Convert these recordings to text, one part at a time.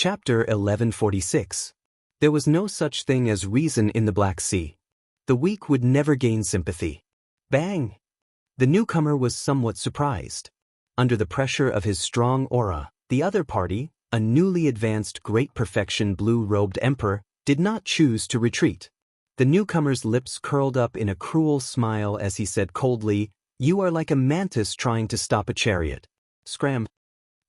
Chapter 1146. There was no such thing as reason in the Black Sea. The weak would never gain sympathy. Bang! The newcomer was somewhat surprised. Under the pressure of his strong aura, the other party, a newly advanced great perfection blue-robed emperor, did not choose to retreat. The newcomer's lips curled up in a cruel smile as he said coldly, "You are like a mantis trying to stop a chariot." Scram!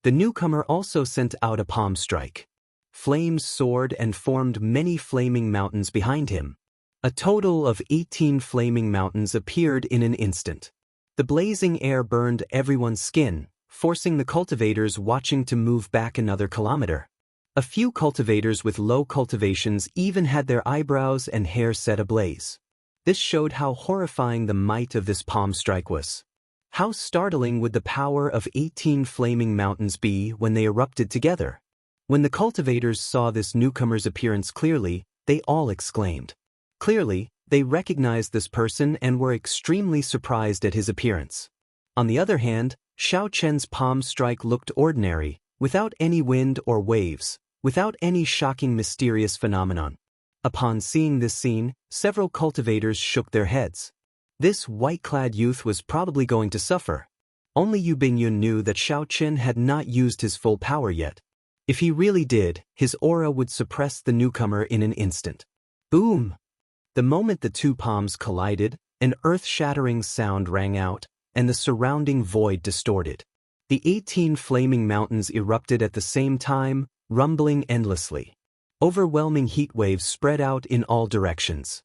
The newcomer also sent out a palm strike. Flames soared and formed many flaming mountains behind him. A total of 18 flaming mountains appeared in an instant. The blazing air burned everyone's skin, forcing the cultivators watching to move back another kilometer. A few cultivators with low cultivations even had their eyebrows and hair set ablaze. This showed how horrifying the might of this palm strike was. How startling would the power of 18 flaming mountains be when they erupted together? When the cultivators saw this newcomer's appearance clearly, they all exclaimed. Clearly, they recognized this person and were extremely surprised at his appearance. On the other hand, Xiao Chen's palm strike looked ordinary, without any wind or waves, without any shocking mysterious phenomenon. Upon seeing this scene, several cultivators shook their heads. This white-clad youth was probably going to suffer. Only Yu Bingyun knew that Xiao Chen had not used his full power yet. If he really did, his aura would suppress the newcomer in an instant. Boom! The moment the two palms collided, an earth-shattering sound rang out, and the surrounding void distorted. The 18 flaming mountains erupted at the same time, rumbling endlessly. Overwhelming heat waves spread out in all directions.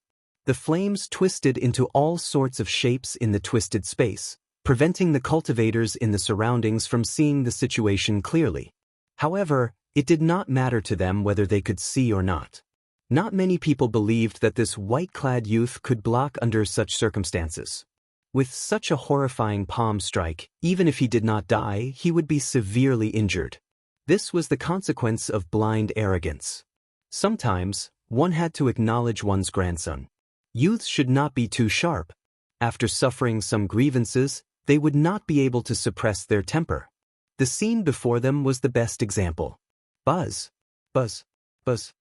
The flames twisted into all sorts of shapes in the twisted space, preventing the cultivators in the surroundings from seeing the situation clearly. However, it did not matter to them whether they could see or not. Not many people believed that this white-clad youth could block under such circumstances. With such a horrifying palm strike, even if he did not die, he would be severely injured. This was the consequence of blind arrogance. Sometimes, one had to acknowledge one's grandson. Youths should not be too sharp. After suffering some grievances, they would not be able to suppress their temper. The scene before them was the best example. Buzz! Buzz! Buzz!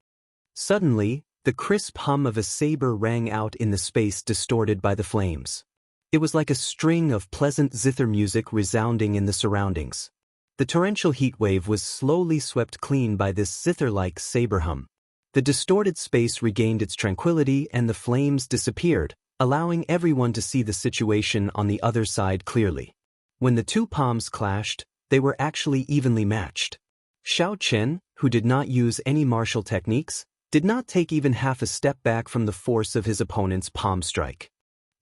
Suddenly, the crisp hum of a saber rang out in the space distorted by the flames. It was like a string of pleasant zither music resounding in the surroundings. The torrential heat wave was slowly swept clean by this zither-like saber hum. The distorted space regained its tranquility and the flames disappeared, allowing everyone to see the situation on the other side clearly. When the two palms clashed, they were actually evenly matched. Xiao Chen, who did not use any martial techniques, did not take even half a step back from the force of his opponent's palm strike.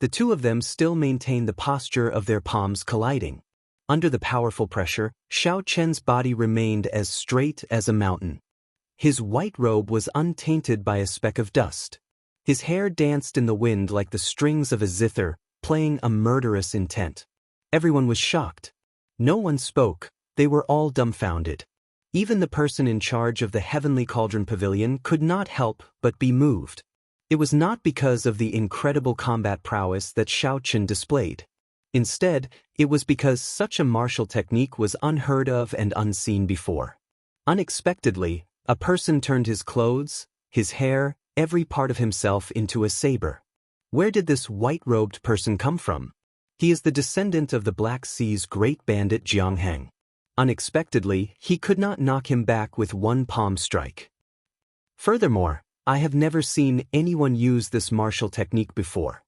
The two of them still maintained the posture of their palms colliding. Under the powerful pressure, Xiao Chen's body remained as straight as a mountain. His white robe was untainted by a speck of dust. His hair danced in the wind like the strings of a zither, playing a murderous intent. Everyone was shocked. No one spoke, they were all dumbfounded. Even the person in charge of the Heavenly Cauldron Pavilion could not help but be moved. It was not because of the incredible combat prowess that Xiao Chen displayed. Instead, it was because such a martial technique was unheard of and unseen before. Unexpectedly, a person turned his clothes, his hair, every part of himself into a saber. Where did this white-robed person come from? He is the descendant of the Black Sea's great bandit Jiang Heng. Unexpectedly, he could not knock him back with one palm strike. Furthermore, I have never seen anyone use this martial technique before.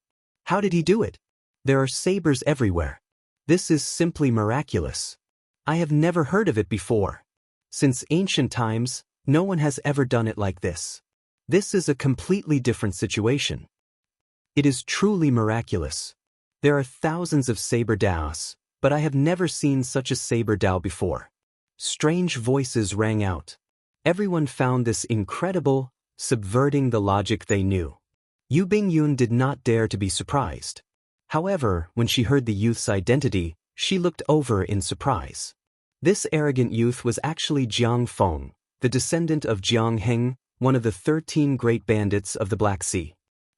How did he do it? There are sabers everywhere. This is simply miraculous. I have never heard of it before. Since ancient times, no one has ever done it like this. This is a completely different situation. It is truly miraculous. There are thousands of saber daos, but I have never seen such a saber dao before. Strange voices rang out. Everyone found this incredible, subverting the logic they knew. Yu Bingyun did not dare to be surprised. However, when she heard the youth's identity, she looked over in surprise. This arrogant youth was actually Jiang Feng, the descendant of Jiang Heng, one of the 13 great bandits of the Black Sea.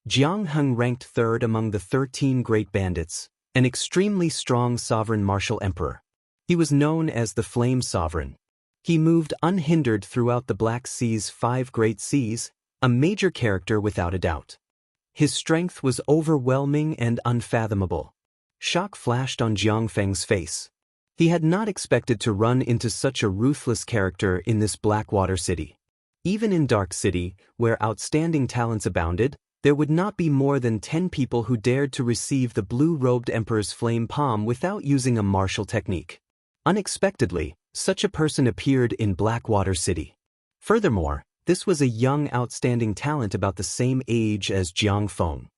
Jiang Heng ranked third among the 13 great bandits, an extremely strong sovereign martial emperor. He was known as the Flame Sovereign. He moved unhindered throughout the Black Sea's 5 great seas, a major character without a doubt. His strength was overwhelming and unfathomable. Shock flashed on Jiang Feng's face. He had not expected to run into such a ruthless character in this Blackwater city. Even in Dark City, where outstanding talents abounded, there would not be more than 10 people who dared to receive the blue-robed Emperor's flame palm without using a martial technique. Unexpectedly, such a person appeared in Blackwater City. Furthermore, this was a young outstanding talent about the same age as Jiang Feng.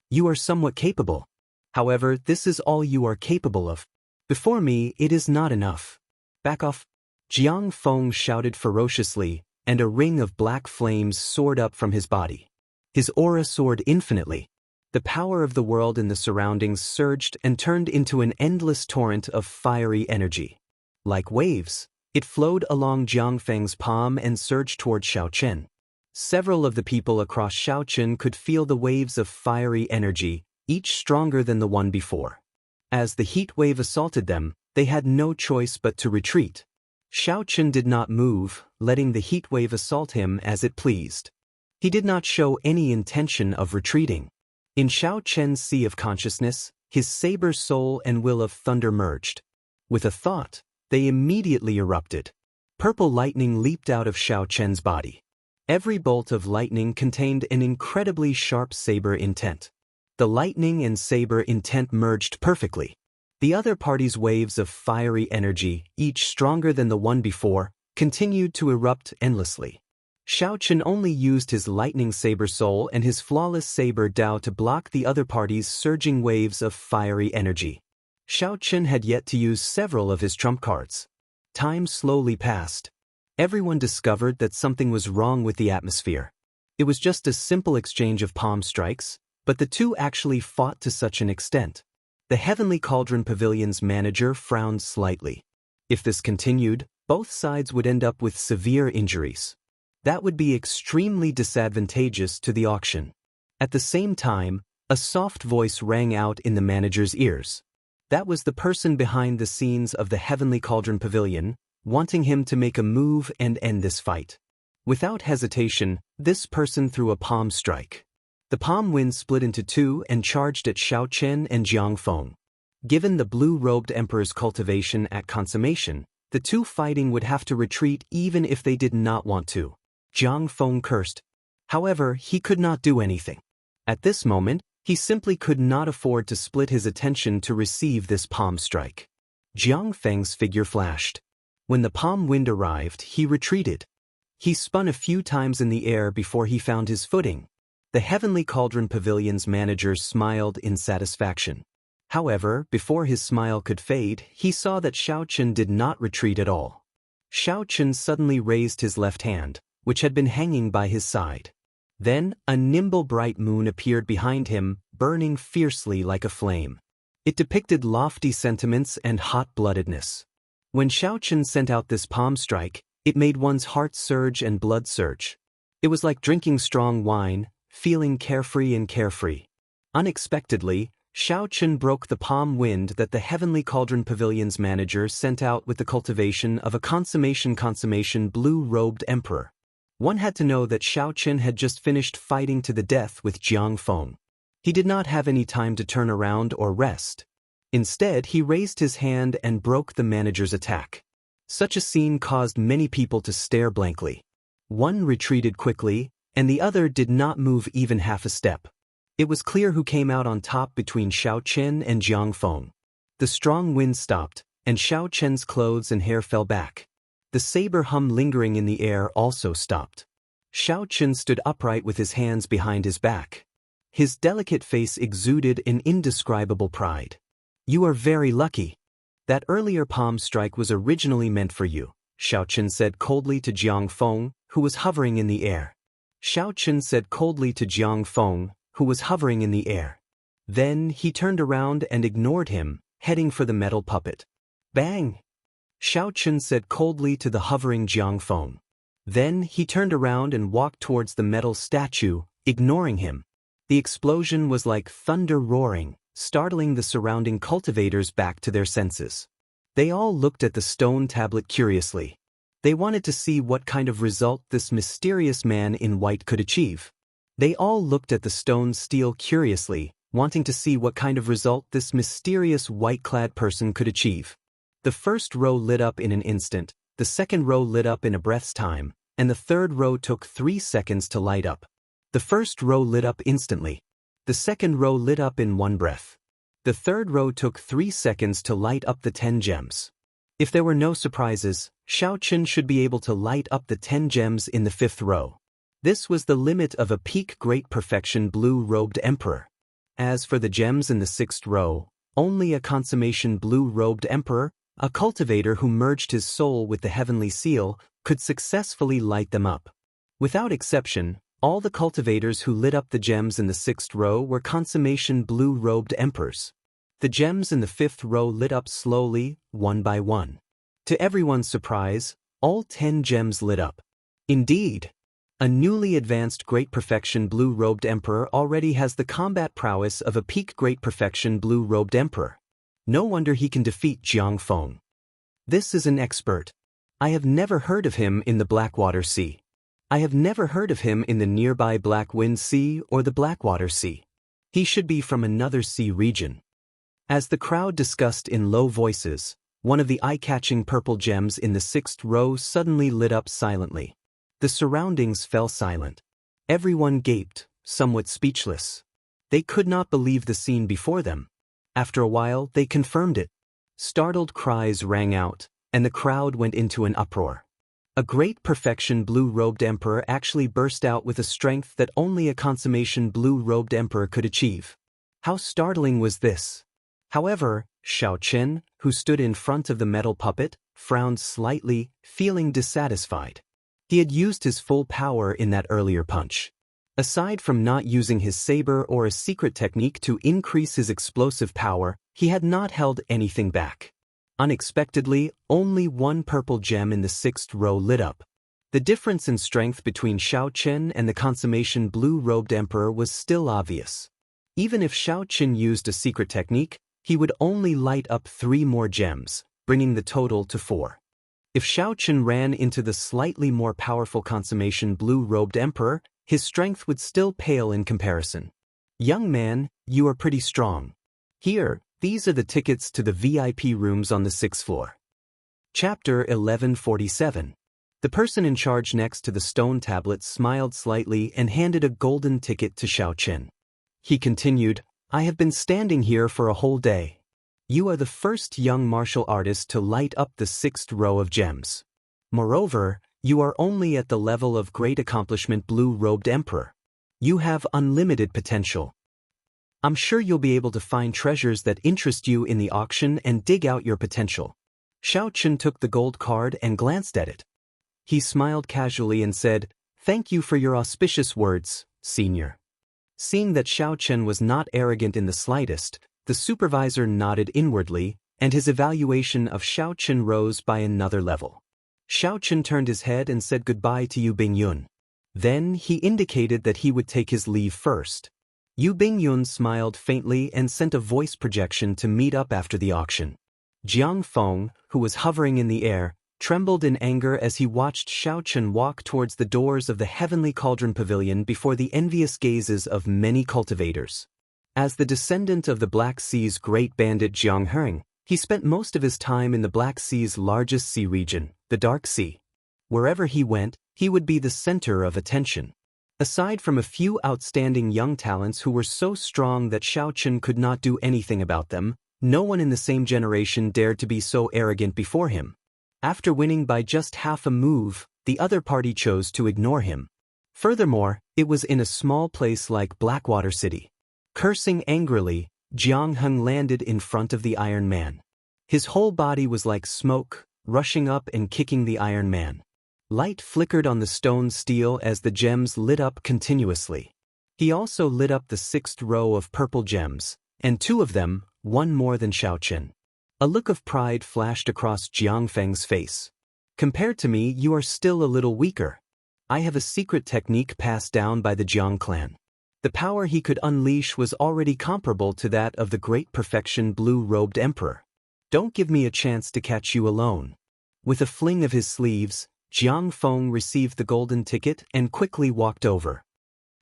You are somewhat capable. However, this is all you are capable of. Before me, it is not enough. Back off. Jiang Feng shouted ferociously, and a ring of black flames soared up from his body. His aura soared infinitely. The power of the world and the surroundings surged and turned into an endless torrent of fiery energy. Like waves, it flowed along Jiang Feng's palm and surged toward Xiaochen. Several of the people across Xiaochen could feel the waves of fiery energy, each stronger than the one before. As the heat wave assaulted them, they had no choice but to retreat. Xiaochen did not move, letting the heat wave assault him as it pleased. He did not show any intention of retreating. In Xiaochen's sea of consciousness, his saber soul and will of thunder merged. With a thought, they immediately erupted. Purple lightning leaped out of Xiaochen's body. Every bolt of lightning contained an incredibly sharp saber intent. The lightning and saber intent merged perfectly. The other party's waves of fiery energy, each stronger than the one before, continued to erupt endlessly. Xiaochen only used his lightning saber soul and his flawless saber Dao to block the other party's surging waves of fiery energy. Xiaochen had yet to use several of his trump cards. Time slowly passed. Everyone discovered that something was wrong with the atmosphere. It was just a simple exchange of palm strikes, but the two actually fought to such an extent. The Heavenly Cauldron Pavilion's manager frowned slightly. If this continued, both sides would end up with severe injuries. That would be extremely disadvantageous to the auction. At the same time, a soft voice rang out in the manager's ears. That was the person behind the scenes of the Heavenly Cauldron Pavilion, wanting him to make a move and end this fight. Without hesitation, this person threw a palm strike. The palm wind split into two and charged at Xiaochen and Jiang Feng. Given the blue-robed Emperor's cultivation at consummation, the two fighting would have to retreat even if they did not want to. Jiang Feng cursed. However, he could not do anything. At this moment, he simply could not afford to split his attention to receive this palm strike. Jiang Feng's figure flashed. When the palm wind arrived, he retreated. He spun a few times in the air before he found his footing. The Heavenly Cauldron Pavilion's manager smiled in satisfaction. However, before his smile could fade, he saw that Xiaochen did not retreat at all. Xiaochen suddenly raised his left hand, which had been hanging by his side. Then, a nimble bright moon appeared behind him, burning fiercely like a flame. It depicted lofty sentiments and hot-bloodedness. When Xiaochen sent out this palm strike, it made one's heart surge and blood surge. It was like drinking strong wine, feeling carefree and carefree. Unexpectedly, Xiaochen broke the palm wind that the Heavenly Cauldron Pavilion's manager sent out with the cultivation of a consummation blue-robed emperor. One had to know that Xiaochen had just finished fighting to the death with Jiang Feng. He did not have any time to turn around or rest. Instead, he raised his hand and broke the manager's attack. Such a scene caused many people to stare blankly. One retreated quickly, and the other did not move even half a step. It was clear who came out on top between Xiaochen and Jiang Feng. The strong wind stopped, and Xiaochen's clothes and hair fell back. The saber hum lingering in the air also stopped. Xiaochen stood upright with his hands behind his back. His delicate face exuded an indescribable pride. "You are very lucky. That earlier palm strike was originally meant for you," Xiaochen said coldly to Jiang Feng, who was hovering in the air. Xiaochen said coldly to Jiang Feng, who was hovering in the air. Then he turned around and ignored him, heading for the metal puppet. Bang! Xiaochen said coldly to the hovering Jiang Feng. Then he turned around and walked towards the metal statue, ignoring him. The explosion was like thunder roaring, startling the surrounding cultivators back to their senses. They all looked at the stone tablet curiously. They wanted to see what kind of result this mysterious man in white could achieve. They all looked at the stone steel curiously, wanting to see what kind of result this mysterious white-clad person could achieve. The first row lit up in an instant, the second row lit up in a breath's time, and the third row took 3 seconds to light up. The first row lit up instantly. The second row lit up in 1 breath. The third row took 3 seconds to light up the 10 gems. If there were no surprises, Xiao Qin should be able to light up the 10 gems in the 5th row. This was the limit of a peak great perfection blue-robed emperor. As for the gems in the 6th row, only a consummation blue-robed emperor, a cultivator who merged his soul with the heavenly seal, could successfully light them up. Without exception, all the cultivators who lit up the gems in the 6th row were consummation blue-robed emperors. The gems in the 5th row lit up slowly, one by one. To everyone's surprise, all 10 gems lit up. Indeed, a newly advanced great perfection blue-robed emperor already has the combat prowess of a peak great perfection blue-robed emperor. No wonder he can defeat Jiang Feng. This is an expert. I have never heard of him in the Blackwater Sea. I have never heard of him in the nearby Black Wind Sea or the Blackwater Sea. He should be from another sea region. As the crowd discussed in low voices, one of the eye-catching purple gems in the 6th row suddenly lit up silently. The surroundings fell silent. Everyone gaped, somewhat speechless. They could not believe the scene before them. After a while, they confirmed it. Startled cries rang out, and the crowd went into an uproar. A great perfection blue-robed emperor actually burst out with a strength that only a consummation blue-robed emperor could achieve. How startling was this? However, Xiao Qin, who stood in front of the metal puppet, frowned slightly, feeling dissatisfied. He had used his full power in that earlier punch. Aside from not using his saber or a secret technique to increase his explosive power, he had not held anything back. Unexpectedly, only 1 purple gem in the 6th row lit up. The difference in strength between Xiao Qin and the consummation blue-robed emperor was still obvious. Even if Xiao Qin used a secret technique, he would only light up 3 more gems, bringing the total to 4. If Xiao Qin ran into the slightly more powerful consummation blue-robed emperor, his strength would still pale in comparison. Young man, you are pretty strong. Here, these are the tickets to the VIP rooms on the 6th floor. Chapter 1147. The person in charge next to the stone tablet smiled slightly and handed a golden ticket to Xiao Qin. He continued, I have been standing here for a whole day. You are the first young martial artist to light up the 6th row of gems. Moreover, you are only at the level of great accomplishment blue-robed emperor. You have unlimited potential. I'm sure you'll be able to find treasures that interest you in the auction and dig out your potential. Xiao Qin took the gold card and glanced at it. He smiled casually and said, Thank you for your auspicious words, senior. Seeing that Xiao Qin was not arrogant in the slightest, the supervisor nodded inwardly, and his evaluation of Xiao Qin rose by another level. Xiao Qin turned his head and said goodbye to Yu Bingyun. Then he indicated that he would take his leave first. Yu Bingyun smiled faintly and sent a voice projection to meet up after the auction. Jiang Feng, who was hovering in the air, trembled in anger as he watched Xiao Qin walk towards the doors of the Heavenly Cauldron Pavilion before the envious gazes of many cultivators. As the descendant of the Black Sea's great bandit Jiang Heng, he spent most of his time in the Black Sea's largest sea region, the Dark Sea. Wherever he went, he would be the center of attention. Aside from a few outstanding young talents who were so strong that Xiao Qin could not do anything about them, no one in the same generation dared to be so arrogant before him. After winning by just half a move, the other party chose to ignore him. Furthermore, it was in a small place like Blackwater City. Cursing angrily, Jiang Heng landed in front of the Iron Man. His whole body was like smoke, rushing up and kicking the Iron Man. Light flickered on the stone steel as the gems lit up continuously. He also lit up the 6th row of purple gems, and 2 of them, one more than Xiao Qin. A look of pride flashed across Jiang Feng's face. Compared to me, you are still a little weaker. I have a secret technique passed down by the Jiang clan. The power he could unleash was already comparable to that of the great perfection blue-robed emperor. Don't give me a chance to catch you alone. With a fling of his sleeves, Jiang Feng received the golden ticket and quickly walked over.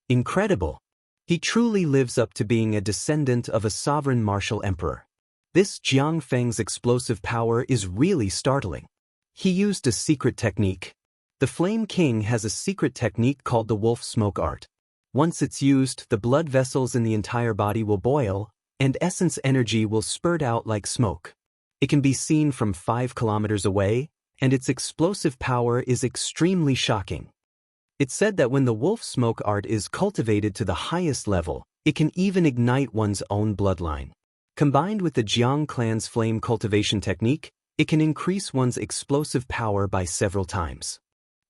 Incredible! He truly lives up to being a descendant of a sovereign martial emperor. This Jiang Feng's explosive power is really startling. He used a secret technique. The Flame King has a secret technique called the wolf smoke art. Once it's used, the blood vessels in the entire body will boil, and essence energy will spurt out like smoke. It can be seen from 5 kilometers away, and its explosive power is extremely shocking. It's said that when the wolf smoke art is cultivated to the highest level, it can even ignite one's own bloodline. Combined with the Jiang clan's flame cultivation technique, it can increase one's explosive power by several times.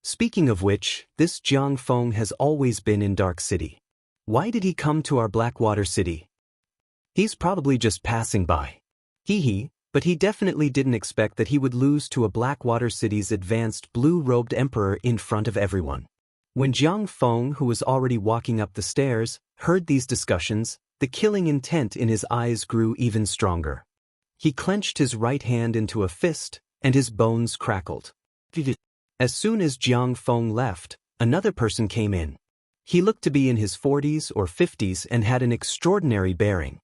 Speaking of which, this Jiang Feng has always been in Dark City. Why did he come to our Blackwater City? He's probably just passing by. But he definitely didn't expect that he would lose to a Blackwater City's advanced blue-robed emperor in front of everyone. When Jiang Feng, who was already walking up the stairs, heard these discussions, the killing intent in his eyes grew even stronger. He clenched his right hand into a fist, and his bones crackled. As soon as Jiang Feng left, another person came in. He looked to be in his 40s or 50s and had an extraordinary bearing.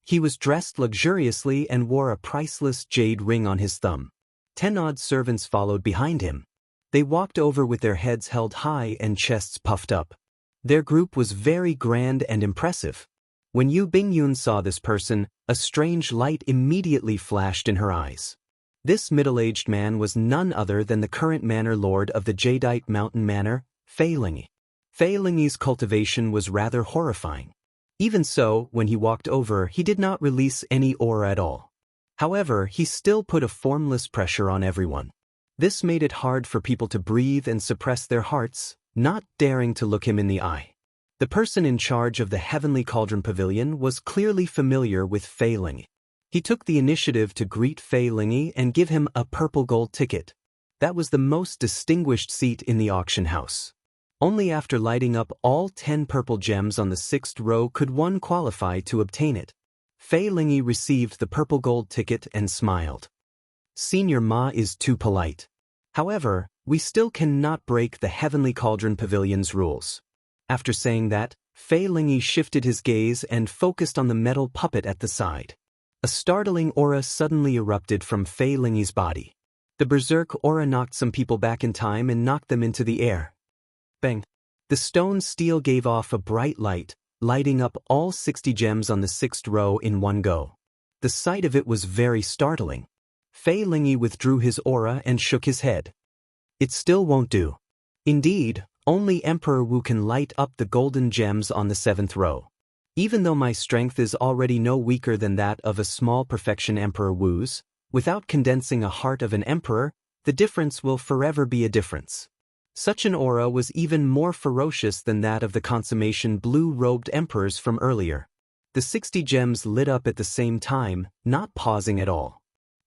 He was dressed luxuriously and wore a priceless jade ring on his thumb. 10 odd servants followed behind him. They walked over with their heads held high and chests puffed up. Their group was very grand and impressive. When Yu Bingyun saw this person, a strange light immediately flashed in her eyes. This middle-aged man was none other than the current manor lord of the Jadeite Mountain Manor, Fei Lingyi. Fei Lingyi's cultivation was rather horrifying. Even so, when he walked over, he did not release any aura at all. However, he still put a formless pressure on everyone. This made it hard for people to breathe and suppress their hearts, not daring to look him in the eye. The person in charge of the Heavenly Cauldron Pavilion was clearly familiar with Fei Lingyi. He took the initiative to greet Fei Lingyi and give him a purple gold ticket. That was the most distinguished seat in the auction house. Only after lighting up all 10 purple gems on the 6th row could one qualify to obtain it. Fei Lingyi received the purple gold ticket and smiled. Senior Ma is too polite. However, we still cannot break the Heavenly Cauldron Pavilion's rules. After saying that, Fei Lingyi shifted his gaze and focused on the metal puppet at the side. A startling aura suddenly erupted from Fei Lingyi's body. The berserk aura knocked some people back in time and knocked them into the air. Bang! The stone steel gave off a bright light, lighting up all 60 gems on the 6th row in one go. The sight of it was very startling. Fei Lingyi withdrew his aura and shook his head. It still won't do. Indeed, only Emperor Wu can light up the golden gems on the 7th row. Even though my strength is already no weaker than that of a small perfection Emperor Wu's, without condensing a heart of an emperor, the difference will forever be a difference. Such an aura was even more ferocious than that of the consummation blue-robed emperors from earlier. The 60 gems lit up at the same time, not pausing at all.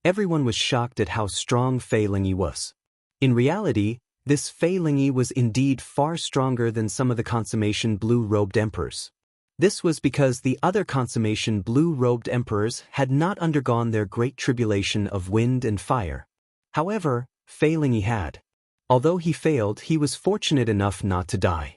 Everyone was shocked at how strong Fei Lingyi was. In reality, this Fei Lingyi was indeed far stronger than some of the consummation blue-robed emperors. This was because the other consummation blue-robed emperors had not undergone their great tribulation of wind and fire. However, Fei Lingyi had. Although he failed, he was fortunate enough not to die.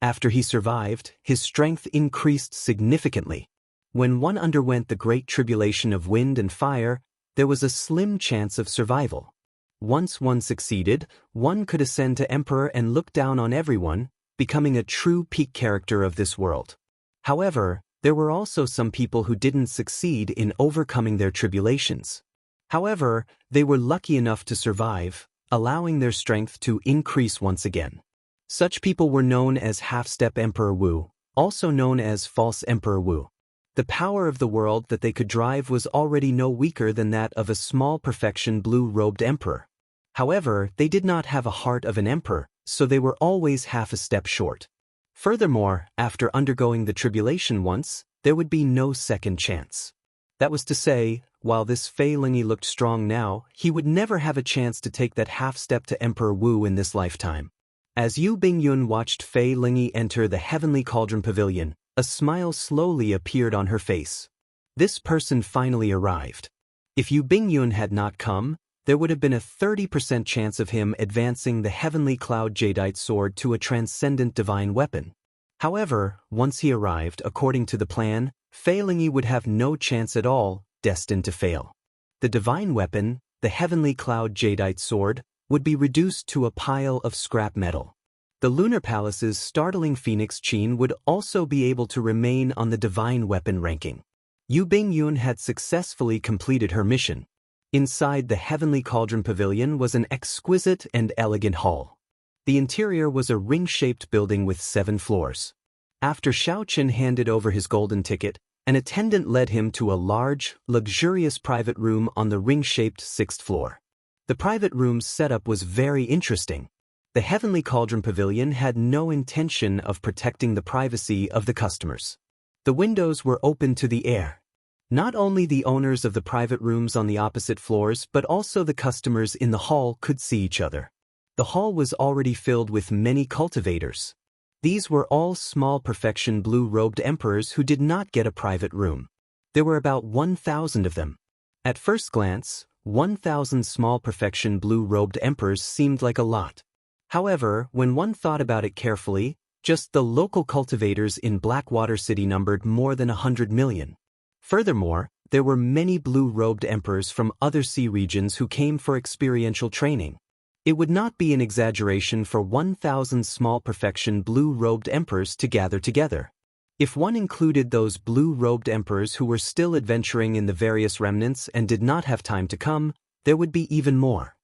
After he survived, his strength increased significantly. When one underwent the great tribulation of wind and fire, there was a slim chance of survival. Once one succeeded, one could ascend to emperor and look down on everyone, becoming a true peak character of this world. However, there were also some people who didn't succeed in overcoming their tribulations. However, they were lucky enough to survive, allowing their strength to increase once again. Such people were known as Half-Step Emperor Wu, also known as False Emperor Wu. The power of the world that they could drive was already no weaker than that of a small perfection blue-robed emperor. However, they did not have a heart of an emperor, so they were always half a step short. Furthermore, after undergoing the tribulation once, there would be no second chance. That was to say, while this Fei Lingyi looked strong now, he would never have a chance to take that half-step to Emperor Wu in this lifetime. As Yu Bingyun watched Fei Lingyi enter the Heavenly Cauldron Pavilion, a smile slowly appeared on her face. This person finally arrived. If Yu Bingyun had not come, there would have been a 30% chance of him advancing the heavenly cloud jadeite sword to a transcendent divine weapon. However, once he arrived, according to the plan, failing he would have no chance at all, destined to fail. The divine weapon, the heavenly cloud jadeite sword, would be reduced to a pile of scrap metal. The Lunar Palace's startling Phoenix Qin would also be able to remain on the divine weapon ranking. Yu Bingyun had successfully completed her mission. Inside the Heavenly Cauldron Pavilion was an exquisite and elegant hall. The interior was a ring-shaped building with 7 floors. After Xiaoqin handed over his golden ticket, an attendant led him to a large, luxurious private room on the ring-shaped 6th floor. The private room's setup was very interesting. The Heavenly Cauldron Pavilion had no intention of protecting the privacy of the customers. The windows were open to the air. Not only the owners of the private rooms on the opposite floors but also the customers in the hall could see each other. The hall was already filled with many cultivators. These were all small perfection blue-robed emperors who did not get a private room. There were about 1,000 of them. At first glance, 1,000 small perfection blue-robed emperors seemed like a lot. However, when one thought about it carefully, just the local cultivators in Blackwater City numbered more than 100 million. Furthermore, there were many blue-robed emperors from other sea regions who came for experiential training. It would not be an exaggeration for 1,000 small perfection blue-robed emperors to gather together. If one included those blue-robed emperors who were still adventuring in the various remnants and did not have time to come, there would be even more.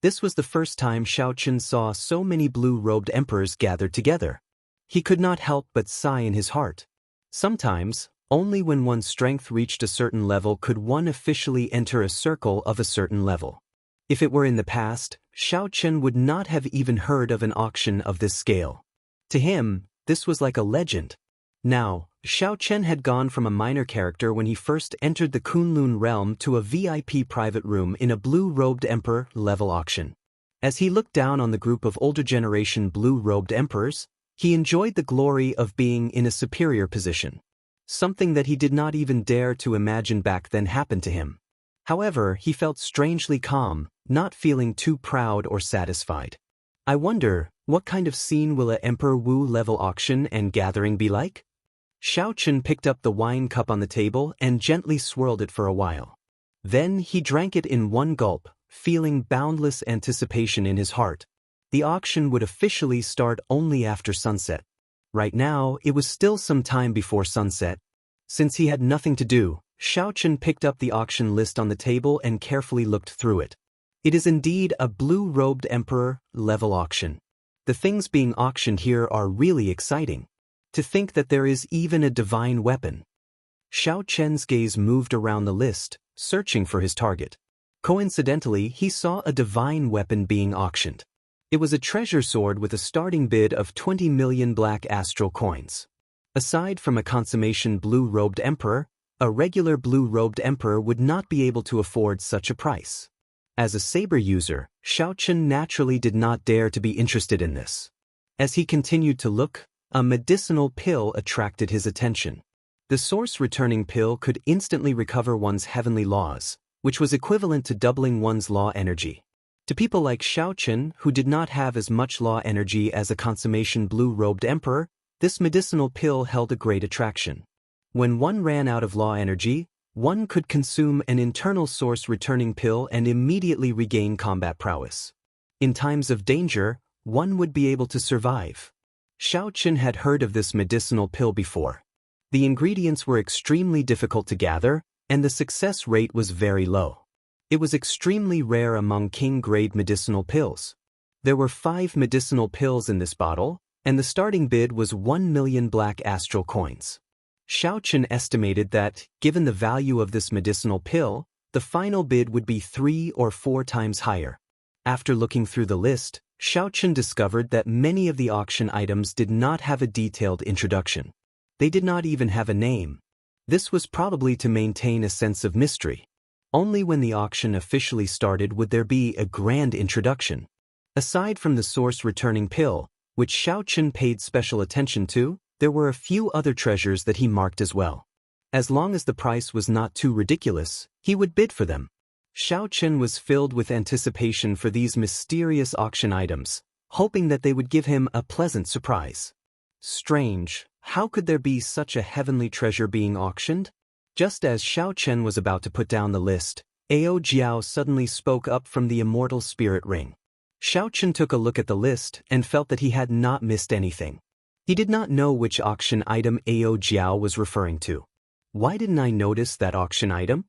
This was the first time Xiaoqin saw so many blue-robed emperors gathered together. He could not help but sigh in his heart. Sometimes, only when one's strength reached a certain level could one officially enter a circle of a certain level. If it were in the past, Xiaoqin would not have even heard of an auction of this scale. To him, this was like a legend. Now, Xiaoqin had gone from a minor character when he first entered the Kunlun realm to a VIP private room in a blue-robed emperor level auction. As he looked down on the group of older generation blue-robed emperors, he enjoyed the glory of being in a superior position. Something that he did not even dare to imagine back then happened to him. However, he felt strangely calm, not feeling too proud or satisfied. I wonder, what kind of scene will a Emperor Wu level auction and gathering be like? Xiaoqin picked up the wine cup on the table and gently swirled it for a while. Then he drank it in one gulp, feeling boundless anticipation in his heart. The auction would officially start only after sunset. Right now, it was still some time before sunset. Since he had nothing to do, Xiaoqin picked up the auction list on the table and carefully looked through it. It is indeed a blue-robed emperor level auction. The things being auctioned here are really exciting. To think that there is even a divine weapon. Xiaoqian's gaze moved around the list, searching for his target. Coincidentally, he saw a divine weapon being auctioned. It was a treasure sword with a starting bid of 20 million black astral coins. Aside from a consummation blue-robed emperor, a regular blue-robed emperor would not be able to afford such a price. As a saber user, Xiaoqin naturally did not dare to be interested in this. As he continued to look, a medicinal pill attracted his attention. The source-returning pill could instantly recover one's heavenly laws, which was equivalent to doubling one's law energy. To people like Xiaoqin, who did not have as much law energy as a consummation blue-robed emperor, this medicinal pill held a great attraction. When one ran out of law energy, one could consume an internal source-returning pill and immediately regain combat prowess. In times of danger, one would be able to survive. Xiaoqin had heard of this medicinal pill before. The ingredients were extremely difficult to gather, and the success rate was very low. It was extremely rare among king-grade medicinal pills. There were 5 medicinal pills in this bottle, and the starting bid was 1 million black astral coins. Xiaoqin estimated that, given the value of this medicinal pill, the final bid would be 3 or 4 times higher. After looking through the list, Xiaoqin discovered that many of the auction items did not have a detailed introduction. They did not even have a name. This was probably to maintain a sense of mystery. Only when the auction officially started would there be a grand introduction. Aside from the source-returning pill, which Xiaoqin paid special attention to, there were a few other treasures that he marked as well. As long as the price was not too ridiculous, he would bid for them. Xiao Chen was filled with anticipation for these mysterious auction items, hoping that they would give him a pleasant surprise. Strange, how could there be such a heavenly treasure being auctioned? Just as Xiao Chen was about to put down the list, Ao Jiao suddenly spoke up from the immortal spirit ring. Xiao Chen took a look at the list and felt that he had not missed anything. He did not know which auction item Ao Jiao was referring to. Why didn't I notice that auction item?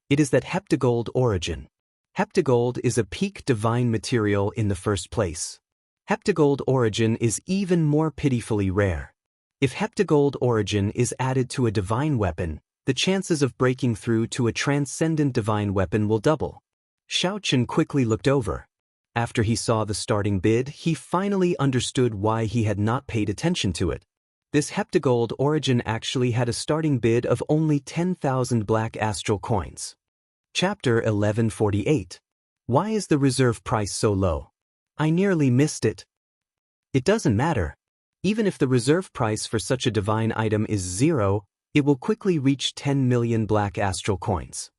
It is that heptagold origin. Heptagold is a peak divine material in the first place. Heptagold origin is even more pitifully rare. If heptagold origin is added to a divine weapon, the chances of breaking through to a transcendent divine weapon will double. Xiao Chen quickly looked over. After he saw the starting bid, he finally understood why he had not paid attention to it. This heptagold origin actually had a starting bid of only 10,000 black astral coins. Chapter 1148. Why is the reserve price so low? I nearly missed it. It doesn't matter. Even if the reserve price for such a divine item is 0, it will quickly reach 10 million black astral coins.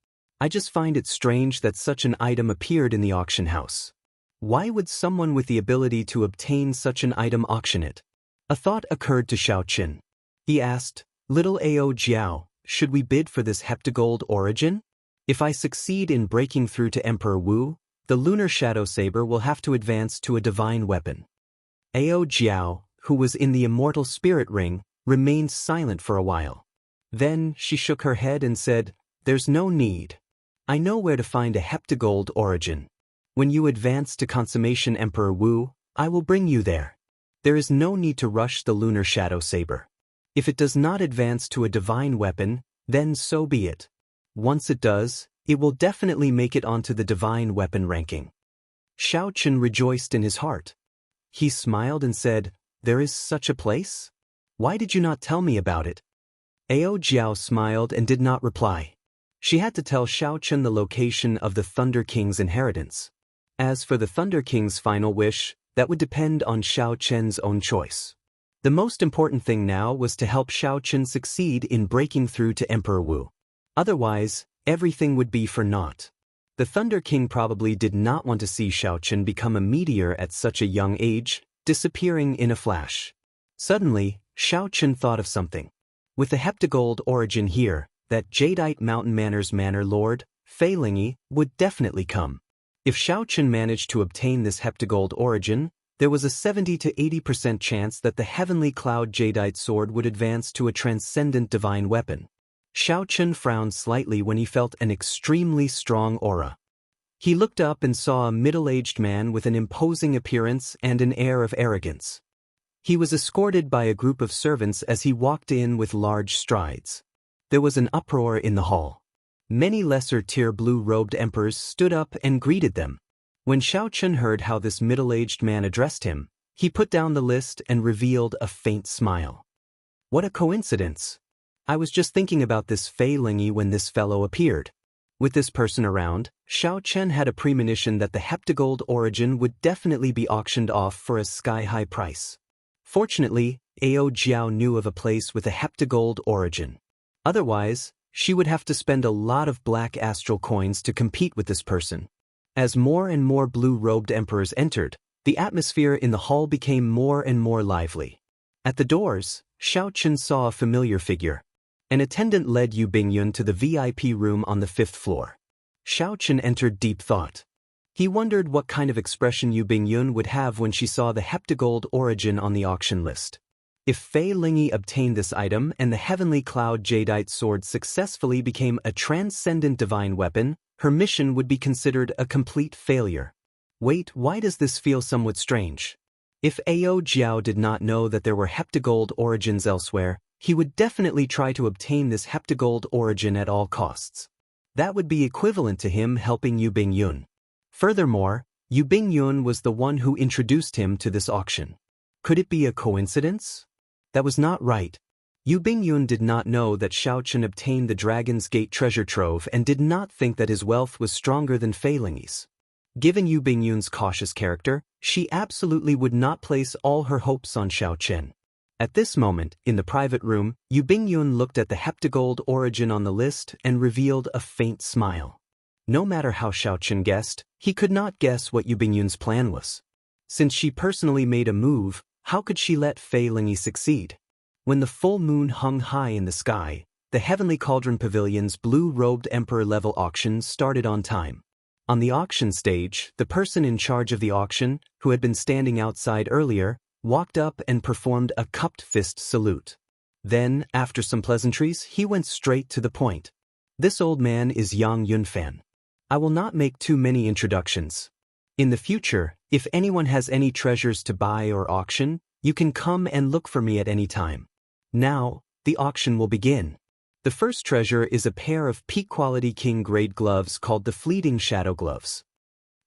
I just find it strange that such an item appeared in the auction house. Why would someone with the ability to obtain such an item auction it? A thought occurred to Xiao Chen. He asked, "Little Ao Jiao, should we bid for this heptagold origin? If I succeed in breaking through to Emperor Wu, the lunar shadow saber will have to advance to a divine weapon." Ao Jiao, who was in the immortal spirit ring, remained silent for a while. Then she shook her head and said, "There's no need. I know where to find a heptagold origin. When you advance to consummation Emperor Wu, I will bring you there. There is no need to rush the lunar shadow saber. If it does not advance to a divine weapon, then so be it. Once it does, it will definitely make it onto the divine weapon ranking." Xiao Chen rejoiced in his heart. He smiled and said, "There is such a place? Why did you not tell me about it?" Ao Jiao smiled and did not reply. She had to tell Xiao Chen the location of the Thunder King's inheritance. As for the Thunder King's final wish, that would depend on Xiao Chen's own choice. The most important thing now was to help Xiao Chen succeed in breaking through to Emperor Wu. Otherwise, everything would be for naught. The Thunder King probably did not want to see Xiao Chen become a meteor at such a young age, disappearing in a flash. Suddenly, Xiao Chen thought of something. With the heptagold origin here, that jadeite mountain manor lord, Fei Lingyi, would definitely come. If Xiao Chen managed to obtain this heptagold origin, there was a 70 to 80% chance that the heavenly cloud jadeite sword would advance to a transcendent divine weapon. Xiao Chen frowned slightly when he felt an extremely strong aura. He looked up and saw a middle-aged man with an imposing appearance and an air of arrogance. He was escorted by a group of servants as he walked in with large strides. There was an uproar in the hall. Many lesser-tier blue-robed emperors stood up and greeted them. When Xiao Chen heard how this middle-aged man addressed him, he put down the list and revealed a faint smile. What a coincidence! I was just thinking about this Fei Lingyi when this fellow appeared. With this person around, Xiao Chen had a premonition that the heptagold origin would definitely be auctioned off for a sky-high price. Fortunately, Ao Jiao knew of a place with a heptagold origin. Otherwise, she would have to spend a lot of black astral coins to compete with this person. As more and more blue-robed emperors entered, the atmosphere in the hall became more and more lively. At the doors, Xiao Chen saw a familiar figure. An attendant led Yu Bingyun to the VIP room on the 5th floor. Xiao Chen entered deep thought. He wondered what kind of expression Yu Bingyun would have when she saw the heptagold origin on the auction list. If Fei Lingyi obtained this item and the heavenly cloud jadeite sword successfully became a transcendent divine weapon, her mission would be considered a complete failure. Wait, why does this feel somewhat strange? If Ao Jiao did not know that there were heptagold origins elsewhere, he would definitely try to obtain this heptagold origin at all costs. That would be equivalent to him helping Yu Bingyun. Furthermore, Yu Bingyun was the one who introduced him to this auction. Could it be a coincidence? That was not right. Yu Bingyun did not know that Xiao Chen obtained the Dragon's Gate treasure trove and did not think that his wealth was stronger than Fei Lingyi's. Given Yu Bingyun's cautious character, she absolutely would not place all her hopes on Xiao Chen. At this moment, in the private room, Yu Bingyun looked at the heptagold origin on the list and revealed a faint smile. No matter how Xiao Chen guessed, he could not guess what Yu Bingyun's plan was. Since she personally made a move, how could she let Fei Lingyi succeed? When the full moon hung high in the sky, the Heavenly Cauldron Pavilion's blue-robed emperor-level auction started on time. On the auction stage, the person in charge of the auction, who had been standing outside earlier, walked up and performed a cupped fist salute. Then, after some pleasantries, he went straight to the point. This old man is Yang Yunfan. I will not make too many introductions. In the future, if anyone has any treasures to buy or auction, you can come and look for me at any time. Now, the auction will begin. The first treasure is a pair of peak-quality king-grade gloves called the Fleeting Shadow Gloves.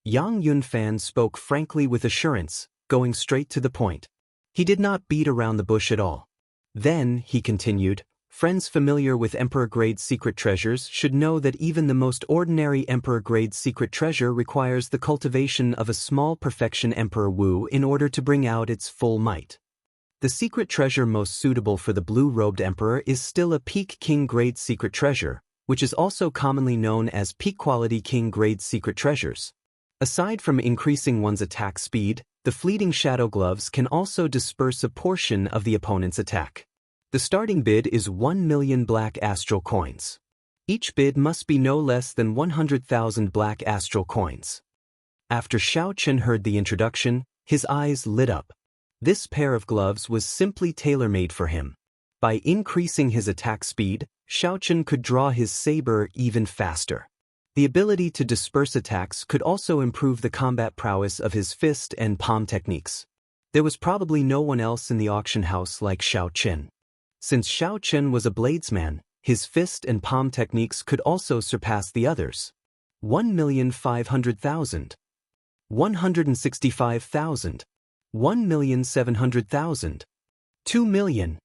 Yang Yunfan spoke frankly with assurance, going straight to the point. He did not beat around the bush at all. Then, he continued, friends familiar with Emperor-grade secret treasures should know that even the most ordinary Emperor-grade secret treasure requires the cultivation of a small perfection Emperor Wu in order to bring out its full might. The secret treasure most suitable for the blue-robed emperor is still a peak king-grade secret treasure, which is also commonly known as peak-quality king-grade secret treasures. Aside from increasing one's attack speed, the fleeting shadow gloves can also disperse a portion of the opponent's attack. The starting bid is 1 million black astral coins. Each bid must be no less than 100,000 black astral coins. After Xiao Chen heard the introduction, his eyes lit up. This pair of gloves was simply tailor-made for him. By increasing his attack speed, Xiao Chen could draw his saber even faster. The ability to disperse attacks could also improve the combat prowess of his fist and palm techniques. There was probably no one else in the auction house like Xiao Chen. Since Xiao Chen was a bladesman, his fist and palm techniques could also surpass the others. 1,500,000. 165,000. 1,700,000. 2 million.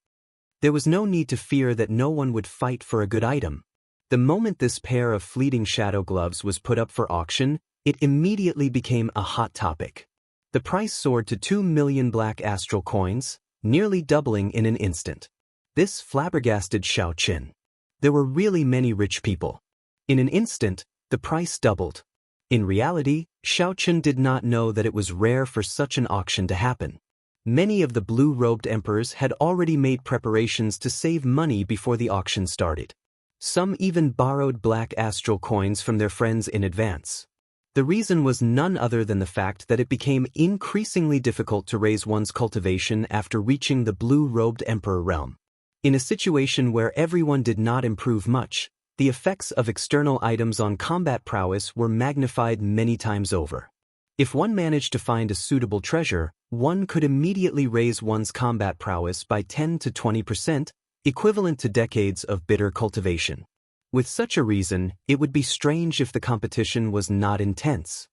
There was no need to fear that no one would fight for a good item. The moment this pair of fleeting shadow gloves was put up for auction, it immediately became a hot topic. The price soared to 2 million black astral coins, nearly doubling in an instant. This flabbergasted Xiao Chen. There were really many rich people. In an instant, the price doubled. In reality, Xiao Chen did not know that it was rare for such an auction to happen. Many of the blue-robed emperors had already made preparations to save money before the auction started. Some even borrowed black astral coins from their friends in advance. The reason was none other than the fact that it became increasingly difficult to raise one's cultivation after reaching the blue-robed emperor realm. In a situation where everyone did not improve much, the effects of external items on combat prowess were magnified many times over. If one managed to find a suitable treasure, one could immediately raise one's combat prowess by 10 to 20%, equivalent to decades of bitter cultivation. With such a reason, it would be strange if the competition was not intense.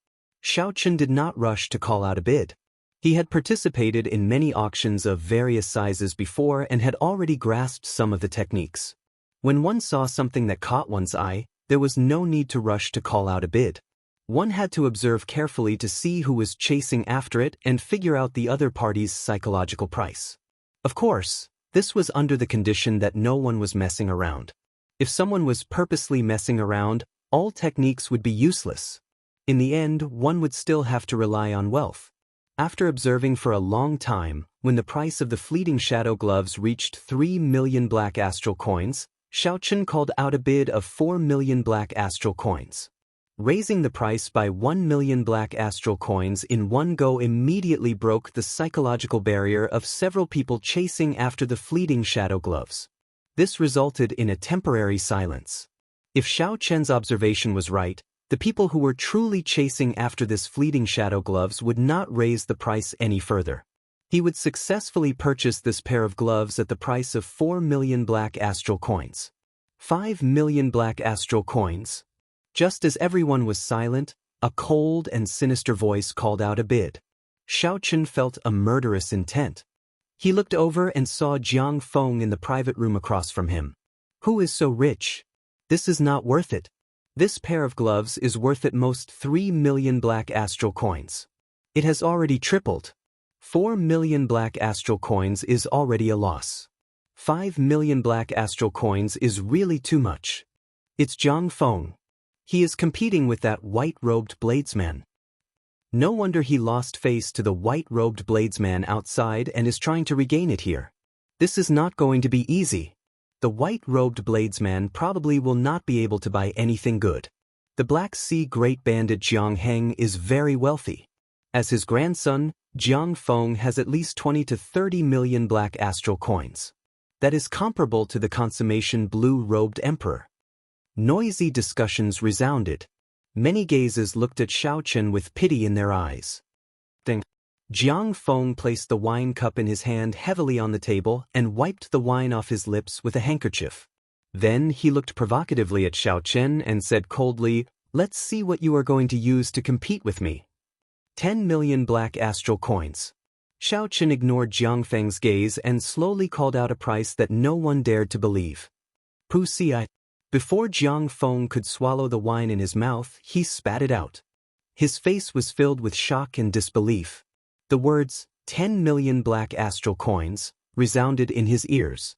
Xiao Chen did not rush to call out a bid. He had participated in many auctions of various sizes before and had already grasped some of the techniques. When one saw something that caught one's eye, there was no need to rush to call out a bid. One had to observe carefully to see who was chasing after it and figure out the other party's psychological price. Of course, this was under the condition that no one was messing around. If someone was purposely messing around, all techniques would be useless. In the end, one would still have to rely on wealth. After observing for a long time, when the price of the fleeting shadow gloves reached 3 million black astral coins, Xiao Chen called out a bid of 4 million black astral coins. Raising the price by 1 million black astral coins in one go immediately broke the psychological barrier of several people chasing after the fleeting shadow gloves. This resulted in a temporary silence. If Xiao Chen's observation was right, the people who were truly chasing after this fleeting shadow gloves would not raise the price any further. He would successfully purchase this pair of gloves at the price of 4 million black astral coins. 5 million black astral coins. Just as everyone was silent, a cold and sinister voice called out a bid. Xiao Chen felt a murderous intent. He looked over and saw Jiang Feng in the private room across from him. Who is so rich? This is not worth it. This pair of gloves is worth at most 3 million black astral coins. It has already tripled. 4 million black astral coins is already a loss. 5 million black astral coins is really too much. It's Jiang Feng. He is competing with that white-robed bladesman. No wonder he lost face to the white-robed bladesman outside and is trying to regain it here. This is not going to be easy. The white-robed bladesman probably will not be able to buy anything good. The Black Sea Great Bandit Jiang Heng is very wealthy. As his grandson, Jiang Feng has at least 20 to 30 million black astral coins. That is comparable to the consummation blue-robed emperor. Noisy discussions resounded. Many gazes looked at Xiao Chen with pity in their eyes. Then, Jiang Feng placed the wine cup in his hand heavily on the table and wiped the wine off his lips with a handkerchief. Then he looked provocatively at Xiao Chen and said coldly, "Let's see what you are going to use to compete with me." 10 million black astral coins. Xiao Chen ignored Jiang Feng's gaze and slowly called out a price that no one dared to believe. Pussy. Before Jiang Feng could swallow the wine in his mouth, he spat it out. His face was filled with shock and disbelief. The words, 10 million black astral coins, resounded in his ears.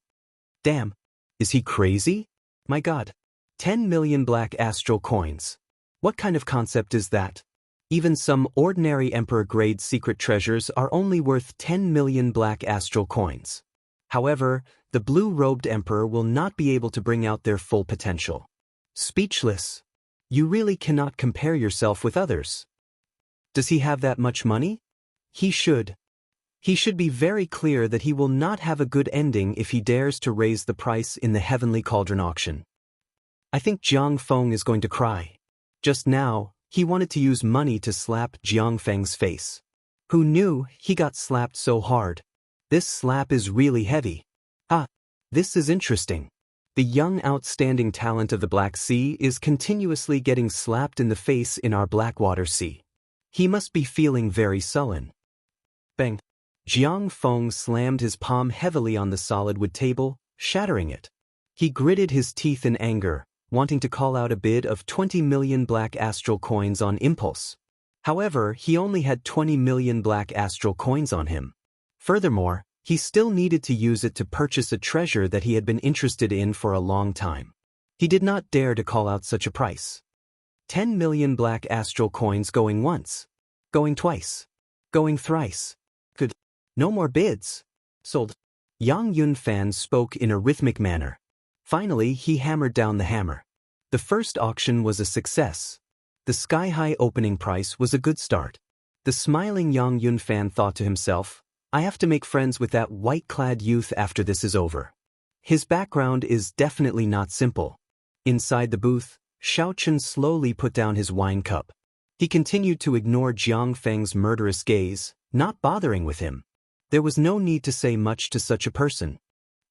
Damn, is he crazy? My God, 10 million black astral coins. What kind of concept is that? Even some ordinary emperor-grade secret treasures are only worth 10 million black astral coins. However, the blue-robed emperor will not be able to bring out their full potential. Speechless. You really cannot compare yourself with others. Does he have that much money? He should. He should be very clear that he will not have a good ending if he dares to raise the price in the Heavenly Cauldron auction. I think Jiang Feng is going to cry. Just now, he wanted to use money to slap Jiang Feng's face. Who knew he got slapped so hard? This slap is really heavy. Ah, this is interesting. The young outstanding talent of the Black Sea is continuously getting slapped in the face in our Blackwater Sea. He must be feeling very sullen. Bang! Jiang Feng slammed his palm heavily on the solid wood table, shattering it. He gritted his teeth in anger, wanting to call out a bid of 20 million black astral coins on impulse. However, he only had 20 million black astral coins on him. Furthermore, he still needed to use it to purchase a treasure that he had been interested in for a long time. He did not dare to call out such a price. 10 million black astral coins going once. Going twice. Going thrice. Good. No more bids. Sold. Yang Yunfan spoke in a rhythmic manner. Finally, he hammered down the hammer. The first auction was a success. The sky-high opening price was a good start. The smiling Yang Yunfan thought to himself, I have to make friends with that white-clad youth after this is over. His background is definitely not simple. Inside the booth, Xiao Chen slowly put down his wine cup. He continued to ignore Jiang Feng's murderous gaze, not bothering with him. There was no need to say much to such a person.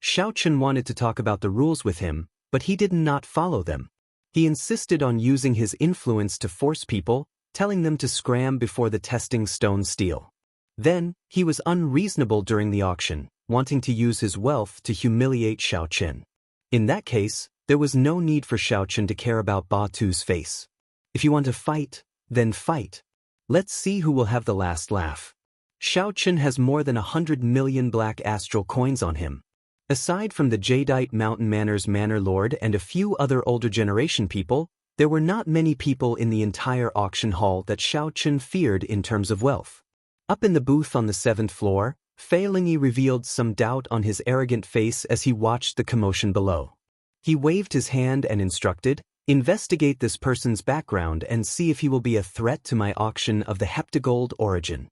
Xiao Chen wanted to talk about the rules with him, but he did not follow them. He insisted on using his influence to force people, telling them to scram before the testing stone steel. Then, he was unreasonable during the auction, wanting to use his wealth to humiliate Xiao Chen. In that case, there was no need for Xiao Chen to care about Batu's face. If you want to fight, then fight. Let's see who will have the last laugh. Xiao Chen has more than 100 million black astral coins on him. Aside from the Jadeite Mountain Manor's Manor Lord and a few other older generation people, there were not many people in the entire auction hall that Xiao Chen feared in terms of wealth. Up in the booth on the 7th floor, Fei Lingyi revealed some doubt on his arrogant face as he watched the commotion below. He waved his hand and instructed, investigate this person's background and see if he will be a threat to my auction of the heptagold origin.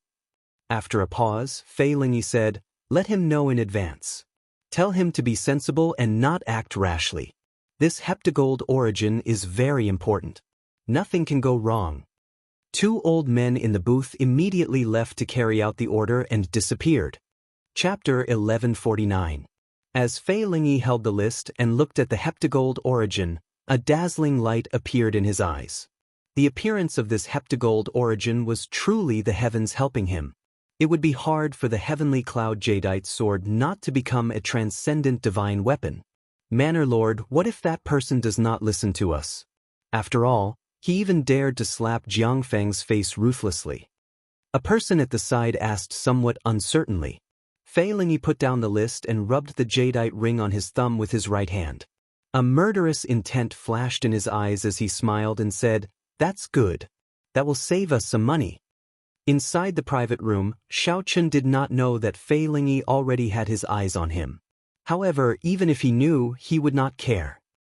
After a pause, Fei Lingyi said, let him know in advance. Tell him to be sensible and not act rashly. This heptagold origin is very important. Nothing can go wrong. 2 old men in the booth immediately left to carry out the order and disappeared. Chapter 1149. As Fei Lingyi held the list and looked at the heptagold origin, a dazzling light appeared in his eyes. The appearance of this heptagold origin was truly the heavens helping him. It would be hard for the heavenly cloud jadeite sword not to become a transcendent divine weapon. Manor Lord, what if that person does not listen to us? After all, he even dared to slap Jiang Feng's face ruthlessly. A person at the side asked somewhat uncertainly. Fei Lingyi put down the list and rubbed the jadeite ring on his thumb with his right hand. A murderous intent flashed in his eyes as he smiled and said, "That's good. That will save us some money." Inside the private room, Xiaochen did not know that Fei Lingyi already had his eyes on him. However, even if he knew, he would not care.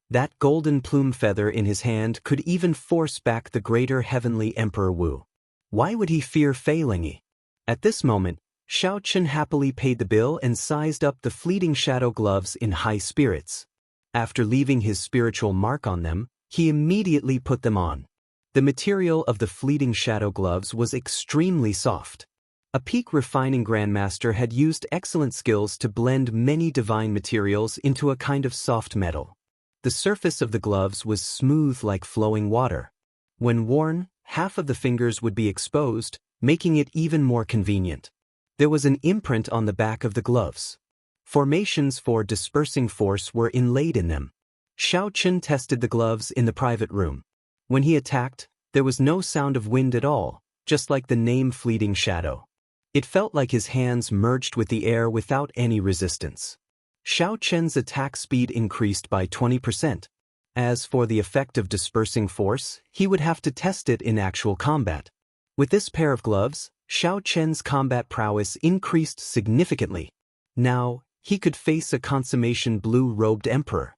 That golden plume feather in his hand could even force back the greater heavenly Emperor Wu. Why would he fear Fei Lingyi? At this moment, Xiaochen happily paid the bill and sized up the fleeting shadow gloves in high spirits. After leaving his spiritual mark on them, he immediately put them on. The material of the fleeting shadow gloves was extremely soft. A peak refining grandmaster had used excellent skills to blend many divine materials into a kind of soft metal. The surface of the gloves was smooth like flowing water. When worn, half of the fingers would be exposed, making it even more convenient. There was an imprint on the back of the gloves. Formations for dispersing force were inlaid in them. Xiaochen tested the gloves in the private room. When he attacked, there was no sound of wind at all, just like the name Fleeting Shadow. It felt like his hands merged with the air without any resistance. Xiaochen's attack speed increased by 20%. As for the effect of dispersing force, he would have to test it in actual combat. With this pair of gloves, Xiaochen's combat prowess increased significantly. Now, he could face a consummation blue-robed emperor.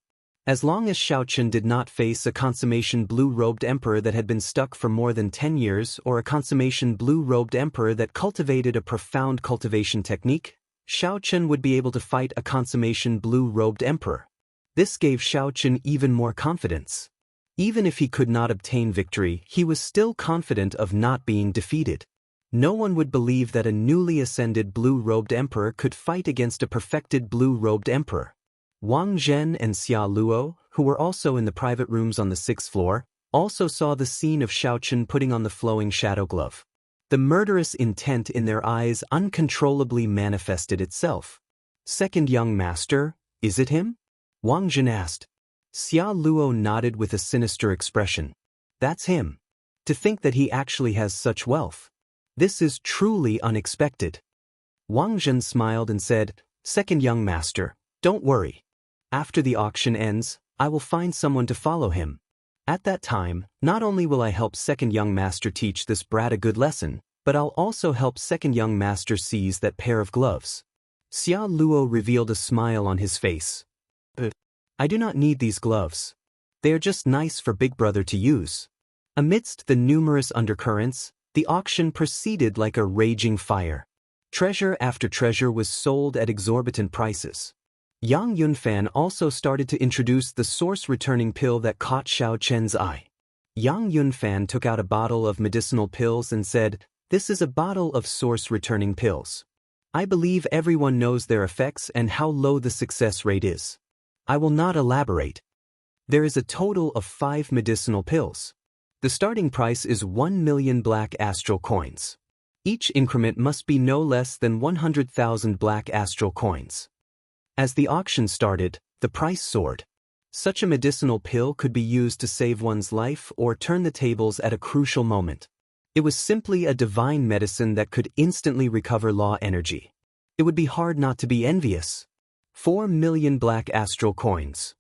As long as Xiaochen did not face a consummation blue-robed emperor that had been stuck for more than 10 years or a consummation blue-robed emperor that cultivated a profound cultivation technique, Xiaochen would be able to fight a consummation blue-robed emperor. This gave Xiaochen even more confidence. Even if he could not obtain victory, he was still confident of not being defeated. No one would believe that a newly ascended blue-robed emperor could fight against a perfected blue-robed emperor. Wang Zhen and Xia Luo, who were also in the private rooms on the 6th floor, also saw the scene of Xiaochen putting on the flowing shadow glove. The murderous intent in their eyes uncontrollably manifested itself. "Second young master, is it him?" Wang Zhen asked. Xia Luo nodded with a sinister expression. "That's him. To think that he actually has such wealth. This is truly unexpected." Wang Zhen smiled and said, "Second young master, don't worry. After the auction ends, I will find someone to follow him. At that time, not only will I help second young master teach this brat a good lesson, but I'll also help second young master seize that pair of gloves." Xia Luo revealed a smile on his face. "I do not need these gloves. They are just nice for Big Brother to use." Amidst the numerous undercurrents, the auction proceeded like a raging fire. Treasure after treasure was sold at exorbitant prices. Yang Yunfan also started to introduce the source-returning pill that caught Xiaochen's eye. Yang Yunfan took out a bottle of medicinal pills and said, "This is a bottle of source-returning pills. I believe everyone knows their effects and how low the success rate is. I will not elaborate. There is a total of 5 medicinal pills. The starting price is 1 million black astral coins. Each increment must be no less than 100,000 black astral coins." As the auction started, the price soared. Such a medicinal pill could be used to save one's life or turn the tables at a crucial moment. It was simply a divine medicine that could instantly recover law energy. It would be hard not to be envious. 4 million black astral coins.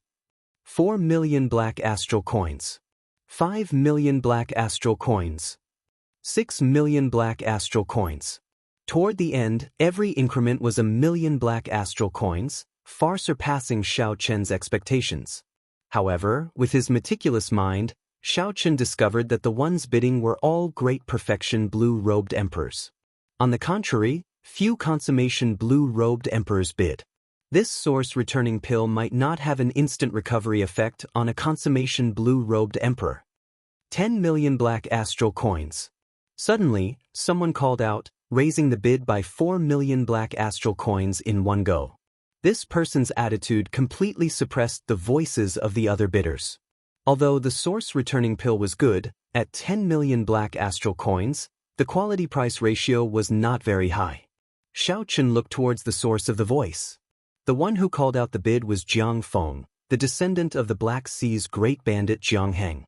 4 million black astral coins. 5 million black astral coins. 6 million black astral coins. Toward the end, every increment was 1 million black astral coins, far surpassing Xiaochen's expectations. However, with his meticulous mind, Xiaochen discovered that the ones bidding were all great perfection blue-robed emperors. On the contrary, few consummation blue-robed emperors bid. This source-returning pill might not have an instant recovery effect on a consummation blue-robed emperor. 10 million black astral coins. Suddenly, someone called out, raising the bid by 4 million black astral coins in one go. This person's attitude completely suppressed the voices of the other bidders. Although the source-returning pill was good, at 10 million black astral coins, the quality-price ratio was not very high. Xiaochen looked towards the source of the voice. The one who called out the bid was Jiang Feng, the descendant of the Black Sea's great bandit Jiang Heng.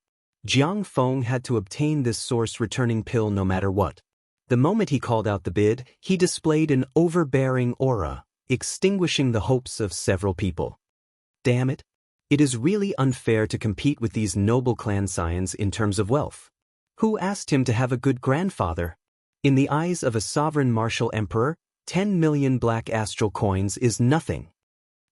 Jiang Feng had to obtain this source-returning pill no matter what. The moment he called out the bid, he displayed an overbearing aura, extinguishing the hopes of several people. "Damn it! It is really unfair to compete with these noble clan scions in terms of wealth. Who asked him to have a good grandfather? In the eyes of a sovereign martial emperor, 10 million black astral coins is nothing.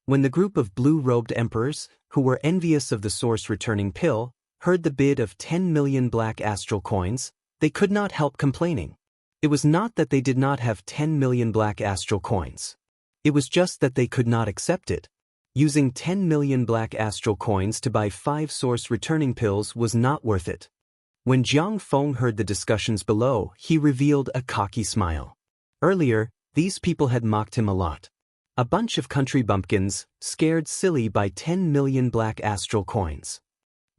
When the group of blue-robed emperors, who were envious of the source-returning pill, heard the bid of 10 million black astral coins, they could not help complaining. It was not that they did not have 10 million black astral coins. It was just that they could not accept it. Using 10 million black astral coins to buy 5 source-returning pills was not worth it. When Jiang Feng heard the discussions below, he revealed a cocky smile. Earlier, these people had mocked him a lot. A bunch of country bumpkins, scared silly by 10 million black astral coins.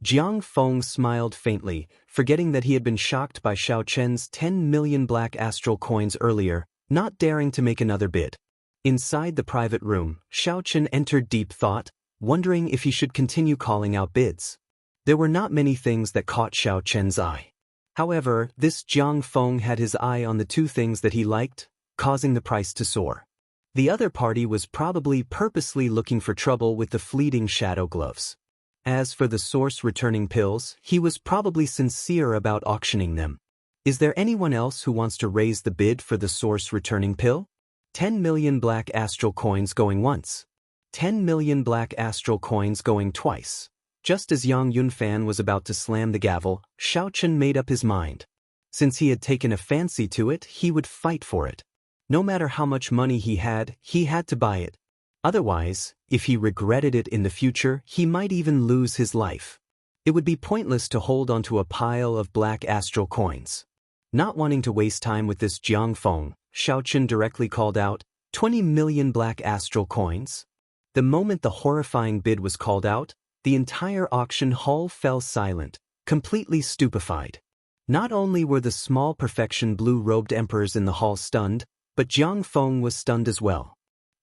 Jiang Feng smiled faintly, forgetting that he had been shocked by Xiao Chen's 10 million black astral coins earlier, not daring to make another bid. Inside the private room, Xiao Chen entered deep thought, wondering if he should continue calling out bids. There were not many things that caught Xiao Chen's eye. However, this Jiang Feng had his eye on the 2 things that he liked, causing the price to soar. The other party was probably purposely looking for trouble with the fleeting shadow gloves. As for the source-returning pills, he was probably sincere about auctioning them. Is there anyone else who wants to raise the bid for the source-returning pill? 10 million black astral coins going once. 10 million black astral coins going twice. Just as Yang Yunfan was about to slam the gavel, Xiao Chen made up his mind. Since he had taken a fancy to it, he would fight for it. No matter how much money he had to buy it. Otherwise, if he regretted it in the future, he might even lose his life. It would be pointless to hold onto a pile of black astral coins. Not wanting to waste time with this Jiang Feng, Xiao Chen directly called out, 20 million black astral coins. The moment the horrifying bid was called out, the entire auction hall fell silent, completely stupefied. Not only were the small perfection blue-robed emperors in the hall stunned, but Jiang Feng was stunned as well.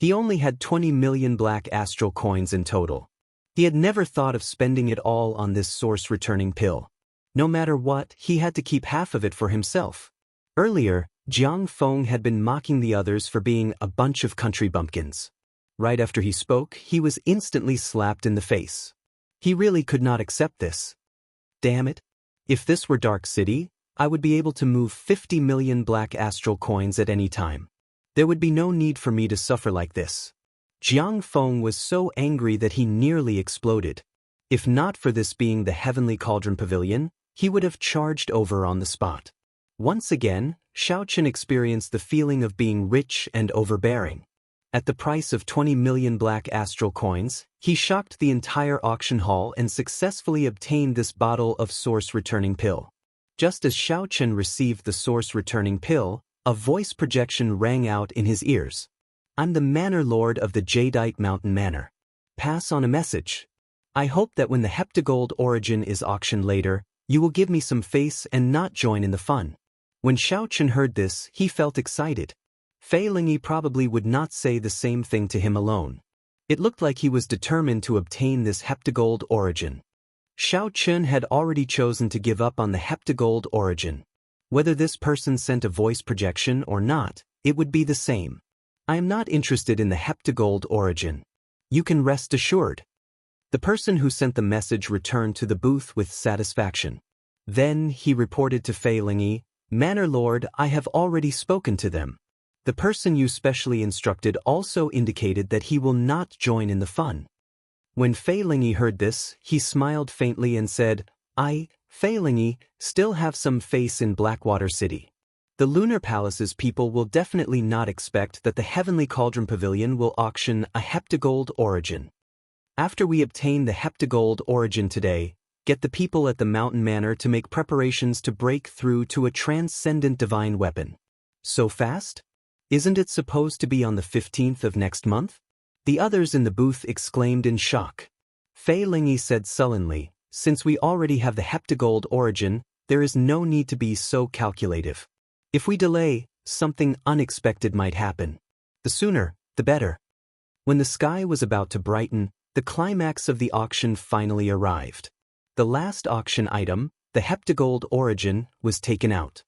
He only had 20 million black astral coins in total. He had never thought of spending it all on this source-returning pill. No matter what, he had to keep half of it for himself. Earlier, Jiang Feng had been mocking the others for being a bunch of country bumpkins. Right after he spoke, he was instantly slapped in the face. He really could not accept this. Damn it. If this were Dark City, I would be able to move 50 million black astral coins at any time. There would be no need for me to suffer like this. Jiang Feng was so angry that he nearly exploded. If not for this being the Heavenly Cauldron Pavilion, he would have charged over on the spot. Once again, Xiao Chen experienced the feeling of being rich and overbearing. At the price of 20 million black astral coins, he shocked the entire auction hall and successfully obtained this bottle of source-returning pill. Just as Xiao Chen received the source-returning pill, a voice projection rang out in his ears. I'm the Manor Lord of the Jadeite Mountain Manor. Pass on a message. I hope that when the Heptagold Origin is auctioned later, you will give me some face and not join in the fun. When Xiao Chen heard this, he felt excited. Fei Lingyi probably would not say the same thing to him alone. It looked like he was determined to obtain this Heptagold Origin. Xiao Chen had already chosen to give up on the Heptagold Origin. Whether this person sent a voice projection or not, it would be the same. I am not interested in the Heptagold Origin. You can rest assured. The person who sent the message returned to the booth with satisfaction. Then he reported to Fei Lingyi, Manor Lord, I have already spoken to them. The person you specially instructed also indicated that he will not join in the fun. When Fei Lingyi heard this, he smiled faintly and said, I, Fei Lingyi, still have some face in Blackwater City. The Lunar Palace's people will definitely not expect that the Heavenly Cauldron Pavilion will auction a Heptagold Origin. After we obtain the Heptagold Origin today, get the people at the Mountain Manor to make preparations to break through to a transcendent divine weapon. So fast? Isn't it supposed to be on the 15th of next month? The others in the booth exclaimed in shock. Fei Lingyi said sullenly, since we already have the Heptagold Origin, there is no need to be so calculative. If we delay, something unexpected might happen. The sooner, the better. When the sky was about to brighten, the climax of the auction finally arrived. The last auction item, the Heptagold Origin, was taken out.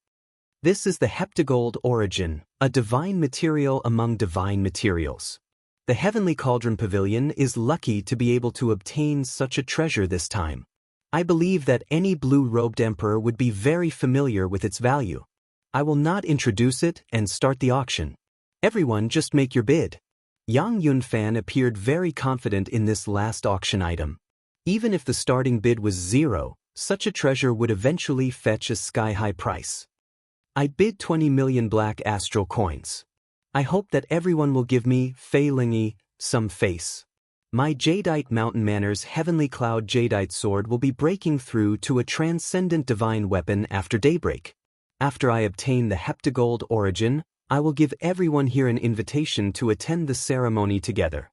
This is the Heptagold Origin, a divine material among divine materials. The Heavenly Cauldron Pavilion is lucky to be able to obtain such a treasure this time. I believe that any blue-robed emperor would be very familiar with its value. I will not introduce it and start the auction. Everyone just make your bid. Yang Yunfan appeared very confident in this last auction item. Even if the starting bid was 0, such a treasure would eventually fetch a sky-high price. I bid 20 million black astral coins. I hope that everyone will give me, Fei Lingyi, some face. My Jadeite Mountain Manor's Heavenly Cloud Jadeite Sword will be breaking through to a transcendent divine weapon after daybreak. After I obtain the heptagold origin, I will give everyone here an invitation to attend the ceremony together.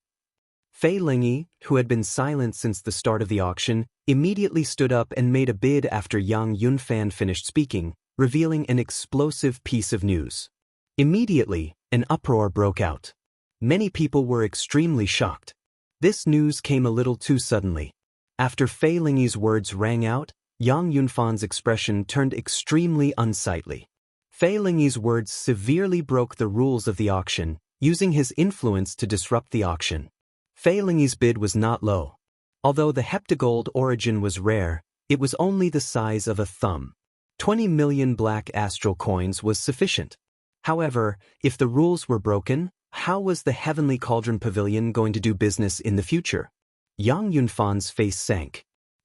Fei Lingyi, who had been silent since the start of the auction, immediately stood up and made a bid after Yang Yunfan finished speaking, revealing an explosive piece of news. Immediately, an uproar broke out. Many people were extremely shocked. This news came a little too suddenly. After Fei Lingyi's words rang out, Yang Yunfan's expression turned extremely unsightly. Fei Lingyi's words severely broke the rules of the auction, using his influence to disrupt the auction. Fei Lingyi's bid was not low. Although the heptagold origin was rare, it was only the size of a thumb. 20 million black astral coins was sufficient. However, if the rules were broken, how was the Heavenly Cauldron Pavilion going to do business in the future? Yang Yunfan's face sank.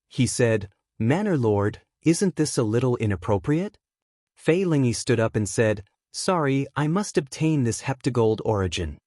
He said, "Manor Lord, isn't this a little inappropriate?" Fei Lingyi stood up and said, "Sorry, I must obtain this heptagold origin.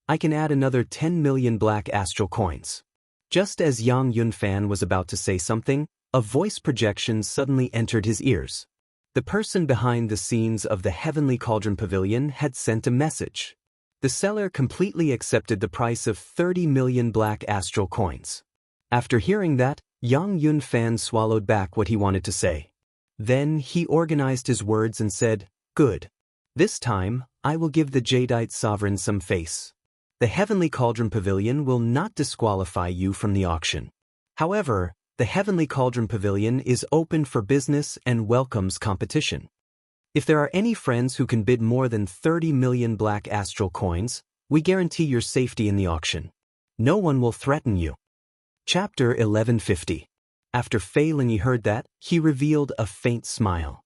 I can add another 10 million black astral coins." Just as Yang Yunfan was about to say something, a voice projection suddenly entered his ears. The person behind the scenes of the Heavenly Cauldron Pavilion had sent a message. The seller completely accepted the price of 30 million black astral coins. After hearing that, Yang Yunfan swallowed back what he wanted to say. Then he organized his words and said, "Good. This time, I will give the Jadeite sovereign some face. The Heavenly Cauldron Pavilion will not disqualify you from the auction. However, the Heavenly Cauldron Pavilion is open for business and welcomes competition. If there are any friends who can bid more than 30 million black astral coins, we guarantee your safety in the auction. No one will threaten you." Chapter 1150. After Fei Lingyi heard that, he revealed a faint smile.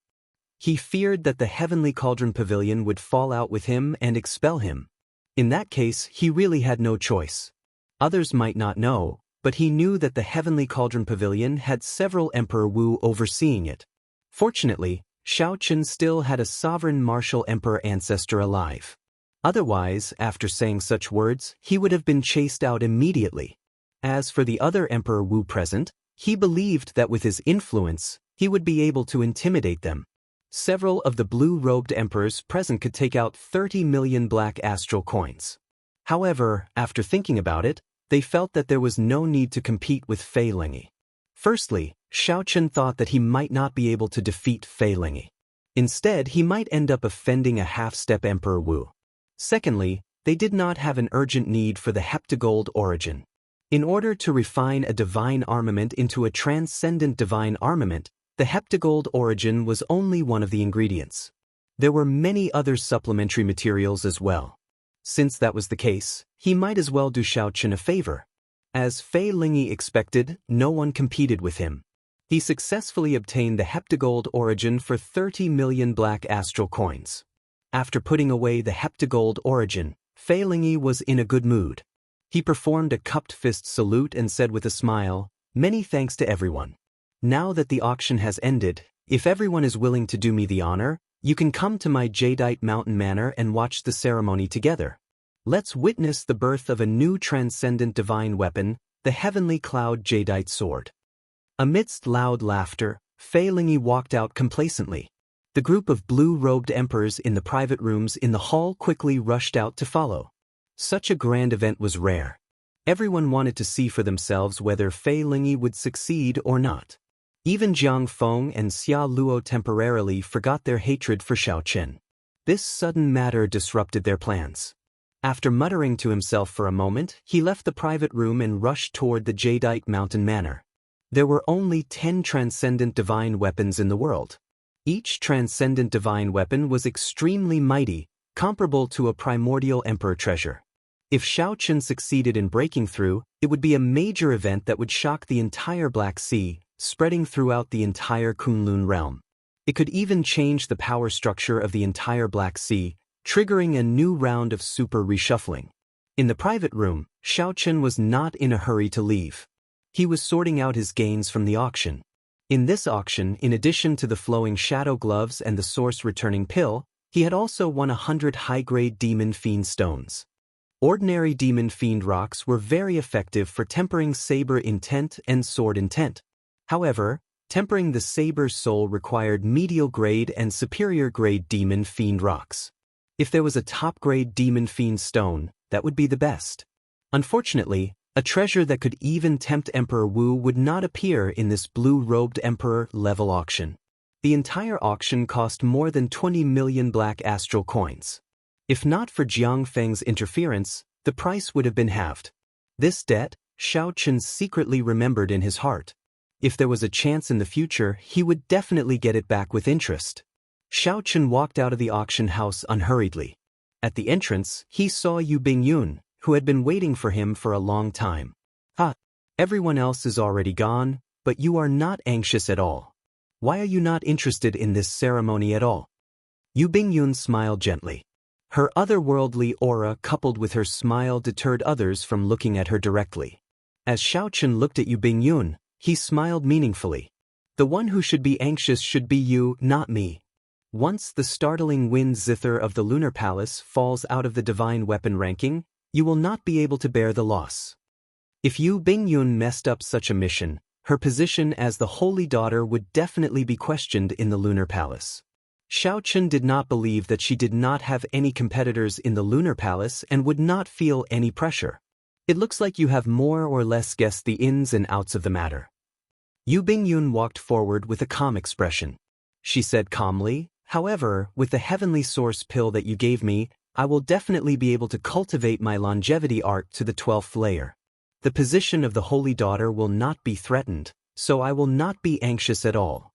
He feared that the Heavenly Cauldron Pavilion would fall out with him and expel him. In that case, he really had no choice. Others might not know, but he knew that the Heavenly Cauldron Pavilion had several Emperor Wu overseeing it. Fortunately, Xiaochen still had a sovereign martial emperor ancestor alive. Otherwise, after saying such words, he would have been chased out immediately. As for the other Emperor Wu present, he believed that with his influence, he would be able to intimidate them. Several of the blue-robed emperors present could take out 30 million black astral coins. However, after thinking about it, they felt that there was no need to compete with Fei Lingyi. Firstly, Xiaochen thought that he might not be able to defeat Fei Lingyi. Instead, he might end up offending a half-step Emperor Wu. Secondly, they did not have an urgent need for the heptagold origin. In order to refine a divine armament into a transcendent divine armament, the heptagold origin was only one of the ingredients. There were many other supplementary materials as well. Since that was the case, he might as well do Xiaochen a favor. As Fei Lingyi expected, no one competed with him. He successfully obtained the heptagold origin for 30 million black astral coins. After putting away the heptagold origin, Fei Lingyi was in a good mood. He performed a cupped fist salute and said with a smile, "Many thanks to everyone. Now that the auction has ended, if everyone is willing to do me the honor, you can come to my Jadeite Mountain Manor and watch the ceremony together. Let's witness the birth of a new transcendent divine weapon, the Heavenly Cloud Jadeite Sword." Amidst loud laughter, Fei Lingyi walked out complacently. The group of blue-robed emperors in the private rooms in the hall quickly rushed out to follow. Such a grand event was rare. Everyone wanted to see for themselves whether Fei Lingyi would succeed or not. Even Jiang Feng and Xia Luo temporarily forgot their hatred for Xiaochen. This sudden matter disrupted their plans. After muttering to himself for a moment, he left the private room and rushed toward the Jadeite Mountain Manor. There were only 10 transcendent divine weapons in the world. Each transcendent divine weapon was extremely mighty, comparable to a primordial emperor treasure. If Xiao Chen succeeded in breaking through, it would be a major event that would shock the entire Black Sea, spreading throughout the entire Kunlun realm. It could even change the power structure of the entire Black Sea, triggering a new round of super reshuffling. In the private room, Xiao Chen was not in a hurry to leave. He was sorting out his gains from the auction. In this auction, in addition to the flowing shadow gloves and the source returning pill, he had also won 100 high-grade demon fiend stones. Ordinary demon fiend rocks were very effective for tempering saber intent and sword intent. However, tempering the saber's soul required medial grade and superior grade demon fiend rocks. If there was a top-grade demon fiend stone, that would be the best. Unfortunately, a treasure that could even tempt Emperor Wu would not appear in this blue-robed emperor level auction. The entire auction cost more than 20 million black astral coins. If not for Jiang Feng's interference, the price would have been halved. This debt, Xiao Chen secretly remembered in his heart. If there was a chance in the future, he would definitely get it back with interest. Xiao Chen walked out of the auction house unhurriedly. At the entrance, he saw Yu Bingyun, who had been waiting for him for a long time. Everyone else is already gone, but you are not anxious at all. Why are you not interested in this ceremony at all? Yu Bingyun smiled gently. Her otherworldly aura coupled with her smile deterred others from looking at her directly. As Xiao Chen looked at Yu Bingyun, he smiled meaningfully. The one who should be anxious should be you, not me. Once the startling wind zither of the Lunar Palace falls out of the divine weapon ranking, you will not be able to bear the loss. If Yu Bingyun messed up such a mission, her position as the Holy Daughter would definitely be questioned in the Lunar Palace. Xiao Chen did not believe that she did not have any competitors in the Lunar Palace and would not feel any pressure. It looks like you have more or less guessed the ins and outs of the matter. Yu Bingyun walked forward with a calm expression. She said calmly, however, with the heavenly source pill that you gave me, I will definitely be able to cultivate my longevity art to the 12th layer. The position of the Holy Daughter will not be threatened, so I will not be anxious at all.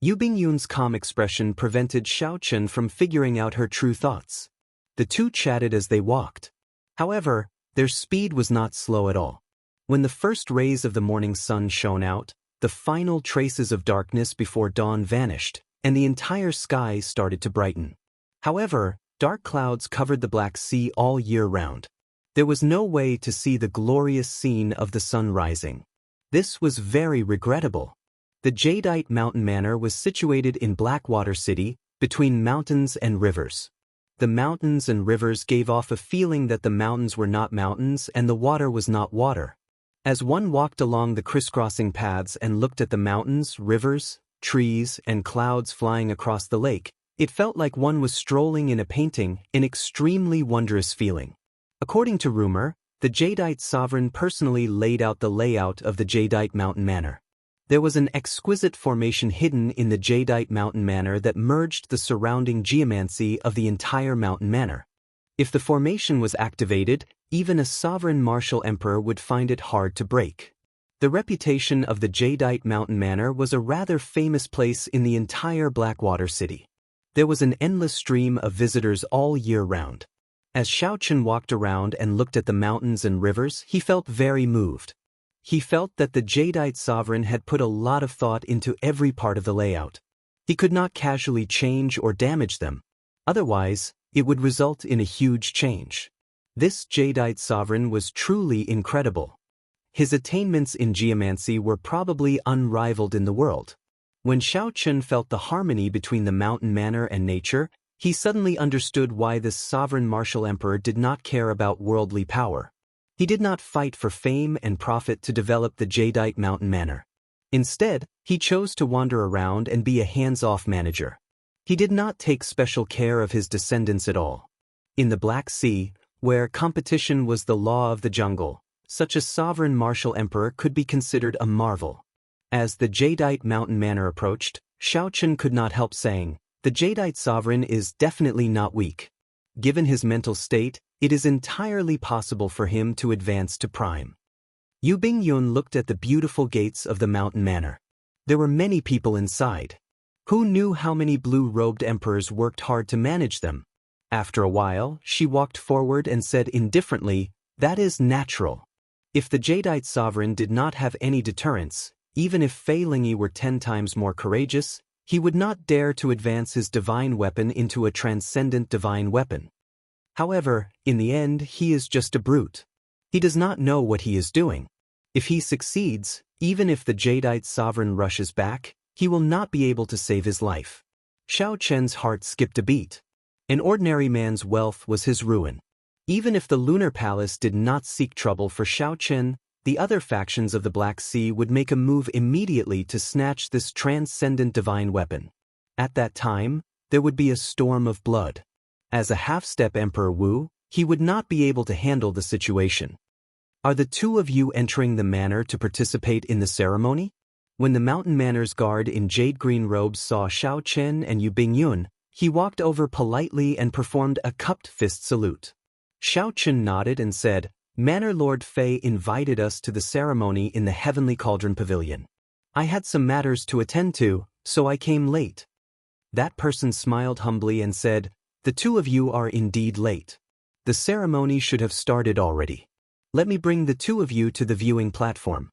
Yu Bingyun's calm expression prevented Xiao Chen from figuring out her true thoughts. The two chatted as they walked. However, their speed was not slow at all. When the first rays of the morning sun shone out, the final traces of darkness before dawn vanished, and the entire sky started to brighten. However, dark clouds covered the Black Sea all year round. There was no way to see the glorious scene of the sun rising. This was very regrettable. The Jadeite Mountain Manor was situated in Blackwater City, between mountains and rivers. The mountains and rivers gave off a feeling that the mountains were not mountains and the water was not water. As one walked along the crisscrossing paths and looked at the mountains, rivers, trees, and clouds flying across the lake, it felt like one was strolling in a painting, an extremely wondrous feeling. According to rumor, the Jadeite sovereign personally laid out the layout of the Jadeite Mountain Manor. There was an exquisite formation hidden in the Jadeite Mountain Manor that merged the surrounding geomancy of the entire mountain manor. If the formation was activated, even a sovereign martial emperor would find it hard to break. The reputation of the Jadeite Mountain Manor was a rather famous place in the entire Blackwater City. There was an endless stream of visitors all year round. As Xiao Chen walked around and looked at the mountains and rivers, he felt very moved. He felt that the Jadeite sovereign had put a lot of thought into every part of the layout. He could not casually change or damage them. Otherwise, it would result in a huge change. This Jadeite sovereign was truly incredible. His attainments in geomancy were probably unrivaled in the world. When Xiao Chen felt the harmony between the mountain manor and nature, he suddenly understood why this sovereign martial emperor did not care about worldly power. He did not fight for fame and profit to develop the Jadeite Mountain Manor. Instead, he chose to wander around and be a hands-off manager. He did not take special care of his descendants at all. In the Black Sea, where competition was the law of the jungle, such a sovereign martial emperor could be considered a marvel. As the Jadeite Mountain Manor approached, Xiao Chen could not help saying, "The Jadeite sovereign is definitely not weak. Given his mental state, it is entirely possible for him to advance to prime." Yu Bingyun looked at the beautiful gates of the mountain manor. There were many people inside. Who knew how many blue-robed emperors worked hard to manage them? After a while, she walked forward and said indifferently, "That is natural." If the Jadeite sovereign did not have any deterrence, even if Fei Lingyi were 10 times more courageous, he would not dare to advance his divine weapon into a transcendent divine weapon. However, in the end, he is just a brute. He does not know what he is doing. If he succeeds, even if the Jadeite sovereign rushes back, he will not be able to save his life. Xiao Chen's heart skipped a beat. An ordinary man's wealth was his ruin. Even if the Lunar Palace did not seek trouble for Xiao Chen, the other factions of the Black Sea would make a move immediately to snatch this transcendent divine weapon. At that time, there would be a storm of blood. As a half-step Emperor Wu, he would not be able to handle the situation. "Are the two of you entering the manor to participate in the ceremony?" When the Mountain Manor's guard in jade-green robes saw Xiao Chen and Yu Bingyun, he walked over politely and performed a cupped fist salute. Xiao Chen nodded and said, "Manor Lord Fei invited us to the ceremony in the Heavenly Cauldron Pavilion. I had some matters to attend to, so I came late." That person smiled humbly and said, "The two of you are indeed late. The ceremony should have started already. Let me bring the two of you to the viewing platform."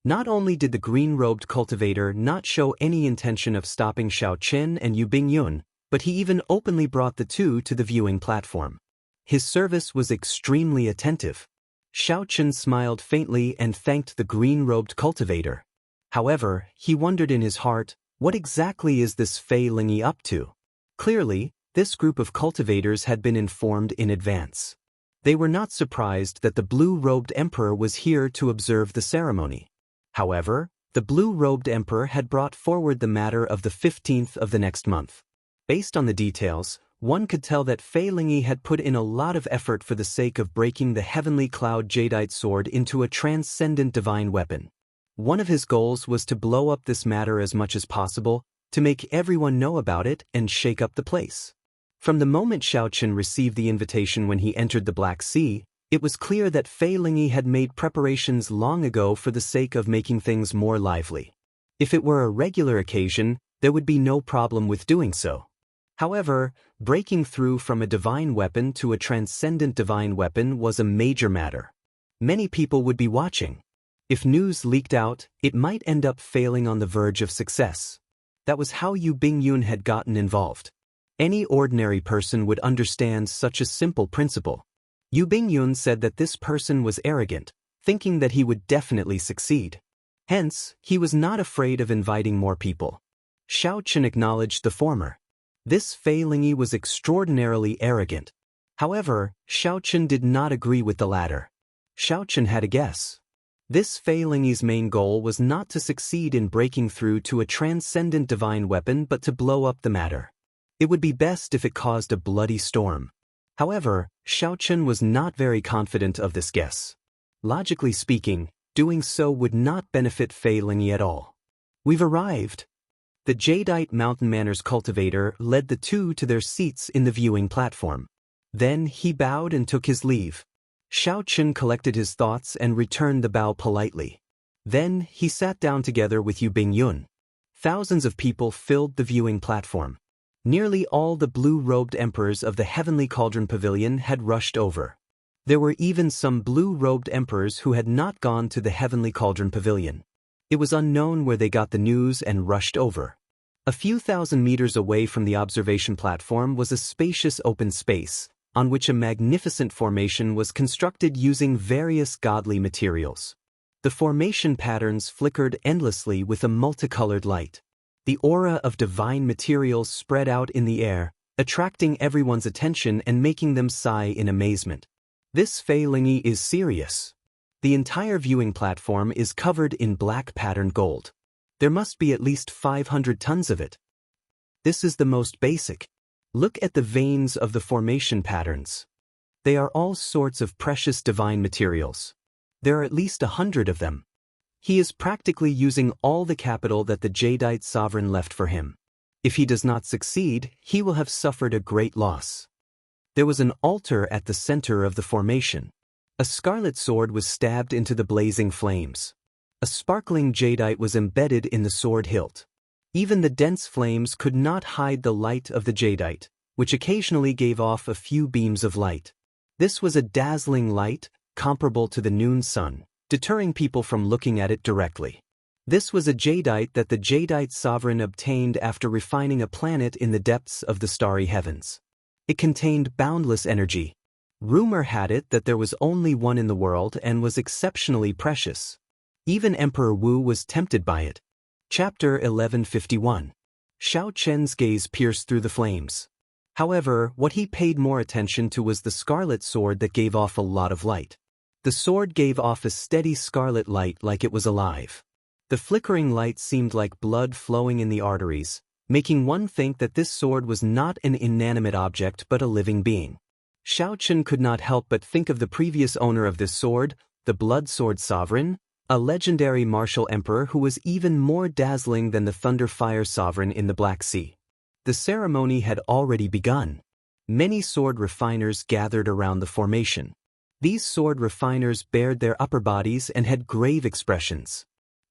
Not only did the green-robed cultivator not show any intention of stopping Xiao Chen and Yu Bingyun, but he even openly brought the two to the viewing platform. His service was extremely attentive. Xiao Chen smiled faintly and thanked the green-robed cultivator. However, he wondered in his heart, what exactly is this Fei Lingyi up to? Clearly, this group of cultivators had been informed in advance. They were not surprised that the blue-robed emperor was here to observe the ceremony. However, the blue-robed emperor had brought forward the matter of the 15th of the next month. Based on the details, one could tell that Fei Lingyi had put in a lot of effort for the sake of breaking the heavenly cloud jadeite sword into a transcendent divine weapon. One of his goals was to blow up this matter as much as possible, to make everyone know about it and shake up the place. From the moment Xiao Chen received the invitation when he entered the Black Sea, it was clear that Fei Lingyi had made preparations long ago for the sake of making things more lively. If it were a regular occasion, there would be no problem with doing so. However, breaking through from a divine weapon to a transcendent divine weapon was a major matter. Many people would be watching. If news leaked out, it might end up failing on the verge of success. That was how Yu Bingyun had gotten involved. Any ordinary person would understand such a simple principle. Yu Bingyun said that this person was arrogant, thinking that he would definitely succeed. Hence, he was not afraid of inviting more people. Xiao Chen acknowledged the former. This Fei Lingyi was extraordinarily arrogant. However, Xiao Chen did not agree with the latter. Xiao Chen had a guess. This Fei Lingyi's main goal was not to succeed in breaking through to a transcendent divine weapon but to blow up the matter. It would be best if it caused a bloody storm. However, Xiao Chen was not very confident of this guess. Logically speaking, doing so would not benefit Fei Lingyi at all. "We've arrived." The Jadeite Mountain Manor's cultivator led the two to their seats in the viewing platform. Then he bowed and took his leave. Xiao Chen collected his thoughts and returned the bow politely. Then he sat down together with Yu Bingyun. Thousands of people filled the viewing platform. Nearly all the blue-robed emperors of the Heavenly Cauldron Pavilion had rushed over. There were even some blue-robed emperors who had not gone to the Heavenly Cauldron Pavilion. It was unknown where they got the news and rushed over. A few thousand meters away from the observation platform was a spacious open space, on which a magnificent formation was constructed using various godly materials. The formation patterns flickered endlessly with a multicolored light. The aura of divine materials spread out in the air, attracting everyone's attention and making them sigh in amazement. This Fei Lingyi is serious. The entire viewing platform is covered in black patterned gold. There must be at least 500 tons of it. This is the most basic. Look at the veins of the formation patterns. They are all sorts of precious divine materials. There are at least 100 of them. He is practically using all the capital that the Jadeite sovereign left for him. If he does not succeed, he will have suffered a great loss. There was an altar at the center of the formation. A scarlet sword was stabbed into the blazing flames. A sparkling jadeite was embedded in the sword hilt. Even the dense flames could not hide the light of the jadeite, which occasionally gave off a few beams of light. This was a dazzling light, comparable to the noon sun, deterring people from looking at it directly. This was a jadeite that the jadeite sovereign obtained after refining a planet in the depths of the starry heavens. It contained boundless energy. Rumor had it that there was only one in the world and was exceptionally precious. Even Emperor Wu was tempted by it. Chapter 1151. Xiao Chen's gaze pierced through the flames. However, what he paid more attention to was the scarlet sword that gave off a lot of light. The sword gave off a steady scarlet light like it was alive. The flickering light seemed like blood flowing in the arteries, making one think that this sword was not an inanimate object but a living being. Xiao Chen could not help but think of the previous owner of this sword, the Blood Sword Sovereign, a legendary martial emperor who was even more dazzling than the Thunder Fire Sovereign in the Black Sea. The ceremony had already begun. Many sword refiners gathered around the formation. These sword refiners bared their upper bodies and had grave expressions.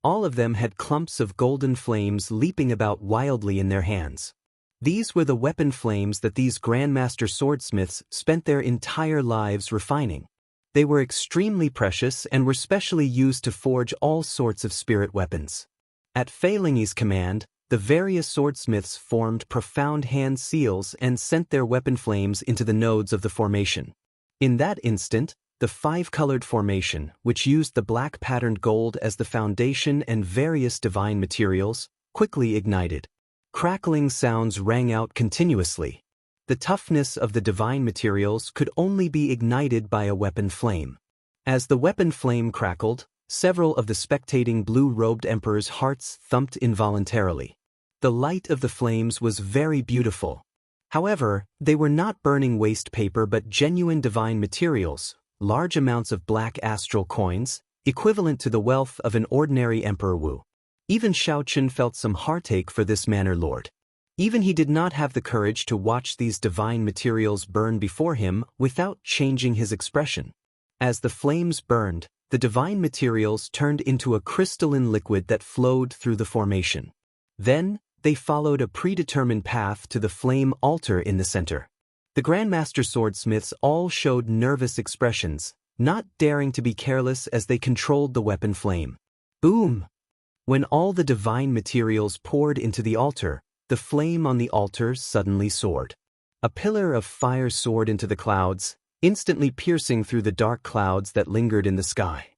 All of them had clumps of golden flames leaping about wildly in their hands. These were the weapon flames that these Grandmaster swordsmiths spent their entire lives refining. They were extremely precious and were specially used to forge all sorts of spirit weapons. At Fei Lingyi's command, the various swordsmiths formed profound hand seals and sent their weapon flames into the nodes of the formation. In that instant, the five-colored formation, which used the black-patterned gold as the foundation and various divine materials, quickly ignited. Crackling sounds rang out continuously. The toughness of the divine materials could only be ignited by a weapon flame. As the weapon flame crackled, several of the spectating blue-robed emperors' hearts thumped involuntarily. The light of the flames was very beautiful. However, they were not burning waste paper but genuine divine materials, large amounts of black astral coins, equivalent to the wealth of an ordinary Emperor Wu. Even Xiao Chen felt some heartache for this manor lord. Even he did not have the courage to watch these divine materials burn before him without changing his expression. As the flames burned, the divine materials turned into a crystalline liquid that flowed through the formation. Then, they followed a predetermined path to the flame altar in the center. The Grandmaster swordsmiths all showed nervous expressions, not daring to be careless as they controlled the weapon flame. Boom! When all the divine materials poured into the altar, the flame on the altar suddenly soared. A pillar of fire soared into the clouds, instantly piercing through the dark clouds that lingered in the sky.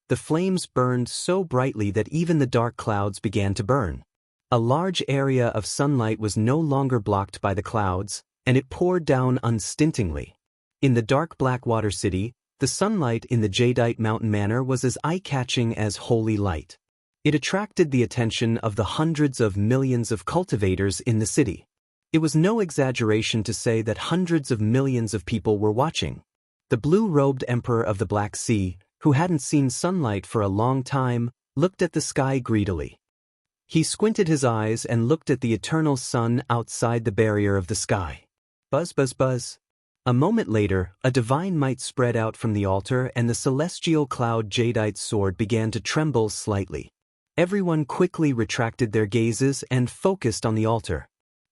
The flames burned so brightly that even the dark clouds began to burn. A large area of sunlight was no longer blocked by the clouds, and it poured down unstintingly. In the dark Blackwater City, the sunlight in the Jadeite Mountain Manor was as eye-catching as holy light. It attracted the attention of the hundreds of millions of cultivators in the city. It was no exaggeration to say that hundreds of millions of people were watching. The blue-robed Emperor of the Black Sea, who hadn't seen sunlight for a long time, looked at the sky greedily. He squinted his eyes and looked at the eternal sun outside the barrier of the sky. Buzz, buzz, buzz. A moment later, a divine might spread out from the altar and the celestial cloud Jadeite's sword began to tremble slightly. Everyone quickly retracted their gazes and focused on the altar.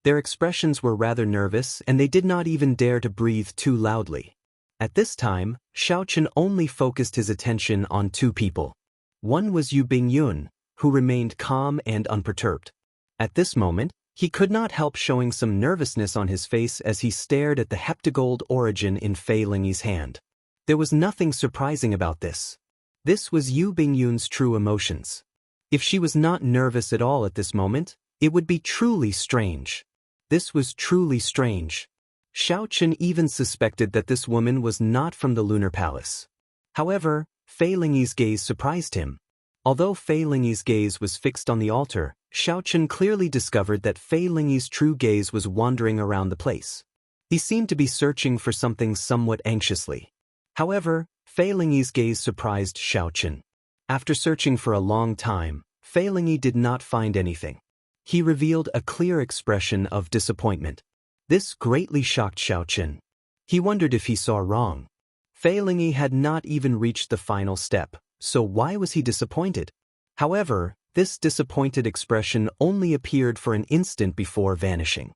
Their expressions were rather nervous and they did not even dare to breathe too loudly. At this time, Xiao Chen only focused his attention on two people. One was Yu Bingyun, who remained calm and unperturbed. At this moment, he could not help showing some nervousness on his face as he stared at the heptagold origin in Fei Lingyi's hand. There was nothing surprising about this. This was Yu Bingyun's true emotions. If she was not nervous at all at this moment, it would be truly strange. This was truly strange. Xiao Chen even suspected that this woman was not from the Lunar Palace. However, Fei Lingyi's gaze surprised him. Although Fei Lingyi's gaze was fixed on the altar, Xiao Chen clearly discovered that Fei Lingyi's true gaze was wandering around the place. He seemed to be searching for something somewhat anxiously. However, Fei Lingyi's gaze surprised Xiao Chen. After searching for a long time, Fei Lingyi did not find anything. He revealed a clear expression of disappointment. This greatly shocked Xiao Chen. He wondered if he saw wrong. Fei Lingyi had not even reached the final step, so why was he disappointed? However, this disappointed expression only appeared for an instant before vanishing.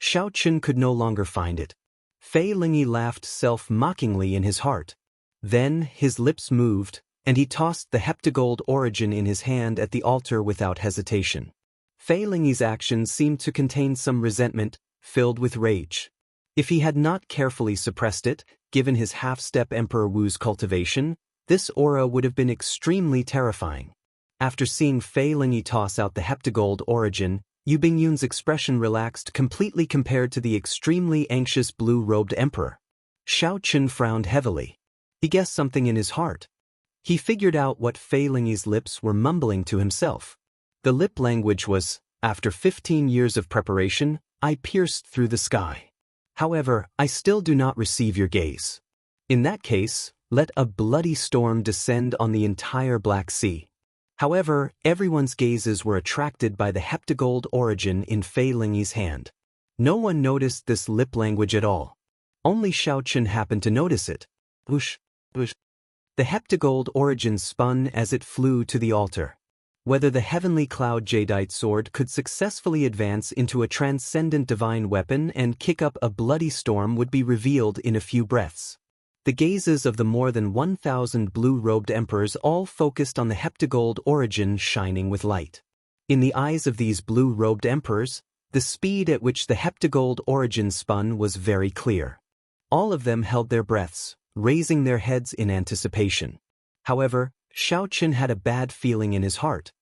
Xiao Chen could no longer find it. Fei Lingyi laughed self-mockingly in his heart. Then his lips moved, and he tossed the heptagold origin in his hand at the altar without hesitation. Fei Lingyi's actions seemed to contain some resentment, filled with rage. If he had not carefully suppressed it, given his half-step Emperor Wu's cultivation, this aura would have been extremely terrifying. After seeing Fei Lingyi toss out the heptagold origin, Yu Bingyun's expression relaxed completely compared to the extremely anxious blue-robed emperor. Xiao Chen frowned heavily. He guessed something in his heart. He figured out what Fei Lingyi's lips were mumbling to himself. The lip language was, "After 15 years of preparation, I pierced through the sky. However, I still do not receive your gaze. In that case, let a bloody storm descend on the entire Black Sea." However, everyone's gazes were attracted by the heptagold origin in Fei Lingyi's hand. No one noticed this lip language at all. Only Xiao Chen happened to notice it. Whoosh, whoosh. The heptagold origin spun as it flew to the altar. Whether the heavenly cloud jadeite sword could successfully advance into a transcendent divine weapon and kick up a bloody storm would be revealed in a few breaths. The gazes of the more than 1,000 blue-robed emperors all focused on the heptagold origin shining with light. In the eyes of these blue-robed emperors, the speed at which the heptagold origin spun was very clear. All of them held their breaths, raising their heads in anticipation. However, Xiao Chen had a bad feeling in his heart.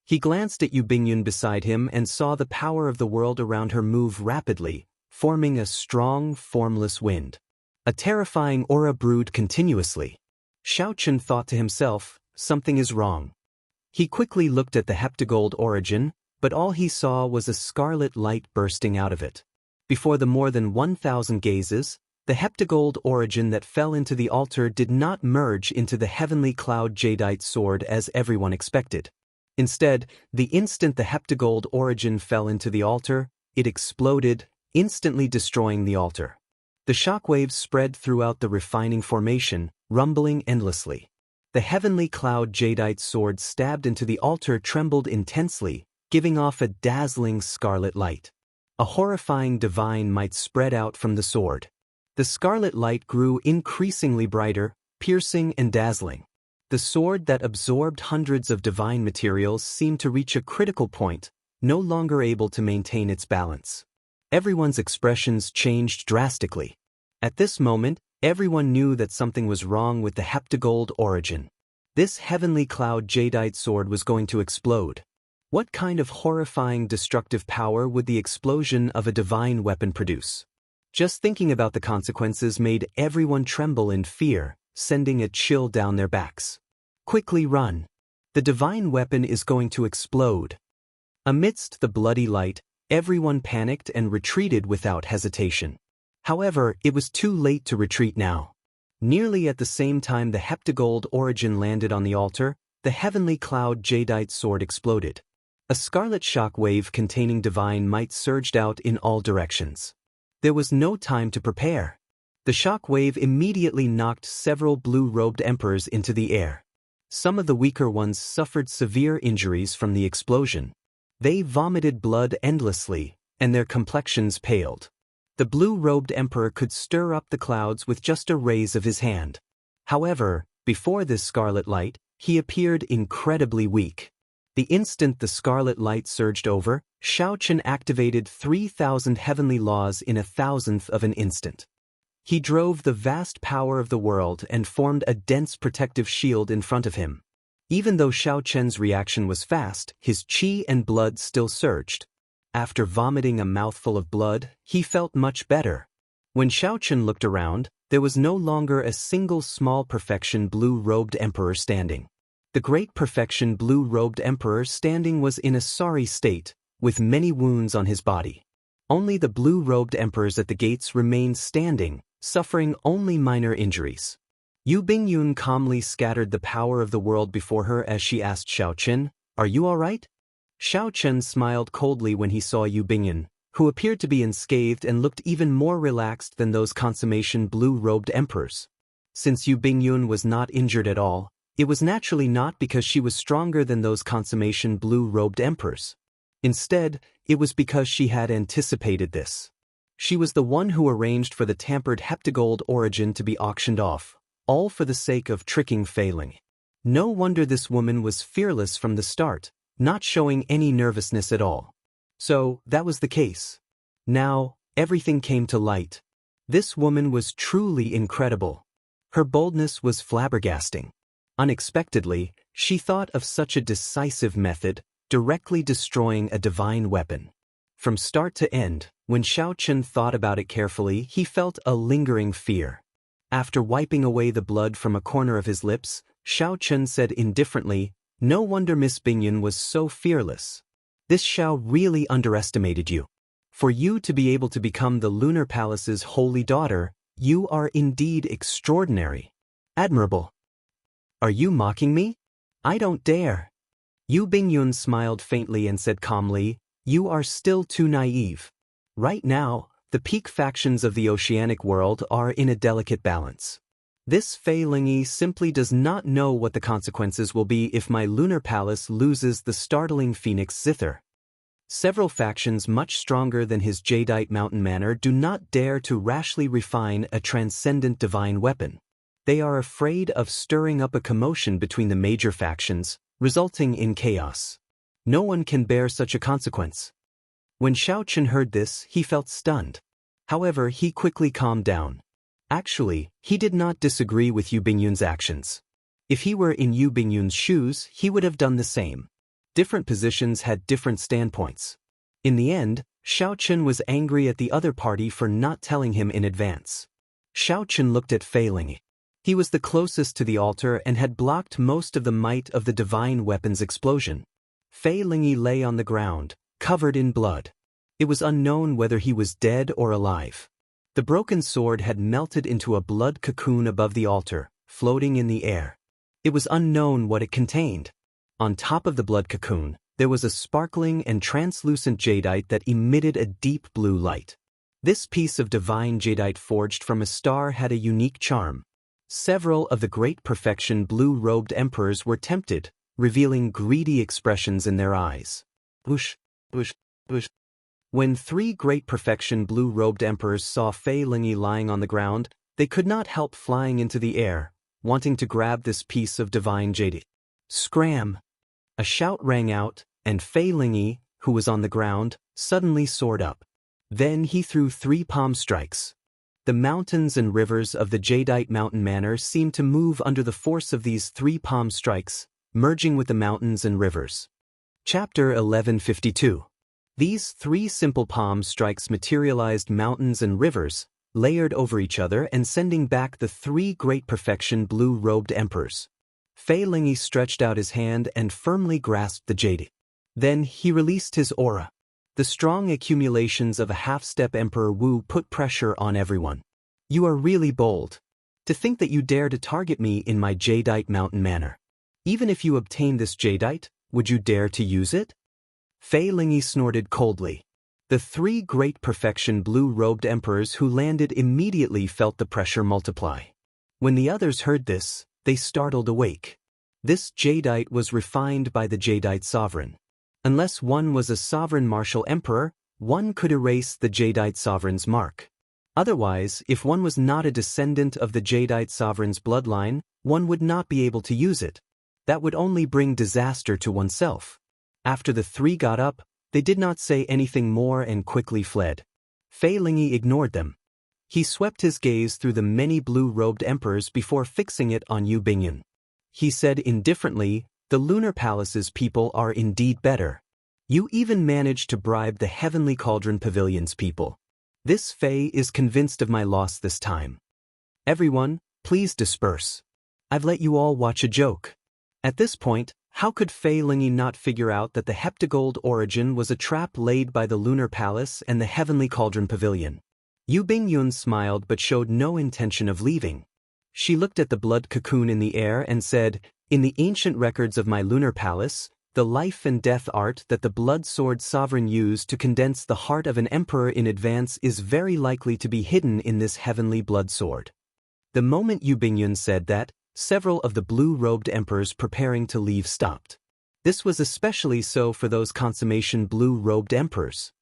He glanced at Yu Bingyun beside him and saw the power of the world around her move rapidly, forming a strong, formless wind. A terrifying aura brewed continuously. Xiao Chen thought to himself, something is wrong. He quickly looked at the heptagold origin, but all he saw was a scarlet light bursting out of it. Before the more than 1,000 gazes, the heptagold origin that fell into the altar did not merge into the heavenly cloud jadeite sword as everyone expected. Instead, the instant the heptagold origin fell into the altar, it exploded, instantly destroying the altar. The shockwaves spread throughout the refining formation, rumbling endlessly. The heavenly cloud jadeite sword stabbed into the altar trembled intensely, giving off a dazzling scarlet light. A horrifying divine might spread out from the sword. The scarlet light grew increasingly brighter, piercing and dazzling. The sword that absorbed hundreds of divine materials seemed to reach a critical point, no longer able to maintain its balance. Everyone's expressions changed drastically. At this moment, everyone knew that something was wrong with the heptagold origin. This heavenly cloud jadeite sword was going to explode. What kind of horrifying destructive power would the explosion of a divine weapon produce? Just thinking about the consequences made everyone tremble in fear, sending a chill down their backs. Quickly run. The divine weapon is going to explode. Amidst the bloody light, everyone panicked and retreated without hesitation. However, it was too late to retreat now. Nearly at the same time the heptagold origin landed on the altar, the heavenly cloud jadeite sword exploded. A scarlet shock wave containing divine might surged out in all directions. There was no time to prepare. The shock wave immediately knocked several blue-robed emperors into the air. Some of the weaker ones suffered severe injuries from the explosion. They vomited blood endlessly, and their complexions paled. The blue-robed emperor could stir up the clouds with just a raise of his hand. However, before this scarlet light, he appeared incredibly weak. The instant the scarlet light surged over, Xiao Chen activated 3,000 heavenly laws in 1,000th of an instant. He drove the vast power of the world and formed a dense protective shield in front of him. Even though Xiao Chen's reaction was fast, his qi and blood still surged. After vomiting a mouthful of blood, he felt much better. When Xiao Chen looked around, there was no longer a single small perfection blue-robed emperor standing. The great perfection blue-robed emperor standing was in a sorry state, with many wounds on his body. Only the blue-robed emperors at the gates remained standing, suffering only minor injuries. Yu Bingyun calmly scattered the power of the world before her as she asked Xiao Chen, "Are you all right?" Xiao Chen smiled coldly when he saw Yu Bingyun, who appeared to be unscathed and looked even more relaxed than those consummation blue-robed emperors. Since Yu Bingyun was not injured at all, it was naturally not because she was stronger than those consummation blue-robed emperors. Instead, it was because she had anticipated this. She was the one who arranged for the tampered heptagold origin to be auctioned off, all for the sake of tricking Fei Ling. No wonder this woman was fearless from the start, not showing any nervousness at all. So, that was the case. Now, everything came to light. This woman was truly incredible. Her boldness was flabbergasting. Unexpectedly, she thought of such a decisive method, directly destroying a divine weapon. From start to end, when Xiao Chen thought about it carefully, he felt a lingering fear. After wiping away the blood from a corner of his lips, Xiao Chen said indifferently, "No wonder Miss Bingyun was so fearless. This Xiao really underestimated you. For you to be able to become the Lunar Palace's holy daughter, you are indeed extraordinary. Admirable. Are you mocking me? I don't dare." Yu Bingyun smiled faintly and said calmly, "You are still too naive. Right now, the peak factions of the oceanic world are in a delicate balance. This Fei Lingyi simply does not know what the consequences will be if my lunar palace loses the startling phoenix Zither. Several factions much stronger than his jadeite mountain manor do not dare to rashly refine a transcendent divine weapon. They are afraid of stirring up a commotion between the major factions, resulting in chaos. No one can bear such a consequence." When Xiao Chen heard this, he felt stunned. However, he quickly calmed down. Actually, he did not disagree with Yu Bingyun's actions. If he were in Yu Bingyun's shoes, he would have done the same. Different positions had different standpoints. In the end, Xiao Chen was angry at the other party for not telling him in advance. Xiao Chen looked at Fei Lingyi. He was the closest to the altar and had blocked most of the might of the divine weapon's explosion. Fei Lingyi lay on the ground, covered in blood. It was unknown whether he was dead or alive. The broken sword had melted into a blood cocoon above the altar, floating in the air. It was unknown what it contained. On top of the blood cocoon, there was a sparkling and translucent jadeite that emitted a deep blue light. This piece of divine jadeite forged from a star had a unique charm. Several of the great perfection blue-robed emperors were tempted, revealing greedy expressions in their eyes. Whoosh, whoosh, whoosh. When three great perfection blue-robed emperors saw Fei Lingyi lying on the ground, they could not help flying into the air, wanting to grab this piece of divine jade. Scram! A shout rang out, and Fei Lingyi, who was on the ground, suddenly soared up. Then he threw 3 palm strikes. The mountains and rivers of the jadeite mountain manor seemed to move under the force of these 3 palm strikes, merging with the mountains and rivers. Chapter 1152. These 3 simple palm strikes materialized mountains and rivers, layered over each other and sending back the 3 great perfection blue-robed emperors. Fei Lingyi stretched out his hand and firmly grasped the jade. Then he released his aura. The strong accumulations of a half-step Emperor Wu put pressure on everyone. "You are really bold. To think that you dare to target me in my jadeite mountain manor. Even if you obtain this jadeite, would you dare to use it?" Fei Lingyi snorted coldly. The 3 great perfection blue-robed emperors who landed immediately felt the pressure multiply. When the others heard this, they startled awake. This jadeite was refined by the jadeite sovereign. Unless one was a sovereign martial emperor, one could erase the jadeite sovereign's mark. Otherwise, if one was not a descendant of the jadeite sovereign's bloodline, one would not be able to use it. That would only bring disaster to oneself. After the 3 got up, they did not say anything more and quickly fled. Fei Lingyi ignored them. He swept his gaze through the many blue-robed emperors before fixing it on Yu Bingyun. He said indifferently, "The Lunar Palace's people are indeed better. You even managed to bribe the Heavenly Cauldron Pavilion's people. This Fei is convinced of my loss this time. Everyone, please disperse. I've let you all watch a joke." At this point, how could Fei Lingyi not figure out that the heptagold origin was a trap laid by the Lunar Palace and the Heavenly Cauldron Pavilion? Yu Bingyun smiled but showed no intention of leaving. She looked at the blood cocoon in the air and said, "In the ancient records of my Lunar Palace, the life and death art that the blood sword sovereign used to condense the heart of an emperor in advance is very likely to be hidden in this heavenly blood sword." The moment Yu Bingyun said that, several of the blue-robed emperors preparing to leave stopped. This was especially so for those consummation blue-robed emperors.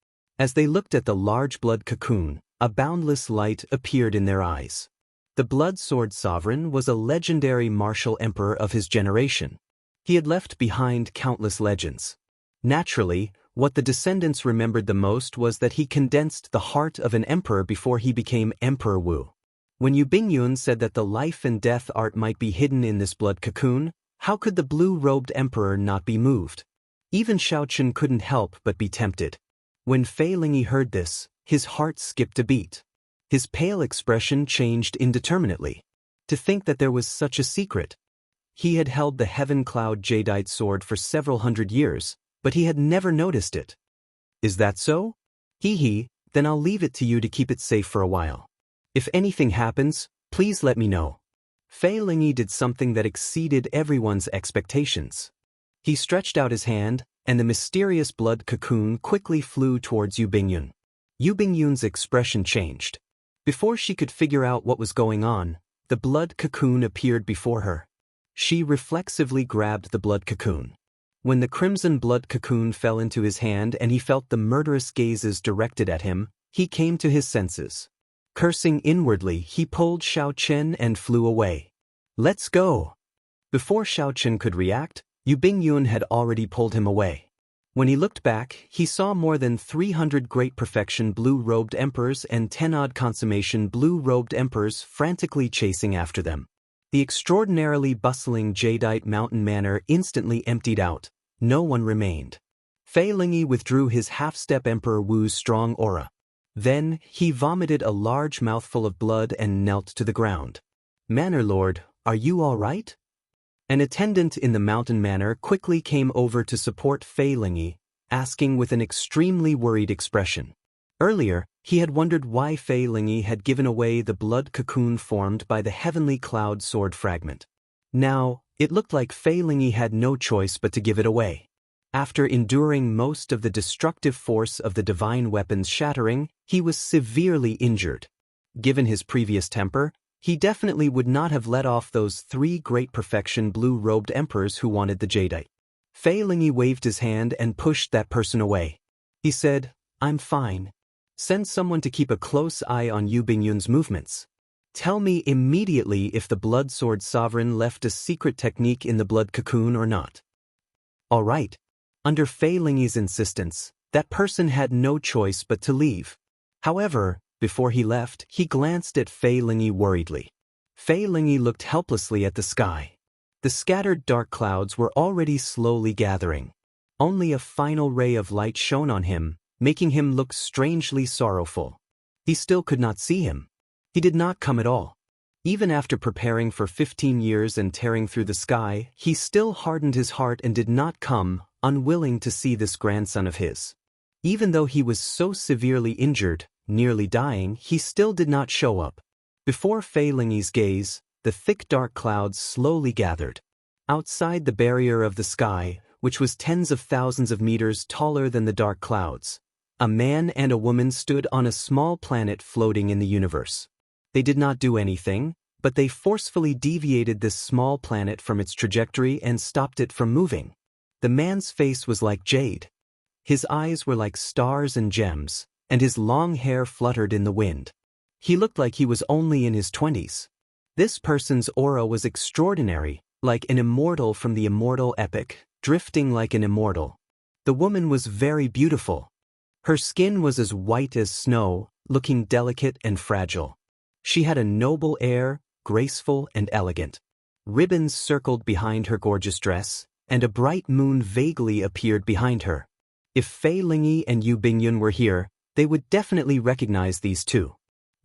As they looked at the large blood cocoon, a boundless light appeared in their eyes. The Blood Sword Sovereign was a legendary martial emperor of his generation. He had left behind countless legends. Naturally, what the descendants remembered the most was that he condensed the heart of an emperor before he became Emperor Wu. When Yu Bingyun said that the life and death art might be hidden in this blood cocoon, how could the blue-robed emperor not be moved? Even Xiaochen couldn't help but be tempted. When Fei Lingyi heard this, his heart skipped a beat. His pale expression changed indeterminately. To think that there was such a secret. He had held the Heaven Cloud Jadeite sword for several hundred years, but he had never noticed it. Is that so? Hee, then I'll leave it to you to keep it safe for a while. If anything happens, please let me know. Fei Lingyi did something that exceeded everyone's expectations. He stretched out his hand, and the mysterious blood cocoon quickly flew towards Yu Bingyun. Yu Bingyun's expression changed. Before she could figure out what was going on, the blood cocoon appeared before her. She reflexively grabbed the blood cocoon. When the crimson blood cocoon fell into his hand and he felt the murderous gazes directed at him, he came to his senses. Cursing inwardly, he pulled Xiaochen and flew away. Let's go! Before Xiaochen could react, Yu Bingyun had already pulled him away. When he looked back, he saw more than 300 great perfection blue-robed emperors and 10-odd consummation blue-robed emperors frantically chasing after them. The extraordinarily bustling Jadeite mountain manor instantly emptied out. No one remained. Fei Lingyi withdrew his half-step Emperor Wu's strong aura. Then, he vomited a large mouthful of blood and knelt to the ground. Manor Lord, are you all right? An attendant in the mountain manor quickly came over to support Fei Lingyi, asking with an extremely worried expression. Earlier, he had wondered why Fei Lingyi had given away the blood cocoon formed by the heavenly cloud sword fragment. Now, it looked like Fei Lingyi had no choice but to give it away. After enduring most of the destructive force of the divine weapon's shattering, he was severely injured. Given his previous temper, he definitely would not have let off those 3 great perfection blue-robed emperors who wanted the Jadeite. Fei Lingyi waved his hand and pushed that person away. He said, I'm fine. Send someone to keep a close eye on Yu Bingyun's movements. Tell me immediately if the Blood Sword Sovereign left a secret technique in the blood cocoon or not. All right. Under Fei Lingyi's insistence, that person had no choice but to leave. However, before he left, he glanced at Fei Lingyi worriedly. Fei Lingyi looked helplessly at the sky. The scattered dark clouds were already slowly gathering. Only a final ray of light shone on him, making him look strangely sorrowful. He still could not see him. He did not come at all. Even after preparing for 15 years and tearing through the sky, he still hardened his heart and did not come, unwilling to see this grandson of his. Even though he was so severely injured, nearly dying, he still did not show up. Before Fei Lingyi's gaze, the thick dark clouds slowly gathered. Outside the barrier of the sky, which was tens of thousands of meters taller than the dark clouds, a man and a woman stood on a small planet floating in the universe. They did not do anything, but they forcefully deviated this small planet from its trajectory and stopped it from moving. The man's face was like jade. His eyes were like stars and gems, and his long hair fluttered in the wind. He looked like he was only in his 20s. This person's aura was extraordinary, like an immortal from the immortal epic, drifting like an immortal. The woman was very beautiful. Her skin was as white as snow, looking delicate and fragile. She had a noble air, graceful and elegant. Ribbons circled behind her gorgeous dress, and a bright moon vaguely appeared behind her. If Fei Lingyi and Yu Bingyun were here, they would definitely recognize these two.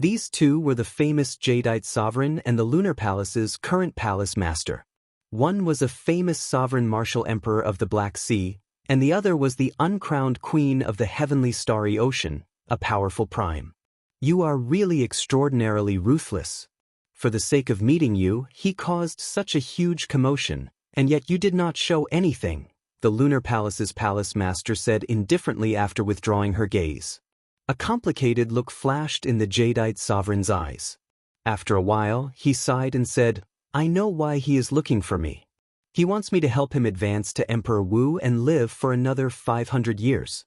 These two were the famous Jadeite sovereign and the Lunar Palace's current palace master. One was a famous sovereign martial emperor of the Black Sea, and the other was the uncrowned queen of the heavenly starry ocean, a powerful prime. You are really extraordinarily ruthless. For the sake of meeting you, he caused such a huge commotion, and yet you did not show anything, the Lunar Palace's palace master said indifferently after withdrawing her gaze. A complicated look flashed in the Jadeite sovereign's eyes. After a while, he sighed and said, I know why he is looking for me. He wants me to help him advance to Emperor Wu and live for another 500 years.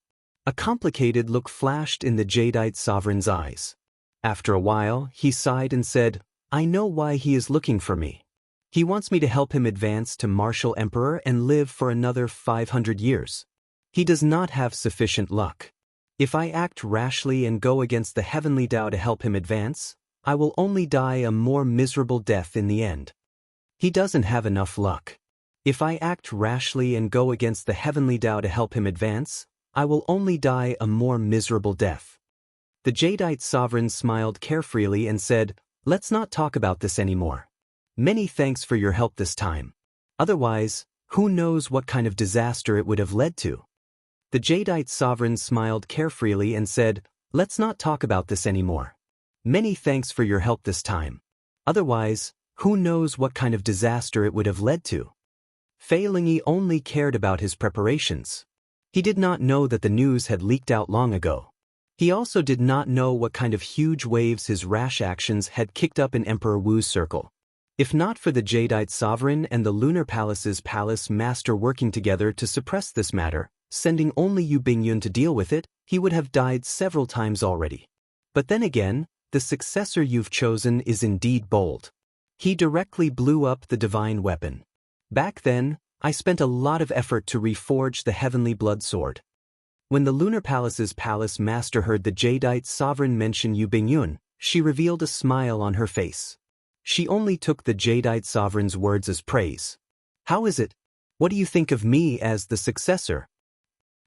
A complicated look flashed in the jadeite sovereign's eyes. After a while, he sighed and said, I know why he is looking for me. He wants me to help him advance to martial emperor and live for another 500 years. He does not have sufficient luck. If I act rashly and go against the heavenly Tao to help him advance, I will only die a more miserable death in the end. He doesn't have enough luck. If I act rashly and go against the heavenly Tao to help him advance, I will only die a more miserable death. The jadeite sovereign smiled carefreely and said, Let's not talk about this anymore. Many thanks for your help this time. Otherwise, who knows what kind of disaster it would have led to. The jadeite sovereign smiled carefreely and said, Let's not talk about this anymore. Many thanks for your help this time. Otherwise, who knows what kind of disaster it would have led to. Fei Lingyi only cared about his preparations. He did not know that the news had leaked out long ago. He also did not know what kind of huge waves his rash actions had kicked up in Emperor Wu's circle. If not for the jadeite sovereign and the Lunar Palace's palace master working together to suppress this matter, sending only Yu Bingyun to deal with it, he would have died several times already. But then again, the successor you've chosen is indeed bold. He directly blew up the divine weapon. Back then, I spent a lot of effort to reforge the heavenly blood sword. When the Lunar Palace's palace master heard the jadeite sovereign mention Yu Bingyun, she revealed a smile on her face. She only took the jadeite sovereign's words as praise. How is it? What do you think of me as the successor?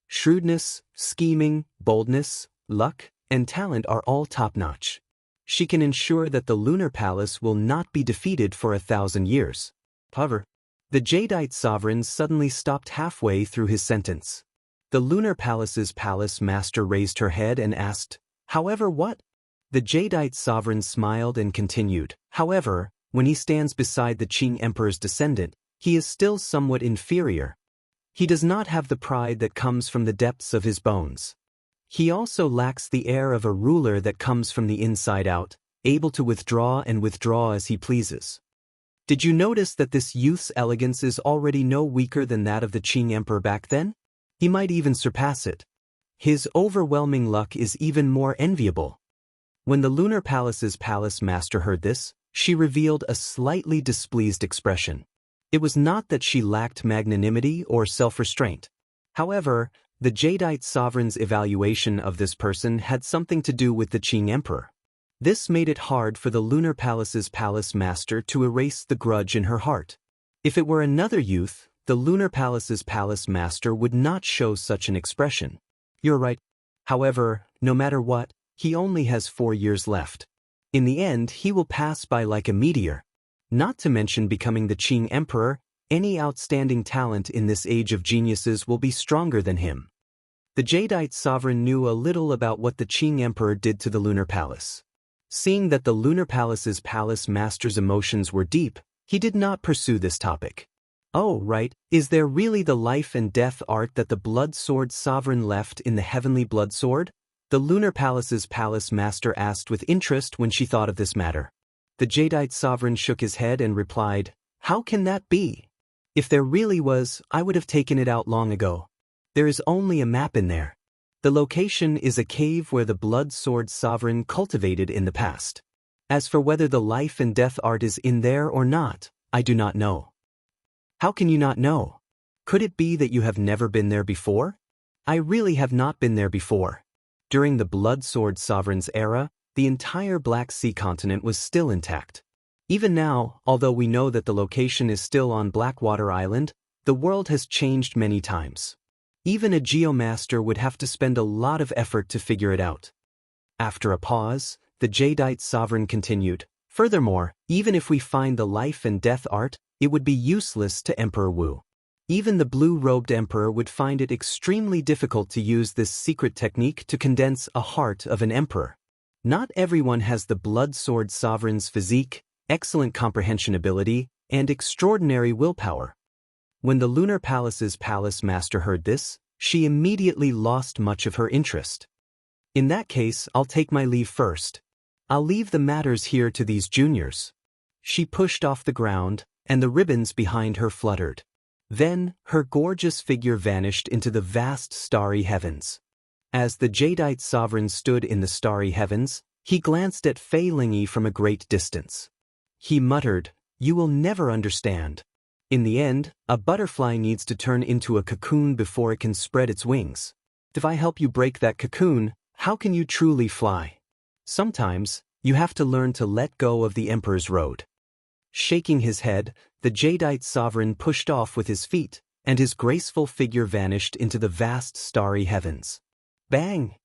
Shrewdness, scheming, boldness, luck, and talent are all top-notch. She can ensure that the Lunar Palace will not be defeated for 1,000 years. However, the jadeite sovereign suddenly stopped halfway through his sentence. The Lunar Palace's palace master raised her head and asked, However what? The jadeite sovereign smiled and continued, However, when he stands beside the Qing Emperor's descendant, he is still somewhat inferior. He does not have the pride that comes from the depths of his bones. He also lacks the air of a ruler that comes from the inside out, able to withdraw and withdraw as he pleases. Did you notice that this youth's elegance is already no weaker than that of the Qing Emperor back then? He might even surpass it. His overwhelming luck is even more enviable. When the Lunar Palace's palace master heard this, she revealed a slightly displeased expression. It was not that she lacked magnanimity or self-restraint. However, the jadeite sovereign's evaluation of this person had something to do with the Qing Emperor. This made it hard for the Lunar Palace's palace master to erase the grudge in her heart. If it were another youth, the Lunar Palace's palace master would not show such an expression. You're right. However, no matter what, he only has 4 years left. In the end, he will pass by like a meteor. Not to mention becoming the Qing Emperor, any outstanding talent in this age of geniuses will be stronger than him. The jadeite sovereign knew a little about what the Qing Emperor did to the Lunar Palace. Seeing that the Lunar Palace's palace master's emotions were deep, he did not pursue this topic. Oh, right, is there really the life and death art that the blood sword sovereign left in the heavenly blood sword? The Lunar Palace's palace master asked with interest when she thought of this matter. The jadeite sovereign shook his head and replied, How can that be? If there really was, I would have taken it out long ago. There is only a map in there. The location is a cave where the blood sword sovereign cultivated in the past. As for whether the life and death art is in there or not, I do not know. How can you not know? Could it be that you have never been there before? I really have not been there before. During the blood sword sovereign's era, the entire Black Sea continent was still intact. Even now, although we know that the location is still on Blackwater Island, the world has changed many times. Even a geomaster would have to spend a lot of effort to figure it out. After a pause, the jadeite sovereign continued, Furthermore, even if we find the life and death art, it would be useless to Emperor Wu. Even the blue-robed emperor would find it extremely difficult to use this secret technique to condense a heart of an emperor. Not everyone has the blood sword sovereign's physique, excellent comprehension ability, and extraordinary willpower. When the Lunar Palace's palace master heard this, she immediately lost much of her interest. In that case, I'll take my leave first. I'll leave the matters here to these juniors. She pushed off the ground, and the ribbons behind her fluttered. Then, her gorgeous figure vanished into the vast starry heavens. As the Jadeite sovereign stood in the starry heavens, he glanced at Fei Lingyi from a great distance. He muttered, "You will never understand. In the end, a butterfly needs to turn into a cocoon before it can spread its wings. If I help you break that cocoon, how can you truly fly? Sometimes, you have to learn to let go of the emperor's road." Shaking his head, the Jadeite sovereign pushed off with his feet, and his graceful figure vanished into the vast starry heavens. Bang!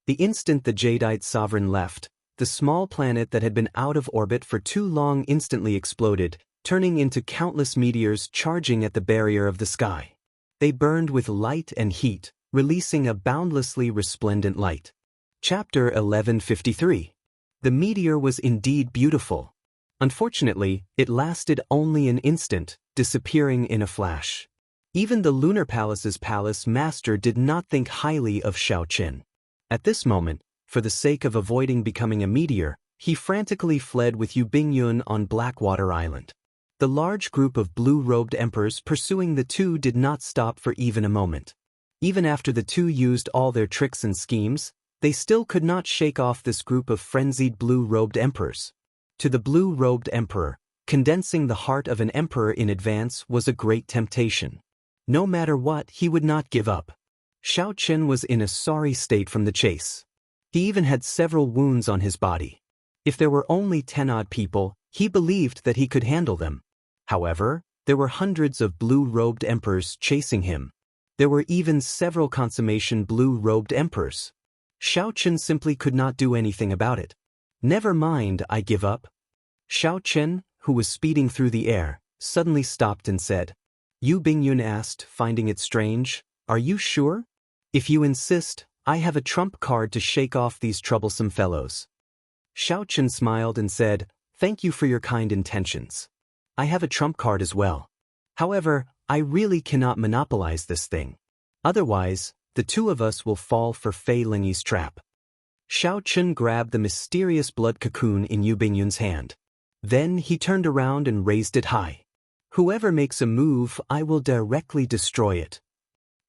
The instant the Jadeite sovereign left, the small planet that had been out of orbit for too long instantly exploded, turning into countless meteors charging at the barrier of the sky. They burned with light and heat, releasing a boundlessly resplendent light. Chapter 1153. The meteor was indeed beautiful. Unfortunately, it lasted only an instant, disappearing in a flash. Even the Lunar Palace's palace master did not think highly of Xiao Qin. At this moment, for the sake of avoiding becoming a meteor, he frantically fled with Yu Bingyun on Blackwater Island. The large group of blue-robed emperors pursuing the two did not stop for even a moment. Even after the two used all their tricks and schemes, they still could not shake off this group of frenzied blue-robed emperors. To the blue-robed emperor, condensing the heart of an emperor in advance was a great temptation. No matter what, he would not give up. Xiao Qin was in a sorry state from the chase. He even had several wounds on his body. If there were only 10 odd people, he believed that he could handle them. However, there were hundreds of blue-robed emperors chasing him. There were even several consummation blue-robed emperors. Xiao Qin simply could not do anything about it. "Never mind, I give up." Xiao Qin, who was speeding through the air, suddenly stopped and said. Yu Bingyun asked, finding it strange, "Are you sure? If you insist, I have a trump card to shake off these troublesome fellows." Xiao Qin smiled and said, "Thank you for your kind intentions. I have a trump card as well. However, I really cannot monopolize this thing. Otherwise, the two of us will fall for Fei Lingyi's trap." Xiao Qin grabbed the mysterious blood cocoon in Yu Bingyun's hand. Then he turned around and raised it high. "Whoever makes a move, I will directly destroy it."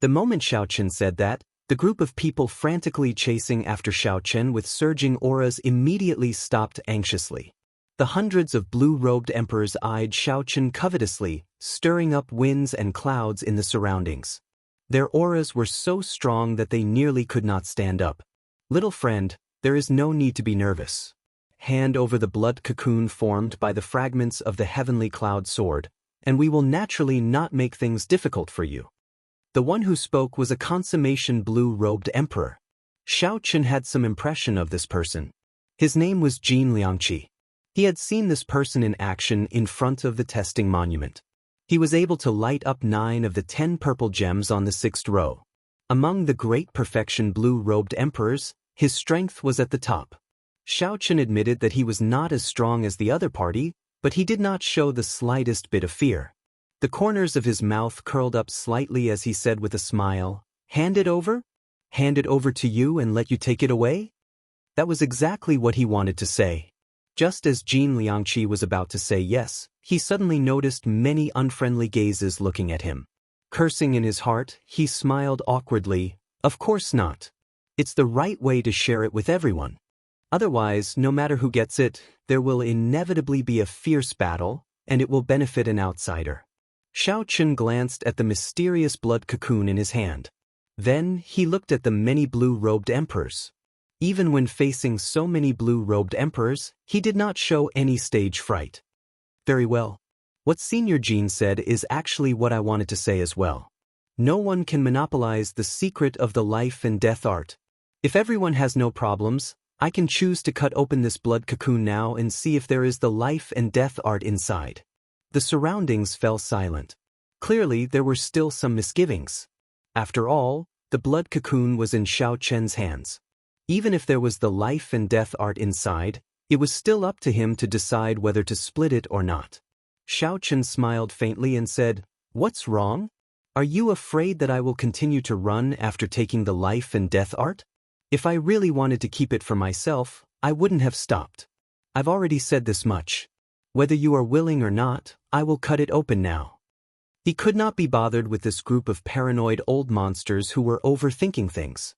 The moment Xiao Qin said that, the group of people frantically chasing after Xiao Qin with surging auras immediately stopped anxiously. The hundreds of blue-robed emperors eyed Xiao Qin covetously, stirring up winds and clouds in the surroundings. Their auras were so strong that they nearly could not stand up. "Little friend, there is no need to be nervous. Hand over the blood cocoon formed by the fragments of the heavenly cloud sword, and we will naturally not make things difficult for you." The one who spoke was a consummation blue-robed emperor. Xiao Qin had some impression of this person. His name was Jin Liangqi. He had seen this person in action in front of the testing monument. He was able to light up 9 of the 10 purple gems on the 6th row. Among the great perfection blue-robed emperors, his strength was at the top. Xiao Qin admitted that he was not as strong as the other party, but he did not show the slightest bit of fear. The corners of his mouth curled up slightly as he said with a smile, "Hand it over? Hand it over to you and let you take it away?" That was exactly what he wanted to say. Just as Jin Liangqi was about to say yes, he suddenly noticed many unfriendly gazes looking at him. Cursing in his heart, he smiled awkwardly, "Of course not. It's the right way to share it with everyone. Otherwise, no matter who gets it, there will inevitably be a fierce battle, and it will benefit an outsider." Xiao Qin glanced at the mysterious blood cocoon in his hand. Then he looked at the many blue-robed emperors. Even when facing so many blue-robed emperors, he did not show any stage fright. "Very well. What Senior Jin said is actually what I wanted to say as well. No one can monopolize the secret of the life and death art. If everyone has no problems, I can choose to cut open this blood cocoon now and see if there is the life and death art inside." The surroundings fell silent. Clearly, there were still some misgivings. After all, the blood cocoon was in Xiao Qin's hands. Even if there was the life and death art inside, it was still up to him to decide whether to split it or not. Xiao Qin smiled faintly and said, "What's wrong? Are you afraid that I will continue to run after taking the life and death art? If I really wanted to keep it for myself, I wouldn't have stopped. I've already said this much. Whether you are willing or not, I will cut it open now." He could not be bothered with this group of paranoid old monsters who were overthinking things.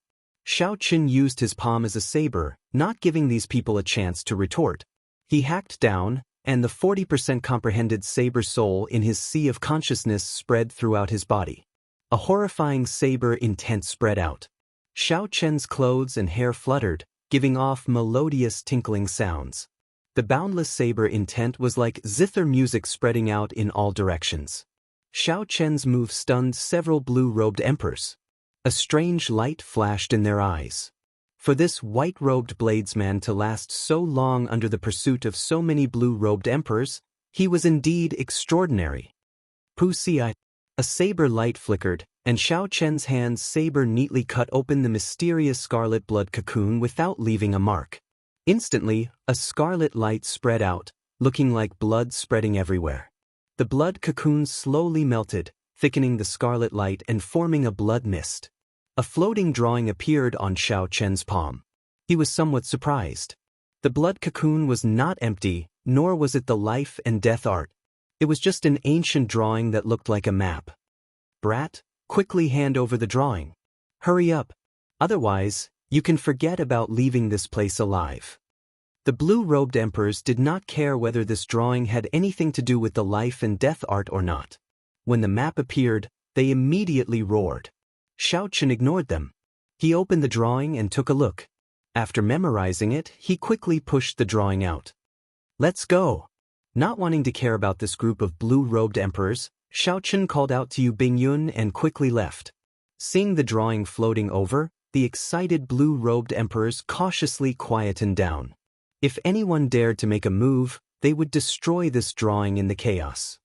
Xiao Qin used his palm as a saber, not giving these people a chance to retort. He hacked down, and the 40% comprehended saber soul in his sea of consciousness spread throughout his body. A horrifying saber intent spread out. Xiao Qian's clothes and hair fluttered, giving off melodious tinkling sounds. The boundless saber intent was like zither music spreading out in all directions. Xiao Qian's move stunned several blue-robed emperors. A strange light flashed in their eyes. For this white-robed bladesman to last so long under the pursuit of so many blue-robed emperors, he was indeed extraordinary. Pusi, a saber light flickered, and Xiao Qian's hand's saber neatly cut open the mysterious scarlet blood cocoon without leaving a mark. Instantly, a scarlet light spread out, looking like blood spreading everywhere. The blood cocoon slowly melted, thickening the scarlet light and forming a blood mist. A floating drawing appeared on Xiao Qian's palm. He was somewhat surprised. The blood cocoon was not empty, nor was it the life and death art. It was just an ancient drawing that looked like a map. Brat, quickly hand over the drawing. Hurry up. Otherwise, you can forget about leaving this place alive. The blue-robed emperors did not care whether this drawing had anything to do with the life and death art or not. When the map appeared, they immediately roared. Xiao Qin ignored them. He opened the drawing and took a look. After memorizing it, he quickly pushed the drawing out. Let's go. Not wanting to care about this group of blue-robed emperors, Xiao Qin called out to Yu Bingyun and quickly left. Seeing the drawing floating over, the excited blue-robed emperors cautiously quietened down. If anyone dared to make a move, they would destroy this drawing in the chaos.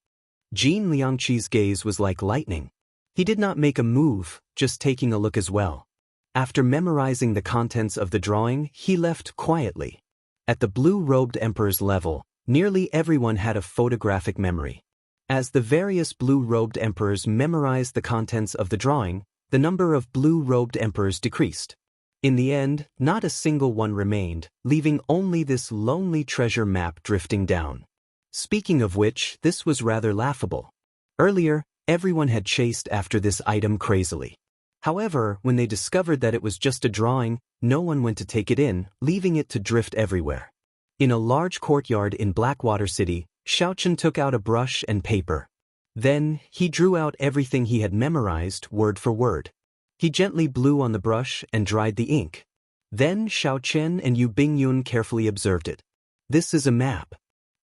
Jin Liangqi's gaze was like lightning. He did not make a move, just taking a look as well. After memorizing the contents of the drawing, he left quietly. At the blue-robed emperor's level, nearly everyone had a photographic memory. As the various blue-robed emperors memorized the contents of the drawing, the number of blue-robed emperors decreased. In the end, not a single one remained, leaving only this lonely treasure map drifting down. Speaking of which, this was rather laughable. Earlier, everyone had chased after this item crazily. However, when they discovered that it was just a drawing, no one went to take it in, leaving it to drift everywhere. In a large courtyard in Blackwater City, Xiao Qin took out a brush and paper. Then, he drew out everything he had memorized, word for word. He gently blew on the brush and dried the ink. Then Xiao Qian and Yu Bingyun carefully observed it. This is a map.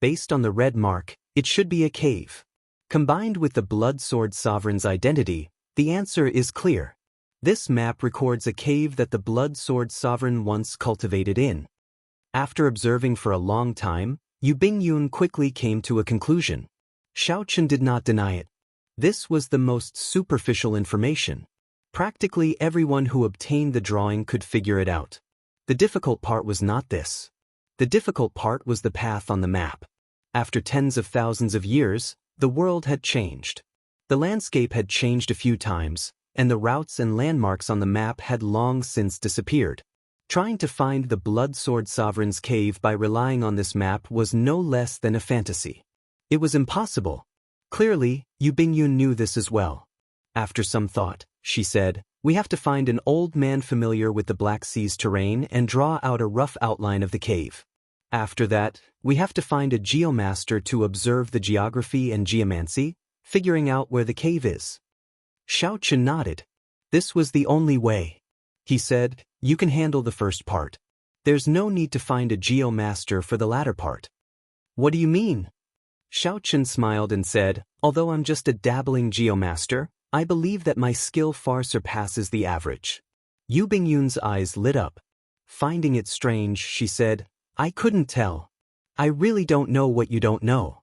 Based on the red mark, it should be a cave. Combined with the Blood Sword Sovereign's identity, the answer is clear. This map records a cave that the Blood Sword Sovereign once cultivated in. After observing for a long time, Yu Bingyun quickly came to a conclusion. Xiao Qin did not deny it. This was the most superficial information. Practically everyone who obtained the drawing could figure it out. The difficult part was not this. The difficult part was the path on the map. After tens of thousands of years, the world had changed. The landscape had changed a few times, and the routes and landmarks on the map had long since disappeared. Trying to find the Blood Sword Sovereign's cave by relying on this map was no less than a fantasy. It was impossible. Clearly, Yu Bingyun knew this as well. After some thought, she said, "We have to find an old man familiar with the Black Sea's terrain and draw out a rough outline of the cave. After that, we have to find a geomaster to observe the geography and geomancy, figuring out where the cave is." Xiao Qin nodded. This was the only way. He said, "You can handle the first part. There's no need to find a geomaster for the latter part." "What do you mean?" Xiao Qin smiled and said, "Although I'm just a dabbling geomaster, I believe that my skill far surpasses the average." Yu Bingyun's eyes lit up. Finding it strange, she said, "I couldn't tell. I really don't know what you don't know.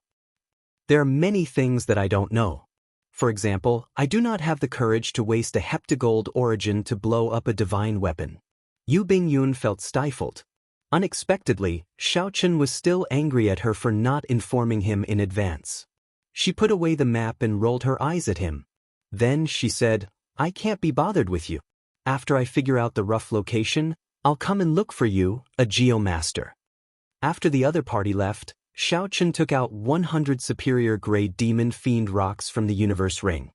There are many things that I don't know. For example, I do not have the courage to waste a heptagold origin to blow up a divine weapon." Yu Bingyun felt stifled. Unexpectedly, Xiao Qin was still angry at her for not informing him in advance. She put away the map and rolled her eyes at him. Then she said, "I can't be bothered with you. After I figure out the rough location, I'll come and look for you, a geomaster." After the other party left, Xiao Qin took out 100 superior grade demon fiend rocks from the universe ring.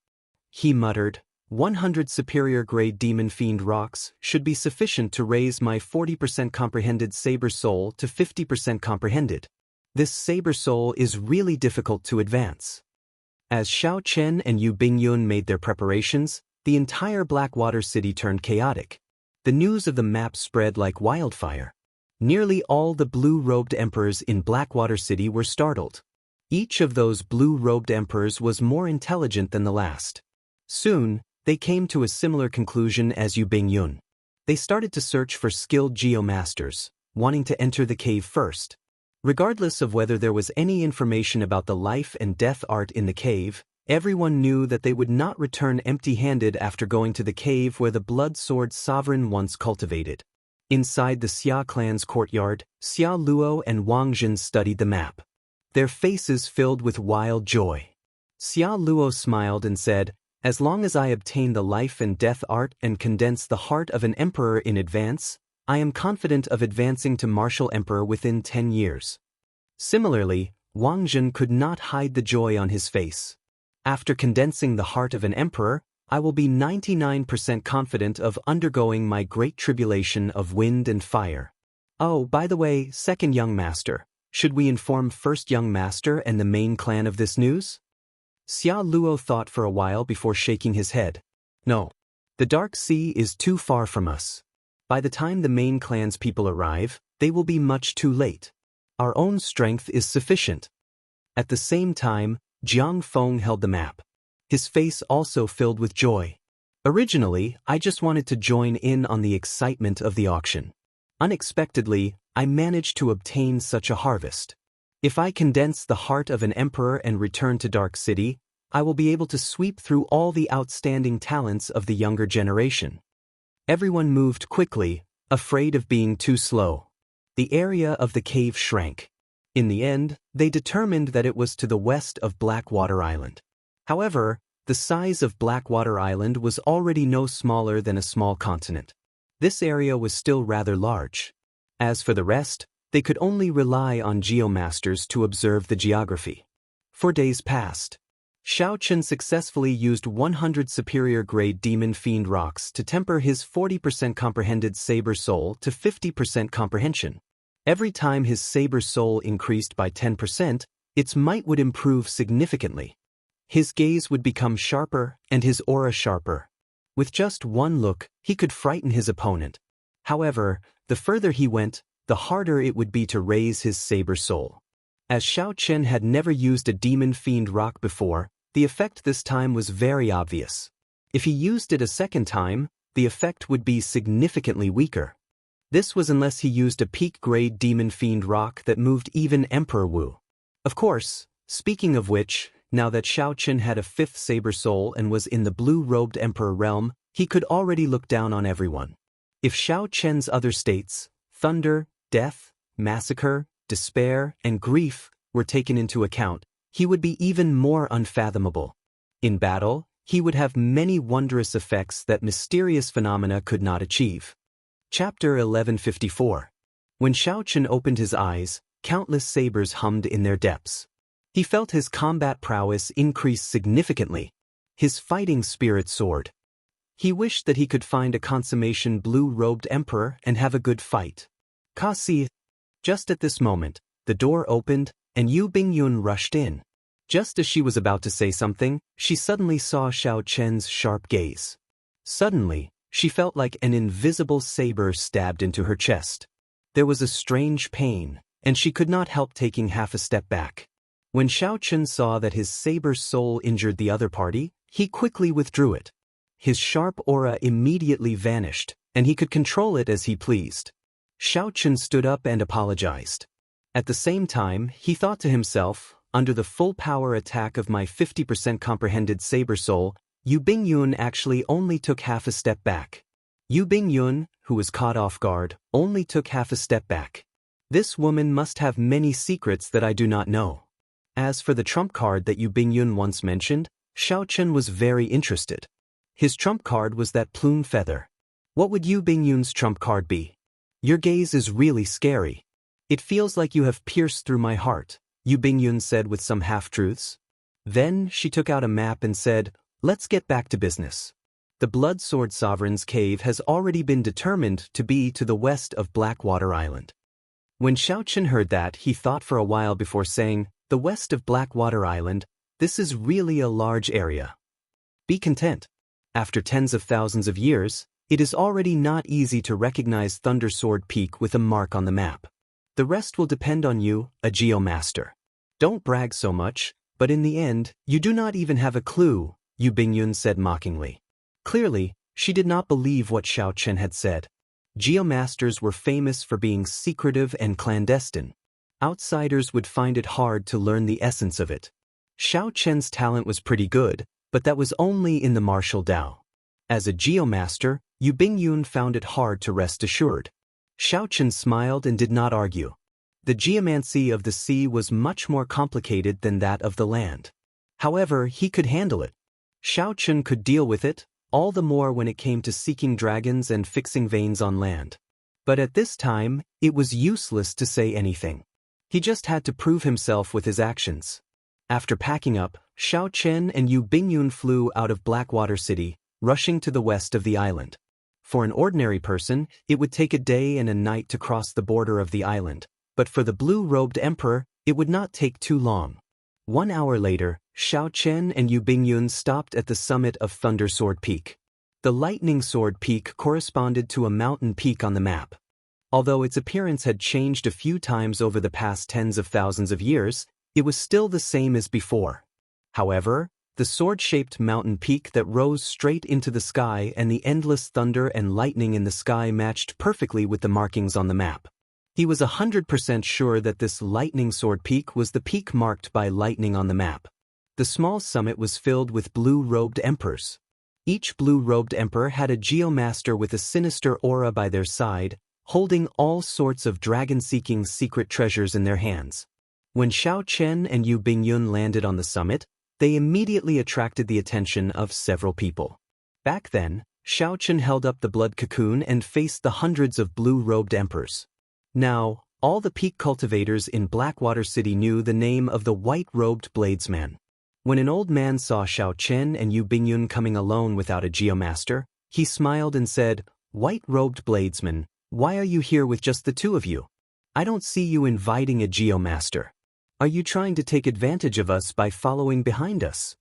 He muttered, 100 superior-grade demon fiend rocks should be sufficient to raise my 40% comprehended saber soul to 50% comprehended. This saber soul is really difficult to advance. As Xiao Chen and Yu Bingyun made their preparations, the entire Blackwater city turned chaotic. The news of the map spread like wildfire. Nearly all the blue-robed emperors in Blackwater City were startled. Each of those blue-robed emperors was more intelligent than the last. Soon, they came to a similar conclusion as Yu Bingyun. They started to search for skilled geomasters, wanting to enter the cave first. Regardless of whether there was any information about the life and death art in the cave, everyone knew that they would not return empty-handed after going to the cave where the blood sword sovereign once cultivated. Inside the Xia clan's courtyard, Xia Luo and Wang Jin studied the map. Their faces filled with wild joy. Xia Luo smiled and said, "As long as I obtain the life and death art and condense the heart of an emperor in advance, I am confident of advancing to martial emperor within 10 years. Similarly, Wang Jin could not hide the joy on his face. After condensing the heart of an emperor, I will be 99% confident of undergoing my great tribulation of wind and fire. Oh, by the way, second young master, should we inform first young master and the main clan of this news?" Xia Luo thought for a while before shaking his head. "No. The Dark Sea is too far from us. By the time the main clan's people arrive, they will be much too late. Our own strength is sufficient." At the same time, Jiang Feng held the map. His face also filled with joy. "Originally, I just wanted to join in on the excitement of the auction. Unexpectedly, I managed to obtain such a harvest. If I condense the heart of an emperor and return to Dark City, I will be able to sweep through all the outstanding talents of the younger generation." Everyone moved quickly, afraid of being too slow. The area of the cave shrank. In the end, they determined that it was to the west of Blackwater Island. However, the size of Blackwater Island was already no smaller than a small continent. This area was still rather large. As for the rest, they could only rely on geomasters to observe the geography. 4 days passed. Xiao Chen successfully used 100 superior-grade demon fiend rocks to temper his 40% comprehended saber soul to 50% comprehension. Every time his saber soul increased by 10%, its might would improve significantly. His gaze would become sharper and his aura sharper. With just one look, he could frighten his opponent. However, the further he went, the harder it would be to raise his saber soul. As Xiao Chen had never used a demon fiend rock before, the effect this time was very obvious. If he used it a second time, the effect would be significantly weaker. This was unless he used a peak-grade demon fiend rock that moved even Emperor Wu. Of course, speaking of which, now that Xiao Chen had a 5th saber soul and was in the blue-robed emperor realm, he could already look down on everyone. If Xiao Chen's other states, thunder, death, massacre, despair, and grief, were taken into account, he would be even more unfathomable. In battle, he would have many wondrous effects that mysterious phenomena could not achieve. Chapter 1154. When Xiao Chen opened his eyes, countless sabers hummed in their depths. He felt his combat prowess increase significantly. His fighting spirit soared. He wished that he could find a consummation blue-robed emperor and have a good fight. Kasi. Just at this moment, the door opened, and Yu Bingyun rushed in. Just as she was about to say something, she suddenly saw Xiao Chen's sharp gaze. Suddenly, she felt like an invisible saber stabbed into her chest. There was a strange pain, and she could not help taking half a step back. When Xiao Chen saw that his saber soul injured the other party, he quickly withdrew it. His sharp aura immediately vanished, and he could control it as he pleased. Xiao Chen stood up and apologized. At the same time, he thought to himself, under the full power attack of my 50% comprehended saber soul, Yu Bingyun actually only took half a step back. Yu Bingyun, who was caught off guard, only took half a step back. This woman must have many secrets that I do not know. As for the trump card that Yu Bingyun once mentioned, Xiao Chen was very interested. His trump card was that plume feather. What would Yu Bingyun's trump card be? Your gaze is really scary. It feels like you have pierced through my heart, Yu Bingyun said with some half-truths. Then she took out a map and said, "Let's get back to business." The Blood Sword Sovereign's cave has already been determined to be to the west of Blackwater Island. When Xiao Chen heard that, he thought for a while before saying, "The west of Blackwater Island, this is really a large area. Be content. After tens of thousands of years, it is already not easy to recognize Thunder Sword Peak with a mark on the map. The rest will depend on you, a Geomaster. Don't brag so much, but in the end, you do not even have a clue," Yu Bingyun said mockingly. Clearly, she did not believe what Xiao Chen had said. Geomasters were famous for being secretive and clandestine. Outsiders would find it hard to learn the essence of it. Xiao Chen's talent was pretty good, but that was only in the martial Dao. As a Geomaster, Yu Bingyun found it hard to rest assured. Xiao Chen smiled and did not argue. The geomancy of the sea was much more complicated than that of the land. However, he could handle it. Xiao Chen could deal with it, all the more when it came to seeking dragons and fixing veins on land. But at this time, it was useless to say anything. He just had to prove himself with his actions. After packing up, Xiao Chen and Yu Bingyun flew out of Blackwater City, rushing to the west of the island. For an ordinary person, it would take a day and a night to cross the border of the island, but for the blue-robed emperor, it would not take too long. 1 hour later, Xiao Chen and Yu Bingyun stopped at the summit of Thunder Sword Peak. The Lightning Sword Peak corresponded to a mountain peak on the map. Although its appearance had changed a few times over the past tens of thousands of years, it was still the same as before. However, the sword-shaped mountain peak that rose straight into the sky and the endless thunder and lightning in the sky matched perfectly with the markings on the map. He was 100% sure that this Lightning Sword Peak was the peak marked by lightning on the map. The small summit was filled with blue-robed emperors. Each blue-robed emperor had a Geomaster with a sinister aura by their side, holding all sorts of dragon-seeking secret treasures in their hands. When Xiao Chen and Yu Bingyun landed on the summit, they immediately attracted the attention of several people. Back then, Xiao Chen held up the blood cocoon and faced the hundreds of blue-robed emperors. Now, all the peak cultivators in Blackwater City knew the name of the white-robed bladesman. When an old man saw Xiao Chen and Yu Bingyun coming alone without a Geomaster, he smiled and said, "White-robed bladesman, why are you here with just the two of you? I don't see you inviting a Geomaster. Are you trying to take advantage of us by following behind us?"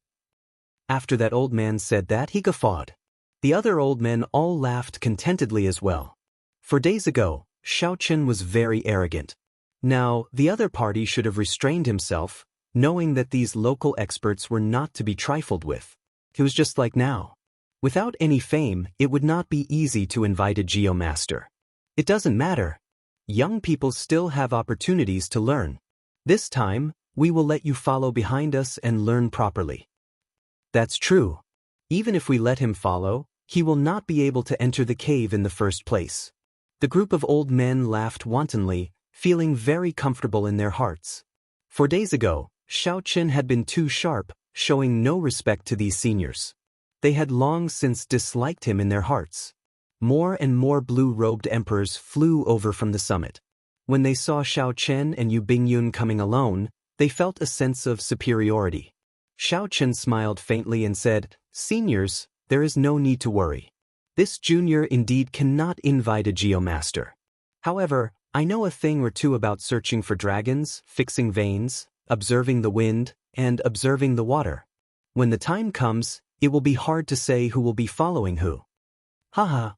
After that old man said that, he guffawed. The other old men all laughed contentedly as well. For days ago, Xiao Chen was very arrogant. Now, the other party should have restrained himself, knowing that these local experts were not to be trifled with. It was just like now. Without any fame, it would not be easy to invite a Geomaster. It doesn't matter. Young people still have opportunities to learn. This time, we will let you follow behind us and learn properly. That's true. Even if we let him follow, he will not be able to enter the cave in the first place. The group of old men laughed wantonly, feeling very comfortable in their hearts. 4 days ago, Xiao Chen had been too sharp, showing no respect to these seniors. They had long since disliked him in their hearts. More and more blue-robed emperors flew over from the summit. When they saw Xiao Chen and Yu Bingyun coming alone, they felt a sense of superiority. Xiao Chen smiled faintly and said, "Seniors, there is no need to worry. This junior indeed cannot invite a Geomaster. However, I know a thing or two about searching for dragons, fixing veins, observing the wind, and observing the water. When the time comes, it will be hard to say who will be following who." Haha.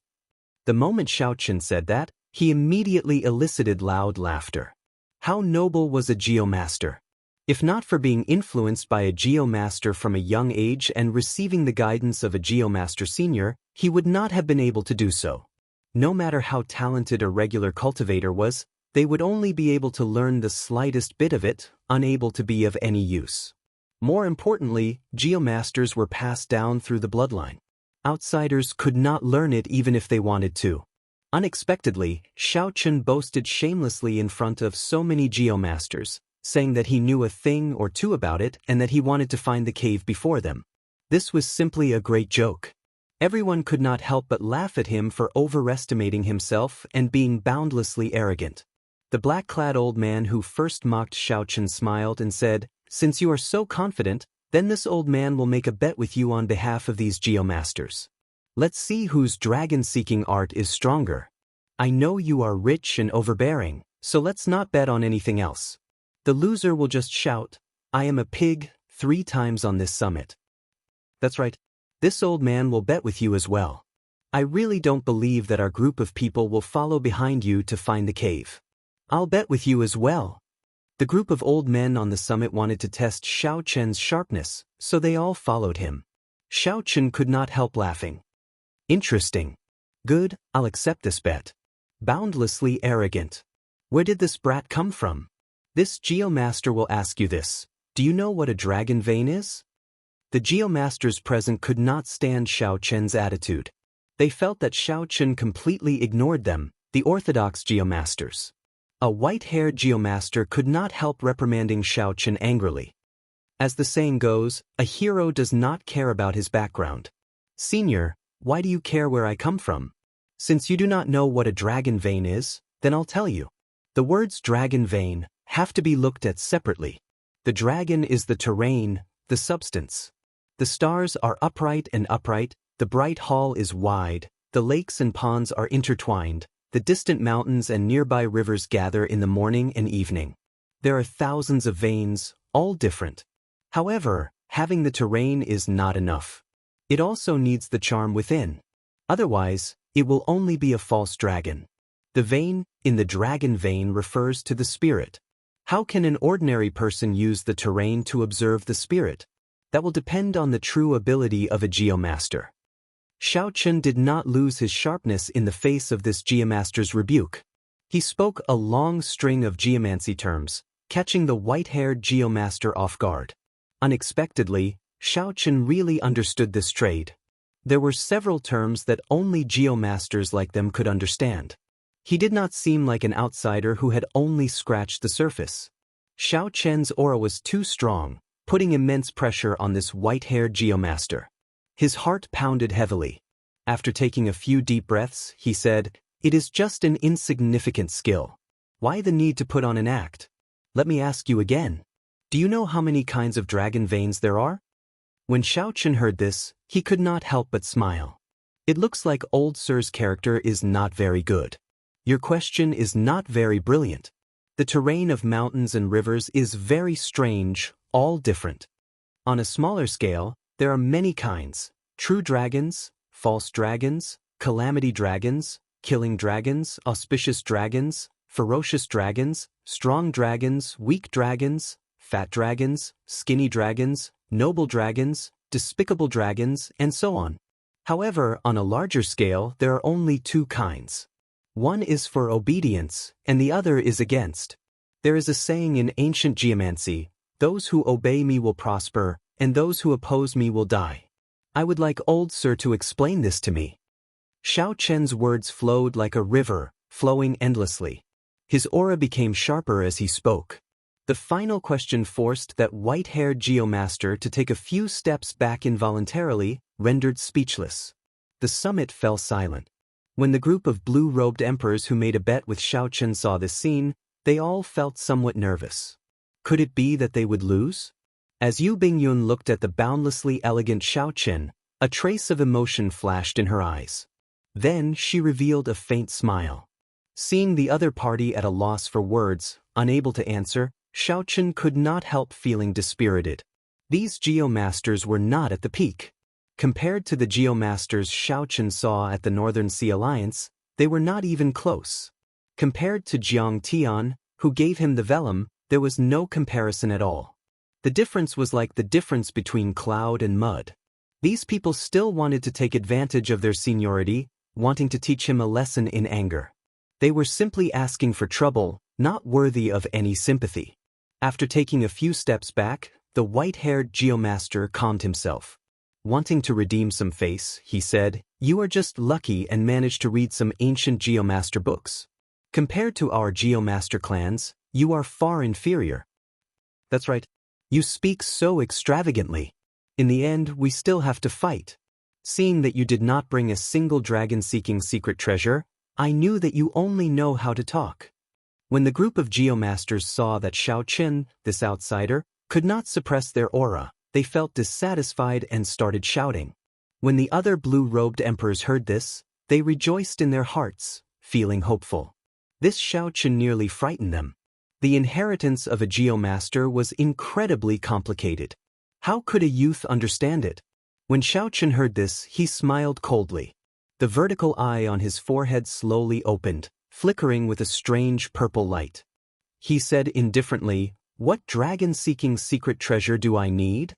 The moment Xiao Chen said that, he immediately elicited loud laughter. How noble was a Geomaster! If not for being influenced by a Geomaster from a young age and receiving the guidance of a Geomaster senior, he would not have been able to do so. No matter how talented a regular cultivator was, they would only be able to learn the slightest bit of it, unable to be of any use. More importantly, Geomasters were passed down through the bloodline. Outsiders could not learn it even if they wanted to. Unexpectedly, Xiao Chen boasted shamelessly in front of so many Geomasters, saying that he knew a thing or two about it and that he wanted to find the cave before them. This was simply a great joke. Everyone could not help but laugh at him for overestimating himself and being boundlessly arrogant. The black-clad old man who first mocked Xiao Chen smiled and said, "Since you are so confident, then this old man will make a bet with you on behalf of these Geomasters." Let's see whose dragon-seeking art is stronger. I know you are rich and overbearing, so let's not bet on anything else. The loser will just shout, "I am a pig," 3 times on this summit. That's right. This old man will bet with you as well. I really don't believe that our group of people will follow behind you to find the cave. I'll bet with you as well. The group of old men on the summit wanted to test Xiao Chen's sharpness, so they all followed him. Xiao Chen could not help laughing. Interesting. Good, I'll accept this bet. Boundlessly arrogant. Where did this brat come from? This Geomaster will ask you this. Do you know what a dragon vein is? The Geomasters present could not stand Xiao Chen's attitude. They felt that Xiao Chen completely ignored them, the orthodox Geomasters. A white-haired Geomaster could not help reprimanding Xiao Chen angrily. As the saying goes, a hero does not care about his background. Senior, why do you care where I come from? Since you do not know what a dragon vein is, then I'll tell you. The words dragon vein have to be looked at separately. The dragon is the terrain, the substance. The stars are upright and upright, the bright hall is wide, the lakes and ponds are intertwined, the distant mountains and nearby rivers gather in the morning and evening. There are thousands of veins, all different. However, having the terrain is not enough. It also needs the charm within. Otherwise, it will only be a false dragon. The vein in the dragon vein refers to the spirit. How can an ordinary person use the terrain to observe the spirit? That will depend on the true ability of a Geomaster. Xiao Chen did not lose his sharpness in the face of this Geomaster's rebuke. He spoke a long string of geomancy terms, catching the white-haired Geomaster off guard. Unexpectedly, Xiao Chen really understood this trade. There were several terms that only Geomasters like them could understand. He did not seem like an outsider who had only scratched the surface. Xiao Chen's aura was too strong, putting immense pressure on this white-haired Geomaster. His heart pounded heavily. After taking a few deep breaths, he said, "It is just an insignificant skill. Why the need to put on an act? Let me ask you again. Do you know how many kinds of dragon veins there are?" When Xiao Chen heard this, he could not help but smile. It looks like old Sir's character is not very good. Your question is not very brilliant. The terrain of mountains and rivers is very strange, all different. On a smaller scale, there are many kinds: true dragons, false dragons, calamity dragons, killing dragons, auspicious dragons, ferocious dragons, strong dragons, weak dragons, fat dragons, skinny dragons, noble dragons, despicable dragons, and so on. However, on a larger scale, there are only 2 kinds. One is for obedience, and the other is against. There is a saying in ancient geomancy, "Those who obey me will prosper, and those who oppose me will die." I would like old Sir to explain this to me. Xiao Chen's words flowed like a river, flowing endlessly. His aura became sharper as he spoke. The final question forced that white-haired Geomaster to take a few steps back involuntarily, rendered speechless. The summit fell silent. When the group of blue-robed emperors who made a bet with Xiao Chen saw this scene, they all felt somewhat nervous. Could it be that they would lose? As Yu Bingyun looked at the boundlessly elegant Xiao Chen, a trace of emotion flashed in her eyes. Then she revealed a faint smile. Seeing the other party at a loss for words, unable to answer, Xiao Chen could not help feeling dispirited. These Geomasters were not at the peak. Compared to the Geomasters Xiao Chen saw at the Northern Sea Alliance, they were not even close. Compared to Jiang Tian, who gave him the vellum, there was no comparison at all. The difference was like the difference between cloud and mud. These people still wanted to take advantage of their seniority, wanting to teach him a lesson in anger. They were simply asking for trouble, not worthy of any sympathy. After taking a few steps back, the white-haired Geomaster calmed himself. Wanting to redeem some face, he said, "You are just lucky and managed to read some ancient Geomaster books. Compared to our Geomaster clans, you are far inferior." "That's right. You speak so extravagantly. In the end, we still have to fight. Seeing that you did not bring a single dragon-seeking secret treasure, I knew that you only know how to talk." When the group of Geomasters saw that Xiao Chen, this outsider, could not suppress their aura, they felt dissatisfied and started shouting. When the other blue-robed emperors heard this, they rejoiced in their hearts, feeling hopeful. This Xiaochen nearly frightened them. The inheritance of a geomaster was incredibly complicated. How could a youth understand it? When Xiaochen heard this, he smiled coldly. The vertical eye on his forehead slowly opened, flickering with a strange purple light. He said indifferently, "What dragon-seeking secret treasure do I need?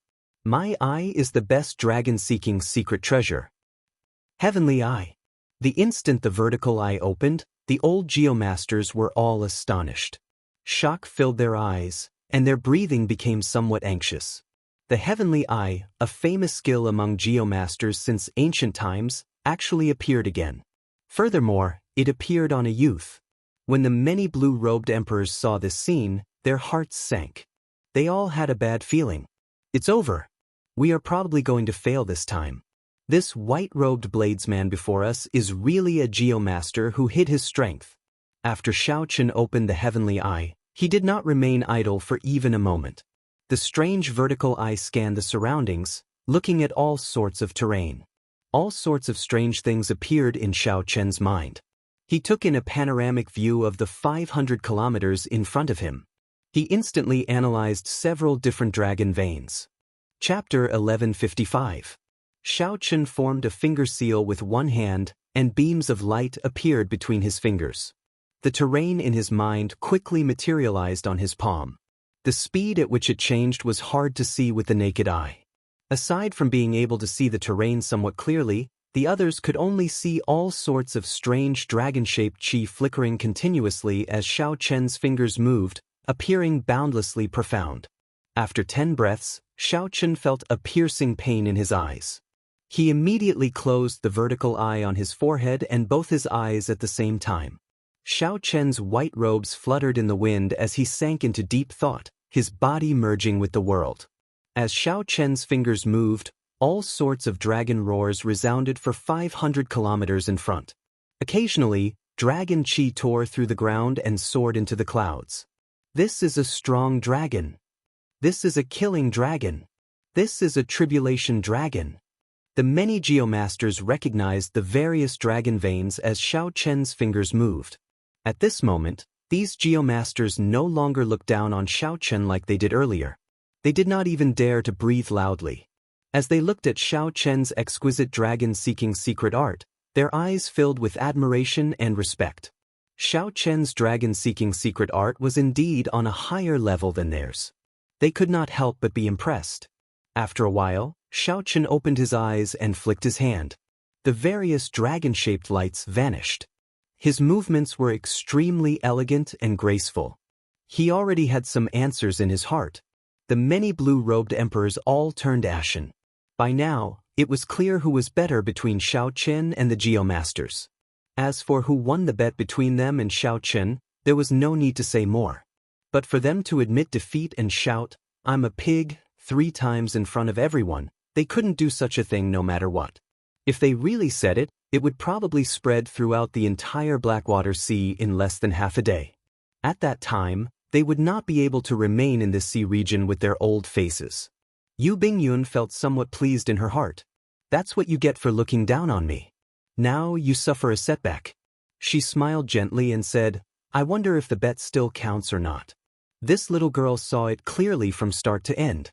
My eye is the best dragon-seeking secret treasure. Heavenly Eye." The instant the vertical eye opened, the old geomasters were all astonished. Shock filled their eyes, and their breathing became somewhat anxious. The Heavenly Eye, a famous skill among geomasters since ancient times, actually appeared again. Furthermore, it appeared on a youth. When the many blue-robed emperors saw this scene, their hearts sank. They all had a bad feeling. It's over. We are probably going to fail this time. This white-robed bladesman before us is really a geomaster who hid his strength. After Xiaochen opened the Heavenly Eye, he did not remain idle for even a moment. The strange vertical eye scanned the surroundings, looking at all sorts of terrain. All sorts of strange things appeared in Xiaochen's mind. He took in a panoramic view of the 500 kilometers in front of him. He instantly analyzed several different dragon veins. Chapter 1155. Xiaochen formed a finger seal with one hand, and beams of light appeared between his fingers. The terrain in his mind quickly materialized on his palm. The speed at which it changed was hard to see with the naked eye. Aside from being able to see the terrain somewhat clearly, the others could only see all sorts of strange dragon-shaped chi flickering continuously as Xiaochen's fingers moved, appearing boundlessly profound. After 10 breaths, Xiaochen felt a piercing pain in his eyes. He immediately closed the vertical eye on his forehead and both his eyes at the same time. Xiaochen's white robes fluttered in the wind as he sank into deep thought, his body merging with the world. As Xiaochen's fingers moved, all sorts of dragon roars resounded for 500 kilometers in front. Occasionally, dragon chi tore through the ground and soared into the clouds. This is a strong dragon. This is a killing dragon. This is a tribulation dragon. The many geomasters recognized the various dragon veins as Xiaochen's fingers moved. At this moment, these geomasters no longer looked down on Xiaochen like they did earlier. They did not even dare to breathe loudly. As they looked at Xiaochen's exquisite dragon-seeking secret art, their eyes filled with admiration and respect. Xiaochen's dragon-seeking secret art was indeed on a higher level than theirs. They could not help but be impressed. After a while, Xiaochen opened his eyes and flicked his hand. The various dragon-shaped lights vanished. His movements were extremely elegant and graceful. He already had some answers in his heart. The many blue-robed emperors all turned ashen. By now, it was clear who was better between Xiaochen and the geomasters. As for who won the bet between them and Xiaochen, there was no need to say more. But for them to admit defeat and shout, "I'm a pig," 3 times in front of everyone, they couldn't do such a thing no matter what. If they really said it, it would probably spread throughout the entire Blackwater Sea in less than half a day. At that time, they would not be able to remain in this sea region with their old faces. Yu Bingyun felt somewhat pleased in her heart. That's what you get for looking down on me. Now you suffer a setback. She smiled gently and said, "I wonder if the bet still counts or not." This little girl saw it clearly from start to end.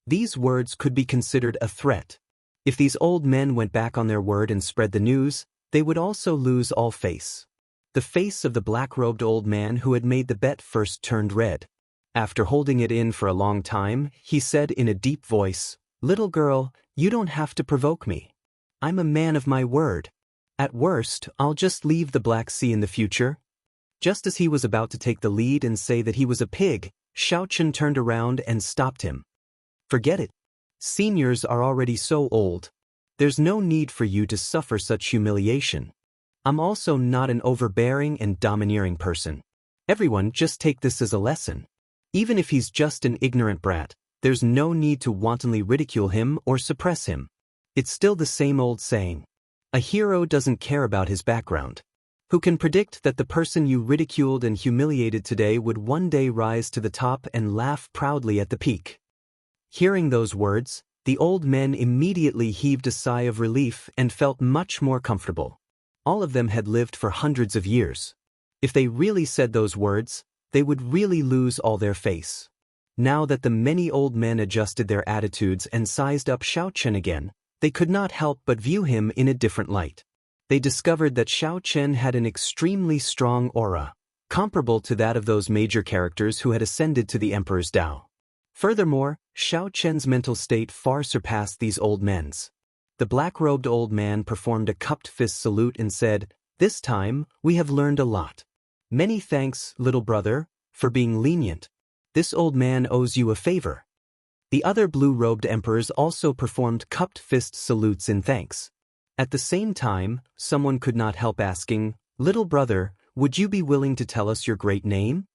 These words could be considered a threat. If these old men went back on their word and spread the news, they would also lose all face. The face of the black-robed old man who had made the bet first turned red. After holding it in for a long time, he said in a deep voice, "Little girl, you don't have to provoke me. I'm a man of my word. At worst, I'll just leave the Black Sea in the future." Just as he was about to take the lead and say that he was a pig, Xiaochen turned around and stopped him. "Forget it. Seniors are already so old. There's no need for you to suffer such humiliation. I'm also not an overbearing and domineering person. Everyone just take this as a lesson. Even if he's just an ignorant brat, there's no need to wantonly ridicule him or suppress him. It's still the same old saying. A hero doesn't care about his background. Who can predict that the person you ridiculed and humiliated today would one day rise to the top and laugh proudly at the peak?" Hearing those words, The old men immediately heaved a sigh of relief and felt much more comfortable. All of them had lived for hundreds of years. If they really said those words, they would really lose all their face. Now that the many old men adjusted their attitudes and sized up Xiao Chen again, they could not help but view him in a different light. They discovered that Xiao Chen had an extremely strong aura, comparable to that of those major characters who had ascended to the Emperor's Tao. Furthermore, Xiao Chen's mental state far surpassed these old men's. The black-robed old man performed a cupped fist salute and said, "This time, we have learned a lot. Many thanks, little brother, for being lenient. This old man owes you a favor." The other blue-robed emperors also performed cupped fist salutes in thanks. At the same time, someone could not help asking, "Little brother, would you be willing to tell us your great name?"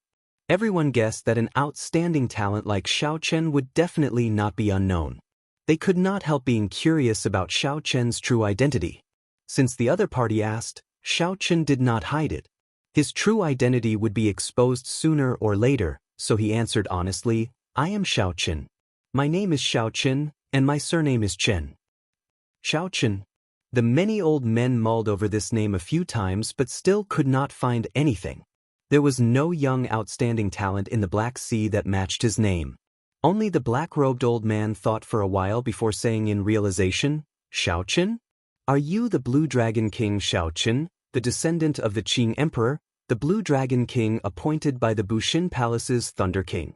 Everyone guessed that an outstanding talent like Xiao Chen would definitely not be unknown. They could not help being curious about Xiao Chen's true identity. Since the other party asked, Xiao Chen did not hide it. His true identity would be exposed sooner or later, so he answered honestly, "I am Xiao Chen. My name is Xiao Chen, and my surname is Chen." Xiao Chen. The many old men mulled over this name a few times but still could not find anything. There was no young outstanding talent in the Black Sea that matched his name. Only the black-robed old man thought for a while before saying in realization, "Xiao Chen? Are you the Blue Dragon King Xiao Chen, the descendant of the Qing Emperor, the Blue Dragon King appointed by the Bushin Palace's Thunder King?"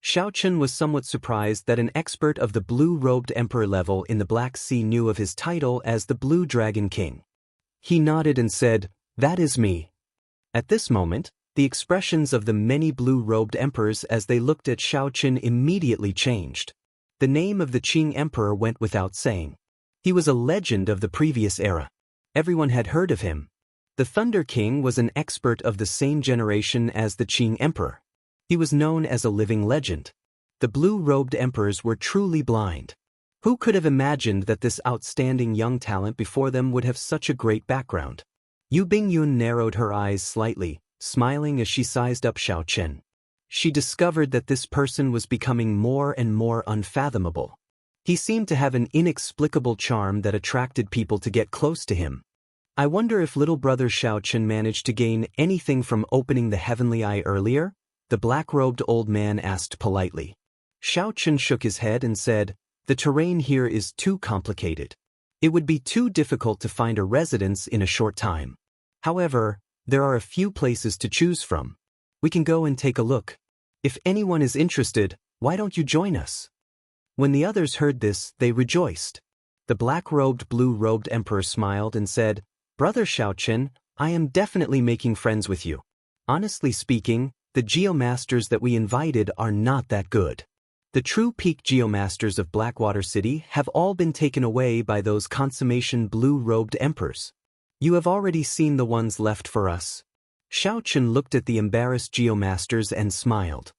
Xiao Chen was somewhat surprised that an expert of the blue-robed emperor level in the Black Sea knew of his title as the Blue Dragon King. He nodded and said, "That is me." At this moment, the expressions of the many blue-robed emperors as they looked at Xiao Chen immediately changed. The name of the Qing Emperor went without saying. He was a legend of the previous era. Everyone had heard of him. The Thunder King was an expert of the same generation as the Qing Emperor. He was known as a living legend. The blue-robed emperors were truly blind. Who could have imagined that this outstanding young talent before them would have such a great background? Yu Bingyun narrowed her eyes slightly, smiling as she sized up Xiao Chen. She discovered that this person was becoming more and more unfathomable. He seemed to have an inexplicable charm that attracted people to get close to him. I wonder if little brother Xiao Chen managed to gain anything from opening the heavenly eye earlier? The black-robed old man asked politely. Xiao Chen shook his head and said, "The terrain here is too complicated. It would be too difficult to find a residence in a short time. However, there are a few places to choose from. We can go and take a look. If anyone is interested, why don't you join us?" When the others heard this, they rejoiced. The black-robed, blue-robed emperor smiled and said, "Brother Xiao Chen, I am definitely making friends with you. Honestly speaking, the geomasters that we invited are not that good. The true peak geomasters of Blackwater City have all been taken away by those consummation blue-robed emperors. You have already seen the ones left for us." Xiao Chen looked at the embarrassed geomasters and smiled.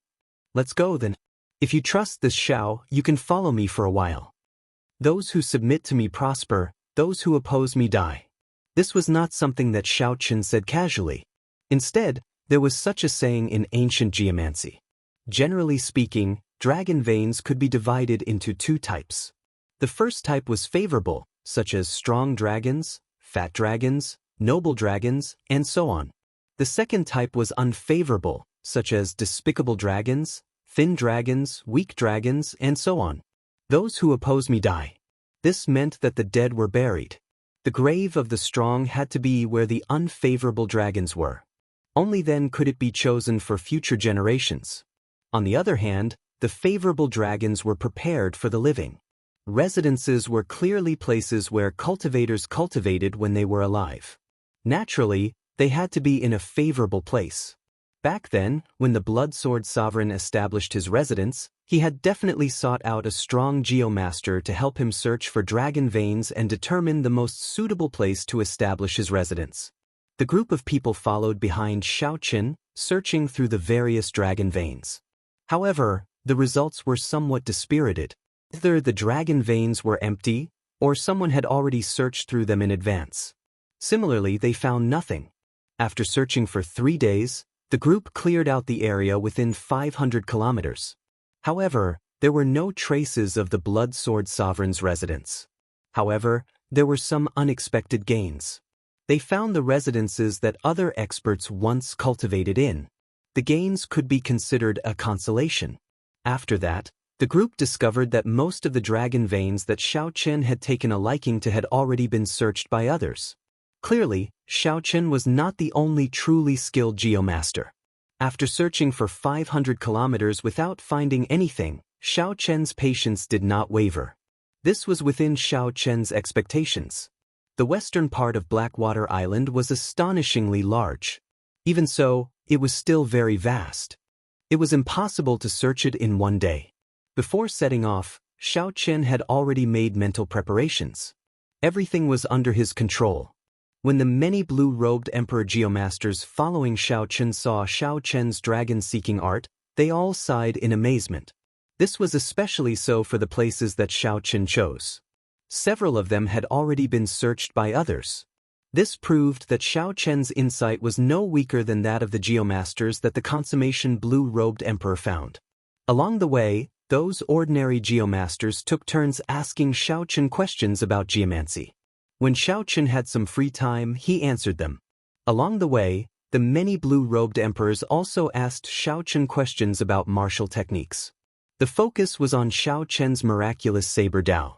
"Let's go then. If you trust this Xiao, you can follow me for a while. Those who submit to me prosper, those who oppose me die." This was not something that Xiao Chen said casually. Instead, there was such a saying in ancient geomancy. Generally speaking, dragon veins could be divided into two types. The first type was favorable, such as strong dragons, fat dragons, noble dragons, and so on. The second type was unfavorable, such as despicable dragons, thin dragons, weak dragons, and so on. Those who oppose me die. This meant that the dead were buried. The grave of the strong had to be where the unfavorable dragons were. Only then could it be chosen for future generations. On the other hand, the favorable dragons were prepared for the living. Residences were clearly places where cultivators cultivated when they were alive. Naturally, they had to be in a favorable place. Back then, when the Bloodsword Sovereign established his residence, he had definitely sought out a strong geomaster to help him search for dragon veins and determine the most suitable place to establish his residence. The group of people followed behind Xiao Chen, searching through the various dragon veins. However, the results were somewhat dispirited. Either the dragon veins were empty, or someone had already searched through them in advance. Similarly, they found nothing. After searching for 3 days, the group cleared out the area within 500 kilometers. However, There were no traces of the Blood Sword Sovereign's residence. However, there were some unexpected gains. They found the residences that other experts once cultivated in. The gains could be considered a consolation. After that, the group discovered that most of the dragon veins that Xiao Chen had taken a liking to had already been searched by others. Clearly, Xiao Chen was not the only truly skilled geomaster. After searching for 500 kilometers without finding anything, Xiao Chen's patience did not waver. This was within Xiao Chen's expectations. The western part of Blackwater Island was astonishingly large. Even so, it was still very vast. It was impossible to search it in one day. Before setting off, Xiao Chen had already made mental preparations. Everything was under his control. When the many blue-robed Emperor Geomasters following Xiao Chen saw Xiao Chen's dragon-seeking art, they all sighed in amazement. This was especially so for the places that Xiao Chen chose. Several of them had already been searched by others. This proved that Xiao Chen's insight was no weaker than that of the Geomasters that the consummation blue-robed Emperor found. Along the way, those ordinary Geomasters took turns asking Xiao Chen questions about geomancy. When Xiao Chen had some free time, he answered them. Along the way, the many blue-robed emperors also asked Xiao Chen questions about martial techniques. The focus was on Xiao Chen's miraculous saber Dao.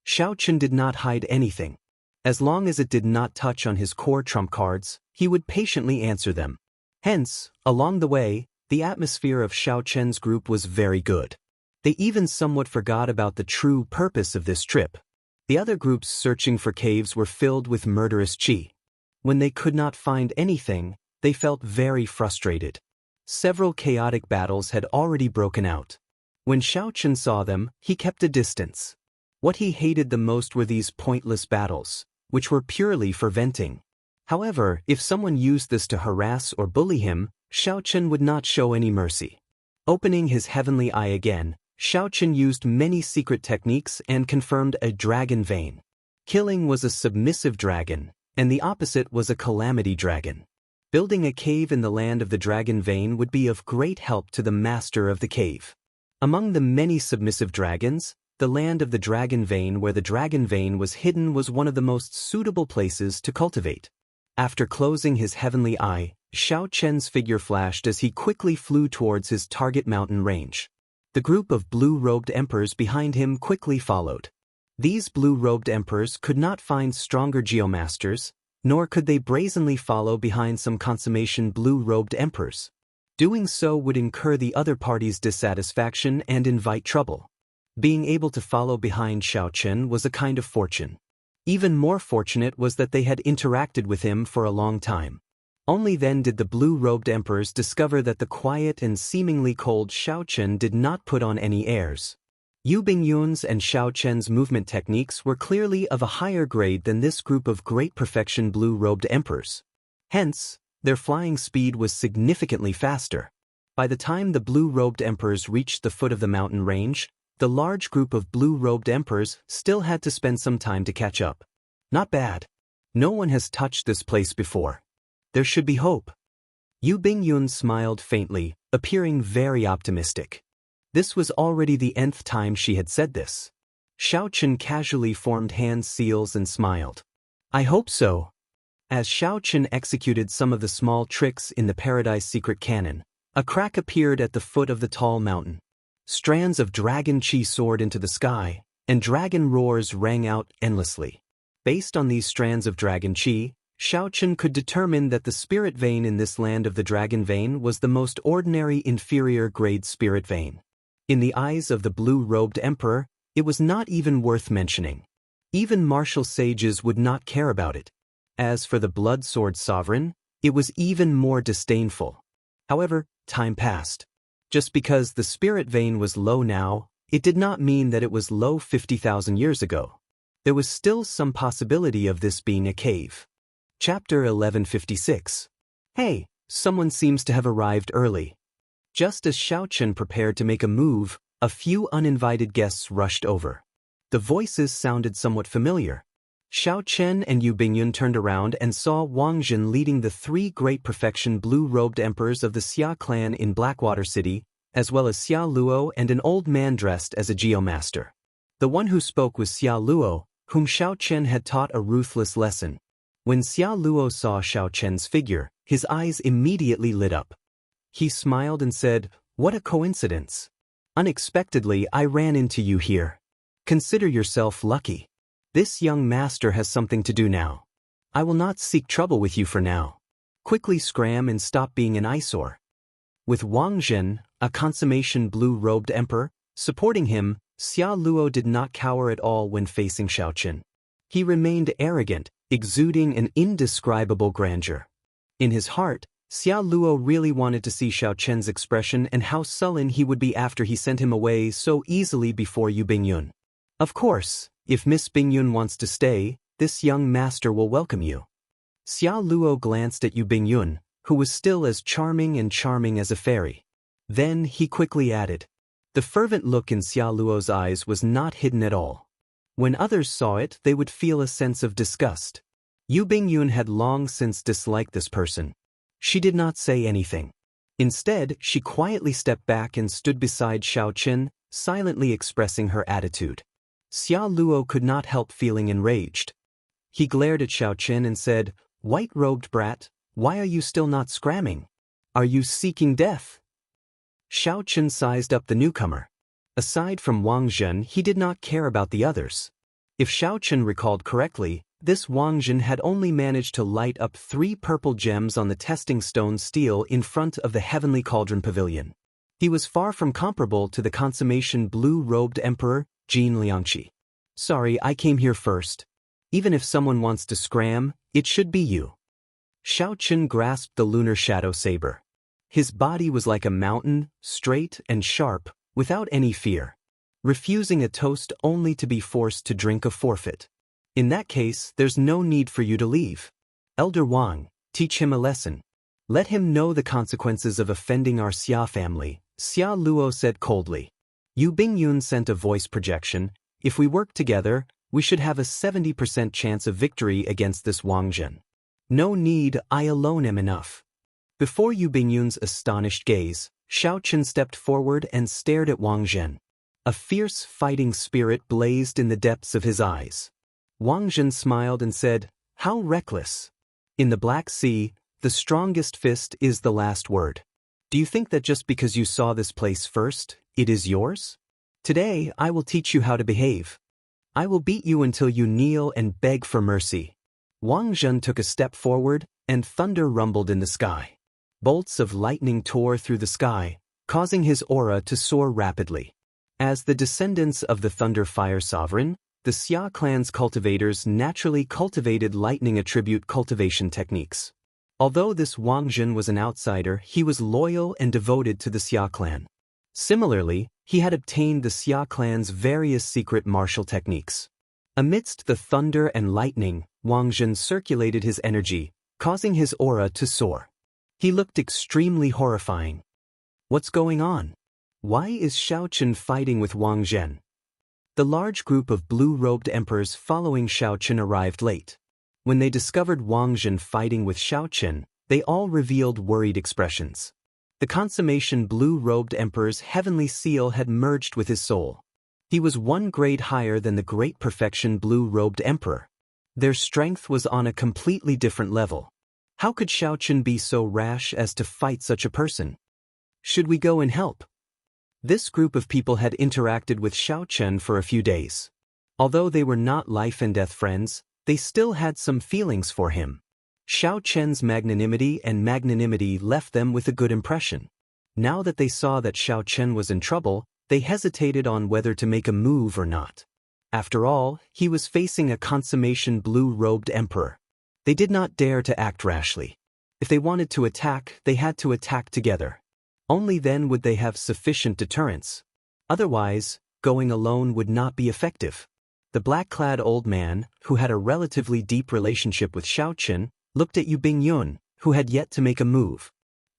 Xiao Chen did not hide anything. As long as it did not touch on his core trump cards, he would patiently answer them. Hence, along the way, the atmosphere of Xiao Chen's group was very good. They even somewhat forgot about the true purpose of this trip. The other groups searching for caves were filled with murderous qi. When they could not find anything, they felt very frustrated. Several chaotic battles had already broken out. When Xiao Chen saw them, he kept a distance. What he hated the most were these pointless battles, which were purely for venting. However, if someone used this to harass or bully him, Xiao Chen would not show any mercy. Opening his heavenly eye again, Xiao Chen used many secret techniques and confirmed a dragon vein. Killing was a submissive dragon, and the opposite was a calamity dragon. Building a cave in the land of the dragon vein would be of great help to the master of the cave. Among the many submissive dragons, the land of the dragon vein where the dragon vein was hidden was one of the most suitable places to cultivate. After closing his heavenly eye, Xiao Chen's figure flashed as he quickly flew towards his target mountain range. The group of blue-robed emperors behind him quickly followed. These blue-robed emperors could not find stronger geomasters, nor could they brazenly follow behind some consummation blue-robed emperors. Doing so would incur the other party's dissatisfaction and invite trouble. Being able to follow behind Xiao Chen was a kind of fortune. Even more fortunate was that they had interacted with him for a long time. Only then did the blue-robed emperors discover that the quiet and seemingly cold Xiao Chen did not put on any airs. Yu Bingyun's and Xiao Chen's movement techniques were clearly of a higher grade than this group of great perfection blue-robed emperors. Hence, their flying speed was significantly faster. By the time the blue-robed emperors reached the foot of the mountain range, the large group of blue-robed emperors still had to spend some time to catch up. Not bad. No one has touched this place before. There should be hope. Yu Bingyun smiled faintly, appearing very optimistic. This was already the nth time she had said this. Xiao Chen casually formed hand seals and smiled. I hope so. As Xiao Chen executed some of the small tricks in the Paradise Secret Cannon, a crack appeared at the foot of the tall mountain. Strands of dragon chi soared into the sky, and dragon roars rang out endlessly. Based on these strands of dragon chi, Xiao Chen could determine that the spirit vein in this land of the dragon vein was the most ordinary inferior grade spirit vein. In the eyes of the blue-robed emperor, it was not even worth mentioning. Even martial sages would not care about it. As for the blood sword sovereign, it was even more disdainful. However, time passed. Just because the spirit vein was low now, it did not mean that it was low 50,000 years ago. There was still some possibility of this being a cave. Chapter 1156. Hey, someone seems to have arrived early. Just as Xiao Chen prepared to make a move, a few uninvited guests rushed over. The voices sounded somewhat familiar. Xiao Chen and Yu Bingyun turned around and saw Wang Jin leading the three great perfection blue-robed emperors of the Xia clan in Blackwater City, as well as Xia Luo and an old man dressed as a geomaster. The one who spoke was Xia Luo, whom Xiao Chen had taught a ruthless lesson. When Xia Luo saw Xiao Chen's figure, his eyes immediately lit up. He smiled and said, "What a coincidence. Unexpectedly, I ran into you here. Consider yourself lucky. This young master has something to do now. I will not seek trouble with you for now. Quickly scram and stop being an eyesore." With Wang Zhen, a consummation blue-robed emperor, supporting him, Xia Luo did not cower at all when facing Xiao Chen. He remained arrogant, exuding an indescribable grandeur. In his heart, Xia Luo really wanted to see Xiao Chen's expression and how sullen he would be after he sent him away so easily before Yu Bingyun. Of course, if Miss Bingyun wants to stay, this young master will welcome you. Xia Luo glanced at Yu Bingyun, who was still as charming as a fairy. Then he quickly added. The fervent look in Xia Luo's eyes was not hidden at all. When others saw it, they would feel a sense of disgust. Yu Bingyun had long since disliked this person. She did not say anything. Instead, she quietly stepped back and stood beside Xiao Chen, silently expressing her attitude. Xia Luo could not help feeling enraged. He glared at Xiao Chen and said, "White-robed brat, why are you still not scramming? Are you seeking death?" Xiao Chen sized up the newcomer. Aside from Wang Zhen, he did not care about the others. If Xiao Chen recalled correctly, this Wang Zhen had only managed to light up 3 purple gems on the testing stone steel in front of the Heavenly Cauldron Pavilion. He was far from comparable to the consummation blue-robed emperor, Jin Liangqi. "Sorry, I came here first. Even if someone wants to scram, it should be you." Xiao Chen grasped the lunar shadow saber. His body was like a mountain, straight and sharp, without any fear. Refusing a toast only to be forced to drink a forfeit. In that case, there's no need for you to leave. Elder Wang, teach him a lesson. Let him know the consequences of offending our Xia family, Xia Luo said coldly. Yu Bingyun sent a voice projection. If we work together, we should have a 70% chance of victory against this Wang Zhen. No need, I alone am enough. Before Yu Bingyun's astonished gaze, Xiao Chen stepped forward and stared at Wang Zhen. A fierce fighting spirit blazed in the depths of his eyes. Wang Zhen smiled and said, "How reckless. In the Black Sea, the strongest fist is the last word. Do you think that just because you saw this place first, it is yours? Today, I will teach you how to behave. I will beat you until you kneel and beg for mercy." Wang Zhen took a step forward, and thunder rumbled in the sky. Bolts of lightning tore through the sky, causing his aura to soar rapidly. As the descendants of the Thunder Fire Sovereign, the Xia clan's cultivators naturally cultivated lightning attribute cultivation techniques. Although this Wang Zhen was an outsider, he was loyal and devoted to the Xia clan. Similarly, he had obtained the Xia clan's various secret martial techniques. Amidst the thunder and lightning, Wang Zhen circulated his energy, causing his aura to soar. He looked extremely horrifying. What's going on? Why is Xiao Chen fighting with Wang Zhen? The large group of blue-robed emperors following Xiao Chen arrived late. When they discovered Wang Zhen fighting with Xiao Chen, they all revealed worried expressions. The consummation blue-robed emperor's heavenly seal had merged with his soul. He was 1 grade higher than the great perfection blue-robed emperor. Their strength was on a completely different level. How could Xiao Chen be so rash as to fight such a person? Should we go and help? This group of people had interacted with Xiao Chen for a few days. Although they were not life-and-death friends, they still had some feelings for him. Xiao Chen's magnanimity left them with a good impression. Now that they saw that Xiao Chen was in trouble, they hesitated on whether to make a move or not. After all, he was facing a consummation blue-robed emperor. They did not dare to act rashly. If they wanted to attack, they had to attack together. Only then would they have sufficient deterrence. Otherwise, going alone would not be effective. The black-clad old man, who had a relatively deep relationship with Xiao Chen, looked at Yu Bingyun, who had yet to make a move.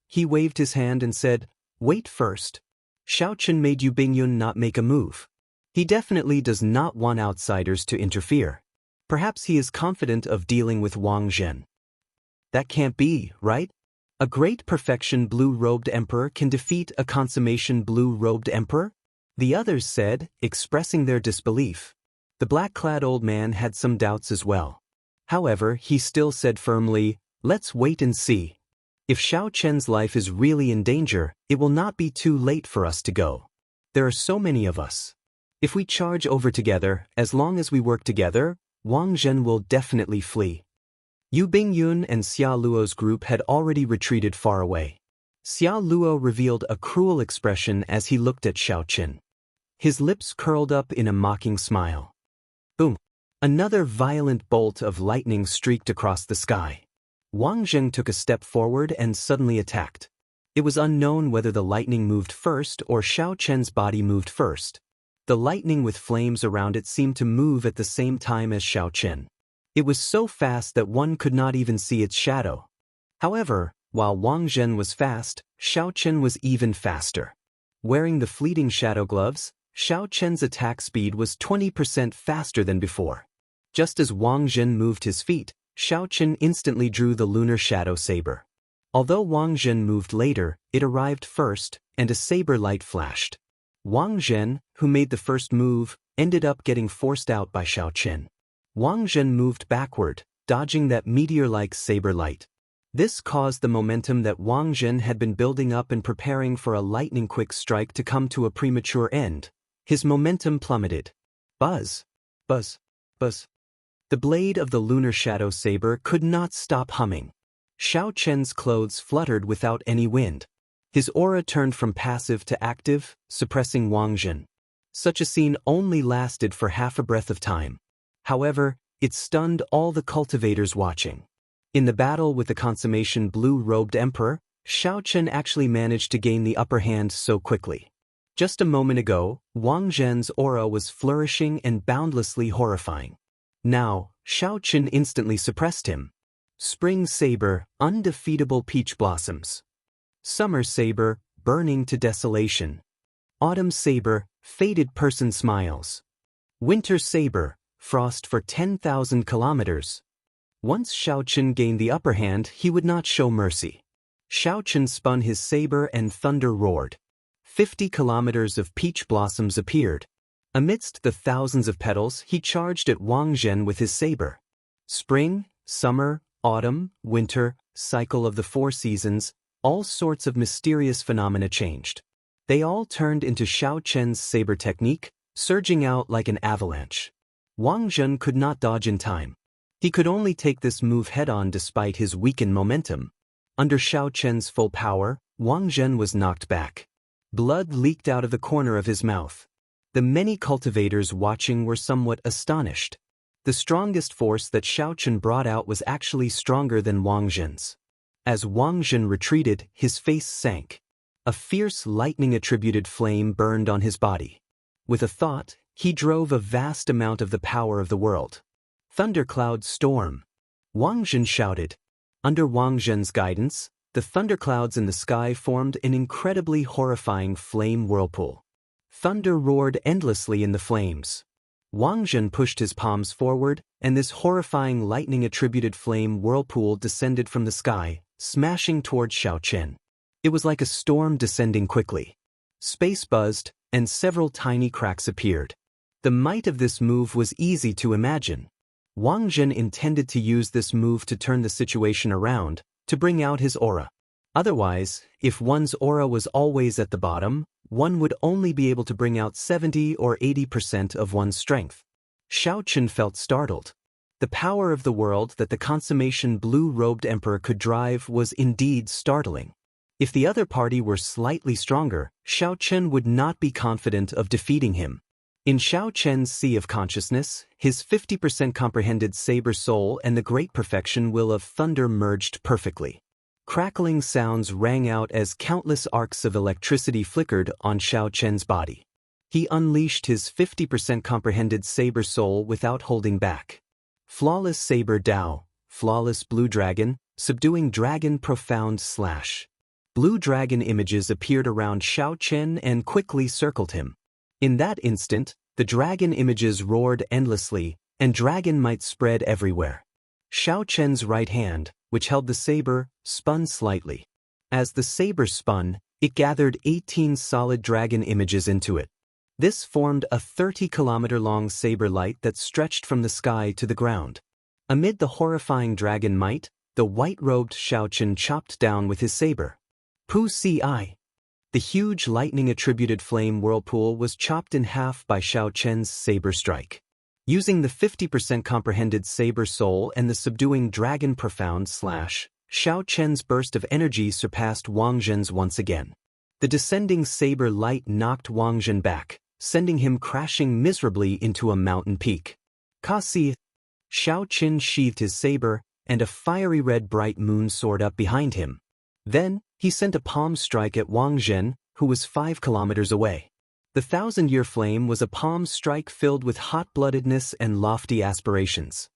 He waved his hand and said, "Wait first." Xiao Chen made Yu Bingyun not make a move. He definitely does not want outsiders to interfere. Perhaps he is confident of dealing with Wang Zhen. That can't be, right? A great perfection blue-robed emperor can defeat a consummation blue-robed emperor? The others said, expressing their disbelief. The black-clad old man had some doubts as well. However, he still said firmly, "Let's wait and see. If Xiao Chen's life is really in danger, it will not be too late for us to go. There are so many of us. If we charge over together, as long as we work together, Wang Zhen will definitely flee." Yu Bingyun and Xia Luo's group had already retreated far away. Xia Luo revealed a cruel expression as he looked at Xiao Chen. His lips curled up in a mocking smile. Boom! Another violent bolt of lightning streaked across the sky. Wang Zheng took a step forward and suddenly attacked. It was unknown whether the lightning moved first or Xiao Chen's body moved first. The lightning with flames around it seemed to move at the same time as Xiao Chen. It was so fast that one could not even see its shadow. However, while Wang Zhen was fast, Xiao Chen was even faster. Wearing the fleeting shadow gloves, Xiao Chen's attack speed was 20% faster than before. Just as Wang Zhen moved his feet, Xiao Chen instantly drew the lunar shadow saber. Although Wang Zhen moved later, it arrived first, and a saber light flashed. Wang Zhen, who made the first move, ended up getting forced out by Xiao Chen. Wang Zhen moved backward, dodging that meteor-like saber light. This caused the momentum that Wang Zhen had been building up and preparing for a lightning-quick strike to come to a premature end. His momentum plummeted. Buzz! Buzz! Buzz! The blade of the lunar shadow saber could not stop humming. Xiao Chen's clothes fluttered without any wind. His aura turned from passive to active, suppressing Wang Zhen. Such a scene only lasted for half a breath of time. However, it stunned all the cultivators watching. In the battle with the consummation blue-robed emperor, Xiao Chen actually managed to gain the upper hand so quickly. Just a moment ago, Wang Zhen's aura was flourishing and boundlessly horrifying. Now, Xiao Chen instantly suppressed him. Spring Saber, undefeatable peach blossoms. Summer Saber, burning to desolation. Autumn Saber, faded person smiles. Winter Saber, frost for 10,000 kilometers. Once Xiao Chen gained the upper hand, he would not show mercy. Xiao Chen spun his saber and thunder roared. 50 kilometers of peach blossoms appeared. Amidst the thousands of petals, he charged at Wang Zhen with his saber. Spring, summer, autumn, winter, cycle of the 4 seasons, all sorts of mysterious phenomena changed. They all turned into Xiao Chen's saber technique, surging out like an avalanche. Wang Zhen could not dodge in time. He could only take this move head-on despite his weakened momentum. Under Xiao Chen's full power, Wang Zhen was knocked back. Blood leaked out of the corner of his mouth. The many cultivators watching were somewhat astonished. The strongest force that Xiao Chen brought out was actually stronger than Wang Zhen's. As Wang Zhen retreated, his face sank. A fierce lightning-attributed flame burned on his body. With a thought, he drove a vast amount of the power of the world. Thundercloud storm. Wang Zhen shouted. Under Wang Zhen's guidance, the thunderclouds in the sky formed an incredibly horrifying flame whirlpool. Thunder roared endlessly in the flames. Wang Zhen pushed his palms forward, and this horrifying lightning-attributed flame whirlpool descended from the sky, smashing toward Xiao Chen. It was like a storm descending quickly. Space buzzed, and several tiny cracks appeared. The might of this move was easy to imagine. Wang Zhen intended to use this move to turn the situation around, to bring out his aura. Otherwise, if one's aura was always at the bottom, one would only be able to bring out 70 or 80% of one's strength. Xiao Chen felt startled. The power of the world that the consummation blue-robed emperor could drive was indeed startling. If the other party were slightly stronger, Xiao Chen would not be confident of defeating him. In Xiao Chen's sea of consciousness, his 50% comprehended saber soul and the great perfection will of thunder merged perfectly. Crackling sounds rang out as countless arcs of electricity flickered on Xiao Chen's body. He unleashed his 50% comprehended saber soul without holding back. Flawless saber Dao, flawless blue dragon, subduing dragon profound slash. Blue dragon images appeared around Xiao Chen and quickly circled him. In that instant, the dragon images roared endlessly, and dragon might spread everywhere. Xiao Chen's right hand, which held the saber, spun slightly. As the saber spun, it gathered 18 solid dragon images into it. This formed a 30-kilometer-long saber light that stretched from the sky to the ground. Amid the horrifying dragon might, the white-robed Xiaochen chopped down with his saber. Pu Si. The huge lightning-attributed flame whirlpool was chopped in half by Xiaochen's saber strike. Using the 50% comprehended saber soul and the subduing dragon profound slash, Xiaochen's burst of energy surpassed Wang Zhen's once again. The descending saber light knocked Wang Zhen back, sending him crashing miserably into a mountain peak. Kasi. Xiaochen sheathed his saber, and a fiery red bright moon soared up behind him. Then, he sent a palm strike at Wang Zhen, who was 5 kilometers away. The 1,000-year flame was a palm strike filled with hot-bloodedness and lofty aspirations.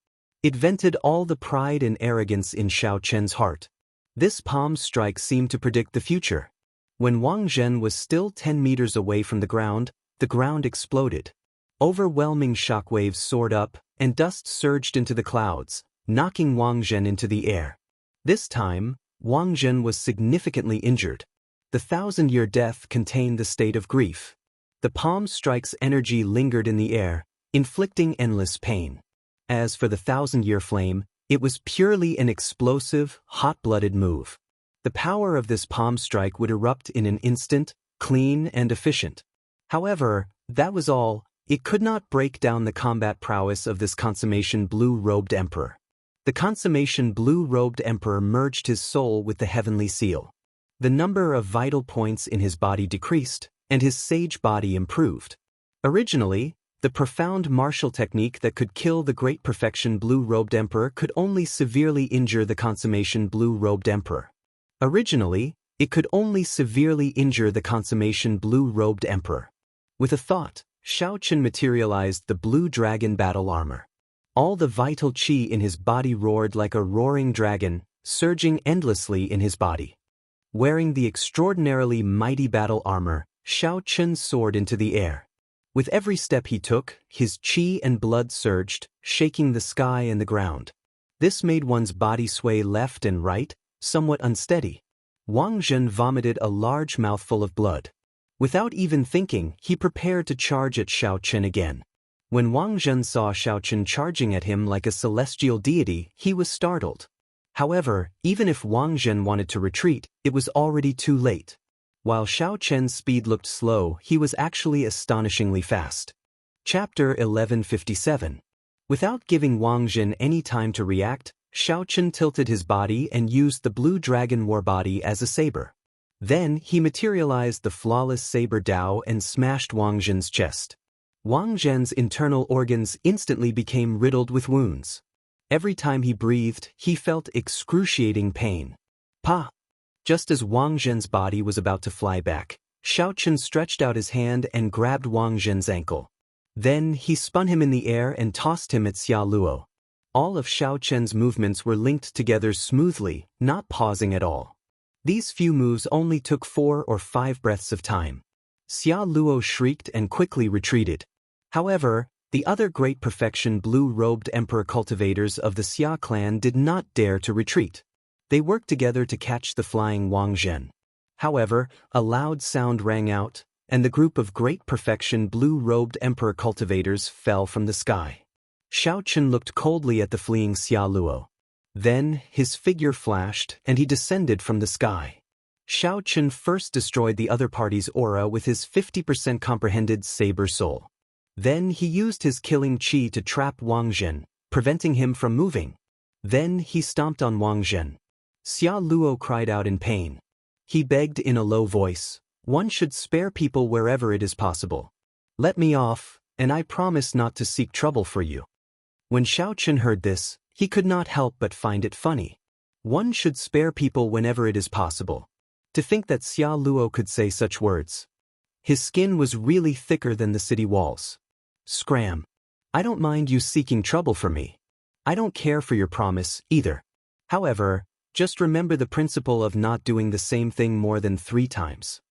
It vented all the pride and arrogance in Xiaochen's heart. This palm strike seemed to predict the future. When Wang Zhen was still 10 meters away from the ground exploded. Overwhelming shockwaves soared up, and dust surged into the clouds, knocking Wang Zhen into the air. This time, Wang Zhen was significantly injured. The 1,000-year death contained the state of grief. The palm strike's energy lingered in the air, inflicting endless pain. As for the 1,000-year flame, it was purely an explosive, hot-blooded move. The power of this palm strike would erupt in an instant, clean and efficient. However, that was all. It could not break down the combat prowess of this consummation blue-robed emperor. The consummation blue-robed emperor merged his soul with the heavenly seal. The number of vital points in his body decreased, and his sage body improved. Originally, the profound martial technique that could kill the great perfection blue-robed emperor could only severely injure the consummation blue-robed emperor. With a thought, Xiaochen materialized the blue dragon battle armor. All the vital qi in his body roared like a roaring dragon, surging endlessly in his body. Wearing the extraordinarily mighty battle armor, Xiaochen soared into the air. With every step he took, his qi and blood surged, shaking the sky and the ground. This made one's body sway left and right, somewhat unsteady. Wang Zhen vomited a large mouthful of blood. Without even thinking, he prepared to charge at Xiaochen again. When Wang Zhen saw Xiaochen charging at him like a celestial deity, he was startled. However, even if Wang Zhen wanted to retreat, it was already too late. While Xiaochen's speed looked slow, he was actually astonishingly fast. Chapter 1157. Without giving Wang Zhen any time to react, Xiaochen tilted his body and used the blue dragon war body as a saber. Then he materialized the flawless saber Dao and smashed Wang Zhen's chest. Wang Zhen's internal organs instantly became riddled with wounds. Every time he breathed, he felt excruciating pain. Pa! Just as Wang Zhen's body was about to fly back, Xiaochen stretched out his hand and grabbed Wang Zhen's ankle. Then he spun him in the air and tossed him at Xia Luo. All of Xiaochen's movements were linked together smoothly, not pausing at all. These few moves only took 4 or 5 breaths of time. Xia Luo shrieked and quickly retreated. However, the other great perfection blue-robed emperor cultivators of the Xia clan did not dare to retreat. They worked together to catch the flying Wang Zhen. However, a loud sound rang out, and the group of great perfection blue-robed emperor cultivators fell from the sky. Xiaochen looked coldly at the fleeing Xia Luo. Then, his figure flashed, and he descended from the sky. Xiaochen first destroyed the other party's aura with his 50% comprehended saber soul. Then he used his killing qi to trap Wang Zhen, preventing him from moving. Then he stomped on Wang Zhen. Xia Luo cried out in pain. He begged in a low voice, "One should spare people wherever it is possible. Let me off, and I promise not to seek trouble for you." When Xiaochen heard this, he could not help but find it funny. One should spare people whenever it is possible. To think that Xia Luo could say such words. His skin was really thicker than the city walls. Scram. I don't mind you seeking trouble for me. I don't care for your promise, either. However, just remember the principle of not doing the same thing more than 3 times.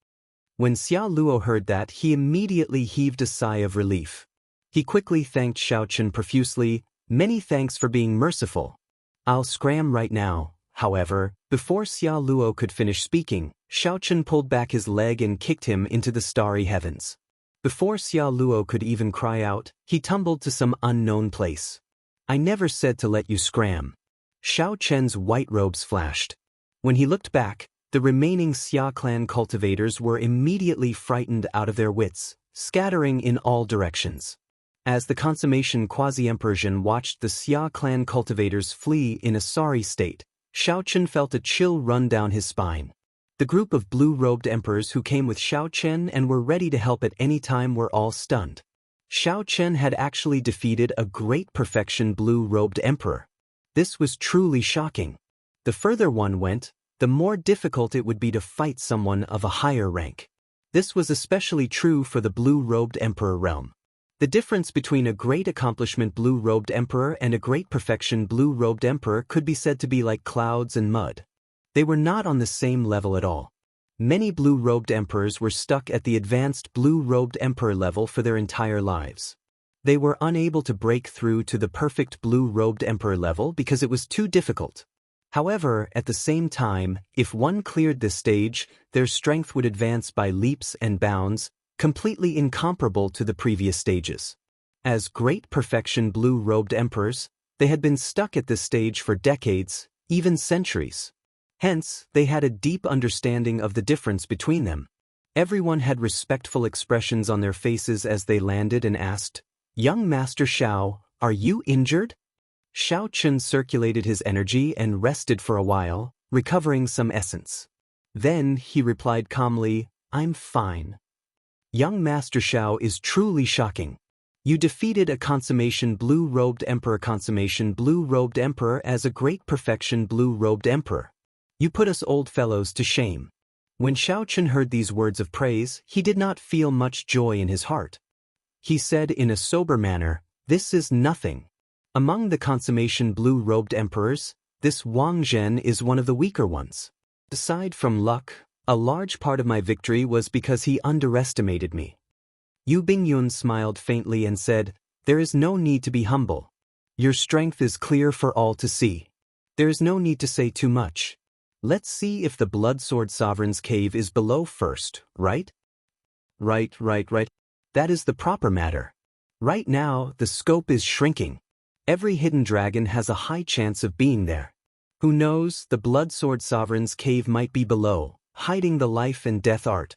When Xia Luo heard that, he immediately heaved a sigh of relief. He quickly thanked Xiaochen profusely. "Many thanks for being merciful. I'll scram right now, However, before Xia Luo could finish speaking, Xiaochen pulled back his leg and kicked him into the starry heavens. Before Xia Luo could even cry out, he tumbled to some unknown place. I never said to let you scram. Xiao Chen's white robes flashed. When he looked back, the remaining Xia clan cultivators were immediately frightened out of their wits, scattering in all directions. As the consummation Quasi-Emperor Zhen watched the Xia clan cultivators flee in a sorry state, Xiaochen felt a chill run down his spine. The group of blue-robed emperors who came with Xiaochen and were ready to help at any time were all stunned. Xiaochen had actually defeated a great perfection blue-robed emperor. This was truly shocking. The further one went, the more difficult it would be to fight someone of a higher rank. This was especially true for the blue-robed emperor realm. The difference between a great accomplishment blue-robed emperor and a great perfection blue-robed emperor could be said to be like clouds and mud. They were not on the same level at all. Many blue-robed emperors were stuck at the advanced blue-robed emperor level for their entire lives. They were unable to break through to the perfect blue-robed emperor level because it was too difficult. However, at the same time, if one cleared this stage, their strength would advance by leaps and bounds, completely incomparable to the previous stages. As great perfection blue-robed emperors, they had been stuck at this stage for decades, even centuries. Hence, they had a deep understanding of the difference between them. Everyone had respectful expressions on their faces as they landed and asked, "Young Master Xiao, are you injured?" Xiaochen circulated his energy and rested for a while, recovering some essence. Then he replied calmly, "I'm fine." Young Master Xiao is truly shocking. You defeated a consummation blue-robed emperor as a great perfection blue-robed emperor. You put us old fellows to shame. When Xiaochen heard these words of praise, he did not feel much joy in his heart. He said in a sober manner, "This is nothing. Among the consummation blue-robed emperors, this Wang Zhen is one of the weaker ones. Aside from luck, a large part of my victory was because he underestimated me." Yu Bingyun smiled faintly and said, "There is no need to be humble. Your strength is clear for all to see. There is no need to say too much. Let's see if the Blood Sword Sovereign's cave is below first, right?" Right. That is the proper matter. Right now, the scope is shrinking. Every hidden dragon has a high chance of being there. Who knows, the Blood Sword Sovereign's cave might be below, hiding the life and death art.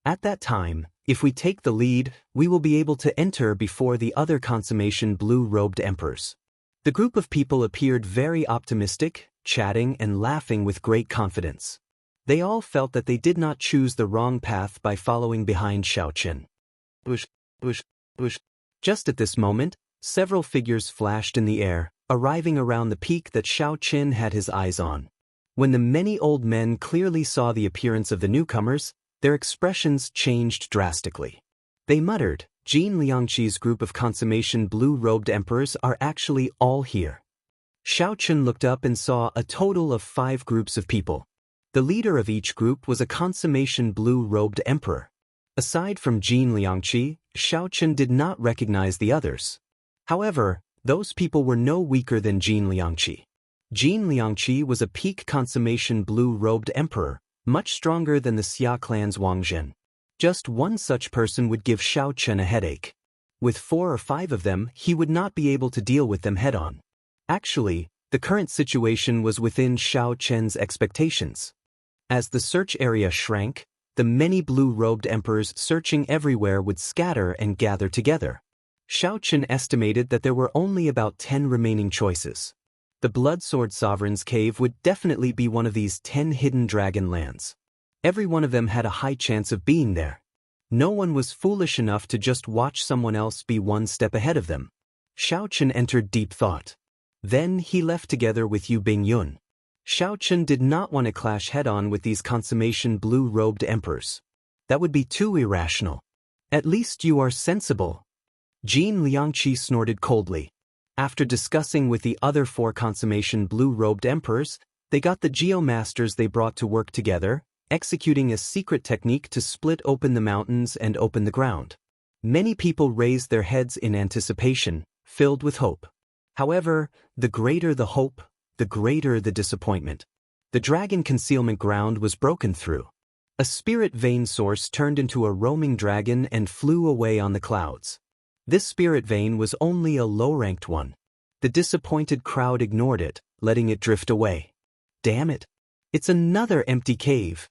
At that time, if we take the lead, we will be able to enter before the other consummation blue-robed emperors. The group of people appeared very optimistic, chatting and laughing with great confidence. They all felt that they did not choose the wrong path by following behind Xiaochen. Just at this moment, several figures flashed in the air, arriving around the peak that Xiaochen had his eyes on. When the many old men clearly saw the appearance of the newcomers, their expressions changed drastically. They muttered, "Jin Liangqi's group of consummation blue-robed emperors are actually all here." Xiaochen looked up and saw a total of 5 groups of people. The leader of each group was a consummation blue-robed emperor. Aside from Jin Liangqi, Xiaochen did not recognize the others. However, those people were no weaker than Jin Liangqi. Jin Liangqi was a peak consummation blue-robed emperor, much stronger than the Xia clan's Wang Zhen. Just one such person would give Xiaochen a headache. With 4 or 5 of them, he would not be able to deal with them head-on. Actually, the current situation was within Xiaochen's expectations. As the search area shrank, the many blue-robed emperors searching everywhere would scatter and gather together. Xiaochen estimated that there were only about 10 remaining choices. The Blood Sword Sovereign's cave would definitely be one of these 10 hidden dragon lands. Every one of them had a high chance of being there. No one was foolish enough to just watch someone else be one step ahead of them. Xiaochen entered deep thought. Then he left together with Yu Bingyun. Xiaochen did not want to clash head-on with these consummation blue-robed emperors. That would be too irrational. At least you are sensible. Jin Liangqi snorted coldly. After discussing with the other 4 consummation blue-robed emperors, they got the geomasters they brought to work together, executing a secret technique to split open the mountains and open the ground. Many people raised their heads in anticipation, filled with hope. However, the greater the hope, the greater the disappointment. The dragon concealment ground was broken through. A spirit vein source turned into a roaming dragon and flew away on the clouds. This spirit vein was only a low-ranked one. The disappointed crowd ignored it, letting it drift away. Damn it! It's another empty cave.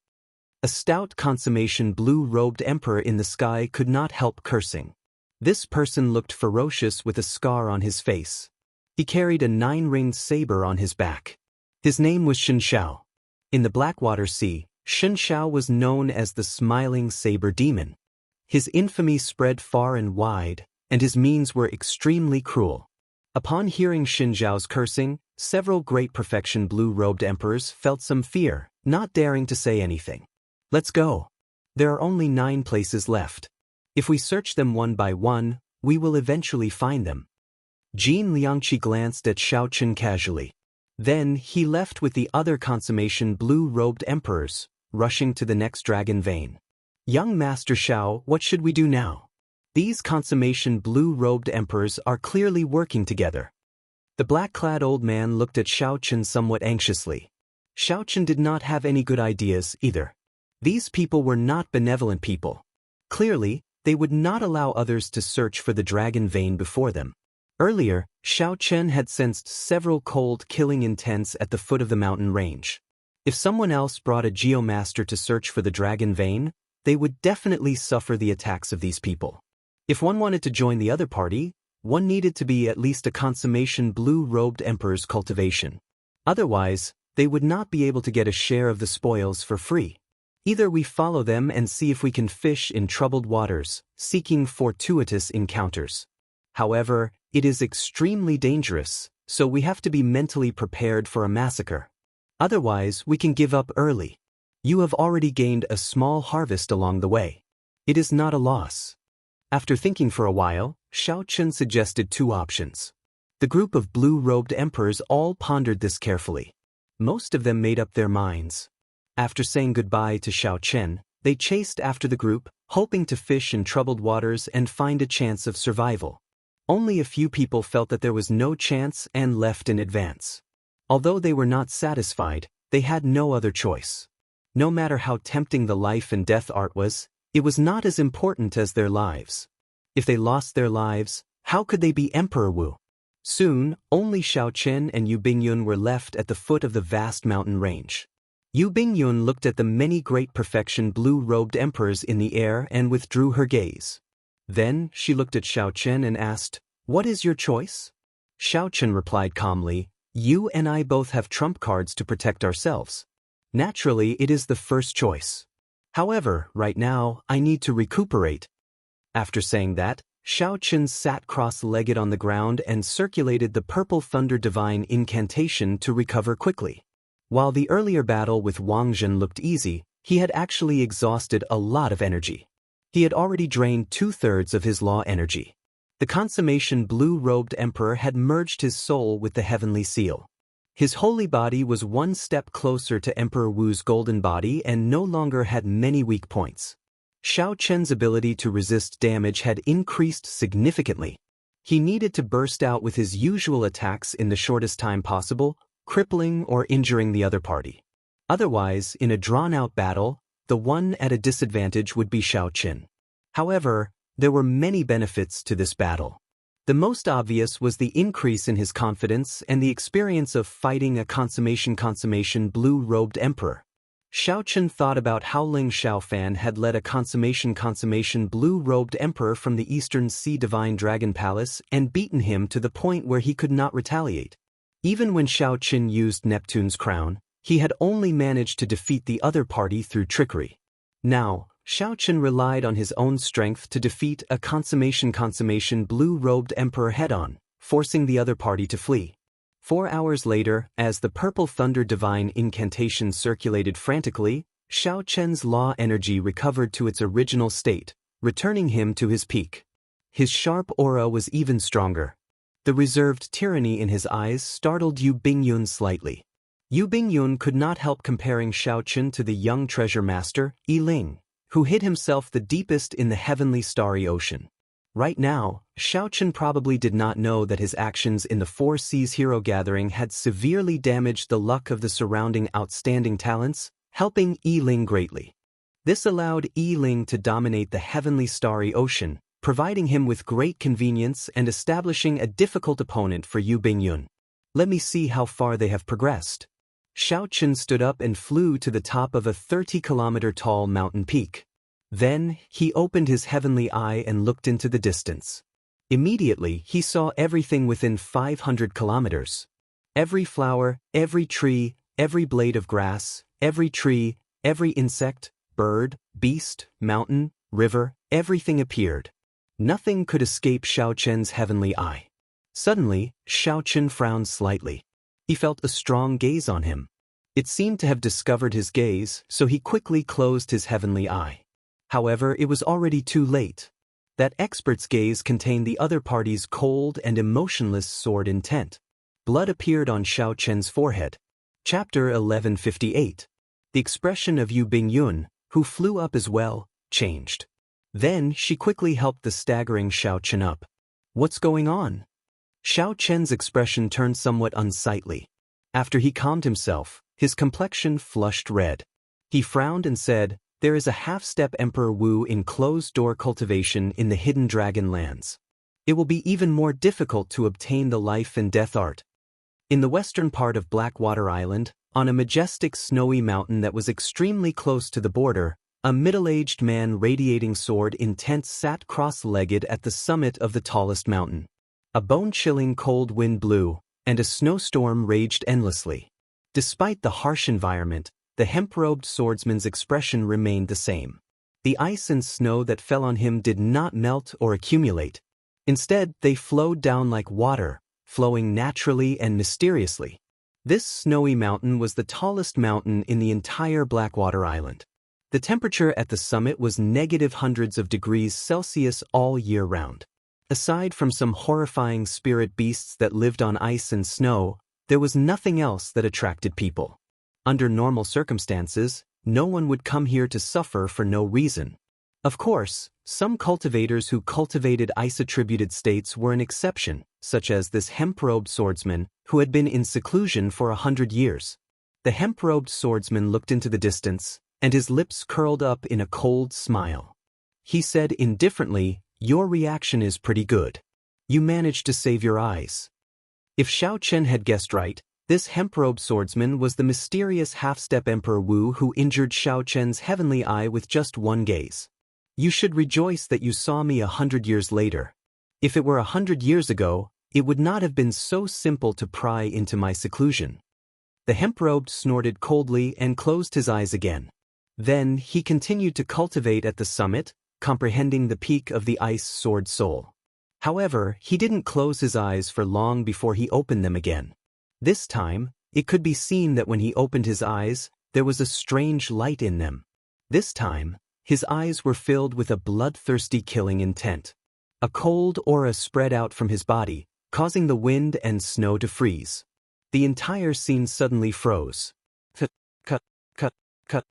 A stout consummation blue-robed emperor in the sky could not help cursing. This person looked ferocious with a scar on his face. He carried a 9-ringed saber on his back. His name was Shen Shao. In the Blackwater Sea, Shen Shao was known as the Smiling Saber Demon. His infamy spread far and wide, and his means were extremely cruel. Upon hearing Shen Shao's cursing, several great perfection blue-robed emperors felt some fear, not daring to say anything. Let's go. There are only 9 places left. If we search them one by one, we will eventually find them. Jin Liangqi glanced at Shao Chen casually. Then he left with the other consummation blue-robed emperors, rushing to the next dragon vein. Young Master Shao, what should we do now? These consummation blue-robed emperors are clearly working together. The black-clad old man looked at Shao Chen somewhat anxiously. Shao Chen did not have any good ideas either. These people were not benevolent people. Clearly, they would not allow others to search for the dragon vein before them. Earlier, Shao Chen had sensed several cold killing intents at the foot of the mountain range. If someone else brought a geomaster to search for the dragon vein, they would definitely suffer the attacks of these people. If one wanted to join the other party, one needed to be at least a consummation blue-robed emperor's cultivation. Otherwise, they would not be able to get a share of the spoils for free. Either we follow them and see if we can fish in troubled waters, seeking fortuitous encounters. However, it is extremely dangerous, so we have to be mentally prepared for a massacre. Otherwise, we can give up early. You have already gained a small harvest along the way. It is not a loss. After thinking for a while, Shao Chen suggested 2 options. The group of blue-robed emperors all pondered this carefully. Most of them made up their minds. After saying goodbye to Shao Chen, they chased after the group, hoping to fish in troubled waters and find a chance of survival. Only a few people felt that there was no chance and left in advance. Although they were not satisfied, they had no other choice. No matter how tempting the life and death art was, it was not as important as their lives. If they lost their lives, how could they be Emperor Wu? Soon, only Shao Chen and Yu Bingyun were left at the foot of the vast mountain range. Yu Bingyun looked at the many great perfection blue-robed emperors in the air and withdrew her gaze. Then, she looked at Shao Chen and asked, "What is your choice?" Shao Chen replied calmly, "You and I both have trump cards to protect ourselves. Naturally, it is the first choice. However, right now, I need to recuperate." After saying that, Shao Chen sat cross-legged on the ground and circulated the Purple Thunder Divine incantation to recover quickly. While the earlier battle with Wang Zhen looked easy, he had actually exhausted a lot of energy. He had already drained 2/3 of his law energy. The consummation blue-robed emperor had merged his soul with the heavenly seal. His holy body was one step closer to Emperor Wu's golden body and no longer had many weak points. Shao Chen's ability to resist damage had increased significantly. He needed to burst out with his usual attacks in the shortest time possible, crippling or injuring the other party. Otherwise, in a drawn-out battle, the one at a disadvantage would be Shao Chen. However, there were many benefits to this battle. The most obvious was the increase in his confidence and the experience of fighting a consummation blue-robed emperor. Shao Chen thought about how Ling Xiaofan had led a consummation blue-robed emperor from the Eastern Sea Divine Dragon Palace and beaten him to the point where he could not retaliate. Even when Shao Chen used Neptune's crown, he had only managed to defeat the other party through trickery. Now, Shao Chen relied on his own strength to defeat a consummation blue-robed emperor head-on, forcing the other party to flee. 4 hours later, as the Purple Thunder Divine incantation circulated frantically, Shao Chen's law energy recovered to its original state, returning him to his peak. His sharp aura was even stronger. The reserved tyranny in his eyes startled Yu Bingyun slightly. Yu Bingyun could not help comparing Shao Chen to the young treasure master, Yi Ling, who hid himself the deepest in the heavenly starry ocean. Right now, Xiaochen probably did not know that his actions in the Four Seas Hero Gathering had severely damaged the luck of the surrounding outstanding talents, helping Yi Ling greatly. This allowed Yi Ling to dominate the heavenly starry ocean, providing him with great convenience and establishing a difficult opponent for Yu Bingyun. Let me see how far they have progressed. Xiaochen stood up and flew to the top of a 30-kilometer-tall mountain peak. Then, he opened his heavenly eye and looked into the distance. Immediately, he saw everything within 500 kilometers. Every flower, every tree, every blade of grass, every tree, every insect, bird, beast, mountain, river, everything appeared. Nothing could escape Xiaochen's heavenly eye. Suddenly, Xiaochen frowned slightly. He felt a strong gaze on him. It seemed to have discovered his gaze, so he quickly closed his heavenly eye. However, it was already too late. That expert's gaze contained the other party's cold and emotionless sword intent. Blood appeared on Xiaochen's forehead. Chapter 1158. The expression of Yu Bingyun, who flew up as well, changed. Then she quickly helped the staggering Xiaochen up. What's going on? Xiaochen's expression turned somewhat unsightly. After he calmed himself, his complexion flushed red. He frowned and said, "There is a half-step Emperor Wu in closed-door cultivation in the Hidden Dragon Lands. It will be even more difficult to obtain the life and death art." In the western part of Blackwater Island, on a majestic snowy mountain that was extremely close to the border, a middle-aged man radiating sword intent sat cross-legged at the summit of the tallest mountain. A bone-chilling cold wind blew, and a snowstorm raged endlessly. Despite the harsh environment, the hemp-robed swordsman's expression remained the same. The ice and snow that fell on him did not melt or accumulate. Instead, they flowed down like water, flowing naturally and mysteriously. This snowy mountain was the tallest mountain in the entire Blackwater Island. The temperature at the summit was negative hundreds of degrees Celsius all year round. Aside from some horrifying spirit beasts that lived on ice and snow, there was nothing else that attracted people. Under normal circumstances, no one would come here to suffer for no reason. Of course, some cultivators who cultivated ice-attributed states were an exception, such as this hemp-robed swordsman who had been in seclusion for 100 years. The hemp-robed swordsman looked into the distance, and his lips curled up in a cold smile. He said indifferently, "Your reaction is pretty good. You managed to save your eyes." If Xiaochen had guessed right, this hemp-robed swordsman was the mysterious half-step Emperor Wu who injured Xiaochen's heavenly eye with just one gaze. "You should rejoice that you saw me 100 years later. If it were 100 years ago, it would not have been so simple to pry into my seclusion." The hemp-robed snorted coldly and closed his eyes again. Then he continued to cultivate at the summit, comprehending the peak of the ice sword soul. However, he didn't close his eyes for long before he opened them again. This time, it could be seen that when he opened his eyes, there was a strange light in them. This time, his eyes were filled with a bloodthirsty killing intent. A cold aura spread out from his body, causing the wind and snow to freeze. The entire scene suddenly froze. Cut, cut, cut, cut.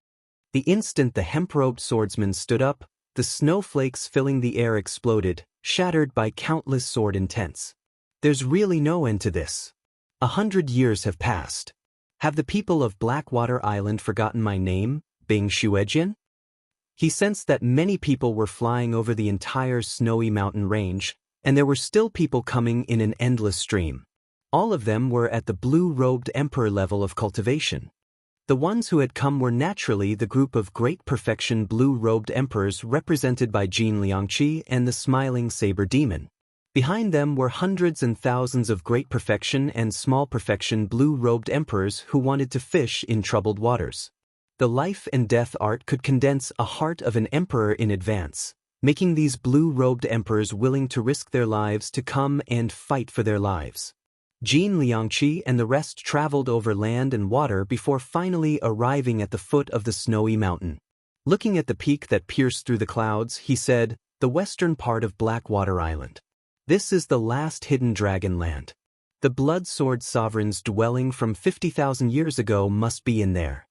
The instant the hemp-robed swordsman stood up, the snowflakes filling the air exploded, shattered by countless sword intents. There's really no end to this. 100 years have passed. Have the people of Blackwater Island forgotten my name, Bing Xuejian? He sensed that many people were flying over the entire snowy mountain range, and there were still people coming in an endless stream. All of them were at the blue-robed emperor level of cultivation. The ones who had come were naturally the group of great perfection blue-robed emperors represented by Jin Liangqi and the smiling saber demon. Behind them were hundreds and thousands of great perfection and small perfection blue-robed emperors who wanted to fish in troubled waters. The life and death art could condense a heart of an emperor in advance, making these blue-robed emperors willing to risk their lives to come and fight for their lives. Jin Liangqi and the rest traveled over land and water before finally arriving at the foot of the snowy mountain. Looking at the peak that pierced through the clouds, he said, "The western part of Blackwater Island. This is the last hidden dragon land. The blood sword sovereign's dwelling from 50,000 years ago must be in there."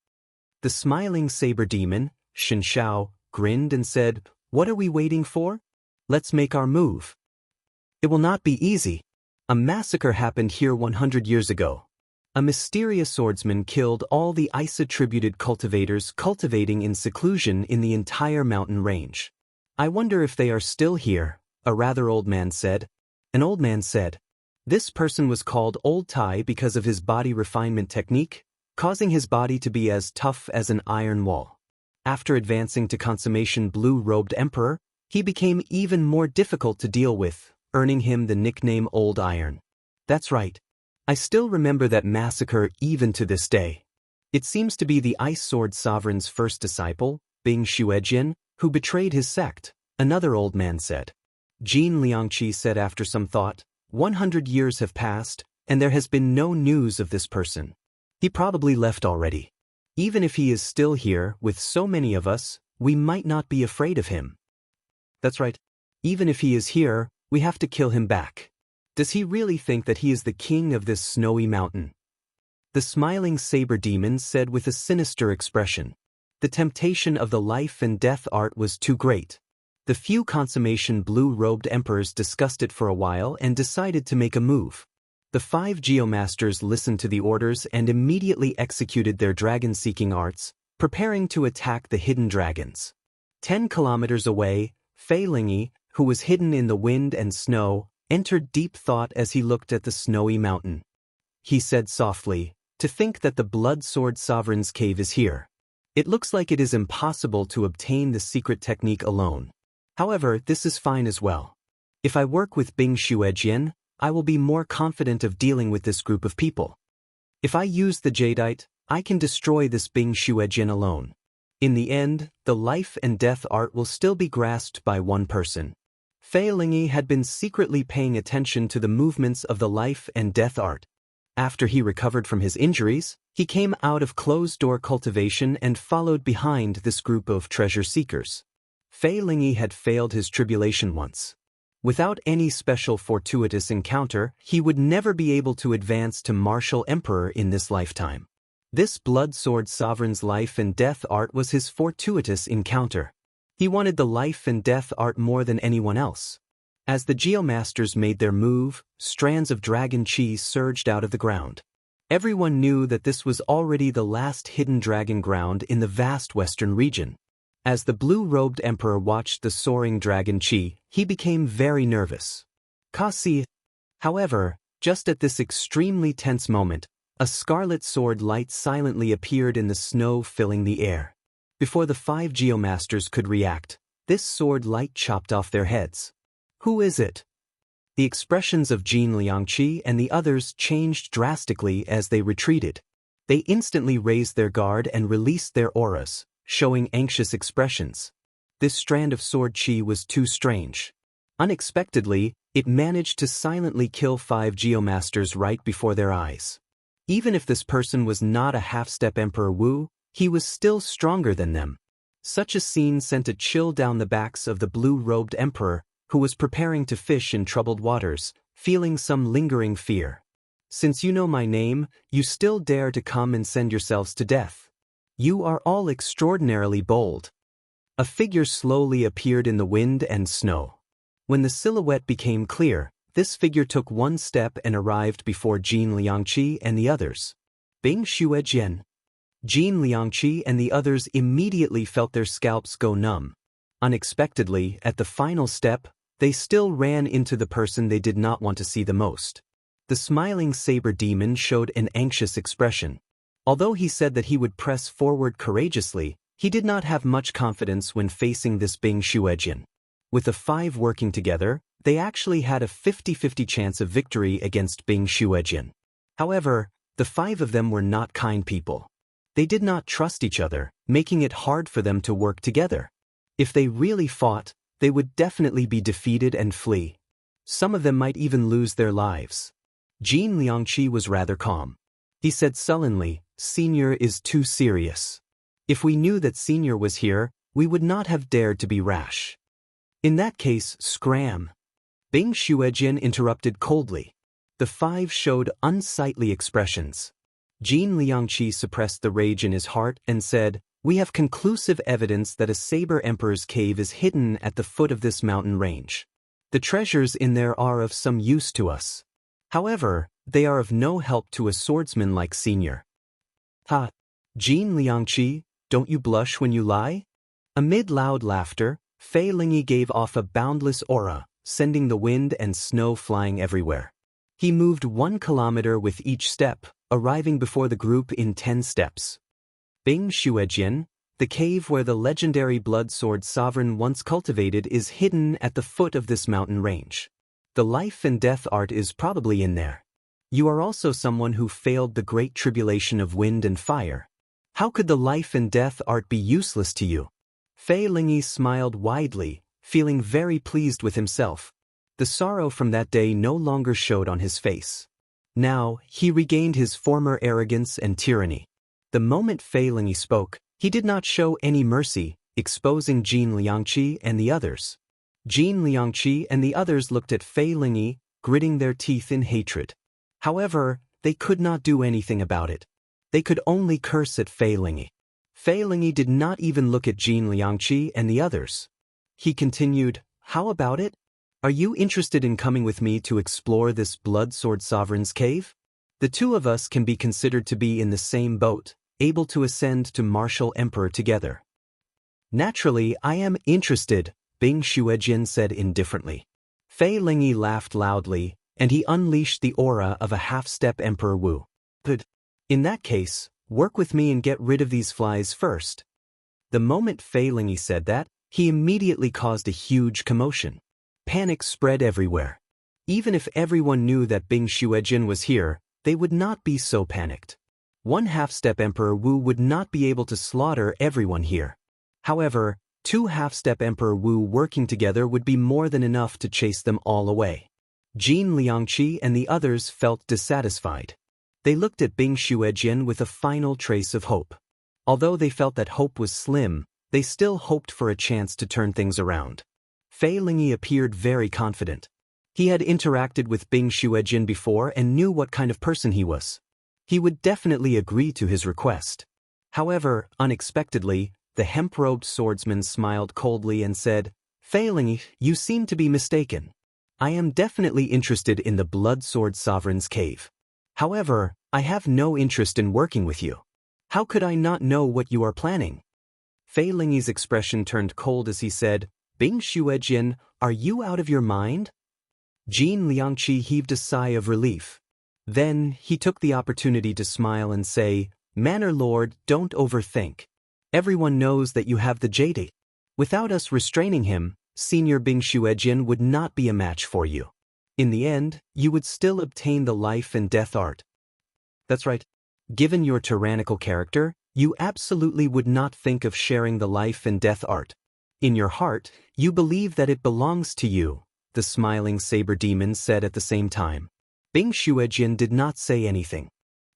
The smiling saber demon, Shin Shao, grinned and said, "What are we waiting for? Let's make our move. It will not be easy. A massacre happened here 100 years ago. A mysterious swordsman killed all the ice-attributed cultivators cultivating in seclusion in the entire mountain range. I wonder if they are still here, a rather old man said. An old man said, "This person was called Old Tai because of his body refinement technique, causing his body to be as tough as an iron wall. After advancing to consummation blue-robed emperor, he became even more difficult to deal with, earning him the nickname Old Iron." That's right. I still remember that massacre even to this day. It seems to be the Ice Sword Sovereign's first disciple, Bing Xuejian, who betrayed his sect, another old man said. Jin Liangqi said after some thought, 100 years have passed, and there has been no news of this person. He probably left already. Even if he is still here, with so many of us, we might not be afraid of him. That's right. Even if he is here, we have to kill him back. Does he really think that he is the king of this snowy mountain? The smiling saber demon said with a sinister expression. The temptation of the life and death art was too great. The few consummation blue-robed emperors discussed it for a while and decided to make a move. The 5 geomasters listened to the orders and immediately executed their dragon-seeking arts, preparing to attack the hidden dragons. 10 kilometers away, Fei Lingyi, who was hidden in the wind and snow, entered deep thought as he looked at the snowy mountain. He said softly, "To think that the Blood Sword Sovereign's cave is here. It looks like it is impossible to obtain the secret technique alone. However, this is fine as well. If I work with Bing Xuejian, I will be more confident of dealing with this group of people. If I use the jadeite, I can destroy this Bing Xuejian alone. In the end, the life and death art will still be grasped by one person." Fei Lingyi had been secretly paying attention to the movements of the life and death art. After he recovered from his injuries, he came out of closed-door cultivation and followed behind this group of treasure seekers. Fei Lingyi had failed his tribulation once. Without any special fortuitous encounter, he would never be able to advance to martial emperor in this lifetime. This Blood Sword Sovereign's life and death art was his fortuitous encounter. He wanted the life and death art more than anyone else. As the geomasters made their move, strands of dragon chi surged out of the ground. Everyone knew that this was already the last hidden dragon ground in the vast western region. As the blue-robed emperor watched the soaring dragon chi, he became very nervous. Kasi. However, just at this extremely tense moment, a scarlet sword light silently appeared in the snow filling the air. Before the 5 geomasters could react, this sword light chopped off their heads. Who is it? The expressions of Jin Liangqi and the others changed drastically as they retreated. They instantly raised their guard and released their auras, showing anxious expressions. This strand of sword chi was too strange. Unexpectedly, it managed to silently kill 5 geomasters right before their eyes. Even if this person was not a half-step Emperor Wu, he was still stronger than them. Such a scene sent a chill down the backs of the blue-robed emperor, who was preparing to fish in troubled waters, feeling some lingering fear. "Since you know my name, you still dare to come and send yourselves to death. You are all extraordinarily bold." A figure slowly appeared in the wind and snow. When the silhouette became clear, this figure took one step and arrived before Jin Liangqi and the others. Bing Xuejian. Jin Liangqi and the others immediately felt their scalps go numb. Unexpectedly, at the final step, they still ran into the person they did not want to see the most. The smiling saber demon showed an anxious expression. Although he said that he would press forward courageously, he did not have much confidence when facing this Bing Xuejian. With the 5 working together, they actually had a 50-50 chance of victory against Bing Xuejian. However, the 5 of them were not kind people. They did not trust each other, making it hard for them to work together. If they really fought, they would definitely be defeated and flee. Some of them might even lose their lives. Jin Liangqi was rather calm. He said sullenly, "Senior is too serious. If we knew that Senior was here, we would not have dared to be rash." "In that case, scram." Bing Xuejian interrupted coldly. The 5 showed unsightly expressions. Jin Liangqi suppressed the rage in his heart and said, We have conclusive evidence that a Saber Emperor's cave is hidden at the foot of this mountain range. The treasures in there are of some use to us. However, they are of no help to a swordsman like Senior. Ha! Jin Liangqi, don't you blush when you lie? Amid loud laughter, Fei Lingyi gave off a boundless aura, sending the wind and snow flying everywhere. He moved 1 kilometer with each step, arriving before the group in 10 steps. Bing Xuejian, the cave where the legendary blood sword sovereign once cultivated, is hidden at the foot of this mountain range. The life and death art is probably in there. You are also someone who failed the great tribulation of wind and fire. How could the life and death art be useless to you? Fei Lingyi smiled widely, feeling very pleased with himself. The sorrow from that day no longer showed on his face. Now, he regained his former arrogance and tyranny. The moment Fei Lingyi spoke, he did not show any mercy, exposing Jin Liangqi and the others. Jin Liangqi and the others looked at Fei Lingyi, gritting their teeth in hatred. However, they could not do anything about it. They could only curse at Fei Lingyi. Fei Lingyi did not even look at Jin Liangqi and the others. He continued, "How about it? Are you interested in coming with me to explore this Blood Sword Sovereign's cave? The two of us can be considered to be in the same boat, able to ascend to Martial Emperor together." "Naturally, I am interested," Bing Xuejian said indifferently. Fei Lingyi laughed loudly, and he unleashed the aura of a half-step Emperor Wu. "Good. In that case, work with me and get rid of these flies first." The moment Fei Lingyi said that, he immediately caused a huge commotion. Panic spread everywhere. Even if everyone knew that Bing Xuejian was here, they would not be so panicked. One half-step Emperor Wu would not be able to slaughter everyone here. However, 2 half-step Emperor Wu working together would be more than enough to chase them all away. Jin Liangqi and the others felt dissatisfied. They looked at Bing Xuejian with a final trace of hope. Although they felt that hope was slim, they still hoped for a chance to turn things around. Fei Lingyi appeared very confident. He had interacted with Bing Xuejian before and knew what kind of person he was. He would definitely agree to his request. However, unexpectedly, the hemp-robed swordsman smiled coldly and said, "Fei Lingyi, you seem to be mistaken. I am definitely interested in the Blood Sword Sovereign's cave. However, I have no interest in working with you. How could I not know what you are planning?" Fei Lingyi's expression turned cold as he said, "Bing Xuejian, are you out of your mind?" Jin Liangqi heaved a sigh of relief. Then, he took the opportunity to smile and say, "Manor Lord, don't overthink. Everyone knows that you have the jade. Without us restraining him, Senior Bing Xuejian would not be a match for you. In the end, you would still obtain the life and death art." "That's right. Given your tyrannical character, you absolutely would not think of sharing the life and death art. In your heart, you believe that it belongs to you," the smiling saber demon said at the same time. Bing Xuejian did not say anything.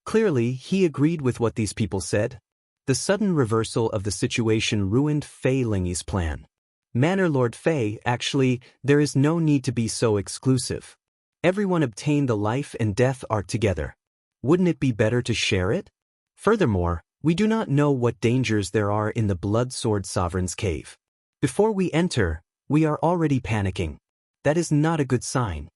Clearly, he agreed with what these people said. The sudden reversal of the situation ruined Fei Lingyi's plan. "Manor Lord Fei, actually, there is no need to be so exclusive. Everyone obtained the life and death art together. Wouldn't it be better to share it? Furthermore, we do not know what dangers there are in the Blood Sword Sovereign's cave. Before we enter, we are already panicking. That is not a good sign."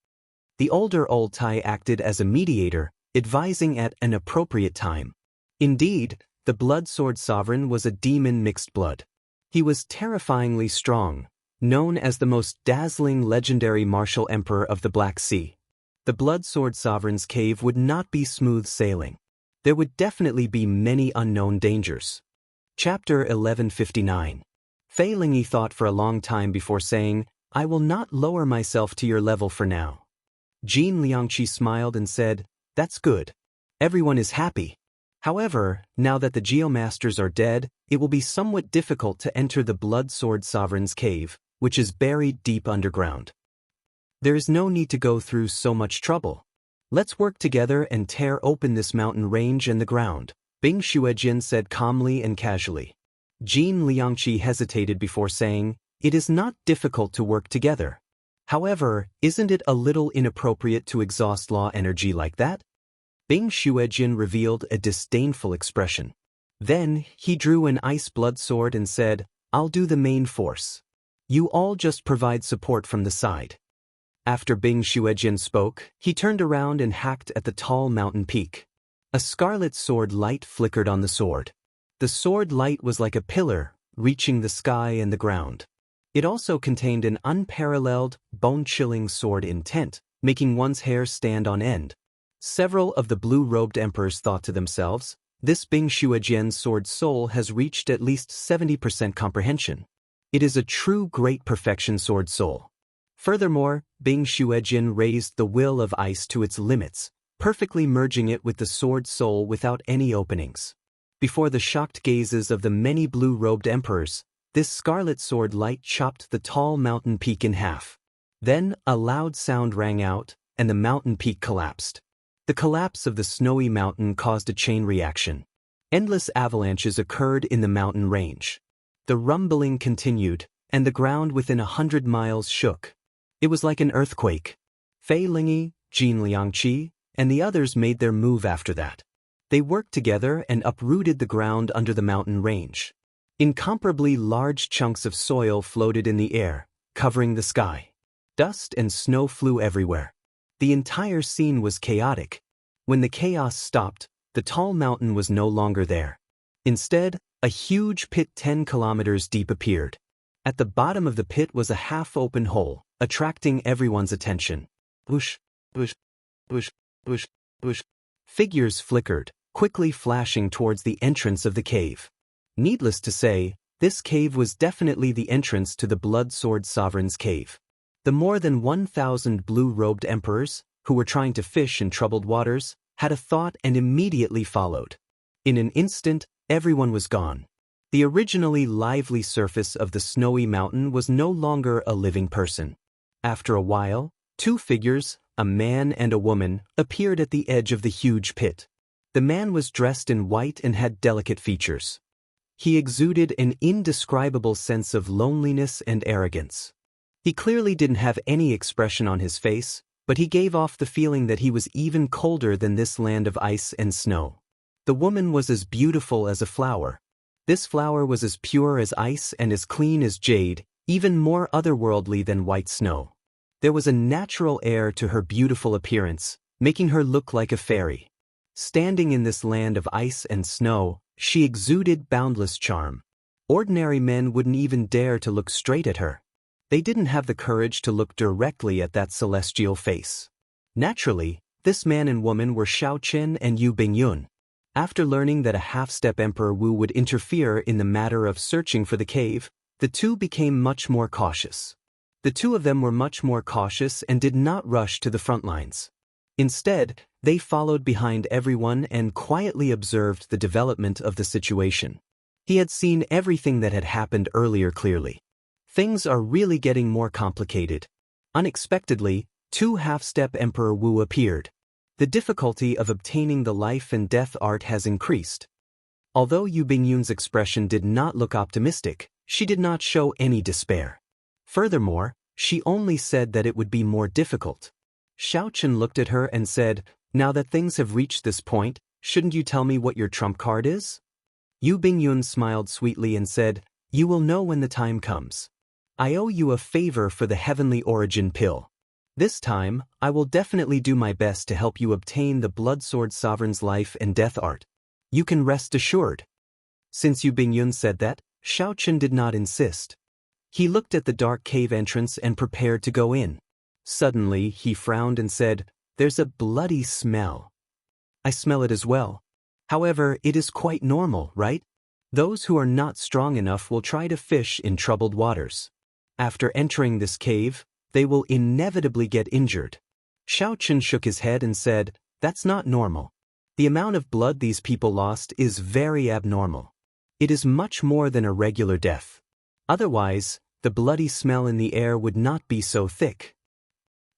The older Old Tai acted as a mediator, advising at an appropriate time. Indeed, the Blood Sword Sovereign was a demon mixed blood. He was terrifyingly strong, known as the most dazzling legendary martial emperor of the Black Sea. The Blood Sword Sovereign's cave would not be smooth sailing. There would definitely be many unknown dangers. Chapter 1159. Fei Lingyi thought for a long time before saying, "I will not lower myself to your level for now." Jin Liangqi smiled and said, "That's good. Everyone is happy. However, now that the Geomasters are dead, it will be somewhat difficult to enter the Blood Sword Sovereign's cave, which is buried deep underground. There is no need to go through so much trouble. Let's work together and tear open this mountain range and the ground," Bing Xuejian said calmly and casually. Jin Liangqi hesitated before saying, "It is not difficult to work together. However, isn't it a little inappropriate to exhaust law energy like that?" Bing Xuejian revealed a disdainful expression. Then, he drew an ice blood sword and said, "I'll do the main force. You all just provide support from the side." After Bing Xuejian spoke, he turned around and hacked at the tall mountain peak. A scarlet sword light flickered on the sword. The sword light was like a pillar, reaching the sky and the ground. It also contained an unparalleled, bone-chilling sword intent, making one's hair stand on end. Several of the blue-robed emperors thought to themselves, "This Bing Xuejian's sword soul has reached at least 70% comprehension. It is a true great perfection sword soul." Furthermore, Bing Xuejian raised the will of ice to its limits, perfectly merging it with the sword soul without any openings. Before the shocked gazes of the many blue-robed emperors, this scarlet sword light chopped the tall mountain peak in half. Then, a loud sound rang out, and the mountain peak collapsed. The collapse of the snowy mountain caused a chain reaction. Endless avalanches occurred in the mountain range. The rumbling continued, and the ground within 100 miles shook. It was like an earthquake. Fei Lingyi, Jin Liangqi, and the others made their move after that. They worked together and uprooted the ground under the mountain range. Incomparably large chunks of soil floated in the air, covering the sky. Dust and snow flew everywhere. The entire scene was chaotic. When the chaos stopped, the tall mountain was no longer there. Instead, a huge pit 10 kilometers deep appeared. At the bottom of the pit was a half-open hole, attracting everyone's attention. Whoosh, whoosh, whoosh, whoosh, whoosh. Figures flickered, quickly flashing towards the entrance of the cave. Needless to say, this cave was definitely the entrance to the Blood Sword Sovereign's cave. The more than 1,000 blue-robed emperors, who were trying to fish in troubled waters, had a thought and immediately followed. In an instant, everyone was gone. The originally lively surface of the snowy mountain was no longer a living person. After a while, two figures, a man and a woman, appeared at the edge of the huge pit. The man was dressed in white and had delicate features. He exuded an indescribable sense of loneliness and arrogance. He clearly didn't have any expression on his face, but he gave off the feeling that he was even colder than this land of ice and snow. The woman was as beautiful as a flower. This flower was as pure as ice and as clean as jade, even more otherworldly than white snow. There was a natural air to her beautiful appearance, making her look like a fairy. Standing in this land of ice and snow, she exuded boundless charm. Ordinary men wouldn't even dare to look straight at her. They didn't have the courage to look directly at that celestial face. Naturally, this man and woman were Shao Chen and Yu Bingyun. After learning that a half-step Emperor Wu would interfere in the matter of searching for the cave, the two became much more cautious. The two of them were much more cautious and did not rush to the front lines. Instead, they followed behind everyone and quietly observed the development of the situation. He had seen everything that had happened earlier clearly. Things are really getting more complicated. Unexpectedly, two half-step Emperor Wu appeared. The difficulty of obtaining the life and death art has increased. Although Yu Bingyun's expression did not look optimistic, she did not show any despair. Furthermore, she only said that it would be more difficult. Shao Chen looked at her and said, "Now that things have reached this point, shouldn't you tell me what your trump card is?" Yu Bingyun smiled sweetly and said, "You will know when the time comes. I owe you a favor for the heavenly origin pill. This time, I will definitely do my best to help you obtain the Blood Sword Sovereign's life and death art. You can rest assured." Since Yu Bingyun said that, Shao Chen did not insist. He looked at the dark cave entrance and prepared to go in. Suddenly, he frowned and said, "There's a bloody smell. I smell it as well. However, it is quite normal, right? Those who are not strong enough will try to fish in troubled waters. After entering this cave, they will inevitably get injured." Shao Chen shook his head and said, "That's not normal. The amount of blood these people lost is very abnormal. It is much more than a regular death. Otherwise, the bloody smell in the air would not be so thick.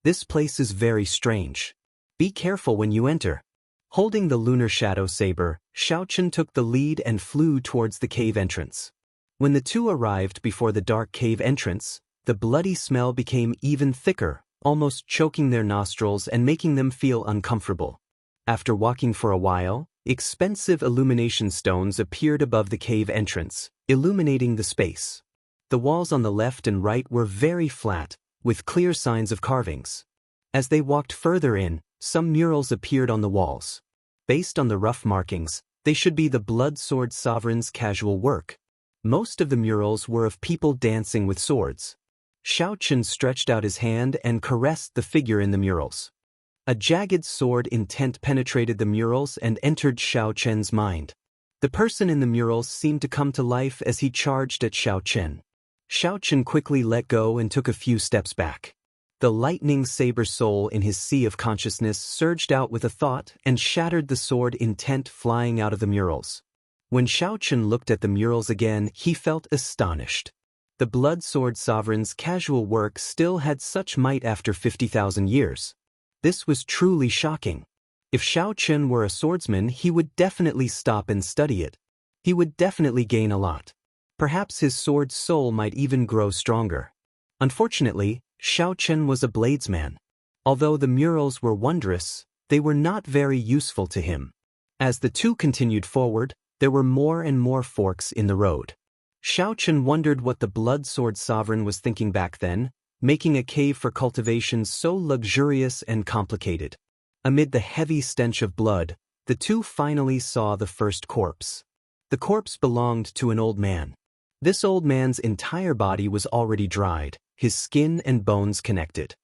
This place is very strange. Be careful when you enter." Holding the lunar shadow saber, Shao Chen took the lead and flew towards the cave entrance. When the two arrived before the dark cave entrance, the bloody smell became even thicker, almost choking their nostrils and making them feel uncomfortable. After walking for a while, Expensive illumination stones appeared above the cave entrance, illuminating the space. The walls on the left and right were very flat, with clear signs of carvings. As they walked further in, some murals appeared on the walls. Based on the rough markings, they should be the Blood Sword Sovereign's casual work. Most of the murals were of people dancing with swords. Xiao Chen stretched out his hand and caressed the figure in the murals. A jagged sword intent penetrated the murals and entered Xiao Chen's mind. The person in the murals seemed to come to life as he charged at Xiao Chen. Xiao Chen quickly let go and took a few steps back. The lightning saber soul in his sea of consciousness surged out with a thought and shattered the sword intent flying out of the murals. When Xiao Chen looked at the murals again, he felt astonished. The Blood Sword Sovereign's casual work still had such might after 50,000 years. This was truly shocking. If Xiao Chen were a swordsman, he would definitely stop and study it. He would definitely gain a lot. Perhaps his sword's soul might even grow stronger. Unfortunately, Xiao Chen was a bladesman. Although the murals were wondrous, they were not very useful to him. As the two continued forward, there were more and more forks in the road. Xiao Chen wondered what the Blood Sword Sovereign was thinking back then, making a cave for cultivation so luxurious and complicated. Amid the heavy stench of blood, the two finally saw the first corpse. The corpse belonged to an old man. This old man's entire body was already dried, his skin and bones connected.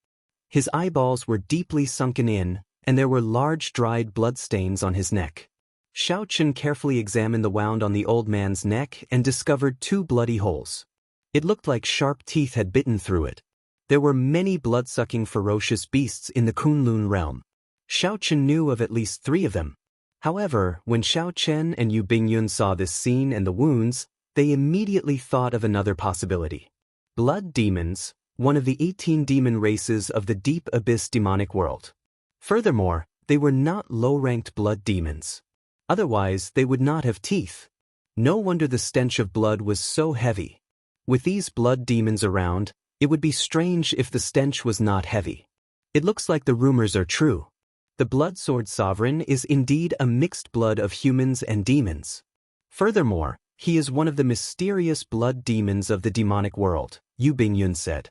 His eyeballs were deeply sunken in, and there were large dried bloodstains on his neck. Xiao Chen carefully examined the wound on the old man's neck and discovered 2 bloody holes. It looked like sharp teeth had bitten through it. There were many blood-sucking ferocious beasts in the Kunlun realm. Xiao Chen knew of at least 3 of them. However, when Xiao Chen and Yu Bingyun saw this scene and the wounds, they immediately thought of another possibility. Blood demons, one of the 18 demon races of the deep abyss demonic world. Furthermore, they were not low-ranked blood demons. Otherwise, they would not have teeth. No wonder the stench of blood was so heavy. With these blood demons around, it would be strange if the stench was not heavy. It looks like the rumors are true. The Blood Sword Sovereign is indeed a mixed blood of humans and demons. Furthermore, he is one of the mysterious blood demons of the demonic world, Yu Bingyun said.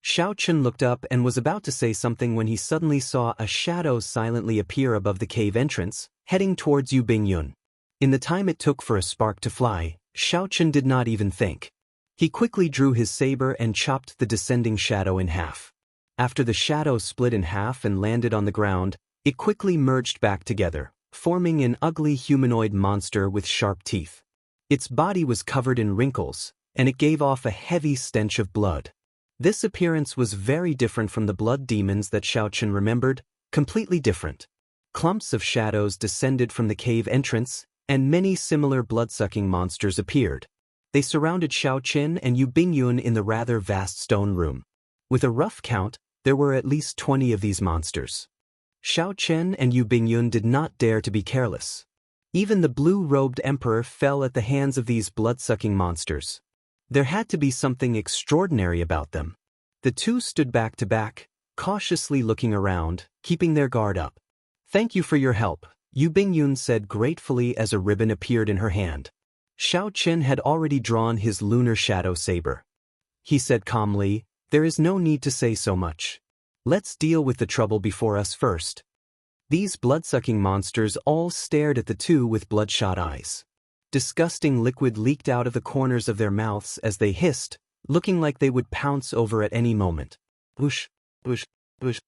Xiao Chen looked up and was about to say something when he suddenly saw a shadow silently appear above the cave entrance, heading towards Yu Bingyun. In the time it took for a spark to fly, Xiao Chen did not even think. He quickly drew his saber and chopped the descending shadow in half. After the shadow split in half and landed on the ground, it quickly merged back together, forming an ugly humanoid monster with sharp teeth. Its body was covered in wrinkles, and it gave off a heavy stench of blood. This appearance was very different from the blood demons that Xiao Chen remembered, completely different. Clumps of shadows descended from the cave entrance, and many similar blood-sucking monsters appeared. They surrounded Xiao Chen and Yu Bingyun in the rather vast stone room. With a rough count, there were at least 20 of these monsters. Xiao Chen and Yu Bingyun did not dare to be careless. Even the blue-robed emperor fell at the hands of these blood-sucking monsters. There had to be something extraordinary about them. The two stood back to back, cautiously looking around, keeping their guard up. "Thank you for your help," Yu Bingyun said gratefully as a ribbon appeared in her hand. Xiao Chen had already drawn his lunar shadow saber. He said calmly, "There is no need to say so much. Let's deal with the trouble before us first." These blood-sucking monsters all stared at the two with bloodshot eyes. Disgusting liquid leaked out of the corners of their mouths as they hissed, looking like they would pounce over at any moment. Whoosh, whoosh, whoosh.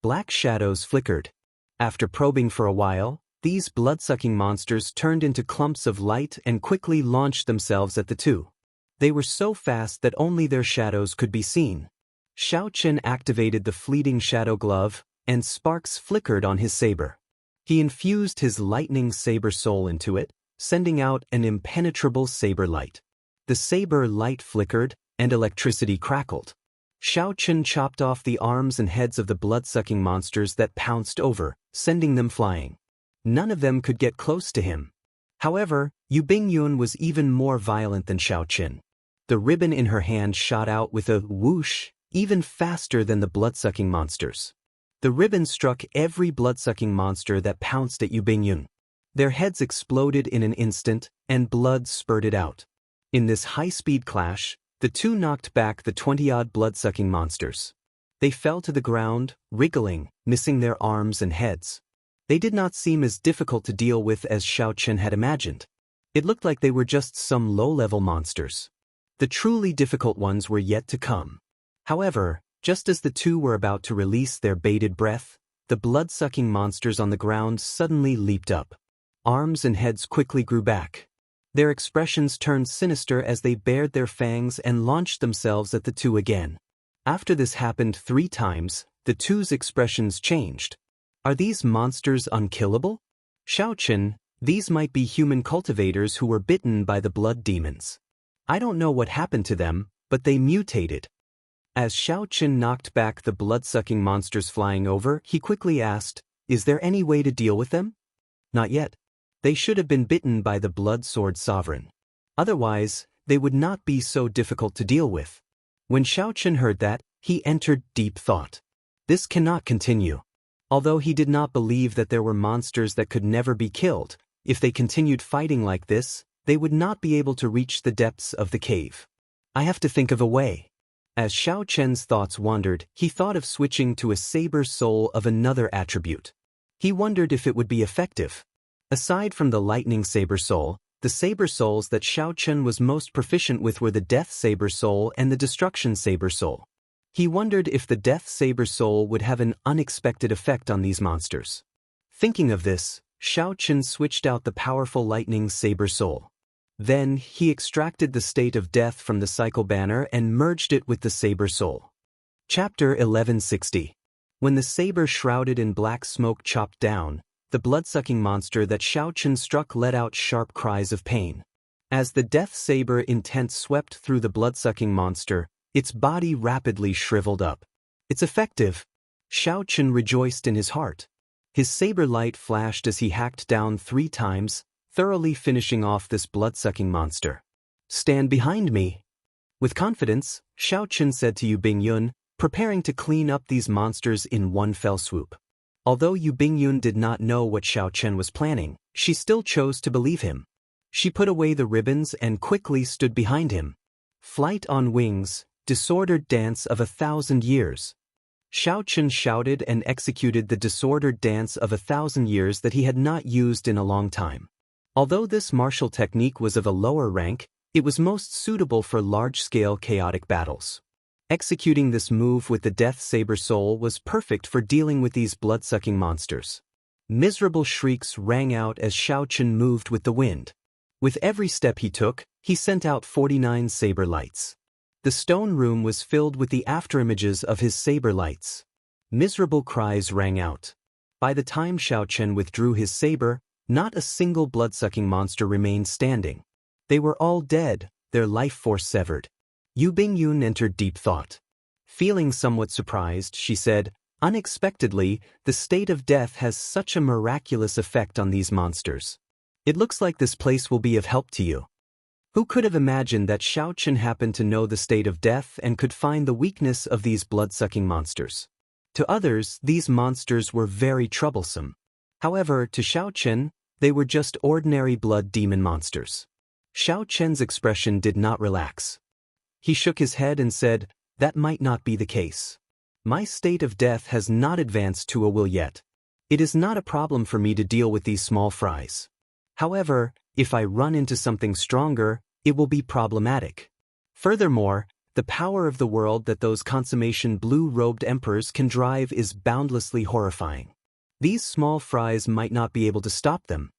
Black shadows flickered. After probing for a while, these blood-sucking monsters turned into clumps of light and quickly launched themselves at the two. They were so fast that only their shadows could be seen. Xiao Chen activated the fleeting shadow glove, and sparks flickered on his saber. He infused his lightning saber soul into it, sending out an impenetrable saber light. The saber light flickered, and electricity crackled. Xiao Chen chopped off the arms and heads of the blood-sucking monsters that pounced over, sending them flying. None of them could get close to him. However, Yu Bingyun was even more violent than Xiao Chen. The ribbon in her hand shot out with a whoosh, even faster than the blood-sucking monsters. The ribbon struck every blood-sucking monster that pounced at Yu Bingyun. Their heads exploded in an instant, and blood spurted out. In this high-speed clash, the two knocked back the 20-odd blood-sucking monsters. They fell to the ground, wriggling, missing their arms and heads. They did not seem as difficult to deal with as Xiao Chen had imagined. It looked like they were just some low-level monsters. The truly difficult ones were yet to come. However, just as the two were about to release their bated breath, the blood-sucking monsters on the ground suddenly leaped up. Arms and heads quickly grew back. Their expressions turned sinister as they bared their fangs and launched themselves at the two again. After this happened 3 times, the two's expressions changed. Are these monsters unkillable? Xiao Chen, these might be human cultivators who were bitten by the blood demons. I don't know what happened to them, but they mutated. As Xiao Chen knocked back the blood-sucking monsters flying over, he quickly asked, "Is there any way to deal with them?" Not yet. They should have been bitten by the blood sword sovereign. Otherwise, they would not be so difficult to deal with. When Xiao Chen heard that, he entered deep thought. This cannot continue. Although he did not believe that there were monsters that could never be killed, if they continued fighting like this, they would not be able to reach the depths of the cave. I have to think of a way. As Xiao Chen's thoughts wandered, he thought of switching to a saber soul of another attribute. He wondered if it would be effective. Aside from the lightning saber soul, the saber souls that Xiao Chen was most proficient with were the death saber soul and the destruction saber soul. He wondered if the death saber soul would have an unexpected effect on these monsters. Thinking of this, Xiao Chen switched out the powerful lightning saber soul. Then, he extracted the state of death from the cycle banner and merged it with the saber soul. Chapter 1160. When the saber shrouded in black smoke chopped down, the blood-sucking monster that Xiao Chen struck let out sharp cries of pain. As the death saber intent swept through the blood-sucking monster, its body rapidly shriveled up. It's effective! Xiao Chen rejoiced in his heart. His saber light flashed as he hacked down 3 times, thoroughly finishing off this blood-sucking monster. "Stand behind me." With confidence, Xiao Chen said to Yu Bingyun, preparing to clean up these monsters in one fell swoop. Although Yu Bingyun did not know what Xiao Chen was planning, she still chose to believe him. She put away the ribbons and quickly stood behind him. Flight on wings, disordered dance of 1,000 years. Xiao Chen shouted and executed the disordered dance of 1,000 years that he had not used in a long time. Although this martial technique was of a lower rank, it was most suitable for large-scale chaotic battles. Executing this move with the Death Saber Soul was perfect for dealing with these blood-sucking monsters. Miserable shrieks rang out as Xiao Chen moved with the wind. With every step he took, he sent out 49 saber lights. The stone room was filled with the afterimages of his saber lights. Miserable cries rang out. By the time Xiao Chen withdrew his saber, not a single blood-sucking monster remained standing. They were all dead, their life force severed. Yu Bingyun entered deep thought. Feeling somewhat surprised, she said, "Unexpectedly, the state of death has such a miraculous effect on these monsters. It looks like this place will be of help to you." Who could have imagined that Xiao Chen happened to know the state of death and could find the weakness of these blood-sucking monsters? To others, these monsters were very troublesome. However, to Xiao Chen, they were just ordinary blood demon monsters. Xiao Chen's expression did not relax. He shook his head and said, "That might not be the case. My state of death has not advanced to a will yet. It is not a problem for me to deal with these small fries. However, if I run into something stronger, it will be problematic. Furthermore, the power of the world that those consummation blue-robed emperors can drive is boundlessly horrifying. These small fries might not be able to stop them.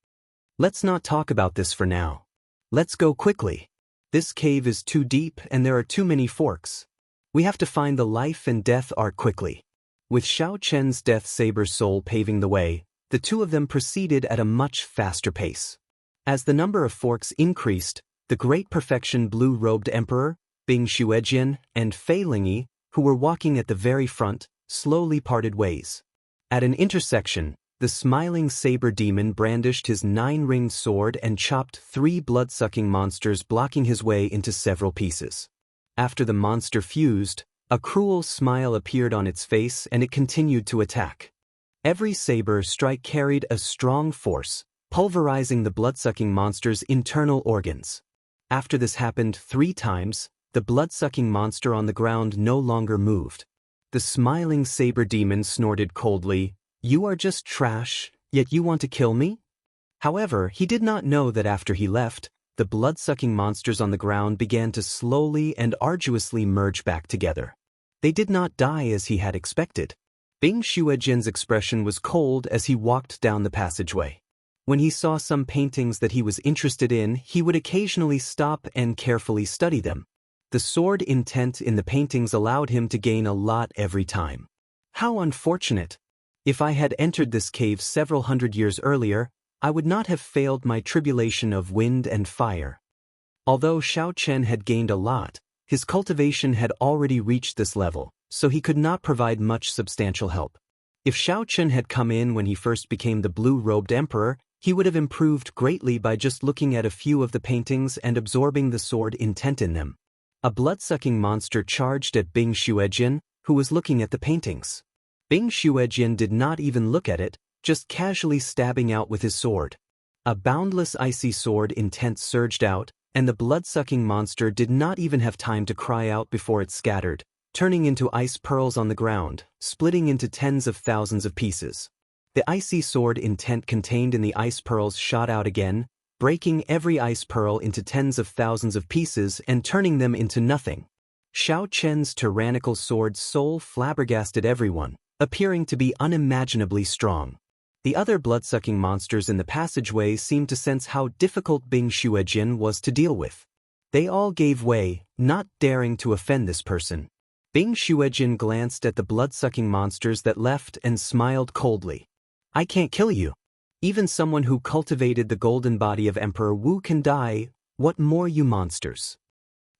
Let's not talk about this for now. Let's go quickly. This cave is too deep and there are too many forks. We have to find the life and death art quickly." With Xiao Chen's Death Saber Soul paving the way, the two of them proceeded at a much faster pace. As the number of forks increased, the Great Perfection Blue-Robed Emperor, Bing Xuejian, and Fei Lingyi, who were walking at the very front, slowly parted ways. At an intersection, the smiling saber demon brandished his 9-ringed sword and chopped 3 blood-sucking monsters, blocking his way into several pieces. After the monster fused, a cruel smile appeared on its face and it continued to attack. Every saber strike carried a strong force, pulverizing the blood-sucking monster's internal organs. After this happened 3 times, the blood-sucking monster on the ground no longer moved. The smiling saber demon snorted coldly, "You are just trash, yet you want to kill me?" However, he did not know that after he left, the blood-sucking monsters on the ground began to slowly and arduously merge back together. They did not die as he had expected. Bing Xuejian's expression was cold as he walked down the passageway. When he saw some paintings that he was interested in, he would occasionally stop and carefully study them. The sword intent in the paintings allowed him to gain a lot every time. How unfortunate! If I had entered this cave several hundred years earlier, I would not have failed my tribulation of wind and fire. Although Xiao Chen had gained a lot, his cultivation had already reached this level, so he could not provide much substantial help. If Xiao Chen had come in when he first became the blue-robed emperor, he would have improved greatly by just looking at a few of the paintings and absorbing the sword intent in them. A blood-sucking monster charged at Bing Xuejian, who was looking at the paintings. Bing Xuejian did not even look at it, just casually stabbing out with his sword. A boundless icy sword intent surged out, and the blood-sucking monster did not even have time to cry out before it scattered, turning into ice pearls on the ground, splitting into tens of thousands of pieces. The icy sword intent contained in the ice pearls shot out again, breaking every ice pearl into tens of thousands of pieces and turning them into nothing. Xiao Chen's tyrannical sword soul flabbergasted everyone, appearing to be unimaginably strong. The other blood-sucking monsters in the passageway seemed to sense how difficult Bing Xuejian was to deal with. They all gave way, not daring to offend this person. Bing Xuejian glanced at the blood-sucking monsters that left and smiled coldly. "I can't kill you. Even someone who cultivated the golden body of Emperor Wu can die, what more you monsters?"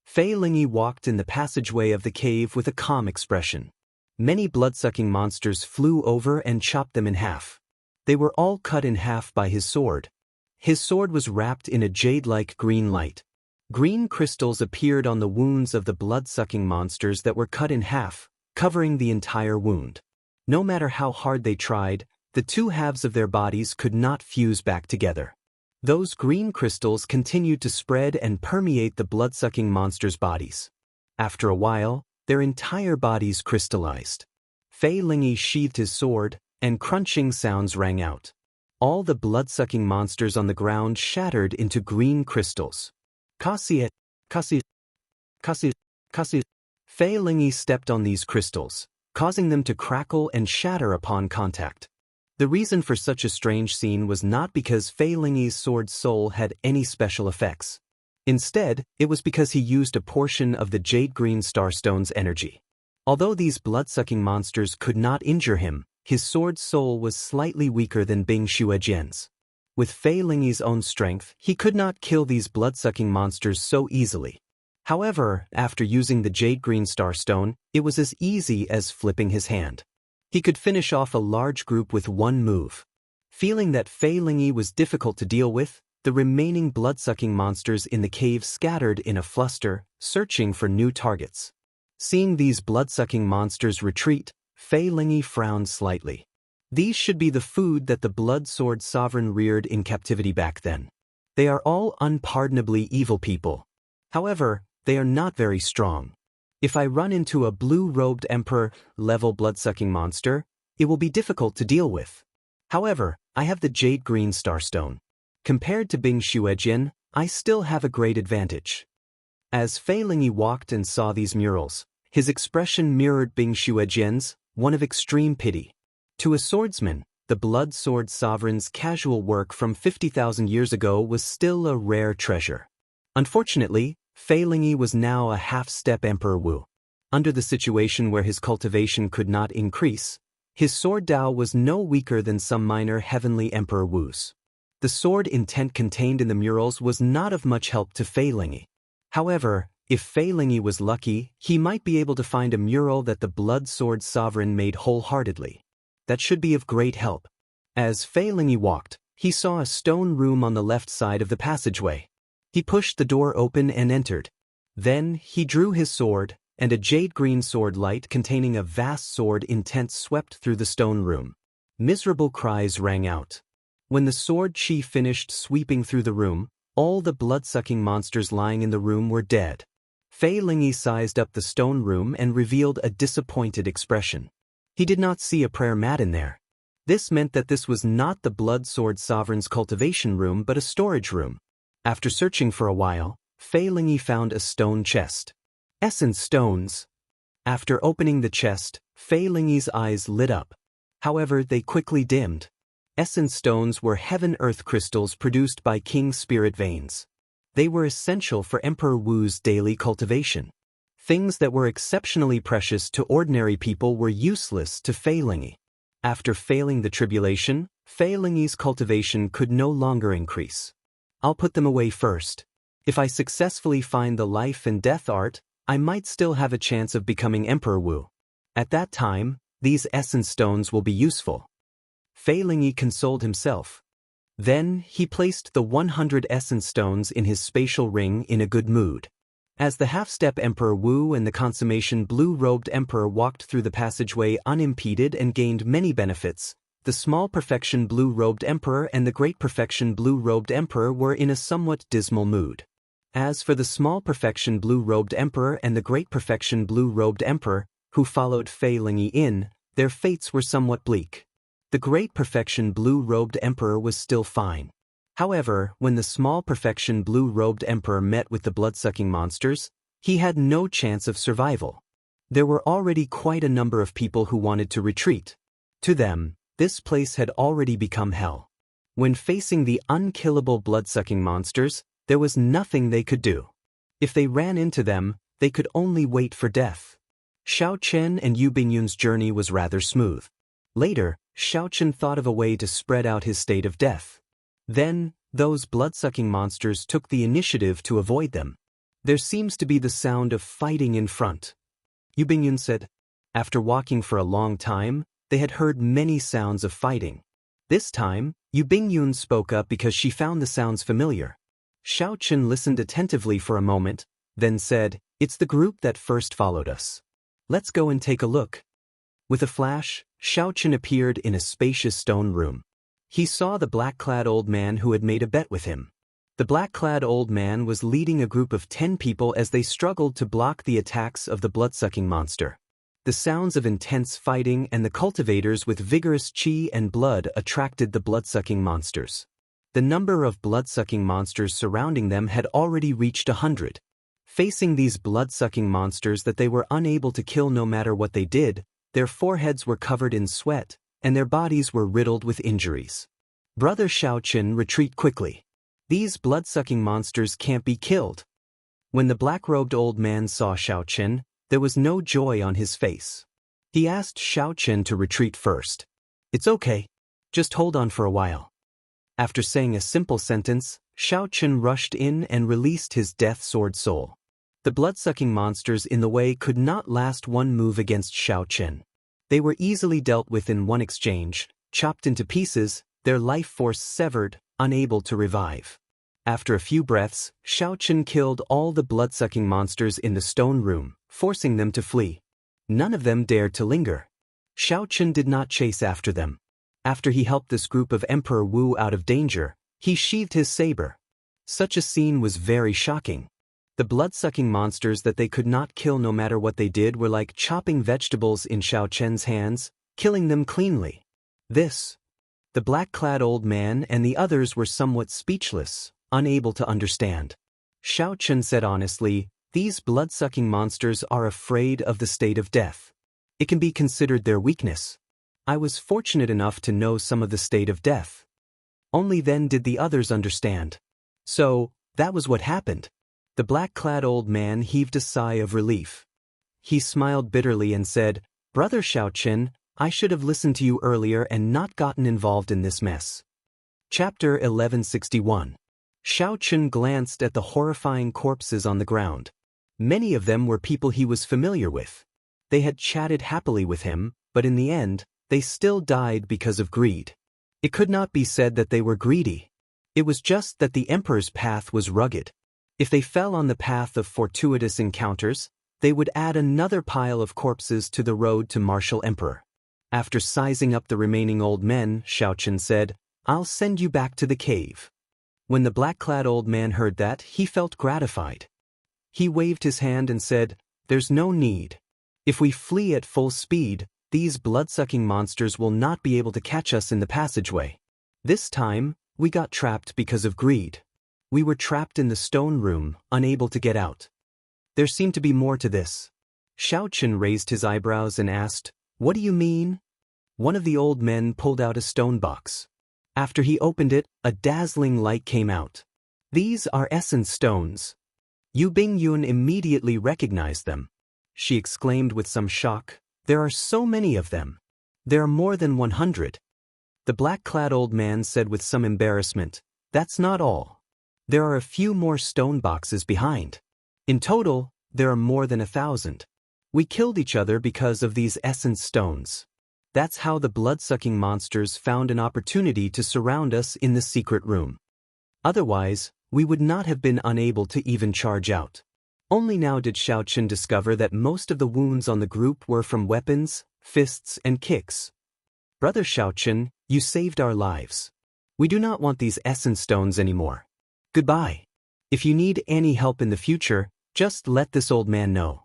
Fei Lingyi walked in the passageway of the cave with a calm expression. Many blood-sucking monsters flew over and chopped them in half. They were all cut in half by his sword. His sword was wrapped in a jade-like green light. Green crystals appeared on the wounds of the blood-sucking monsters that were cut in half, covering the entire wound. No matter how hard they tried, the two halves of their bodies could not fuse back together. Those green crystals continued to spread and permeate the blood-sucking monsters' bodies. After a while, their entire bodies crystallized. Fei Lingyi sheathed his sword, and crunching sounds rang out. All the blood-sucking monsters on the ground shattered into green crystals. Kasi. Fei Lingyi stepped on these crystals, causing them to crackle and shatter upon contact. The reason for such a strange scene was not because Fei Lingyi's sword soul had any special effects. Instead, it was because he used a portion of the jade-green starstone's energy. Although these blood-sucking monsters could not injure him, his sword soul was slightly weaker than Bing Xuejian's. With Fei Lingyi's own strength, he could not kill these blood-sucking monsters so easily. However, after using the jade-green starstone, it was as easy as flipping his hand. He could finish off a large group with one move. Feeling that Fei Lingyi was difficult to deal with, the remaining blood-sucking monsters in the cave scattered in a fluster, searching for new targets. Seeing these blood-sucking monsters retreat, Fei Lingyi frowned slightly. These should be the food that the Blood Sword Sovereign reared in captivity back then. They are all unpardonably evil people. However, they are not very strong. If I run into a blue-robed emperor-level blood-sucking monster, it will be difficult to deal with. However, I have the jade-green starstone. Compared to Bing Xuejian, I still have a great advantage. As Fei Lingyi walked and saw these murals, his expression mirrored Bing Xuejian's, one of extreme pity. To a swordsman, the Blood Sword Sovereign's casual work from 50,000 years ago was still a rare treasure. Unfortunately, Fei Lingyi was now a half-step Emperor Wu. Under the situation where his cultivation could not increase, his sword Dao was no weaker than some minor heavenly Emperor Wu's. The sword intent contained in the murals was not of much help to Fei Lingyi. However, if Fei Lingyi was lucky, he might be able to find a mural that the Blood Sword Sovereign made wholeheartedly. That should be of great help. As Fei Lingyi walked, he saw a stone room on the left side of the passageway. He pushed the door open and entered. Then, he drew his sword, and a jade-green sword light containing a vast sword intent swept through the stone room. Miserable cries rang out. When the sword chi finished sweeping through the room, all the blood-sucking monsters lying in the room were dead. Fei Lingyi sized up the stone room and revealed a disappointed expression. He did not see a prayer mat in there. This meant that this was not the Blood Sword Sovereign's cultivation room but a storage room. After searching for a while, Fei Lingyi found a stone chest. Essence stones. After opening the chest, Fei Lingyi's eyes lit up. However, they quickly dimmed. Essence stones were heaven-earth crystals produced by King Spirit Veins. They were essential for Emperor Wu's daily cultivation. Things that were exceptionally precious to ordinary people were useless to Fei Lingyi. After failing the tribulation, Fei Lingyi's cultivation could no longer increase. I'll put them away first. If I successfully find the life and death art, I might still have a chance of becoming Emperor Wu. At that time, these essence stones will be useful. Fei Lingyi consoled himself. Then, he placed the 100 essence stones in his spatial ring in a good mood. As the half-step Emperor Wu and the consummation blue-robed Emperor walked through the passageway unimpeded and gained many benefits, the small perfection blue-robed Emperor and the great perfection blue-robed Emperor were in a somewhat dismal mood. As for the small perfection blue-robed Emperor and the great perfection blue-robed Emperor, who followed Fei Lingyi in, their fates were somewhat bleak. The great perfection blue-robed Emperor was still fine. However, when the small perfection blue-robed Emperor met with the blood-sucking monsters, he had no chance of survival. There were already quite a number of people who wanted to retreat. To them, this place had already become hell. When facing the unkillable blood-sucking monsters, there was nothing they could do. If they ran into them, they could only wait for death. Xiao Chen and Yu Bingyun's journey was rather smooth. Later, Xiao Chen thought of a way to spread out his state of death. Then, those blood-sucking monsters took the initiative to avoid them. There seems to be the sound of fighting in front. Yu Bingyun said. After walking for a long time, they had heard many sounds of fighting. This time, Yu Bingyun spoke up because she found the sounds familiar. Xiao Chen listened attentively for a moment, then said, "It's the group that first followed us. Let's go and take a look." With a flash, Xiao Chen appeared in a spacious stone room. He saw the black-clad old man who had made a bet with him. The black-clad old man was leading a group of 10 people as they struggled to block the attacks of the blood-sucking monster. The sounds of intense fighting and the cultivators with vigorous chi and blood attracted the blood-sucking monsters. The number of blood-sucking monsters surrounding them had already reached 100. Facing these blood-sucking monsters that they were unable to kill no matter what they did, their foreheads were covered in sweat, and their bodies were riddled with injuries. Brother Xiao Chen, retreat quickly. These blood-sucking monsters can't be killed. When the black-robed old man saw Xiao Chen, there was no joy on his face. He asked Xiao Chen to retreat first. "It's okay. Just hold on for a while." After saying a simple sentence, Xiao Chen rushed in and released his death sword soul. The blood-sucking monsters in the way could not last one move against Xiao Chen. They were easily dealt with in one exchange, chopped into pieces, their life force severed, unable to revive. After a few breaths, Xiao Chen killed all the blood-sucking monsters in the stone room, forcing them to flee. None of them dared to linger. Xiao Chen did not chase after them. After he helped this group of Emperor Wu out of danger, he sheathed his saber. Such a scene was very shocking. The blood-sucking monsters that they could not kill no matter what they did were like chopping vegetables in Xiao Chen's hands, killing them cleanly. The black-clad old man and the others were somewhat speechless, unable to understand. Xiao Chen said honestly, "These blood-sucking monsters are afraid of the state of death. It can be considered their weakness. I was fortunate enough to know some of the state of death." Only then did the others understand. So, that was what happened. The black-clad old man heaved a sigh of relief. He smiled bitterly and said, "Brother Xiao Chen, I should have listened to you earlier and not gotten involved in this mess." Chapter 1161. Xiao Chen glanced at the horrifying corpses on the ground. Many of them were people he was familiar with. They had chatted happily with him, but in the end, they still died because of greed. It could not be said that they were greedy. It was just that the Emperor's path was rugged. If they fell on the path of fortuitous encounters, they would add another pile of corpses to the road to martial Emperor. After sizing up the remaining old men, Xiao Chen said, I'll send you back to the cave." When the black-clad old man heard that, he felt gratified. He waved his hand and said, "There's no need. If we flee at full speed, these blood-sucking monsters will not be able to catch us in the passageway. This time, we got trapped because of greed. We were trapped in the stone room, unable to get out." There seemed to be more to this. Xiao Chen raised his eyebrows and asked, "What do you mean?" One of the old men pulled out a stone box. After he opened it, a dazzling light came out. "These are essence stones." Yu Bingyun immediately recognized them. She exclaimed with some shock, "There are so many of them. There are more than 100. The black-clad old man said with some embarrassment, "That's not all. There are a few more stone boxes behind. In total, there are more than 1,000. We killed each other because of these essence stones. That's how the blood-sucking monsters found an opportunity to surround us in the secret room. Otherwise, we would not have been unable to even charge out." Only now did Xiao Chen discover that most of the wounds on the group were from weapons, fists, and kicks. "Brother Xiao Chen, you saved our lives. We do not want these essence stones anymore. Goodbye. If you need any help in the future, just let this old man know."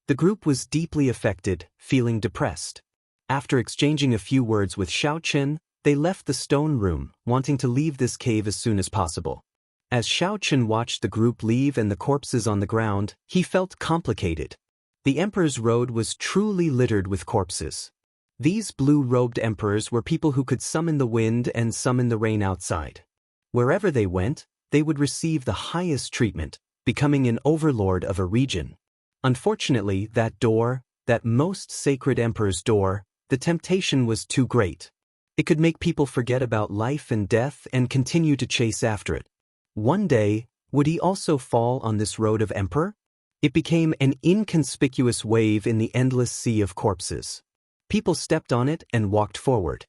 The group was deeply affected, feeling depressed. After exchanging a few words with Xiao Chen, they left the stone room, wanting to leave this cave as soon as possible. As Xiao Chen watched the group leave and the corpses on the ground, he felt complicated. The emperor's road was truly littered with corpses. These blue-robed emperors were people who could summon the wind and summon the rain outside. Wherever they went, they would receive the highest treatment, becoming an overlord of a region. Unfortunately, that most sacred emperor's door, the temptation was too great. It could make people forget about life and death and continue to chase after it. One day, would he also fall on this road of emperor? It became an inconspicuous wave in the endless sea of corpses. People stepped on it and walked forward.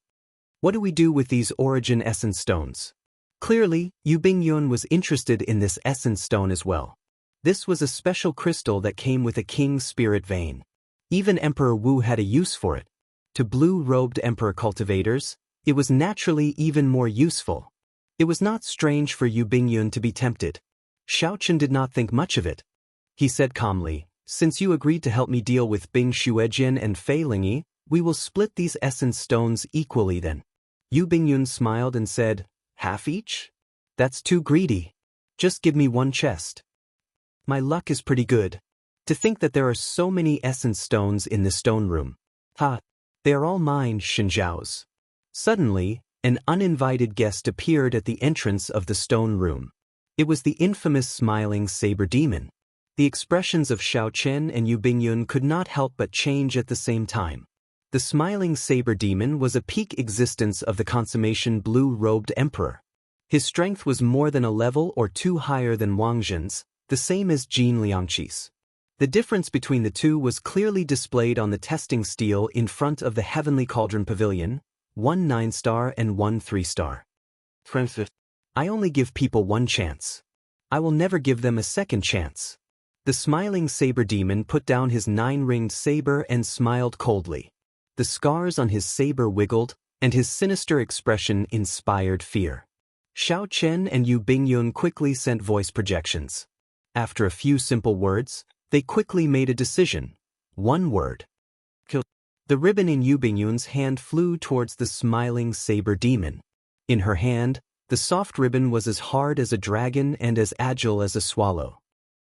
What do we do with these origin essence stones? Clearly, Yu Bingyun was interested in this essence stone as well. This was a special crystal that came with a king's spirit vein. Even Emperor Wu had a use for it. To blue-robed emperor cultivators, it was naturally even more useful. It was not strange for Yu Bingyun to be tempted. Xiao Chen did not think much of it. He said calmly, "Since you agreed to help me deal with Bing Xuejian and Fei Lingyi, we will split these essence stones equally then." Yu Bingyun smiled and said, "Half each? That's too greedy. Just give me one chest. My luck is pretty good. To think that there are so many essence stones in the stone room. Ha! They are all mine, Shinzhao's." Suddenly, an uninvited guest appeared at the entrance of the stone room. It was the infamous smiling saber demon. The expressions of Xiao Chen and Yu Bingyun could not help but change at the same time. The smiling saber demon was a peak existence of the consummation blue-robed emperor. His strength was more than a level or two higher than Wang Zhen's, the same as Jin Liangqi's. The difference between the two was clearly displayed on the testing stele in front of the Heavenly Cauldron Pavilion, 1 9-star and 1 3-star. I only give people one chance. I will never give them a second chance. The smiling saber demon put down his 9-ringed saber and smiled coldly. The scars on his saber wiggled, and his sinister expression inspired fear. Xiao Chen and Yu Bingyun quickly sent voice projections. After a few simple words, they quickly made a decision. One word. Kill. The ribbon in Yu Bingyun's hand flew towards the smiling saber demon. In her hand, the soft ribbon was as hard as a dragon and as agile as a swallow.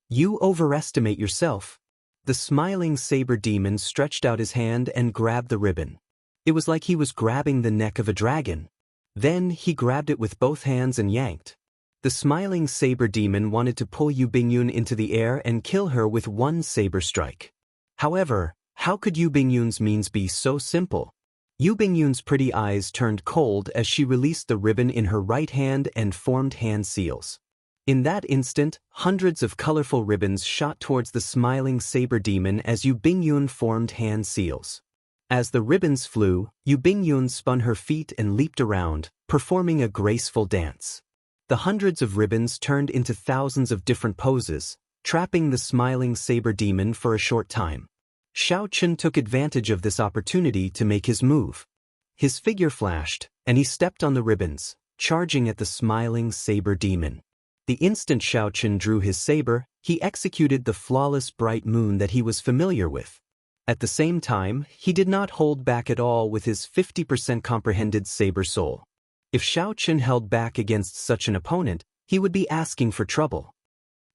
"You overestimate yourself." The smiling saber demon stretched out his hand and grabbed the ribbon. It was like he was grabbing the neck of a dragon. Then he grabbed it with both hands and yanked. The smiling saber demon wanted to pull Yu Bingyun into the air and kill her with one saber strike. However, how could Yu Bingyun's means be so simple? Yu Bingyun's pretty eyes turned cold as she released the ribbon in her right hand and formed hand seals. In that instant, hundreds of colorful ribbons shot towards the smiling saber demon as Yu Bingyun formed hand seals. As the ribbons flew, Yu Bingyun spun her feet and leaped around, performing a graceful dance. The hundreds of ribbons turned into thousands of different poses, trapping the smiling saber demon for a short time. Xiao Chen took advantage of this opportunity to make his move. His figure flashed, and he stepped on the ribbons, charging at the smiling saber demon. The instant Xiao Chen drew his saber, he executed the flawless bright moon that he was familiar with. At the same time, he did not hold back at all with his 50% comprehended saber soul. If Xiao Chen held back against such an opponent, he would be asking for trouble.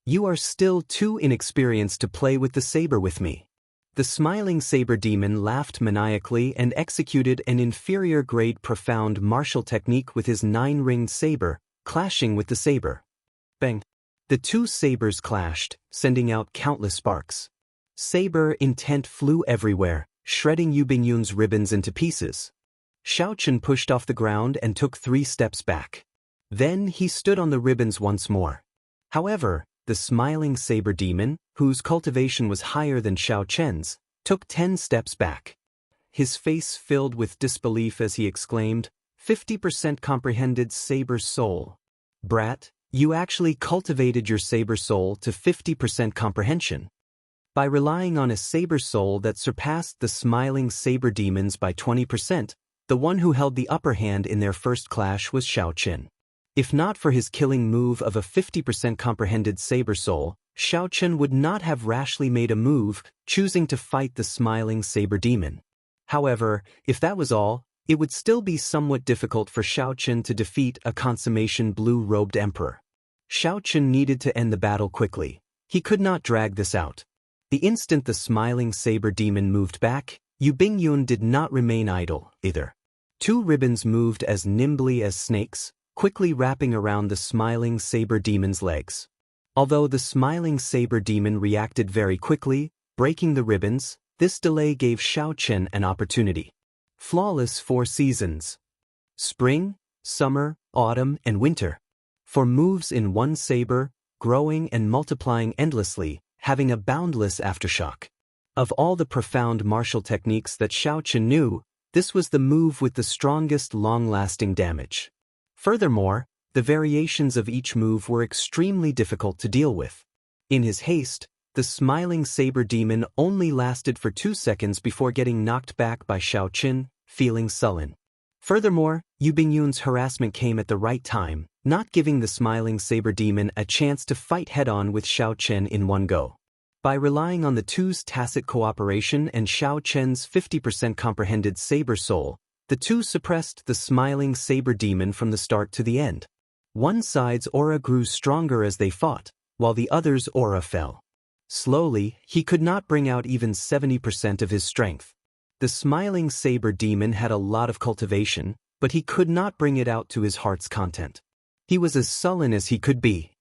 You are still too inexperienced to play with the saber with me. The smiling saber demon laughed maniacally and executed an inferior-grade profound martial technique with his 9-ringed saber, clashing with the saber. Bang! The two sabers clashed, sending out countless sparks. Saber intent flew everywhere, shredding Yu Bingyun's ribbons into pieces. Xiao Chen pushed off the ground and took 3 steps back. Then he stood on the ribbons once more. However, the smiling saber demon, whose cultivation was higher than Xiao Chen's, took 10 steps back. His face filled with disbelief as he exclaimed, 50% comprehended saber soul. Brat, you actually cultivated your saber soul to 50% comprehension. By relying on a saber soul that surpassed the smiling saber demons by 20%, the one who held the upper hand in their first clash was Xiao Chen. If not for his killing move of a 50% comprehended saber soul, Xiao Chen would not have rashly made a move, choosing to fight the smiling saber demon. However, if that was all, it would still be somewhat difficult for Xiao Chen to defeat a consummation blue-robed emperor. Xiao Chen needed to end the battle quickly. He could not drag this out. The instant the smiling saber demon moved back, Yu Bingyun did not remain idle, either. 2 ribbons moved as nimbly as snakes, quickly wrapping around the smiling saber demon's legs. Although the smiling saber demon reacted very quickly, breaking the ribbons, this delay gave Xiao Chen an opportunity. Flawless 4 seasons. Spring, summer, autumn, and winter. 4 moves in one saber, growing and multiplying endlessly, having a boundless aftershock. Of all the profound martial techniques that Xiao Chen knew, this was the move with the strongest long-lasting damage. Furthermore, the variations of each move were extremely difficult to deal with. In his haste, the smiling saber demon only lasted for 2 seconds before getting knocked back by Xiao Chen, feeling sullen. Furthermore, Yu Bingyun's harassment came at the right time, not giving the smiling saber demon a chance to fight head-on with Xiao Chen in one go. By relying on the two's tacit cooperation and Xiao Chen's 50% comprehended saber soul, the two suppressed the smiling saber demon from the start to the end. One side's aura grew stronger as they fought, while the other's aura fell. Slowly, he could not bring out even 70% of his strength. The smiling saber demon had a lot of cultivation, but he could not bring it out to his heart's content. He was as sullen as he could be.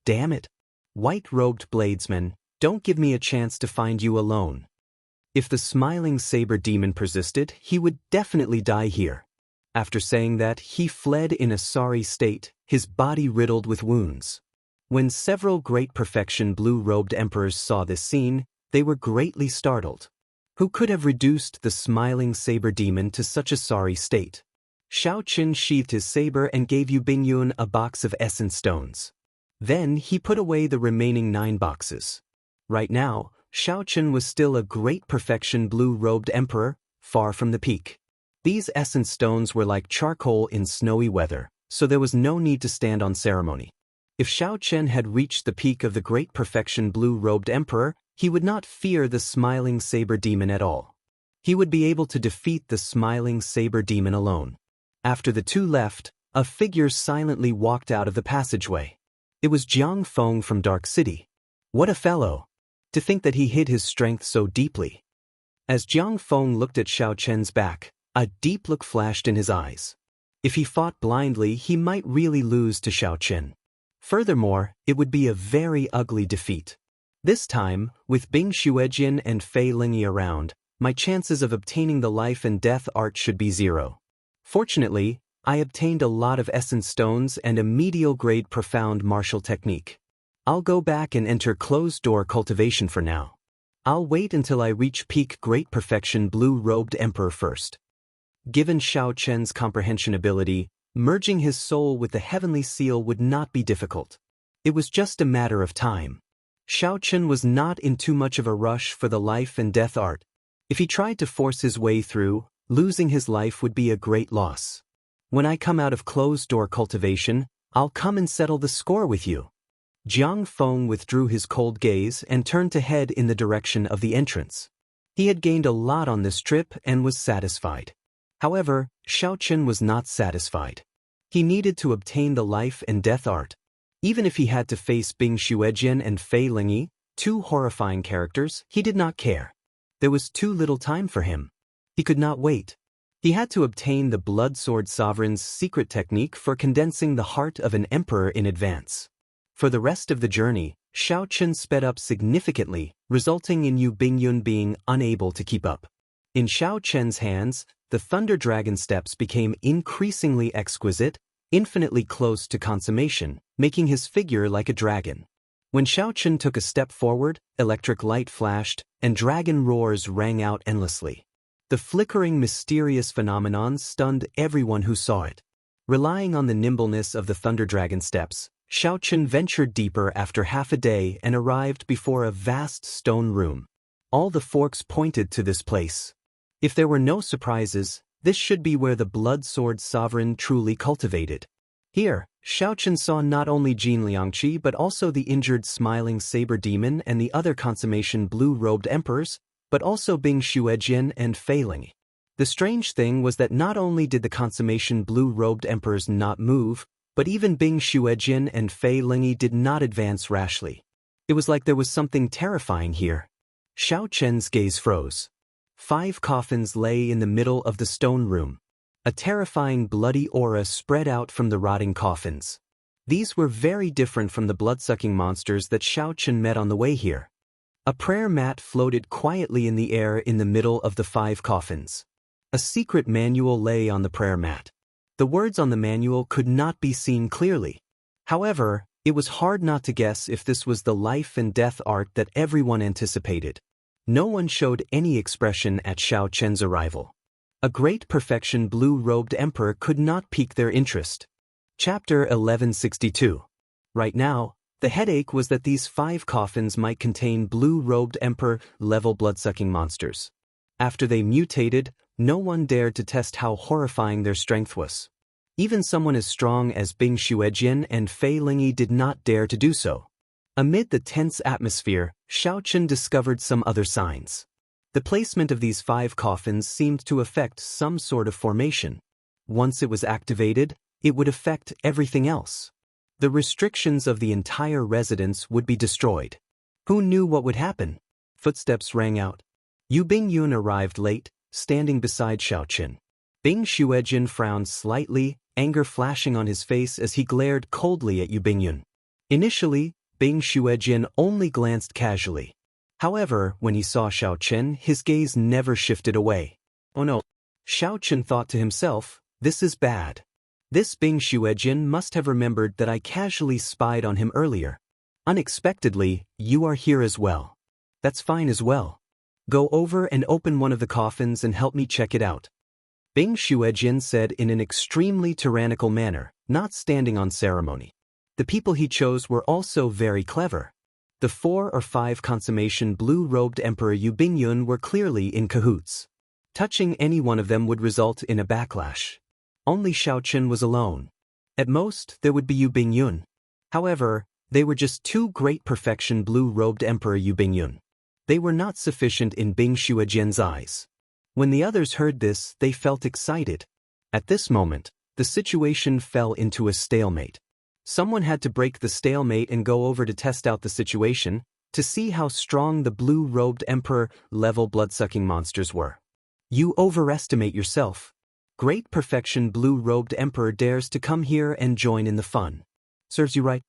Damn it! White-robed bladesman, don't give me a chance to find you alone. If the smiling saber demon persisted, he would definitely die here. After saying that, he fled in a sorry state, his body riddled with wounds. When several great perfection blue-robed emperors saw this scene, they were greatly startled. Who could have reduced the smiling saber demon to such a sorry state? Xiao Chen sheathed his saber and gave Yu Bingyun a box of essence stones. Then he put away the remaining 9 boxes. Right now, Xiao Chen was still a great perfection blue-robed emperor, far from the peak. These essence stones were like charcoal in snowy weather, so there was no need to stand on ceremony. If Xiao Chen had reached the peak of the great perfection blue-robed emperor, he would not fear the smiling saber demon at all. He would be able to defeat the smiling saber demon alone. After the two left, a figure silently walked out of the passageway. It was Jiang Feng from Dark City. What a fellow! To think that he hid his strength so deeply. As Jiang Feng looked at Xiao Chen's back, a deep look flashed in his eyes. If he fought blindly, he might really lose to Xiao Chen. Furthermore, it would be a very ugly defeat. This time, with Bing Xuejian and Fei Lingyi around, my chances of obtaining the life and death art should be 0. Fortunately, I obtained a lot of essence stones and a medial-grade profound martial technique. I'll go back and enter closed-door cultivation for now. I'll wait until I reach peak great perfection blue-robed emperor first. Given Xiao Chen's comprehension ability, merging his soul with the heavenly seal would not be difficult. It was just a matter of time. Xiao Chen was not in too much of a rush for the life and death art. If he tried to force his way through, losing his life would be a great loss. When I come out of closed-door cultivation, I'll come and settle the score with you. Jiang Feng withdrew his cold gaze and turned to head in the direction of the entrance. He had gained a lot on this trip and was satisfied. However, Xiao Chen was not satisfied. He needed to obtain the life and death art. Even if he had to face Bing Xuejian and Fei Lingyi, two horrifying characters, he did not care. There was too little time for him. He could not wait. He had to obtain the Blood Sword Sovereign's secret technique for condensing the heart of an emperor in advance. For the rest of the journey, Xiao Chen sped up significantly, resulting in Yu Bingyun being unable to keep up. In Xiao Chen's hands, the Thunder Dragon steps became increasingly exquisite, infinitely close to consummation, making his figure like a dragon. When Xiao Chen took a step forward, electric light flashed, and dragon roars rang out endlessly. The flickering, mysterious phenomenon stunned everyone who saw it. Relying on the nimbleness of the Thunder Dragon steps, Xiao Chen ventured deeper after half a day and arrived before a vast stone room. All the forks pointed to this place. If there were no surprises, this should be where the Blood Sword Sovereign truly cultivated. Here, Xiao Chen saw not only Jin Liangqi but also the injured Smiling Saber Demon and the other consummation blue-robed emperors, but also Bing Xuejian and Fei Lingyi. The strange thing was that not only did the consummation blue-robed emperors not move, but even Bing Xuejian and Fei Lingyi did not advance rashly. It was like there was something terrifying here. Xiao Chen's gaze froze. 5 coffins lay in the middle of the stone room. A terrifying bloody aura spread out from the rotting coffins. These were very different from the blood-sucking monsters that Xiao Chen met on the way here. A prayer mat floated quietly in the air in the middle of the 5 coffins. A secret manual lay on the prayer mat. The words on the manual could not be seen clearly. However, it was hard not to guess if this was the life and death art that everyone anticipated. No one showed any expression at Xiao Chen's arrival. A great perfection blue-robed emperor could not pique their interest. Chapter 1162. Right now, the headache was that these 5 coffins might contain blue-robed emperor-level blood-sucking monsters. After they mutated, no one dared to test how horrifying their strength was. Even someone as strong as Bing Xuejian and Fei Lingyi did not dare to do so. Amid the tense atmosphere, Xiao Chen discovered some other signs. The placement of these 5 coffins seemed to affect some sort of formation. Once it was activated, it would affect everything else. The restrictions of the entire residence would be destroyed. Who knew what would happen? Footsteps rang out. Yu Bingyun arrived late, standing beside Xiao Chen. Bing Xuejian frowned slightly, anger flashing on his face as he glared coldly at Yu Bingyun. Initially, Bing Xuejian only glanced casually. However, when he saw Xiao Chen, his gaze never shifted away. Oh no. Xiao Chen thought to himself, this is bad. This Bing Xuejian must have remembered that I casually spied on him earlier. Unexpectedly, you are here as well. That's fine as well. Go over and open one of the coffins and help me check it out. Bing Xuejian said in an extremely tyrannical manner, not standing on ceremony. The people he chose were also very clever. The 4 or 5 consummation blue-robed Emperor Yu Bingyun were clearly in cahoots. Touching any one of them would result in a backlash. Only Xiao Chen was alone. At most, there would be Yu Bingyun. However, they were just 2 great perfection blue-robed Emperor Yu Bingyun. They were not sufficient in Bing Xuejian's eyes. When the others heard this, they felt excited. At this moment, the situation fell into a stalemate. Someone had to break the stalemate and go over to test out the situation, to see how strong the blue-robed Emperor-level blood-sucking monsters were. You overestimate yourself. Great perfection blue-robed Emperor dares to come here and join in the fun. Serves you right.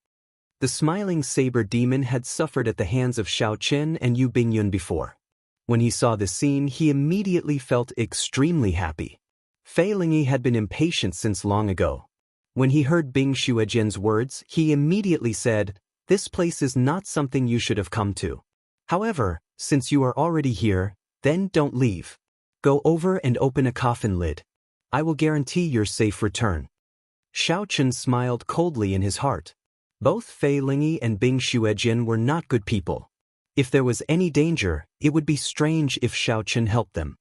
The Smiling Saber Demon had suffered at the hands of Xiao Chen and Yu Bingyun before. When he saw this scene, he immediately felt extremely happy. Fei Lingyi had been impatient since long ago. When he heard Bing Xuejian's words, he immediately said, "This place is not something you should have come to. However, since you are already here, then don't leave. Go over and open a coffin lid. I will guarantee your safe return." Xiao Chen smiled coldly in his heart. Both Fei Lingyi and Bing Xuejian were not good people. If there was any danger, it would be strange if Xiao Chen helped them.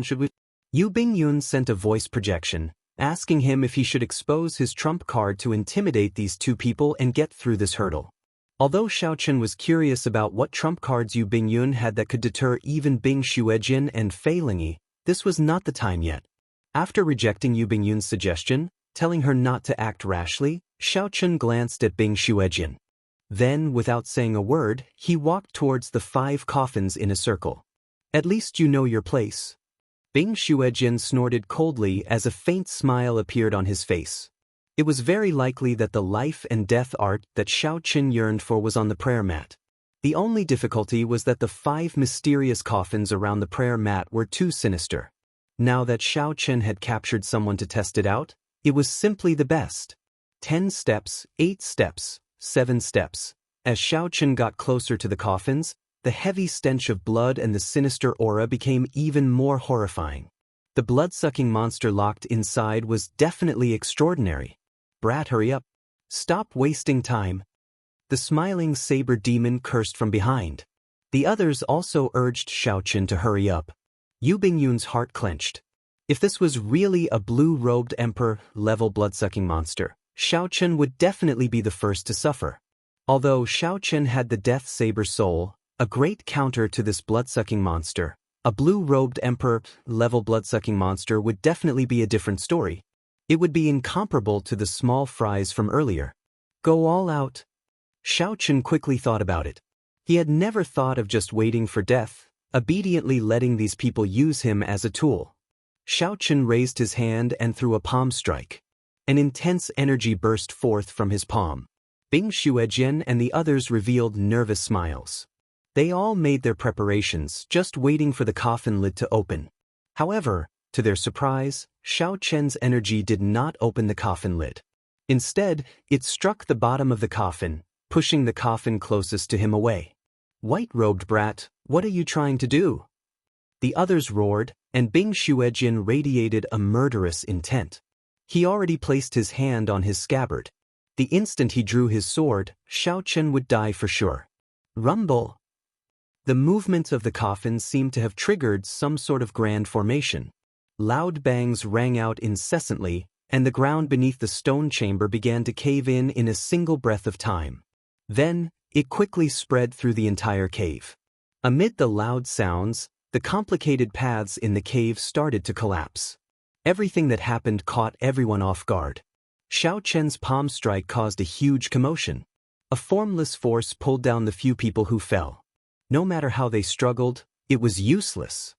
Should we? Yu Bingyun sent a voice projection, asking him if he should expose his trump card to intimidate these two people and get through this hurdle. Although Xiaochen was curious about what trump cards Yu Bingyun had that could deter even Bing Xuejin and Fei Lingyi, this was not the time yet. After rejecting Yu Bingyun's suggestion, telling her not to act rashly, Xiaochen glanced at Bing Xuejin. Then, without saying a word, he walked towards the 5 coffins in a circle. At least you know your place. Bing Xuejin snorted coldly as a faint smile appeared on his face. It was very likely that the life and death art that Xiaochen yearned for was on the prayer mat. The only difficulty was that the 5 mysterious coffins around the prayer mat were too sinister. Now that Xiaochen had captured someone to test it out, it was simply the best. 10 steps, 8 steps, 7 steps. As Xiaochen got closer to the coffins, the heavy stench of blood and the sinister aura became even more horrifying. The blood-sucking monster locked inside was definitely extraordinary. Brat, hurry up. Stop wasting time. The smiling saber demon cursed from behind. The others also urged Xiaochen to hurry up. Yu Bingyun's heart clenched. If this was really a blue-robed emperor-level blood-sucking monster, Xiaochen would definitely be the first to suffer. Although Xiaochen had the Death Saber Soul, a great counter to this blood-sucking monster, a blue-robed emperor-level blood-sucking monster would definitely be a different story. It would be incomparable to the small fries from earlier. Go all out. Xiaochen quickly thought about it. He had never thought of just waiting for death, obediently letting these people use him as a tool. Xiaochen raised his hand and threw a palm strike. An intense energy burst forth from his palm. Bing Xuejin and the others revealed nervous smiles. They all made their preparations, just waiting for the coffin lid to open. However, to their surprise, Xiaochen's energy did not open the coffin lid. Instead, it struck the bottom of the coffin, pushing the coffin closest to him away. White-robed brat, what are you trying to do? The others roared, and Bing Xuejin radiated a murderous intent. He already placed his hand on his scabbard. The instant he drew his sword, Xiaochen would die for sure. Rumble. The movement of the coffin seemed to have triggered some sort of grand formation. Loud bangs rang out incessantly, and the ground beneath the stone chamber began to cave in a single breath of time. Then, it quickly spread through the entire cave. Amid the loud sounds, the complicated paths in the cave started to collapse. Everything that happened caught everyone off guard. Xiaochen's palm strike caused a huge commotion. A formless force pulled down the few people who fell. No matter how they struggled, it was useless.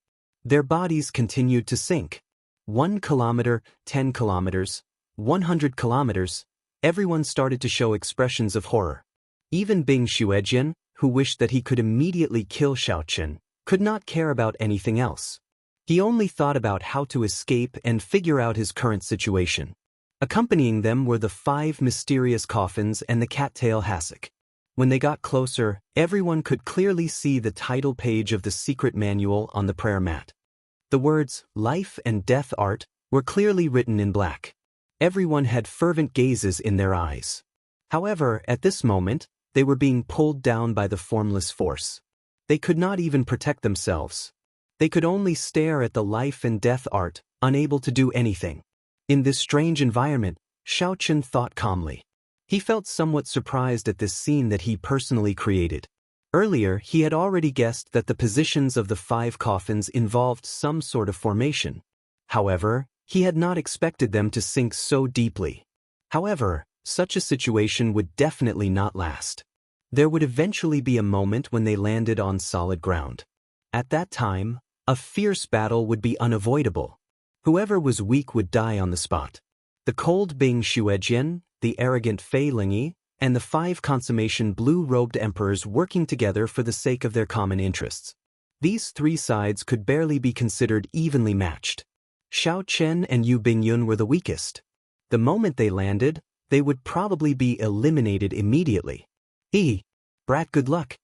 Their bodies continued to sink. 1 kilometer, 10 kilometers, 100 kilometers, everyone started to show expressions of horror. Even Bing Xuejin, who wished that he could immediately kill Xiaochen, could not care about anything else. He only thought about how to escape and figure out his current situation. Accompanying them were the 5 mysterious coffins and the cattail hassock. When they got closer, everyone could clearly see the title page of the secret manual on the prayer mat. The words, Life and Death Art, were clearly written in black. Everyone had fervent gazes in their eyes. However, at this moment, they were being pulled down by the formless force. They could not even protect themselves. They could only stare at the life and death art, unable to do anything. In this strange environment, Xiaochen thought calmly. He felt somewhat surprised at this scene that he personally created. Earlier, he had already guessed that the positions of the 5 coffins involved some sort of formation. However, he had not expected them to sink so deeply. However, such a situation would definitely not last. There would eventually be a moment when they landed on solid ground. At that time, a fierce battle would be unavoidable. Whoever was weak would die on the spot. The cold Bing Xuejin, the arrogant Fei Lingyi, and the 5 consummation blue-robed emperors working together for the sake of their common interests. These 3 sides could barely be considered evenly matched. Xiaochen and Yu Bingyun were the weakest. The moment they landed, they would probably be eliminated immediately. Brat, good luck.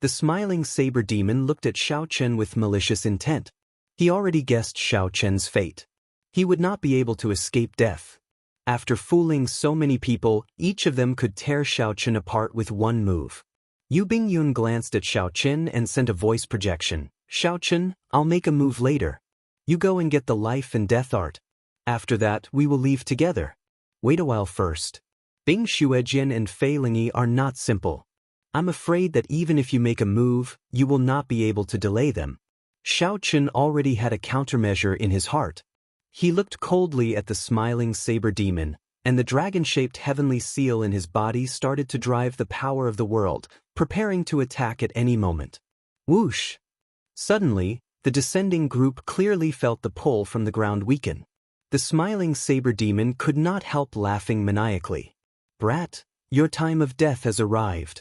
The smiling saber demon looked at Xiaochen with malicious intent. He already guessed Xiaochen's fate. He would not be able to escape death. After fooling so many people, each of them could tear Xiaochen apart with one move. Yu Bingyun glanced at Xiaochen and sent a voice projection. Xiaochen, I'll make a move later. You go and get the life and death art. After that, we will leave together. Wait a while first. Bing Xuejian and Fei Lingyi are not simple. I'm afraid that even if you make a move, you will not be able to delay them. Xiao Chen already had a countermeasure in his heart. He looked coldly at the smiling saber demon, and the dragon-shaped heavenly seal in his body started to drive the power of the world, preparing to attack at any moment. Whoosh! Suddenly, the descending group clearly felt the pull from the ground weaken. The smiling saber demon could not help laughing maniacally. Brat, your time of death has arrived.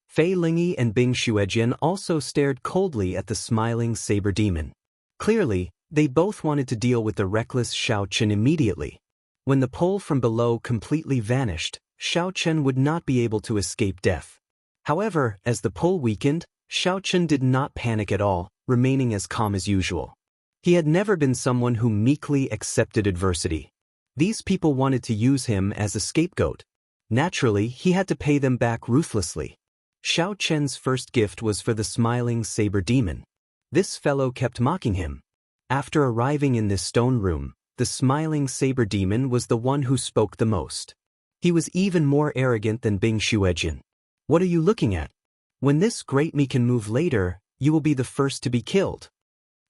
Fei Lingyi and Bing Xuejian also stared coldly at the smiling saber demon. Clearly, they both wanted to deal with the reckless Xiao Chen immediately. When the pull from below completely vanished, Xiao Chen would not be able to escape death. However, as the pull weakened, Xiao Chen did not panic at all, remaining as calm as usual. He had never been someone who meekly accepted adversity. These people wanted to use him as a scapegoat. Naturally, he had to pay them back ruthlessly. Xiao Chen's first gift was for the smiling saber demon. This fellow kept mocking him. After arriving in this stone room, the smiling saber demon was the one who spoke the most. He was even more arrogant than Bing Xuejian. What are you looking at? When this great me can move later, you will be the first to be killed.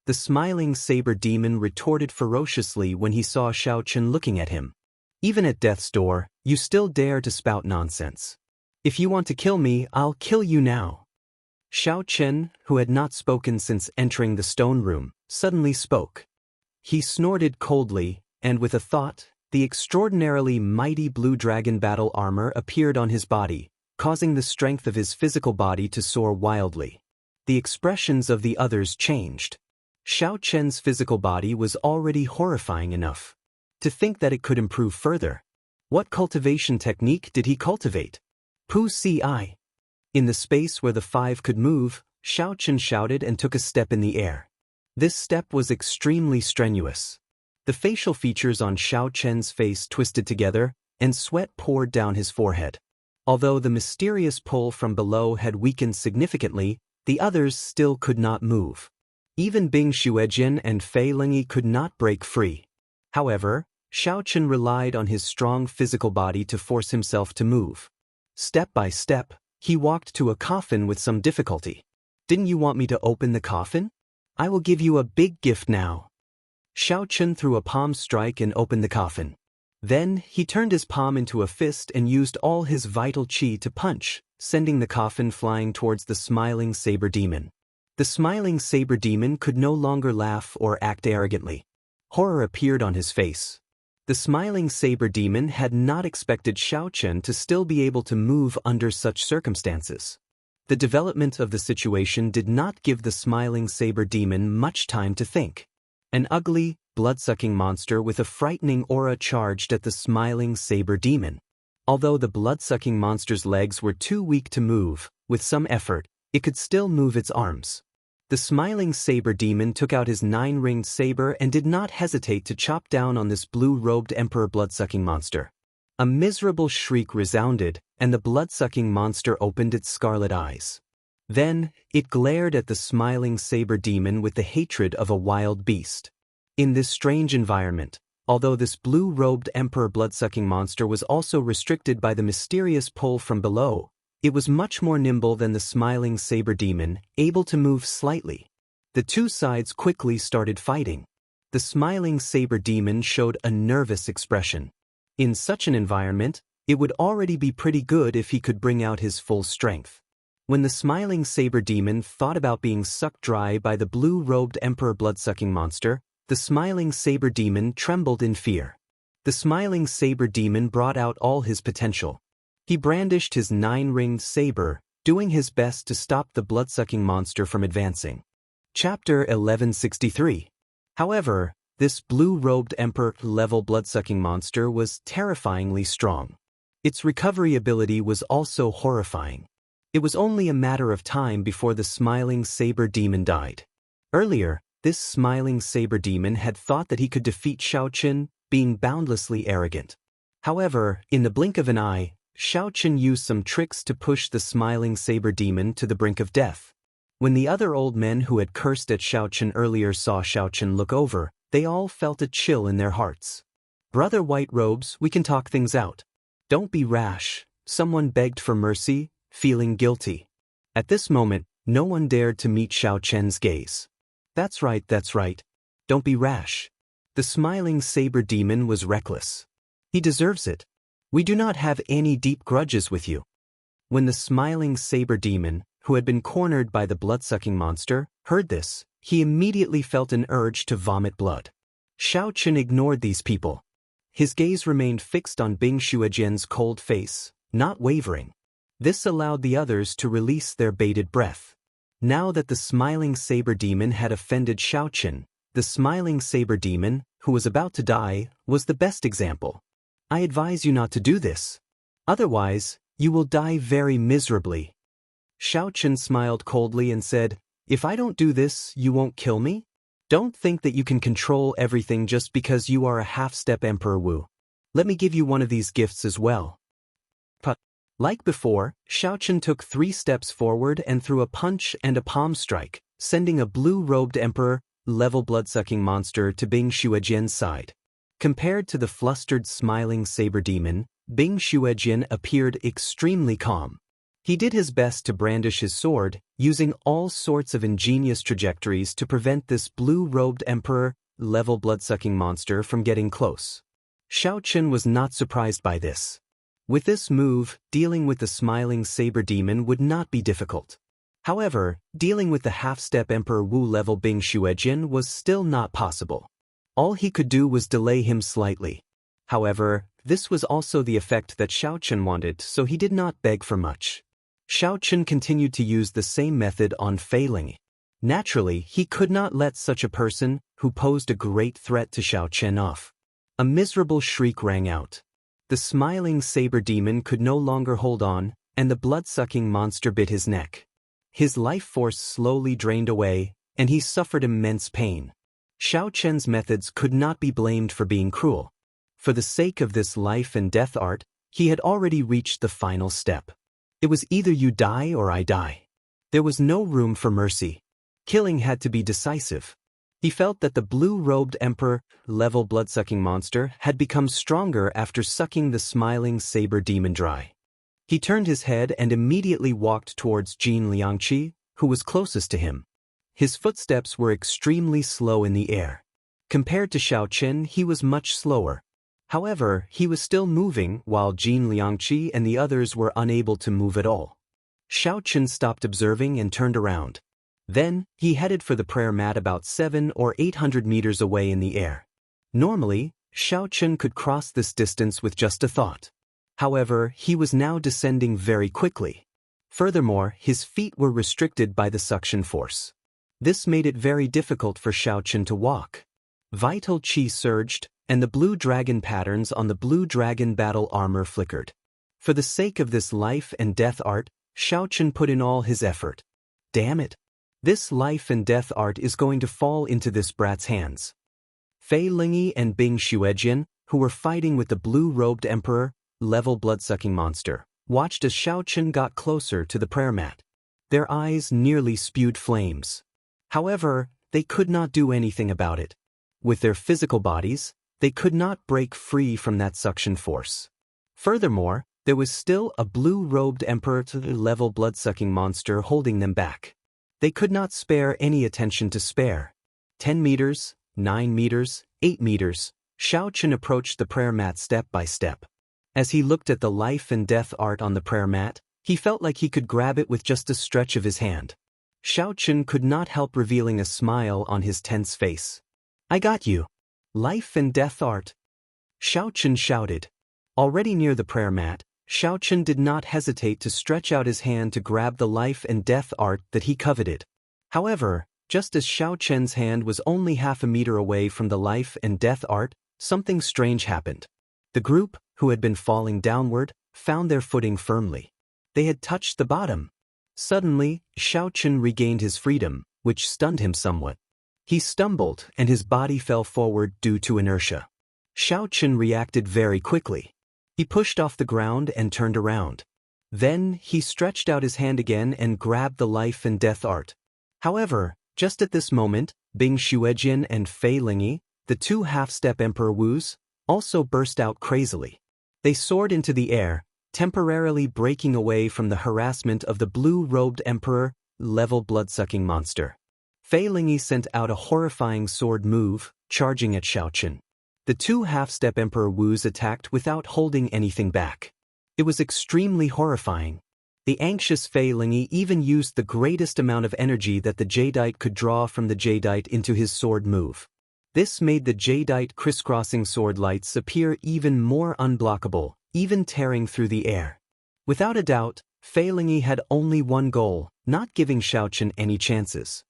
The smiling saber demon retorted ferociously when he saw Xiao Chen looking at him. Even at death's door, you still dare to spout nonsense. If you want to kill me, I'll kill you now. Xiao Chen, who had not spoken since entering the stone room, suddenly spoke. He snorted coldly, and with a thought, the extraordinarily mighty blue dragon battle armor appeared on his body, causing the strength of his physical body to soar wildly. The expressions of the others changed. Xiao Chen's physical body was already horrifying enough. To think that it could improve further. What cultivation technique did he cultivate? Pu Si. In the space where the five could move, Xiao Chen shouted and took a step in the air. This step was extremely strenuous. The facial features on Xiao Chen's face twisted together, and sweat poured down his forehead. Although the mysterious pull from below had weakened significantly, the others still could not move. Even Bing Xuejian and Fei Lingyi could not break free. However, Xiao Chen relied on his strong physical body to force himself to move. Step by step, he walked to a coffin with some difficulty. Didn't you want me to open the coffin? I will give you a big gift now. Xiao Chen threw a palm strike and opened the coffin. Then, he turned his palm into a fist and used all his vital qi to punch, sending the coffin flying towards the smiling saber demon. The smiling saber demon could no longer laugh or act arrogantly. Horror appeared on his face. The smiling saber demon had not expected Xiao Chen to still be able to move under such circumstances. The development of the situation did not give the smiling saber demon much time to think. An ugly, blood-sucking monster with a frightening aura charged at the smiling saber demon. Although the blood-sucking monster's legs were too weak to move, with some effort, it could still move its arms. The smiling saber demon took out his 9-ringed saber and did not hesitate to chop down on this blue-robed emperor blood-sucking monster. A miserable shriek resounded, and the blood-sucking monster opened its scarlet eyes. Then, it glared at the smiling saber demon with the hatred of a wild beast. In this strange environment, although this blue-robed emperor blood-sucking monster was also restricted by the mysterious pull from below, it was much more nimble than the smiling saber demon, able to move slightly. The two sides quickly started fighting. The smiling saber demon showed a nervous expression. In such an environment, it would already be pretty good if he could bring out his full strength. When the smiling saber demon thought about being sucked dry by the blue-robed emperor blood-sucking monster, the smiling saber demon trembled in fear. The smiling saber demon brought out all his potential. He brandished his 9-ringed saber, doing his best to stop the blood-sucking monster from advancing. Chapter 1163. However, this blue-robed emperor-level blood-sucking monster was terrifyingly strong. Its recovery ability was also horrifying. It was only a matter of time before the smiling saber demon died. Earlier, this smiling saber demon had thought that he could defeat Xiao Chen, being boundlessly arrogant. However, in the blink of an eye, Xiao Chen used some tricks to push the smiling saber demon to the brink of death. When the other old men who had cursed at Xiao Chen earlier saw Xiao Chen look over, they all felt a chill in their hearts. "Brother White Robes, we can talk things out. Don't be rash," someone begged for mercy, feeling guilty. At this moment, no one dared to meet Xiao Chen's gaze. That's right. Don't be rash." The smiling saber demon was reckless. "He deserves it. We do not have any deep grudges with you." When the smiling saber demon, who had been cornered by the blood-sucking monster, heard this, he immediately felt an urge to vomit blood. Xiao Chen ignored these people. His gaze remained fixed on Bing Xuejian's cold face, not wavering. This allowed the others to release their bated breath. Now that the smiling saber demon had offended Xiao Chen, the smiling saber demon, who was about to die, was the best example. "I advise you not to do this. Otherwise, you will die very miserably." Xiao Chen smiled coldly and said, "If I don't do this, you won't kill me? Don't think that you can control everything just because you are a half-step Emperor Wu. Let me give you one of these gifts as well." Like before, Xiao Chen took 3 steps forward and threw a punch and a palm strike, sending a blue-robed Emperor-level blood-sucking monster to Bing Xuejian's side. Compared to the flustered smiling saber demon, Bing Xuejian appeared extremely calm. He did his best to brandish his sword, using all sorts of ingenious trajectories to prevent this blue-robed Emperor-level blood-sucking monster from getting close. Xiao Chen was not surprised by this. With this move, dealing with the smiling saber demon would not be difficult. However, dealing with the half-step Emperor Wu-level Bing Xuejian was still not possible. All he could do was delay him slightly. However, this was also the effect that Xiao Chen wanted, so he did not beg for much. Xiao Chen continued to use the same method on Fei Ling. Naturally, he could not let such a person, who posed a great threat to Xiao Chen, off. A miserable shriek rang out. The smiling saber demon could no longer hold on, and the blood-sucking monster bit his neck. His life force slowly drained away, and he suffered immense pain. Xiao Chen's methods could not be blamed for being cruel. For the sake of this life and death art, he had already reached the final step. It was either you die or I die. There was no room for mercy. Killing had to be decisive. He felt that the blue-robed Emperor-level blood-sucking monster had become stronger after sucking the smiling saber demon dry. He turned his head and immediately walked towards Jin Liangqi, who was closest to him. His footsteps were extremely slow in the air. Compared to Xiao Chen, he was much slower. However, he was still moving while Jin Liangqi and the others were unable to move at all. Xiao Chen stopped observing and turned around. Then, he headed for the prayer mat about 700 or 800 meters away in the air. Normally, Xiao Chen could cross this distance with just a thought. However, he was now descending very quickly. Furthermore, his feet were restricted by the suction force. This made it very difficult for Xiao Chen to walk. Vital qi surged, and the blue dragon patterns on the blue dragon battle armor flickered. For the sake of this life and death art, Xiao Chen put in all his effort. Damn it! This life and death art is going to fall into this brat's hands. Fei Lingyi and Bing Xuejian, who were fighting with the blue-robed Emperor-level blood-sucking monster, watched as Xiao Chen got closer to the prayer mat. Their eyes nearly spewed flames. However, they could not do anything about it. With their physical bodies, they could not break free from that suction force. Furthermore, there was still a blue-robed Emperor-level blood-sucking monster holding them back. They could not spare any attention to spare. 10 meters, 9 meters, 8 meters, Xiao Chen approached the prayer mat step by step. As he looked at the life and death art on the prayer mat, he felt like he could grab it with just a stretch of his hand. Xiao Chen could not help revealing a smile on his tense face. "I got you. Life and death art." Xiao Chen shouted. Already near the prayer mat, Xiao Chen did not hesitate to stretch out his hand to grab the life and death art that he coveted. However, just as Xiao Chen's hand was only half a meter away from the life and death art, something strange happened. The group, who had been falling downward, found their footing firmly. They had touched the bottom. Suddenly, Xiao Chen regained his freedom, which stunned him somewhat. He stumbled and his body fell forward due to inertia. Xiao Chen reacted very quickly. He pushed off the ground and turned around. Then, he stretched out his hand again and grabbed the life and death art. However, just at this moment, Bing Xuejian and Fei Lingyi, the 2 half-step Emperor Wus, also burst out crazily. They soared into the air, temporarily breaking away from the harassment of the blue-robed emperor, level blood-sucking monster. Fei Lingyi sent out a horrifying sword move, charging at Xiaochen. The two half-step Emperor Wus attacked without holding anything back. It was extremely horrifying. The anxious Fei Lingyi even used the greatest amount of energy that the Jadeite could draw from the Jadeite into his sword move. This made the Jadeite crisscrossing sword lights appear even more unblockable, even tearing through the air. Without a doubt, Fei Lingyi had only one goal, not giving Xiaochen any chances.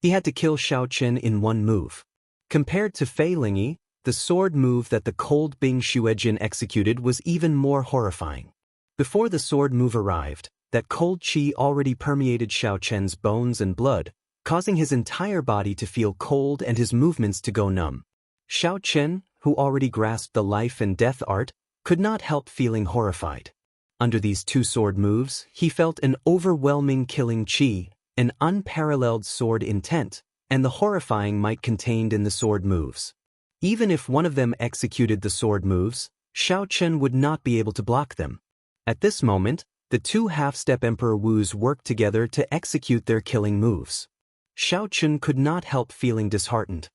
He had to kill Xiaochen in one move. Compared to Fei Lingyi, the sword move that the cold Bing Xuejin executed was even more horrifying. Before the sword move arrived, that cold qi already permeated Xiaochen's bones and blood, causing his entire body to feel cold and his movements to go numb. Xiaochen, who already grasped the life and death art, could not help feeling horrified. Under these two sword moves, he felt an overwhelming killing qi, an unparalleled sword intent, and the horrifying might contained in the sword moves. Even if one of them executed the sword moves, Xiaochen would not be able to block them. At this moment, the two half-step Emperor Wus worked together to execute their killing moves. Xiaochen could not help feeling disheartened.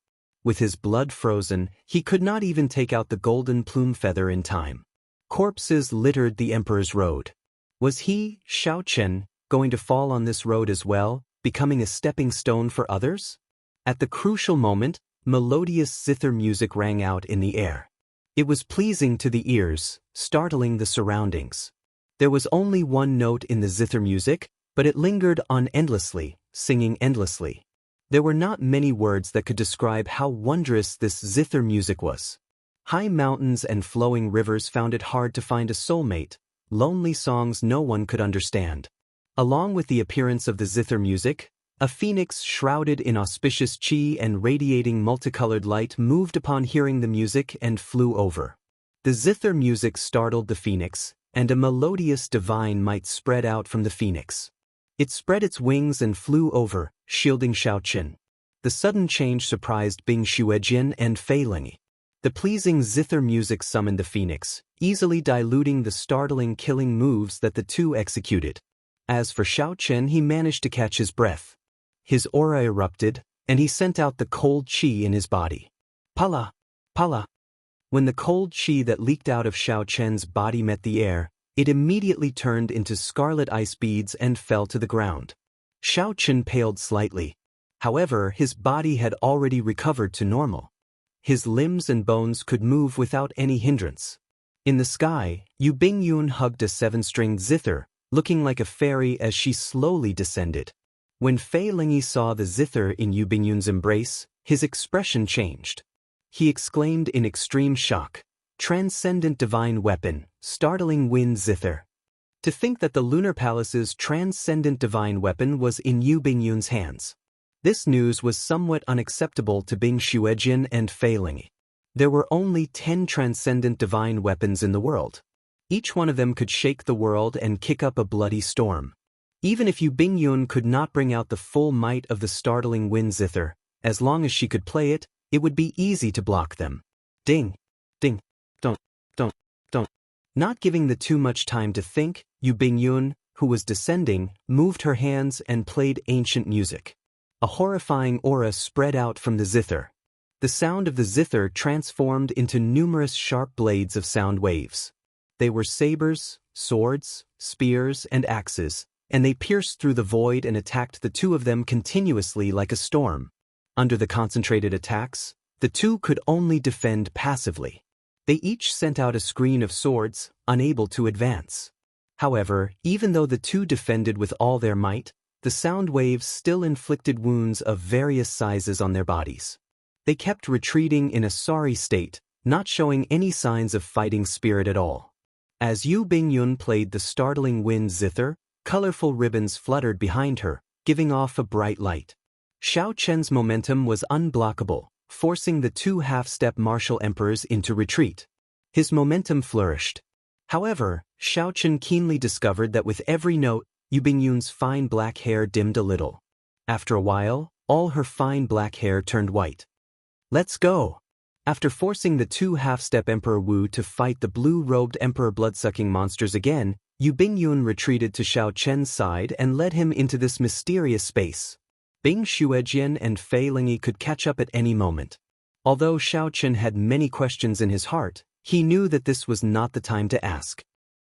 With his blood frozen, he could not even take out the golden plume feather in time. Corpses littered the Emperor's road. Was he, Xiaochen, going to fall on this road as well, becoming a stepping stone for others? At the crucial moment, melodious zither music rang out in the air. It was pleasing to the ears, startling the surroundings. There was only one note in the zither music, but it lingered on endlessly, singing endlessly. There were not many words that could describe how wondrous this zither music was. High mountains and flowing rivers found it hard to find a soulmate, lonely songs no one could understand. Along with the appearance of the zither music, a phoenix shrouded in auspicious qi and radiating multicolored light moved upon hearing the music and flew over. The zither music startled the phoenix, and a melodious divine might spread out from the phoenix. It spread its wings and flew over, shielding Xiaochen. The sudden change surprised Bing Xuejin and Fei Lingyi. The pleasing zither music summoned the phoenix, easily diluting the startling killing moves that the two executed. As for Xiaochen, he managed to catch his breath. His aura erupted, and he sent out the cold qi in his body. Pala! Pala! When the cold qi that leaked out of Xiaochen's body met the air, it immediately turned into scarlet ice beads and fell to the ground. Xiaochen paled slightly. However, his body had already recovered to normal. His limbs and bones could move without any hindrance. In the sky, Yu Bingyun hugged a seven-stringed zither, looking like a fairy as she slowly descended. When Fei Lingyi saw the zither in Yu Bingyun's embrace, his expression changed. He exclaimed in extreme shock, "Transcendent divine weapon, startling wind zither." To think that the Lunar Palace's transcendent divine weapon was in Yu Bingyun's hands. This news was somewhat unacceptable to Bing Xuejin and Fei Lingyi. There were only 10 transcendent divine weapons in the world. Each one of them could shake the world and kick up a bloody storm. Even if Yu Bingyun could not bring out the full might of the startling wind zither, as long as she could play it, it would be easy to block them. Ding! Ding! Don't! Not giving the two much time to think, Yu Bingyun, who was descending, moved her hands and played ancient music. A horrifying aura spread out from the zither. The sound of the zither transformed into numerous sharp blades of sound waves. They were sabers, swords, spears, and axes, and they pierced through the void and attacked the two of them continuously like a storm. Under the concentrated attacks, the two could only defend passively. They each sent out a screen of swords, unable to advance. However, even though the two defended with all their might, the sound waves still inflicted wounds of various sizes on their bodies. They kept retreating in a sorry state, not showing any signs of fighting spirit at all. As Yu Bingyun played the startling wind zither, colorful ribbons fluttered behind her, giving off a bright light. Xiaochen's momentum was unblockable, forcing the two half-step martial emperors into retreat. His momentum flourished. However, Xiaochen keenly discovered that with every note, Yu Bingyun's fine black hair dimmed a little. After a while, all her fine black hair turned white. "Let's go!" After forcing the two half-step Emperor Wu to fight the blue-robed Emperor blood-sucking monsters again, Yu Bingyun retreated to Xiao Chen's side and led him into this mysterious space. Bing Xuejian and Fei Lingyi could catch up at any moment. Although Xiao Chen had many questions in his heart, he knew that this was not the time to ask.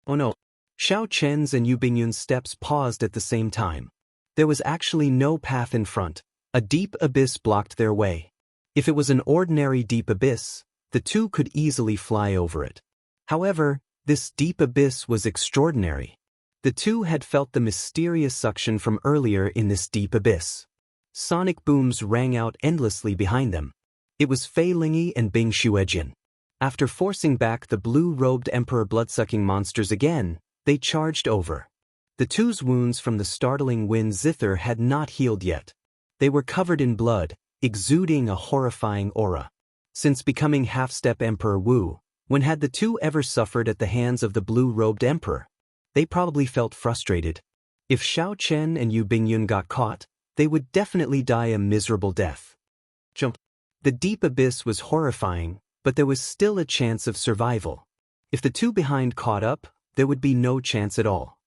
Oh no. Xiao Chen's and Yu Bingyun's steps paused at the same time. There was actually no path in front. A deep abyss blocked their way. If it was an ordinary deep abyss, the two could easily fly over it. However, this deep abyss was extraordinary. The two had felt the mysterious suction from earlier in this deep abyss. Sonic booms rang out endlessly behind them. It was Fei Lingyi and Bing Xuejian. After forcing back the blue-robed Emperor blood-sucking monsters again, they charged over. The two's wounds from the startling wind zither had not healed yet. They were covered in blood, exuding a horrifying aura. Since becoming half-step Emperor Wu, when had the two ever suffered at the hands of the blue-robed Emperor? They probably felt frustrated. If Xiao Chen and Yu Bingyun got caught, they would definitely die a miserable death. Jump. The deep abyss was horrifying, but there was still a chance of survival. If the two behind caught up, there would be no chance at all.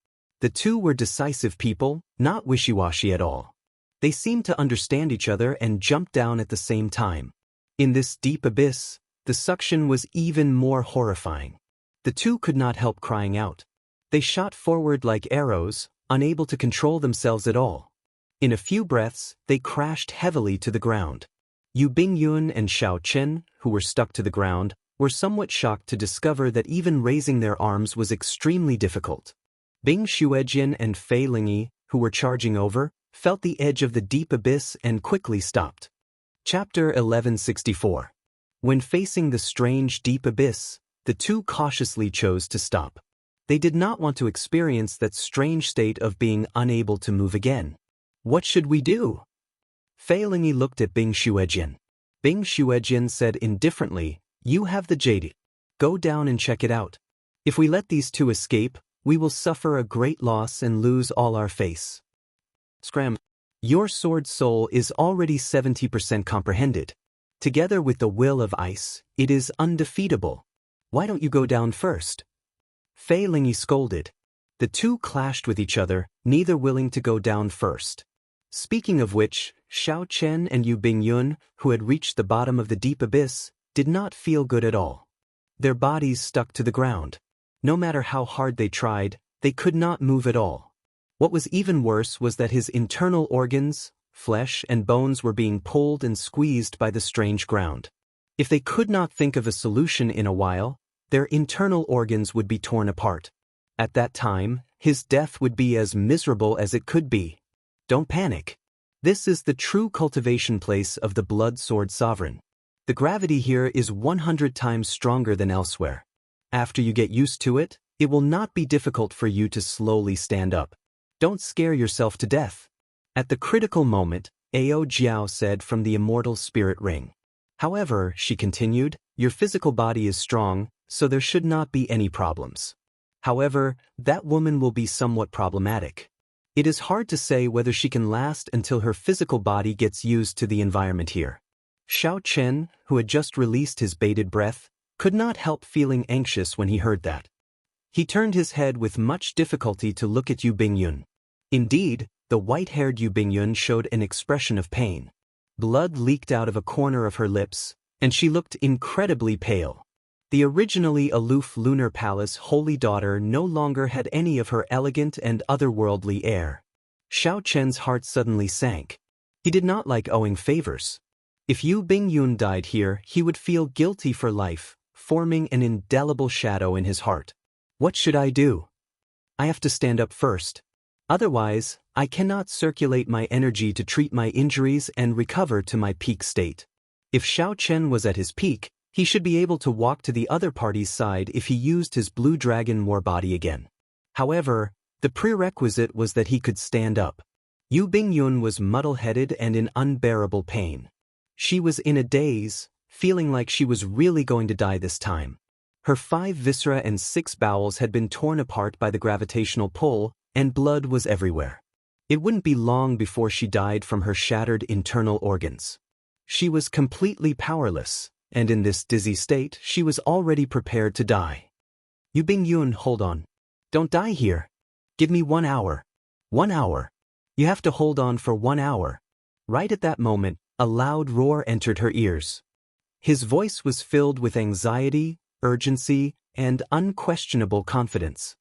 The two were decisive people, not wishy-washy at all. They seemed to understand each other and jumped down at the same time. In this deep abyss, the suction was even more horrifying. The two could not help crying out. They shot forward like arrows, unable to control themselves at all. In a few breaths, they crashed heavily to the ground. Yu Bingyun and Xiao Chen, who were stuck to the ground, were somewhat shocked to discover that even raising their arms was extremely difficult. Bing Xuejian and Fei Lingyi, who were charging over, felt the edge of the deep abyss and quickly stopped. Chapter 1164. When facing the strange deep abyss, the two cautiously chose to stop. They did not want to experience that strange state of being unable to move again. What should we do? Fei Lingyi looked at Bing Xuejian. Bing Xuejian said indifferently, "You have the jade. Go down and check it out. If we let these two escape, we will suffer a great loss and lose all our face." Scram. Your sword soul is already 70% comprehended. Together with the will of ice, it is undefeatable. Why don't you go down first? Fei Lingyi scolded. The two clashed with each other, neither willing to go down first. Speaking of which, Xiao Chen and Yu Bingyun, who had reached the bottom of the deep abyss, did not feel good at all. Their bodies stuck to the ground. No matter how hard they tried, they could not move at all. What was even worse was that his internal organs, flesh and bones were being pulled and squeezed by the strange ground. If they could not think of a solution in a while, their internal organs would be torn apart. At that time, his death would be as miserable as it could be. Don't panic. This is the true cultivation place of the Blood Sword Sovereign. The gravity here is 100 times stronger than elsewhere. After you get used to it, it will not be difficult for you to slowly stand up. Don't scare yourself to death. At the critical moment, Ao Jiao said from the immortal spirit ring. However, she continued, your physical body is strong, so there should not be any problems. However, that woman will be somewhat problematic. It is hard to say whether she can last until her physical body gets used to the environment here. Xiao Chen, who had just released his bated breath, could not help feeling anxious when he heard that. He turned his head with much difficulty to look at Yu Bingyun. Indeed, the white-haired Yu Bingyun showed an expression of pain. Blood leaked out of a corner of her lips, and she looked incredibly pale. The originally aloof Lunar Palace holy daughter no longer had any of her elegant and otherworldly air. Xiao Chen's heart suddenly sank. He did not like owing favors. If Yu Bingyun died here, he would feel guilty for life, forming an indelible shadow in his heart. What should I do? I have to stand up first. Otherwise, I cannot circulate my energy to treat my injuries and recover to my peak state. If Xiao Chen was at his peak, he should be able to walk to the other party's side if he used his blue dragon war body again. However, the prerequisite was that he could stand up. Yu Bingyun was muddle-headed and in unbearable pain. She was in a daze, feeling like she was really going to die this time. Her 5 viscera and 6 bowels had been torn apart by the gravitational pull, and blood was everywhere. It wouldn't be long before she died from her shattered internal organs. She was completely powerless. and in this dizzy state she was already prepared to die. Yu Bingyun, hold on. Don't die here. Give me 1 hour. 1 hour. You have to hold on for 1 hour. Right at that moment, a loud roar entered her ears. His voice was filled with anxiety, urgency, and unquestionable confidence.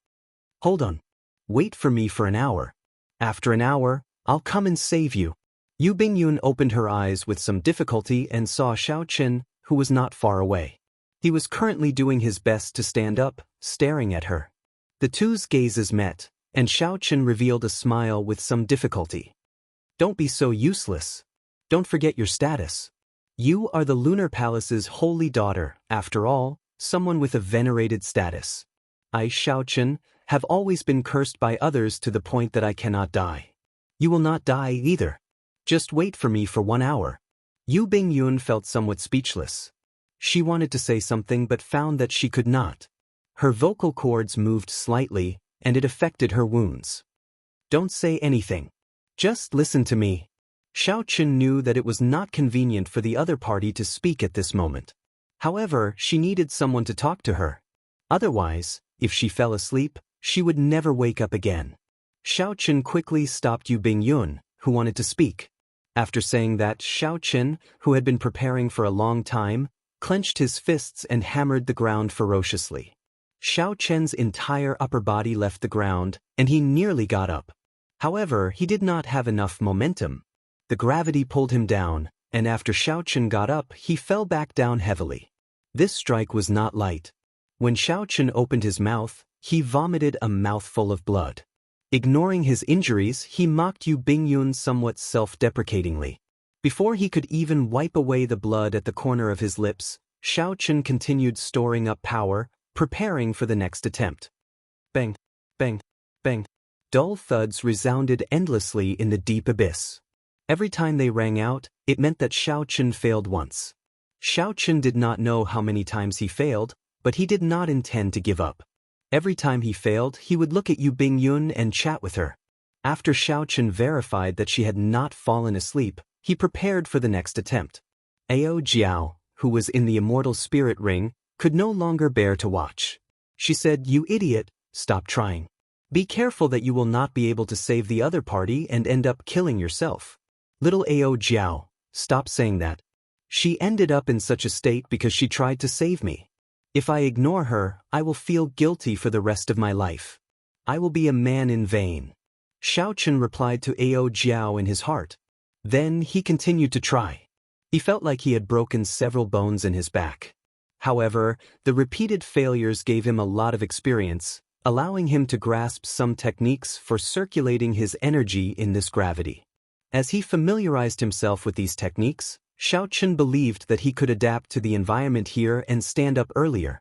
Hold on. Wait for me for an hour. After an hour, I'll come and save you. Yu Bingyun opened her eyes with some difficulty and saw Xiao Chen, who was not far away. He was currently doing his best to stand up, staring at her. The two's gazes met, and Xiao Chen revealed a smile with some difficulty. Don't be so useless. Don't forget your status. You are the Lunar Palace's holy daughter, after all, someone with a venerated status. I, Xiao Chen, have always been cursed by others to the point that I cannot die. You will not die either. Just wait for me for 1 hour. Yu Bingyun felt somewhat speechless. She wanted to say something but found that she could not. Her vocal cords moved slightly, and it affected her wounds. Don't say anything. Just listen to me. Xiao Chen knew that it was not convenient for the other party to speak at this moment. However, she needed someone to talk to her. Otherwise, if she fell asleep, she would never wake up again. Xiao Chen quickly stopped Yu Bingyun, who wanted to speak. After saying that, Xiao Chen, who had been preparing for a long time, clenched his fists and hammered the ground ferociously. Xiao Chen's entire upper body left the ground, and he nearly got up. However, he did not have enough momentum. The gravity pulled him down, and after Xiao Chen got up, he fell back down heavily. This strike was not light. When Xiao Chen opened his mouth, he vomited a mouthful of blood. Ignoring his injuries, he mocked Yu Bingyun somewhat self-deprecatingly. Before he could even wipe away the blood at the corner of his lips, Xiao Chen continued storing up power, preparing for the next attempt. Bang, bang, bang. Dull thuds resounded endlessly in the deep abyss. Every time they rang out, it meant that Xiao Chen failed once. Xiao Chen did not know how many times he failed, but he did not intend to give up. Every time he failed, he would look at Yu Bingyun and chat with her. After Xiao Chen verified that she had not fallen asleep, he prepared for the next attempt. Ao Jiao, who was in the immortal spirit ring, could no longer bear to watch. She said, "You idiot, stop trying. Be careful that you will not be able to save the other party and end up killing yourself. Little Ao Jiao, stop saying that. She ended up in such a state because she tried to save me. If I ignore her, I will feel guilty for the rest of my life. I will be a man in vain." Xiao Chen replied to Ao Jiao in his heart. Then he continued to try. He felt like he had broken several bones in his back. However, the repeated failures gave him a lot of experience, allowing him to grasp some techniques for circulating his energy in this gravity. As he familiarized himself with these techniques, Xiao Chen believed that he could adapt to the environment here and stand up earlier.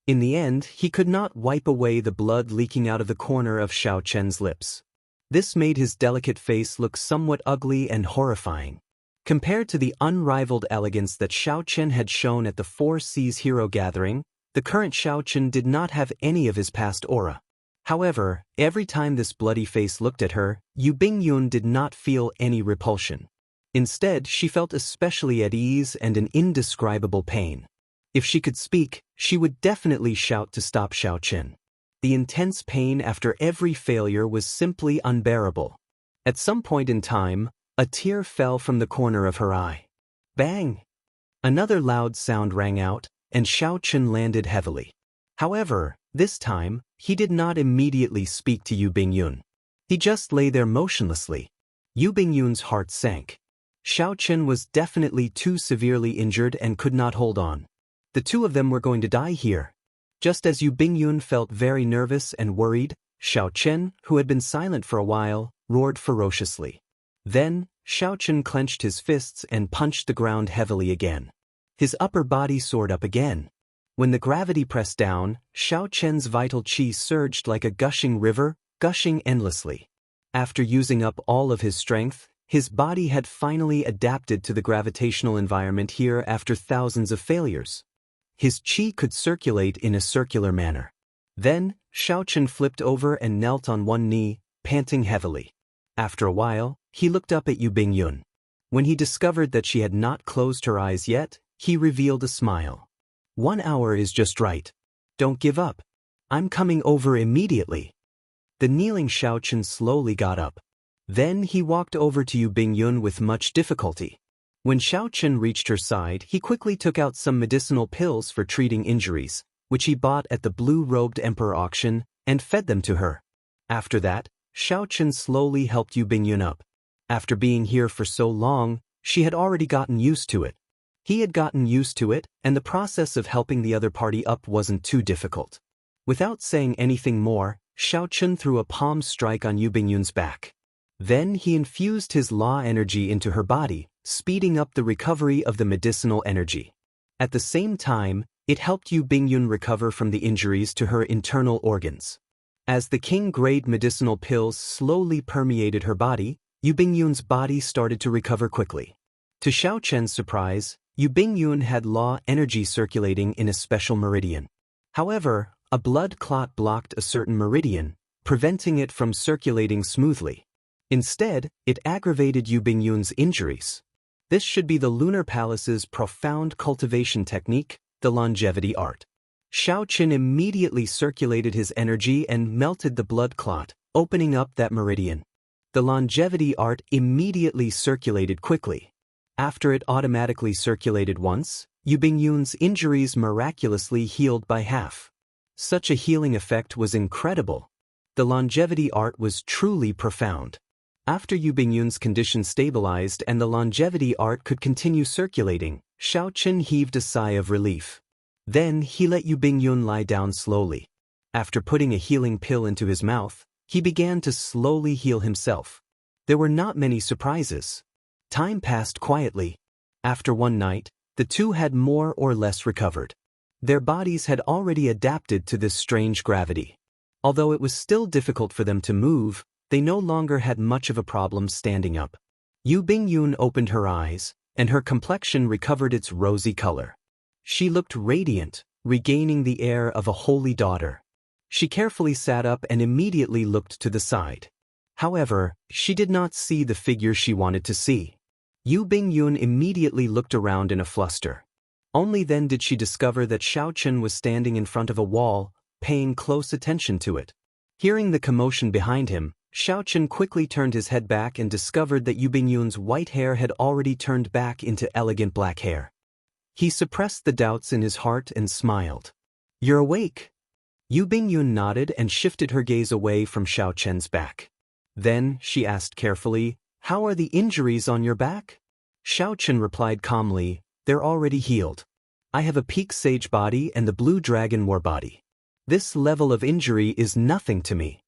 In the end, he could not wipe away the blood leaking out of the corner of Xiao Chen's lips. This made his delicate face look somewhat ugly and horrifying. Compared to the unrivaled elegance that Xiao Chen had shown at the Four Seas Hero Gathering, the current Xiao Chen did not have any of his past aura. However, every time this bloody face looked at her, Yu Bingyun did not feel any repulsion. Instead, she felt especially at ease and an indescribable pain. If she could speak, she would definitely shout to stop Xiao Chen. The intense pain after every failure was simply unbearable. At some point in time, a tear fell from the corner of her eye. Bang! Another loud sound rang out, and Xiao Chen landed heavily. However, this time, he did not immediately speak to Yu Bingyun. He just lay there motionlessly. Yu Bingyun's heart sank. Xiao Chen was definitely too severely injured and could not hold on. The two of them were going to die here. Just as Yu Bingyun felt very nervous and worried, Xiao Chen, who had been silent for a while, roared ferociously. Then, Xiao Chen clenched his fists and punched the ground heavily again. His upper body soared up again. When the gravity pressed down, Xiao Chen's vital qi surged like a gushing river, gushing endlessly. After using up all of his strength, his body had finally adapted to the gravitational environment here after thousands of failures. His qi could circulate in a circular manner. Then, Xiao Chen flipped over and knelt on one knee, panting heavily. After a while, he looked up at Yu Bingyun. When he discovered that she had not closed her eyes yet, He revealed a smile. 1 hour is just right. Don't give up. I'm coming over immediately. The kneeling Xiaochen slowly got up. Then he walked over to Yu Bingyun with much difficulty. When Xiaochen reached her side, he quickly took out some medicinal pills for treating injuries, which he bought at the blue-robed emperor auction, and fed them to her. After that, Xiaochen slowly helped Yu Bingyun up. After being here for so long, she had already gotten used to it. He had gotten used to it, and the process of helping the other party up wasn't too difficult. Without saying anything more, Xiaochen threw a palm strike on Yu Bingyun's back. Then he infused his law energy into her body, speeding up the recovery of the medicinal energy. At the same time, it helped Yu Bingyun recover from the injuries to her internal organs. As the king-grade medicinal pills slowly permeated her body, Yu Bingyun's body started to recover quickly. To Xiaochen's surprise, Yu Bingyun had law energy circulating in a special meridian. However, a blood clot blocked a certain meridian, preventing it from circulating smoothly. Instead, it aggravated Yu Bingyun's injuries. This should be the Lunar Palace's profound cultivation technique, the longevity art. Xiaochen immediately circulated his energy and melted the blood clot, opening up that meridian. The longevity art immediately circulated quickly. After it automatically circulated once, Yu Bingyun's injuries miraculously healed by half. Such a healing effect was incredible. The longevity art was truly profound. After Yu Bingyun's condition stabilized and the longevity art could continue circulating, Xiaochen heaved a sigh of relief. Then he let Yu Bingyun lie down slowly. After putting a healing pill into his mouth, he began to slowly heal himself. There were not many surprises. Time passed quietly. After one night, the two had more or less recovered. Their bodies had already adapted to this strange gravity. Although it was still difficult for them to move, they no longer had much of a problem standing up. Yu Bingyun opened her eyes, and her complexion recovered its rosy color. She looked radiant, regaining the air of a holy daughter. She carefully sat up and immediately looked to the side. However, she did not see the figure she wanted to see. Yu Bingyun immediately looked around in a fluster. Only then did she discover that Xiaochen was standing in front of a wall, paying close attention to it. Hearing the commotion behind him, Xiaochen quickly turned his head back and discovered that Yu Bingyun's white hair had already turned back into elegant black hair. He suppressed the doubts in his heart and smiled. "You're awake." Yu Bingyun nodded and shifted her gaze away from Xiaochen's back. Then, she asked carefully, "How are the injuries on your back?" Xiaochen replied calmly, "They're already healed. I have a peak sage body and the blue dragon war body. This level of injury is nothing to me."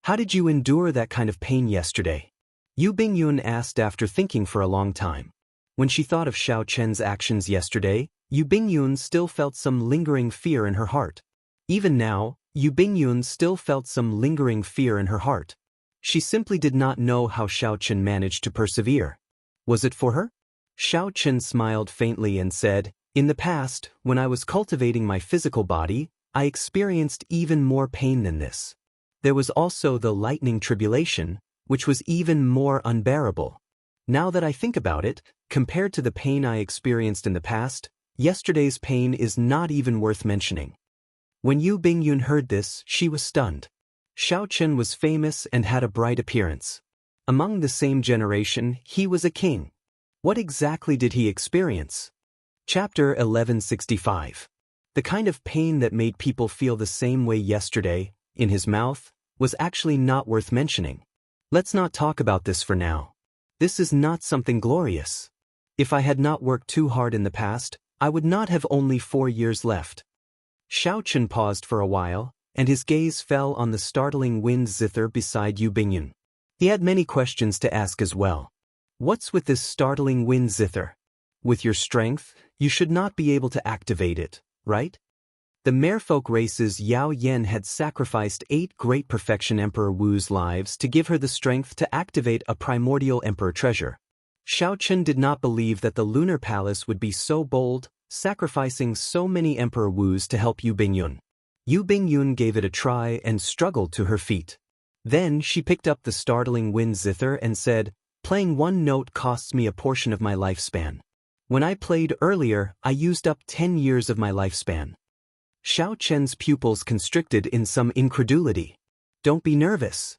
"How did you endure that kind of pain yesterday?" Yu Bingyun asked after thinking for a long time. When she thought of Xiaochen's actions yesterday, Yu Bingyun still felt some lingering fear in her heart. Even now, Yu Bingyun still felt some lingering fear in her heart. She simply did not know how Xiaochen managed to persevere. Was it for her? Xiaochen smiled faintly and said, "In the past, when I was cultivating my physical body, I experienced even more pain than this. There was also the lightning tribulation, which was even more unbearable. Now that I think about it, compared to the pain I experienced in the past, yesterday's pain is not even worth mentioning." When Yu Bingyun heard this, she was stunned. Xiaochen was famous and had a bright appearance. Among the same generation, he was a king. What exactly did he experience? Chapter 1165. The kind of pain that made people feel the same way yesterday, in his mouth, was actually not worth mentioning. Let's not talk about this for now. This is not something glorious. If I had not worked too hard in the past, I would not have only 4 years left. Xiaochen paused for a while, and his gaze fell on the startling wind zither beside Yu Bingyun. He had many questions to ask as well. What's with this startling wind zither? With your strength, you should not be able to activate it, right? The merfolk race's Yao Yen had sacrificed 8 great perfection Emperor Wu's lives to give her the strength to activate a primordial emperor treasure. Xiaochen did not believe that the Lunar Palace would be so bold, sacrificing so many Emperor Wus to help Yu Bingyun. Yu Bingyun gave it a try and struggled to her feet. Then she picked up the startling wind zither and said, "Playing one note costs me a portion of my lifespan. When I played earlier, I used up 10 years of my lifespan. Xiao Chen's pupils constricted in some incredulity. Don't be nervous.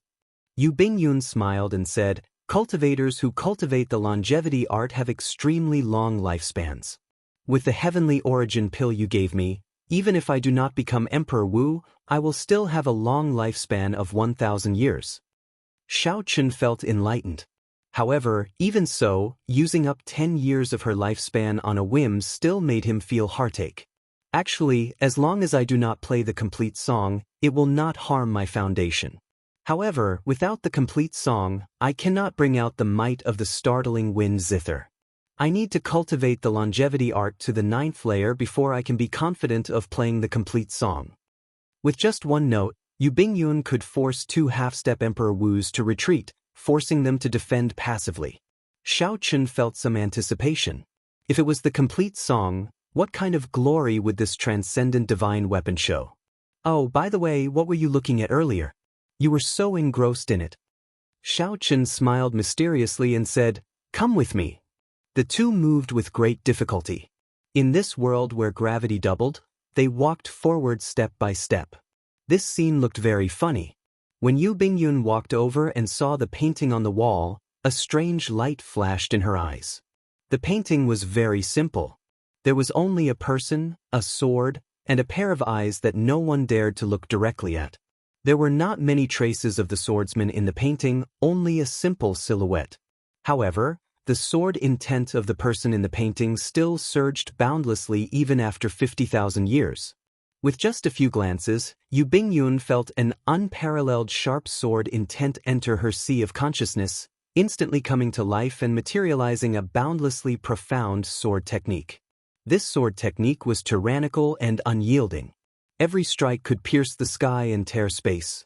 Yu Bingyun smiled and said, cultivators who cultivate the longevity art have extremely long lifespans. With the heavenly origin pill you gave me, even if I do not become Emperor Wu, I will still have a long lifespan of 1,000 years. Xiao Chen felt enlightened. However, even so, using up 10 years of her lifespan on a whim still made him feel heartache. Actually, as long as I do not play the complete song, it will not harm my foundation. However, without the complete song, I cannot bring out the might of the startling wind zither. I need to cultivate the longevity art to the 9th layer before I can be confident of playing the complete song. With just one note, Yu Bingyun could force 2 half-step Emperor Wus to retreat, forcing them to defend passively. Xiao Chen felt some anticipation. If it was the complete song, what kind of glory would this transcendent divine weapon show? Oh, by the way, what were you looking at earlier? You were so engrossed in it. Xiao Chen smiled mysteriously and said, come with me. The two moved with great difficulty. In this world where gravity doubled, they walked forward step by step. This scene looked very funny. When Yu Bingyun walked over and saw the painting on the wall, a strange light flashed in her eyes. The painting was very simple. There was only a person, a sword, and a pair of eyes that no one dared to look directly at. There were not many traces of the swordsman in the painting, only a simple silhouette. However, the sword intent of the person in the painting still surged boundlessly even after 50,000 years. With just a few glances, Yu Bingyun felt an unparalleled sharp sword intent enter her sea of consciousness, instantly coming to life and materializing a boundlessly profound sword technique. This sword technique was tyrannical and unyielding. Every strike could pierce the sky and tear space.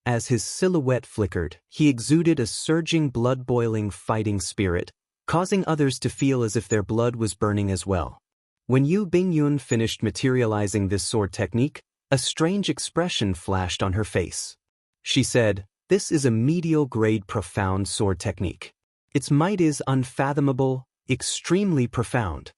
As his silhouette flickered, he exuded a surging blood-boiling fighting spirit, causing others to feel as if their blood was burning as well. When Yu Bingyun finished materializing this sword technique, a strange expression flashed on her face. She said, "This is a medial-grade profound sword technique. Its might is unfathomable, extremely profound."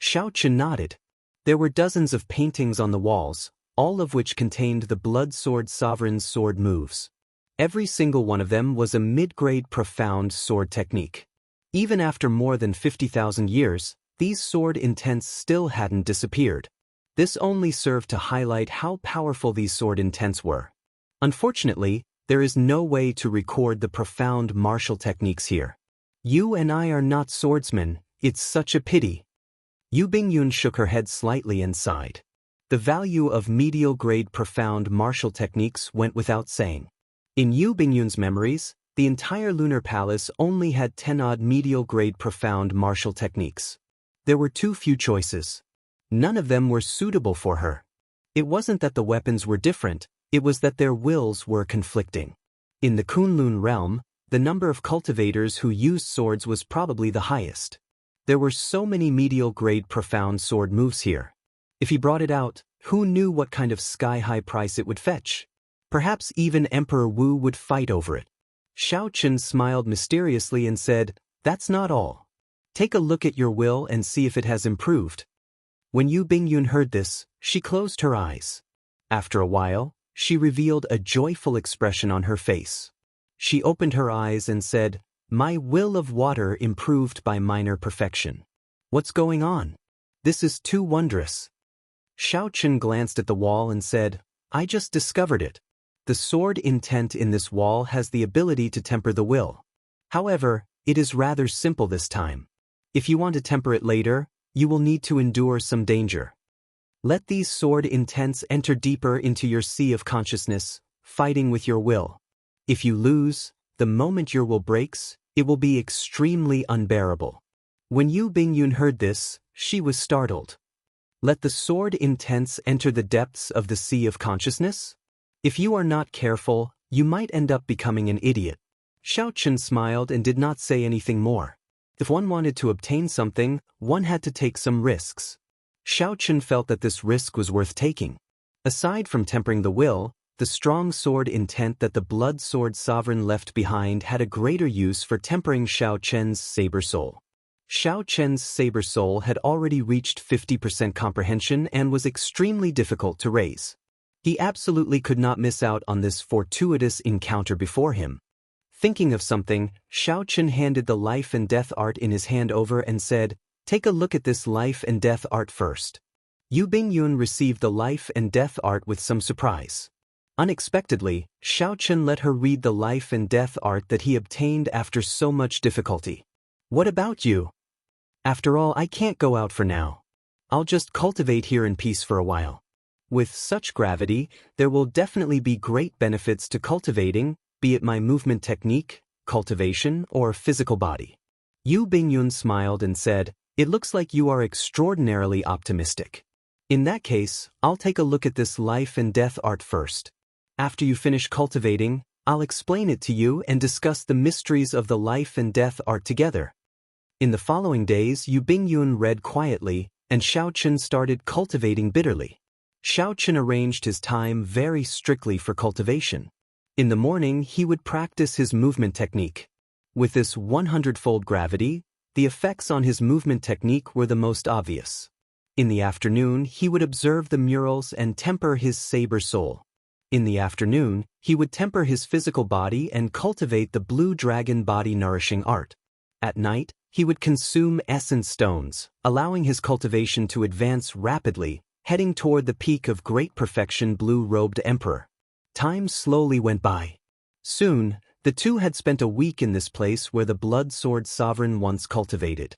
Xiao Chen nodded. There were dozens of paintings on the walls, all of which contained the Blood Sword Sovereign's sword moves. Every single one of them was a mid-grade profound sword technique. Even after more than 50,000 years, these sword intents still hadn't disappeared. This only served to highlight how powerful these sword intents were. Unfortunately, there is no way to record the profound martial techniques here. You and I are not swordsmen, it's such a pity. Yu Bingyun shook her head slightly and sighed. The value of medial-grade profound martial techniques went without saying. In Yu Bingyun's memories, the entire lunar palace only had 10-odd medial-grade profound martial techniques. There were too few choices. None of them were suitable for her. It wasn't that the weapons were different, it was that their wills were conflicting. In the Kunlun realm, the number of cultivators who used swords was probably the highest. There were so many medial-grade profound sword moves here. If he brought it out, who knew what kind of sky-high price it would fetch? Perhaps even Emperor Wu would fight over it. Xiao Chen smiled mysteriously and said, "That's not all. Take a look at your will and see if it has improved." When Yu Bingyun heard this, she closed her eyes. After a while, she revealed a joyful expression on her face. She opened her eyes and said, "My will of water improved by minor perfection. What's going on? This is too wondrous." Xiao Chen glanced at the wall and said, "I just discovered it. The sword intent in this wall has the ability to temper the will. However, it is rather simple this time. If you want to temper it later, you will need to endure some danger. Let these sword intents enter deeper into your sea of consciousness, fighting with your will. If you lose, the moment your will breaks, it will be extremely unbearable." When Yu Bingyun heard this, she was startled. Let the sword intents enter the depths of the sea of consciousness? If you are not careful, you might end up becoming an idiot. Xiao Chen smiled and did not say anything more. If one wanted to obtain something, one had to take some risks. Xiao Chen felt that this risk was worth taking. Aside from tempering the will, the strong sword intent that the Blood Sword Sovereign left behind had a greater use for tempering Xiao Chen's saber soul. Xiao Chen's saber soul had already reached 50% comprehension and was extremely difficult to raise. He absolutely could not miss out on this fortuitous encounter before him. Thinking of something, Xiao Chen handed the life and death art in his hand over and said, "Take a look at this life and death art first." Yu Bingyun received the life and death art with some surprise. Unexpectedly, Xiao Chen let her read the life and death art that he obtained after so much difficulty. "What about you? After all, I can't go out for now. I'll just cultivate here in peace for a while. With such gravity, there will definitely be great benefits to cultivating, be it my movement technique, cultivation, or physical body." Yu Bingyun smiled and said, "It looks like you are extraordinarily optimistic. In that case, I'll take a look at this life and death art first. After you finish cultivating, I'll explain it to you and discuss the mysteries of the life and death art together." In the following days, Yu Bingyun read quietly, and Xiao Chen started cultivating bitterly. Xiao Chen arranged his time very strictly for cultivation. In the morning, he would practice his movement technique. With this 100-fold gravity, the effects on his movement technique were the most obvious. In the afternoon, he would observe the murals and temper his saber soul. In the afternoon, he would temper his physical body and cultivate the blue dragon body nourishing art. At night, he would consume essence stones, allowing his cultivation to advance rapidly, heading toward the peak of great perfection blue-robed emperor. Time slowly went by. Soon, the two had spent a week in this place where the blood sword sovereign once cultivated.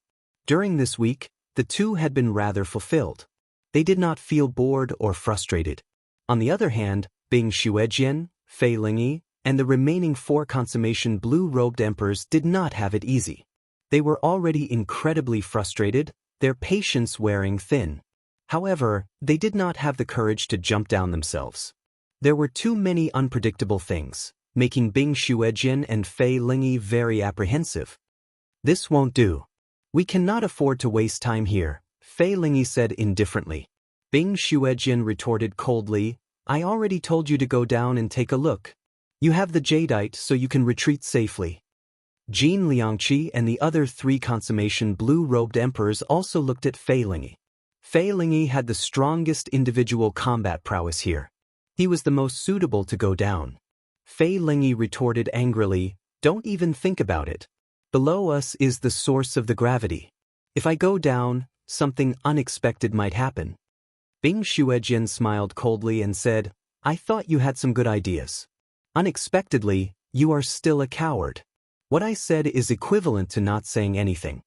During this week, the two had been rather fulfilled. They did not feel bored or frustrated. On the other hand, Bing Xuejian, Fei Lingyi, and the remaining 4 consummation blue-robed emperors did not have it easy. They were already incredibly frustrated, their patience wearing thin. However, they did not have the courage to jump down themselves. There were too many unpredictable things, making Bing Xuejian and Fei Lingyi very apprehensive. "This won't do. We cannot afford to waste time here," Fei Lingyi said indifferently. Bing Xuejian retorted coldly, "I already told you to go down and take a look. You have the jadeite so you can retreat safely." Jin Liangqi and the other 3 consummation blue-robed emperors also looked at Fei Lingyi. Fei Lingyi had the strongest individual combat prowess here. He was the most suitable to go down. Fei Lingyi retorted angrily, "Don't even think about it. Below us is the source of the gravity. If I go down, something unexpected might happen." Bing Xuejian smiled coldly and said, "I thought you had some good ideas. Unexpectedly, you are still a coward. What I said is equivalent to not saying anything."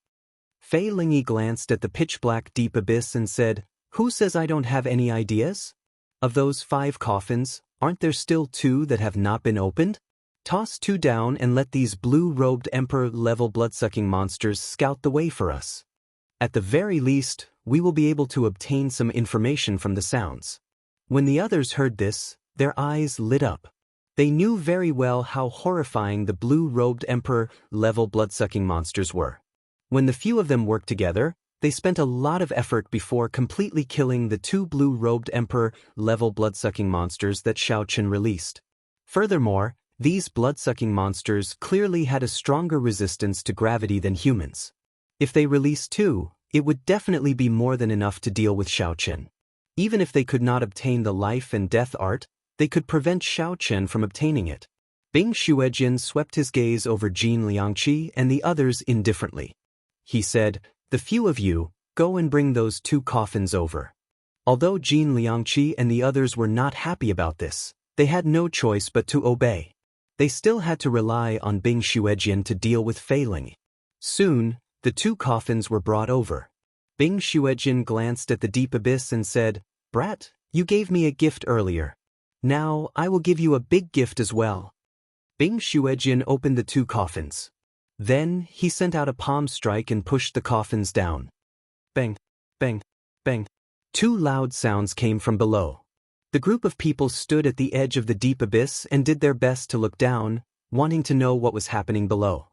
Fei Lingyi glanced at the pitch-black deep abyss and said, "Who says I don't have any ideas? Of those 5 coffins, aren't there still 2 that have not been opened? Toss 2 down and let these blue-robed emperor-level blood-sucking monsters scout the way for us. At the very least, we will be able to obtain some information from the sounds." When the others heard this, their eyes lit up. They knew very well how horrifying the blue-robed emperor-level blood-sucking monsters were. When the few of them worked together, they spent a lot of effort before completely killing the 2 blue-robed emperor-level blood-sucking monsters that Xiao Chen released. Furthermore, these blood-sucking monsters clearly had a stronger resistance to gravity than humans. If they released 2, it would definitely be more than enough to deal with Xiao Chen. Even if they could not obtain the life and death art, they could prevent Xiao Chen from obtaining it. Bing Xuejian swept his gaze over Jin Liangqi and the others indifferently. He said, "The few of you, go and bring those 2 coffins over." Although Jin Liangqi and the others were not happy about this, they had no choice but to obey. They still had to rely on Bing Xuejian to deal with Fei Lingyi. Soon, the 2 coffins were brought over. Bing Xuejian glanced at the deep abyss and said, "Brat, you gave me a gift earlier. Now, I will give you a big gift as well." Bing Xuejian opened the 2 coffins. Then, he sent out a palm strike and pushed the coffins down. Bang, bang, bang. 2 loud sounds came from below. The group of people stood at the edge of the deep abyss and did their best to look down, wanting to know what was happening below.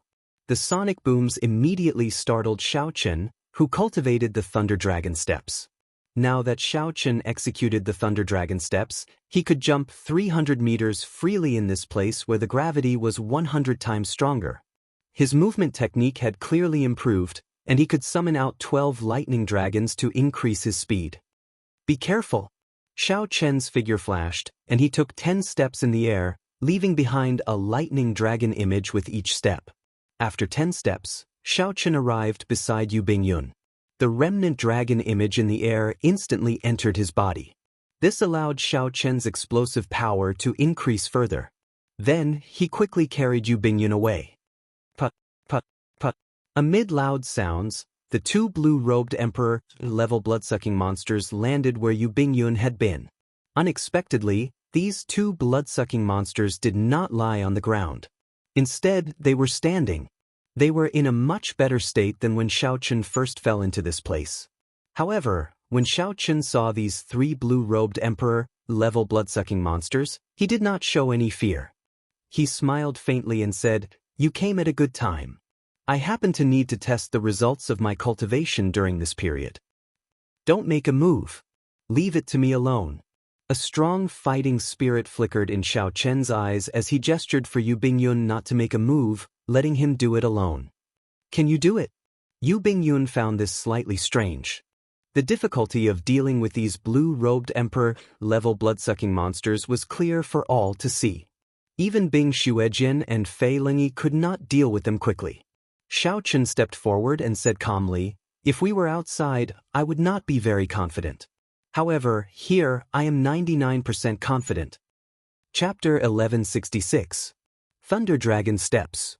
The sonic booms immediately startled Xiao Chen, who cultivated the Thunder Dragon steps. Now that Xiao Chen executed the Thunder Dragon steps, he could jump 300 meters freely in this place where the gravity was 100 times stronger. His movement technique had clearly improved, and he could summon out 12 lightning dragons to increase his speed. Be careful! Xiao Chen's figure flashed, and he took 10 steps in the air, leaving behind a lightning dragon image with each step. After 10 steps, Xiao Chen arrived beside Yu Bingyun. The remnant dragon image in the air instantly entered his body. This allowed Xiao Chen's explosive power to increase further. Then, he quickly carried Yu Bingyun away. Put, put, put. Amid loud sounds, the two blue-robed Emperor-level blood-sucking monsters landed where Yu Bingyun had been. Unexpectedly, these two blood-sucking monsters did not lie on the ground. Instead, they were standing. They were in a much better state than when Xiao Chen first fell into this place. However, when Xiao Chen saw these three blue-robed Emperor-level blood-sucking monsters, he did not show any fear. He smiled faintly and said, "You came at a good time. I happen to need to test the results of my cultivation during this period. Don't make a move. Leave it to me alone." A strong fighting spirit flickered in Xiao Chen's eyes as he gestured for Yu Bingyun not to make a move, letting him do it alone. "Can you do it?" Yu Bingyun found this slightly strange. The difficulty of dealing with these blue-robed Emperor-level blood-sucking monsters was clear for all to see. Even Bing Xuejin and Fei Lingyi could not deal with them quickly. Xiao Chen stepped forward and said calmly, "If we were outside, I would not be very confident. However, here, I am 99% confident." Chapter 1166. Thunder Dragon Steps.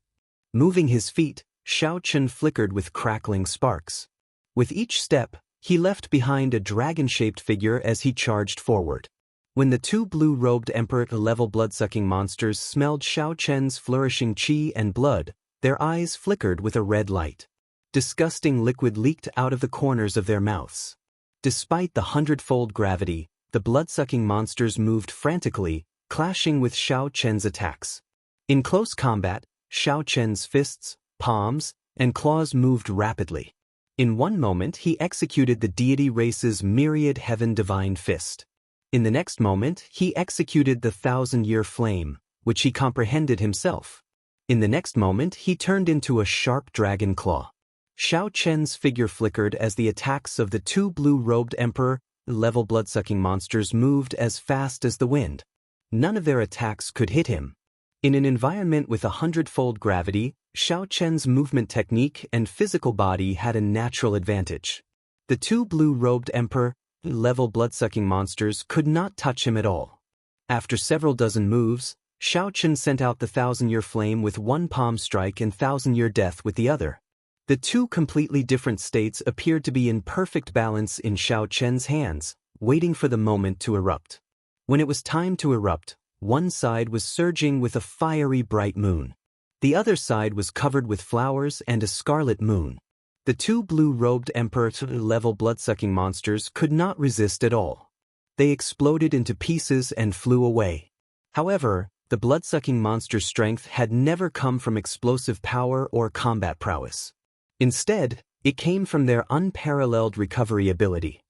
Moving his feet, Xiao Chen flickered with crackling sparks. With each step, he left behind a dragon-shaped figure as he charged forward. When the two blue-robed Emperor-level blood-sucking monsters smelled Xiao Chen's flourishing qi and blood, their eyes flickered with a red light. Disgusting liquid leaked out of the corners of their mouths. Despite the 100-fold gravity, the blood-sucking monsters moved frantically, clashing with Xiao Chen's attacks. In close combat, Xiao Chen's fists, palms, and claws moved rapidly. In one moment he executed the deity race's myriad heaven divine fist. In the next moment he executed the 1,000-year flame, which he comprehended himself. In the next moment he turned into a sharp dragon claw. Xiao Chen's figure flickered as the attacks of the two blue-robed Emperor-level blood-sucking monsters moved as fast as the wind. None of their attacks could hit him. In an environment with 100-fold gravity, Xiao Chen's movement technique and physical body had a natural advantage. The two blue-robed Emperor-level blood-sucking monsters could not touch him at all. After several dozen moves, Xiao Chen sent out the 1,000-year flame with one palm strike and 1,000-year death with the other. The two completely different states appeared to be in perfect balance in Xiao Chen's hands, waiting for the moment to erupt. When it was time to erupt, one side was surging with a fiery bright moon. The other side was covered with flowers and a scarlet moon. The two blue-robed Emperor-level blood-sucking monsters could not resist at all. They exploded into pieces and flew away. However, the blood-sucking monster's strength had never come from explosive power or combat prowess. Instead, it came from their unparalleled recovery ability.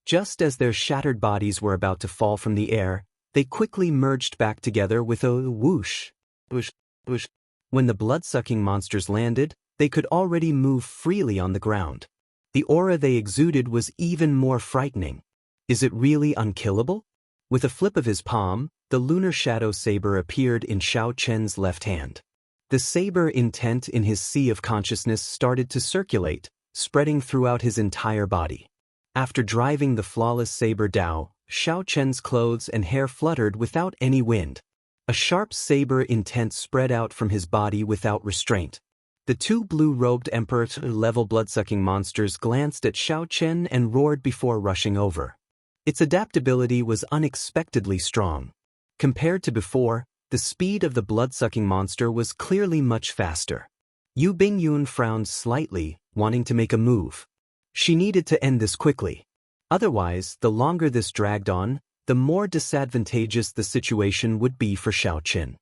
Just as their shattered bodies were about to fall from the air, they quickly merged back together with a whoosh, whoosh, whoosh. When the blood-sucking monsters landed, they could already move freely on the ground. The aura they exuded was even more frightening. Is it really unkillable? With a flip of his palm, the lunar shadow saber appeared in Xiao Chen's left hand. The saber intent in his sea of consciousness started to circulate, spreading throughout his entire body. After driving the flawless saber Dao, Xiao Chen's clothes and hair fluttered without any wind. A sharp saber intent spread out from his body without restraint. The two blue-robed Emperor-level blood-sucking monsters glanced at Xiao Chen and roared before rushing over. Its adaptability was unexpectedly strong. Compared to before, the speed of the blood-sucking monster was clearly much faster. Yu Bingyun frowned slightly, wanting to make a move. She needed to end this quickly. Otherwise, the longer this dragged on, the more disadvantageous the situation would be for Xiao Chen.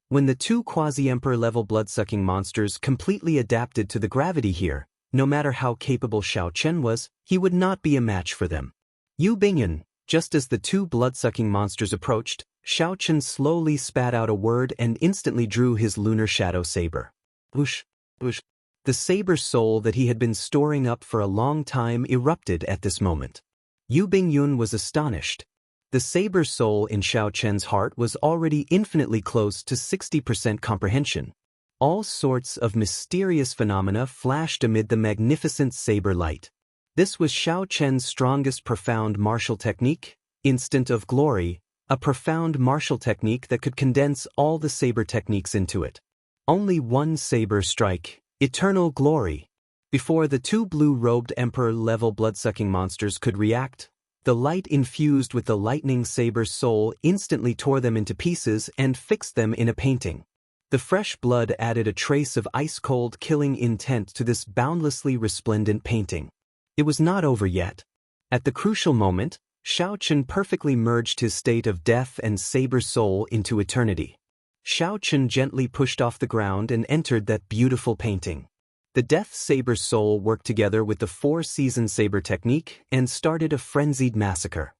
When the two quasi-emperor-level blood-sucking monsters completely adapted to the gravity here, no matter how capable Xiao Chen was, he would not be a match for them. Yu Bingyun, just as the two blood-sucking monsters approached, Xiao Chen slowly spat out a word and instantly drew his lunar shadow saber. Whoosh, whoosh. The saber soul that he had been storing up for a long time erupted at this moment. Yu Bingyun was astonished. The saber soul in Xiao Chen's heart was already infinitely close to 60% comprehension. All sorts of mysterious phenomena flashed amid the magnificent saber light. This was Xiao Chen's strongest profound martial technique, Instant of Glory, a profound martial technique that could condense all the saber techniques into it. Only one saber strike, Eternal Glory. Before the two blue-robed emperor-level blood-sucking monsters could react, the light infused with the lightning saber soul instantly tore them into pieces and fixed them in a painting. The fresh blood added a trace of ice-cold killing intent to this boundlessly resplendent painting. It was not over yet. At the crucial moment, Xiao Chen perfectly merged his state of death and saber soul into eternity. Xiao Chen gently pushed off the ground and entered that beautiful painting. The death saber soul worked together with the four-season saber technique and started a frenzied massacre.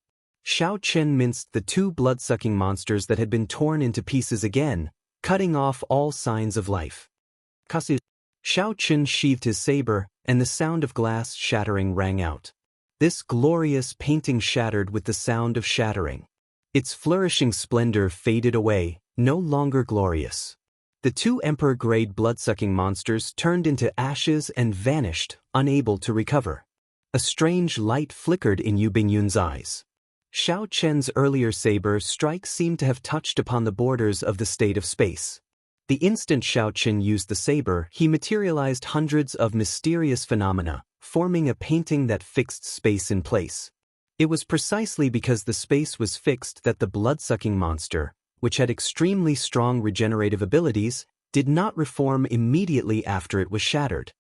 Xiao Chen minced the two blood-sucking monsters that had been torn into pieces again, cutting off all signs of life. Kasu. Xiao Chen sheathed his saber, and the sound of glass shattering rang out. This glorious painting shattered with the sound of shattering. Its flourishing splendor faded away, no longer glorious. The two emperor-grade blood-sucking monsters turned into ashes and vanished, unable to recover. A strange light flickered in Yu Bingyun's eyes. Xiao Chen's earlier saber strike seemed to have touched upon the borders of the state of space. The instant Xiao Chen used the saber, he materialized hundreds of mysterious phenomena, forming a painting that fixed space in place. It was precisely because the space was fixed that the blood-sucking monster, which had extremely strong regenerative abilities, did not reform immediately after it was shattered.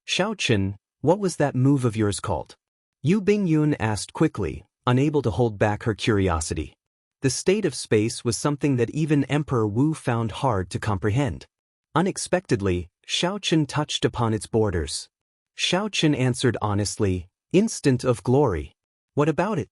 Xiao Chen, what was that move of yours called? Yu Bingyun asked quickly, unable to hold back her curiosity. The state of space was something that even Emperor Wu found hard to comprehend. Unexpectedly, Xiao Chen touched upon its borders. Xiao Chen answered honestly, Instant of Glory. What about it?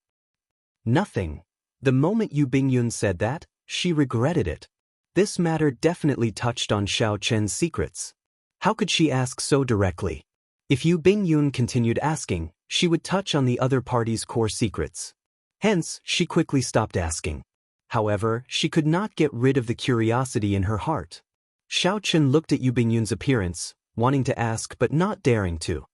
Nothing. The moment Yu Bingyun said that, she regretted it. This matter definitely touched on Xiao Chen's secrets. How could she ask so directly? If Yu Bingyun continued asking, she would touch on the other party's core secrets. Hence, she quickly stopped asking. However, she could not get rid of the curiosity in her heart. Xiao Chen looked at Yu Bingyun's appearance, wanting to ask but not daring to.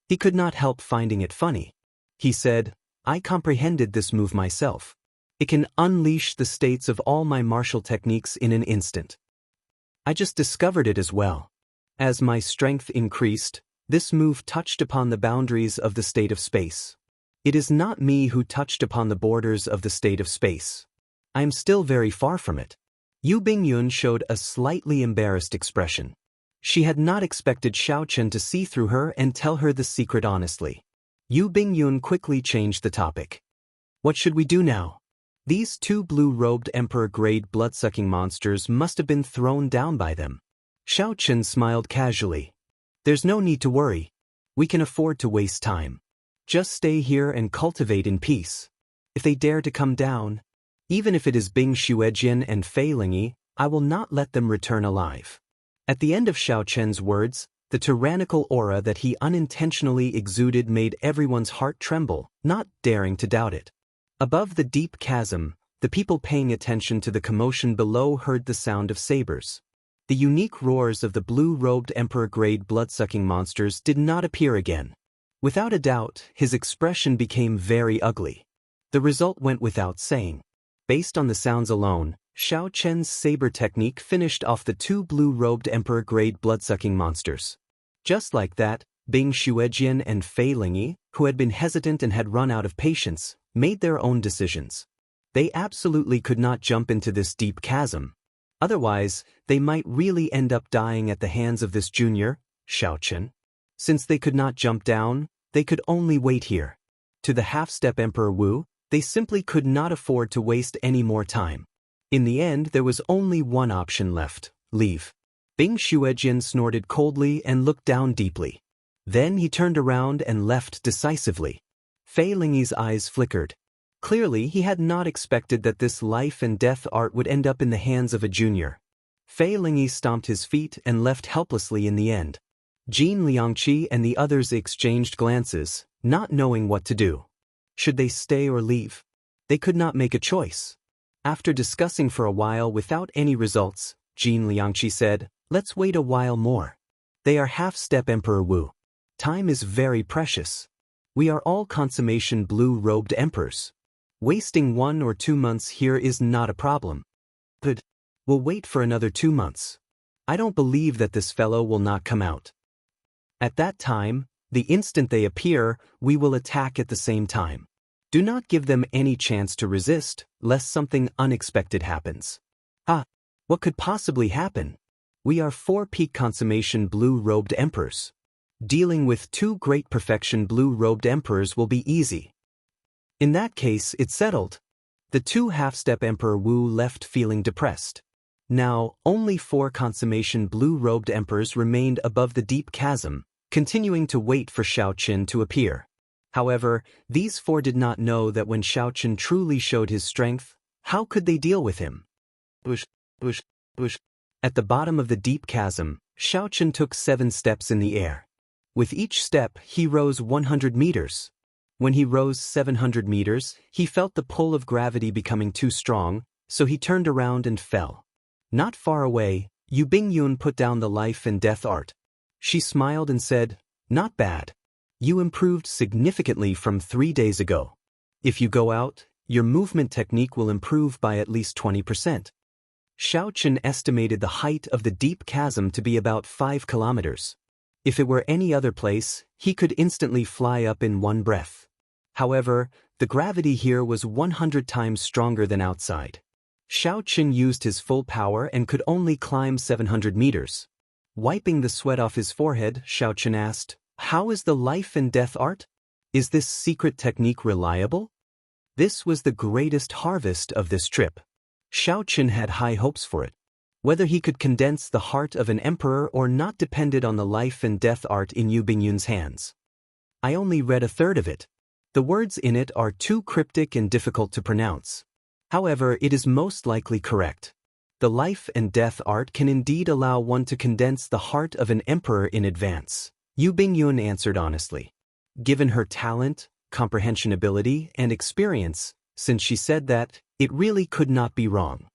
He could not help finding it funny. He said, I comprehended this move myself. It can unleash the states of all my martial techniques in an instant. I just discovered it as well. As my strength increased, this move touched upon the boundaries of the state of space. It is not me who touched upon the borders of the state of space. I am still very far from it. Yu Bingyun showed a slightly embarrassed expression. She had not expected Xiao Chen to see through her and tell her the secret honestly. Yu Bingyun quickly changed the topic. What should we do now? These two blue-robed emperor-grade blood-sucking monsters must have been thrown down by them. Xiao Chen smiled casually. There's no need to worry. We can afford to waste time. Just stay here and cultivate in peace. If they dare to come down, even if it is Bing Xuejian and Fei Lingyi, I will not let them return alive. At the end of Xiao Chen's words, the tyrannical aura that he unintentionally exuded made everyone's heart tremble, not daring to doubt it. Above the deep chasm, the people paying attention to the commotion below heard the sound of sabers. The unique roars of the blue-robed emperor-grade blood-sucking monsters did not appear again. Without a doubt, his expression became very ugly. The result went without saying. Based on the sounds alone, Xiao Chen's saber technique finished off the two blue-robed emperor-grade blood-sucking monsters. Just like that, Bing Xuejian and Fei Lingyi, who had been hesitant and had run out of patience, made their own decisions. They absolutely could not jump into this deep chasm. Otherwise, they might really end up dying at the hands of this junior, Xiao Chen. Since they could not jump down, they could only wait here. To the half-step Emperor Wu, they simply could not afford to waste any more time. In the end, there was only one option left: leave. Bing Xuejian snorted coldly and looked down deeply. Then he turned around and left decisively. Fei Lingyi's eyes flickered. Clearly, he had not expected that this life and death art would end up in the hands of a junior. Fei Lingyi stomped his feet and left helplessly in the end. Jin Liangqi and the others exchanged glances, not knowing what to do. Should they stay or leave? They could not make a choice. After discussing for a while without any results, Jin Liangqi said, "Let's wait a while more. They are half-step Emperor Wu. Time is very precious. We are all consummation blue-robed emperors. Wasting 1 or 2 months here is not a problem. But we'll wait for another 2 months. I don't believe that this fellow will not come out. At that time, the instant they appear, we will attack at the same time. Do not give them any chance to resist, lest something unexpected happens." What could possibly happen? We are 4 peak consummation blue-robed emperors. Dealing with 2 great perfection blue-robed emperors will be easy. In that case, it's settled. The 2 half-step Emperor Wu left feeling depressed. Now, only 4 consummation blue-robed emperors remained above the deep chasm, continuing to wait for Xiaoqin to appear. However, these 4 did not know that when Xiaoqin truly showed his strength, how could they deal with him? At the bottom of the deep chasm, Xiaoqin took 7 steps in the air. With each step, he rose 100 meters. When he rose 700 meters, he felt the pull of gravity becoming too strong, so he turned around and fell. Not far away, Yu Bingyun put down the life and death art. She smiled and said, "Not bad. You improved significantly from 3 days ago. If you go out, your movement technique will improve by at least 20%. Xiaoqin estimated the height of the deep chasm to be about 5 kilometers. If it were any other place, he could instantly fly up in one breath. However, the gravity here was 100 times stronger than outside. Xiaoqin used his full power and could only climb 700 meters. Wiping the sweat off his forehead, Xiaoqin asked, "How is the life and death art? Is this secret technique reliable?" This was the greatest harvest of this trip. Xiaoqin had high hopes for it. Whether he could condense the heart of an emperor or not depended on the life and death art in Yu Bingyun's hands. I only read a third of it. The words in it are too cryptic and difficult to pronounce. However, it is most likely correct. The life and death art can indeed allow one to condense the heart of an emperor in advance, Yu Bingyun answered honestly. Given her talent, comprehension ability, and experience, since she said that, it really could not be wrong.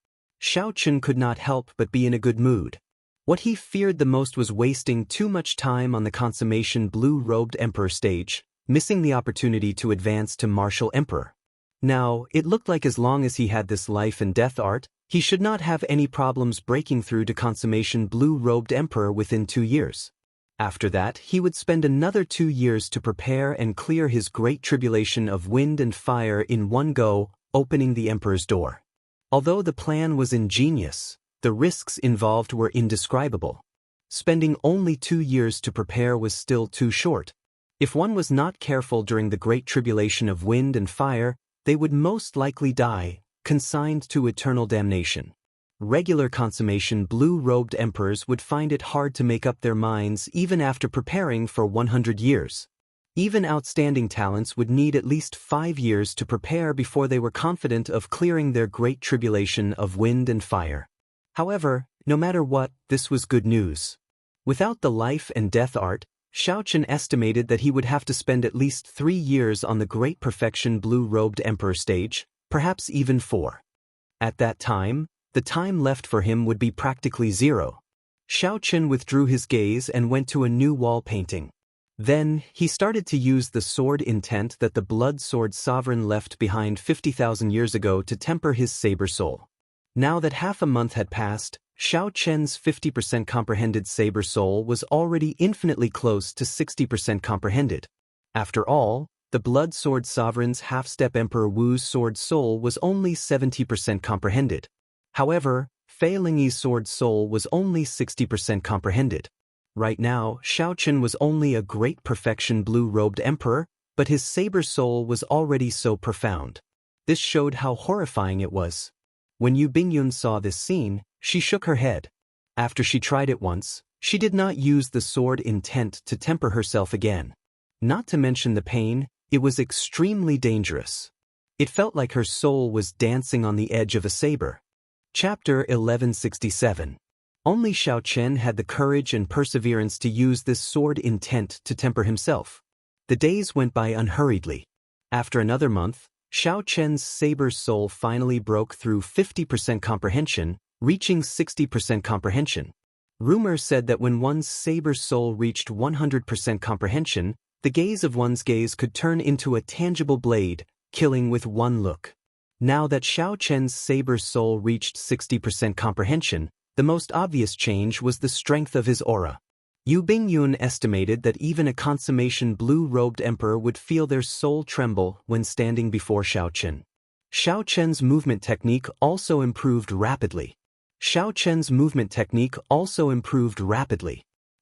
Xiaoqin could not help but be in a good mood. What he feared the most was wasting too much time on the consummation blue-robed emperor stage, missing the opportunity to advance to martial emperor. Now, it looked like as long as he had this life and death art, he should not have any problems breaking through to consummation blue-robed emperor within 2 years. After that, he would spend another 2 years to prepare and clear his great tribulation of wind and fire in one go, opening the emperor's door. Although the plan was ingenious, the risks involved were indescribable. Spending only 2 years to prepare was still too short. If one was not careful during the great tribulation of wind and fire, they would most likely die, consigned to eternal damnation. Regular consummation blue-robed emperors would find it hard to make up their minds even after preparing for 100 years. Even outstanding talents would need at least 5 years to prepare before they were confident of clearing their great tribulation of wind and fire. However, no matter what, this was good news. Without the life and death art, Xiaoqin estimated that he would have to spend at least 3 years on the great perfection blue-robed emperor stage, perhaps even 4. At that time, the time left for him would be practically 0. Xiaoqin withdrew his gaze and went to a new wall painting. Then, he started to use the sword intent that the blood sword sovereign left behind 50,000 years ago to temper his saber soul. Now that half a month had passed, Xiaoqian's 50% comprehended saber soul was already infinitely close to 60% comprehended. After all, the blood sword sovereign's half-step Emperor Wu's sword soul was only 70% comprehended. However, Fei Lingyi's sword soul was only 60% comprehended. Right now, Xiaoqin was only a great perfection blue-robed emperor, but his saber soul was already so profound. This showed how horrifying it was. When Yu Bingyun saw this scene, she shook her head. After she tried it once, she did not use the sword intent to temper herself again. Not to mention the pain, it was extremely dangerous. It felt like her soul was dancing on the edge of a saber. Chapter 1167. Only Xiao Chen had the courage and perseverance to use this sword intent to temper himself. The days went by unhurriedly. After another month, Xiao Chen's saber soul finally broke through 50% comprehension, reaching 60% comprehension. Rumor said that when one's saber soul reached 100% comprehension, the gaze of one's gaze could turn into a tangible blade, killing with one look. Now that Xiao Chen's saber soul reached 60% comprehension, the most obvious change was the strength of his aura. Yu Bingyun estimated that even a consummation blue-robed emperor would feel their soul tremble when standing before Xiao Chen. Xiao Chen's movement technique also improved rapidly.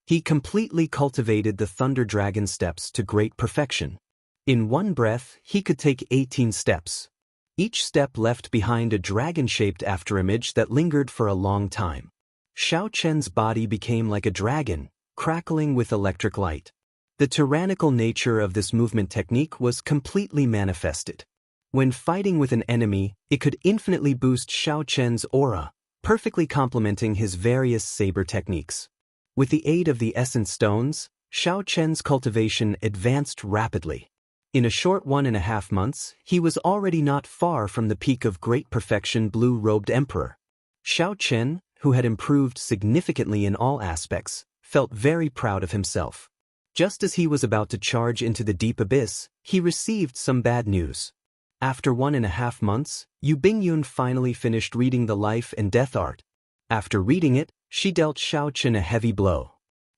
He completely cultivated the Thunder Dragon steps to great perfection. In one breath, he could take 18 steps. Each step left behind a dragon-shaped afterimage that lingered for a long time. Xiao Chen's body became like a dragon, crackling with electric light. The tyrannical nature of this movement technique was completely manifested. When fighting with an enemy, it could infinitely boost Xiao Chen's aura, perfectly complementing his various saber techniques. With the aid of the essence stones, Xiao Chen's cultivation advanced rapidly. In a short 1.5 months, he was already not far from the peak of great perfection blue-robed emperor. Xiao Chen, who had improved significantly in all aspects, felt very proud of himself. Just as he was about to charge into the deep abyss, he received some bad news. After 1.5 months, Yu Bingyun finally finished reading the Life and Death Art. After reading it, she dealt Xiao Chen a heavy blow.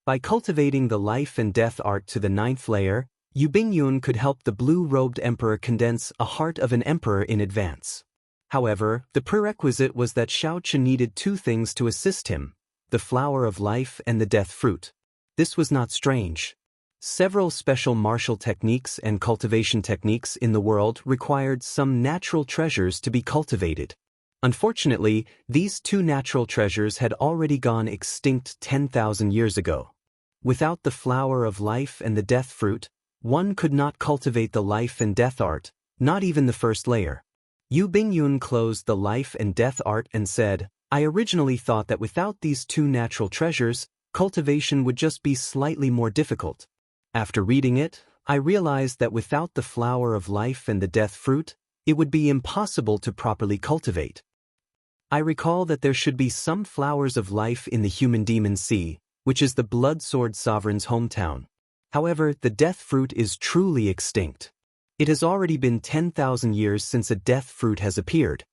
By cultivating the Life and Death Art to the 9th layer, Yu Bingyun could help the blue-robed emperor condense a heart of an emperor in advance. However, the prerequisite was that Xiao Chen needed 2 things to assist him: the Flower of Life and the Death Fruit. This was not strange. Several special martial techniques and cultivation techniques in the world required some natural treasures to be cultivated. Unfortunately, these 2 natural treasures had already gone extinct 10,000 years ago. Without the Flower of Life and the Death Fruit, one could not cultivate the Life and Death Art, not even the 1st layer. Yu Bingyun closed the Life and Death Art and said, "I originally thought that without these 2 natural treasures, cultivation would just be slightly more difficult. After reading it, I realized that without the Flower of Life and the Death Fruit, it would be impossible to properly cultivate. I recall that there should be some flowers of life in the Human Demon Sea, which is the Blood Sword Sovereign's hometown. However, the Death Fruit is truly extinct. It has already been 10,000 years since a Death Fruit has appeared.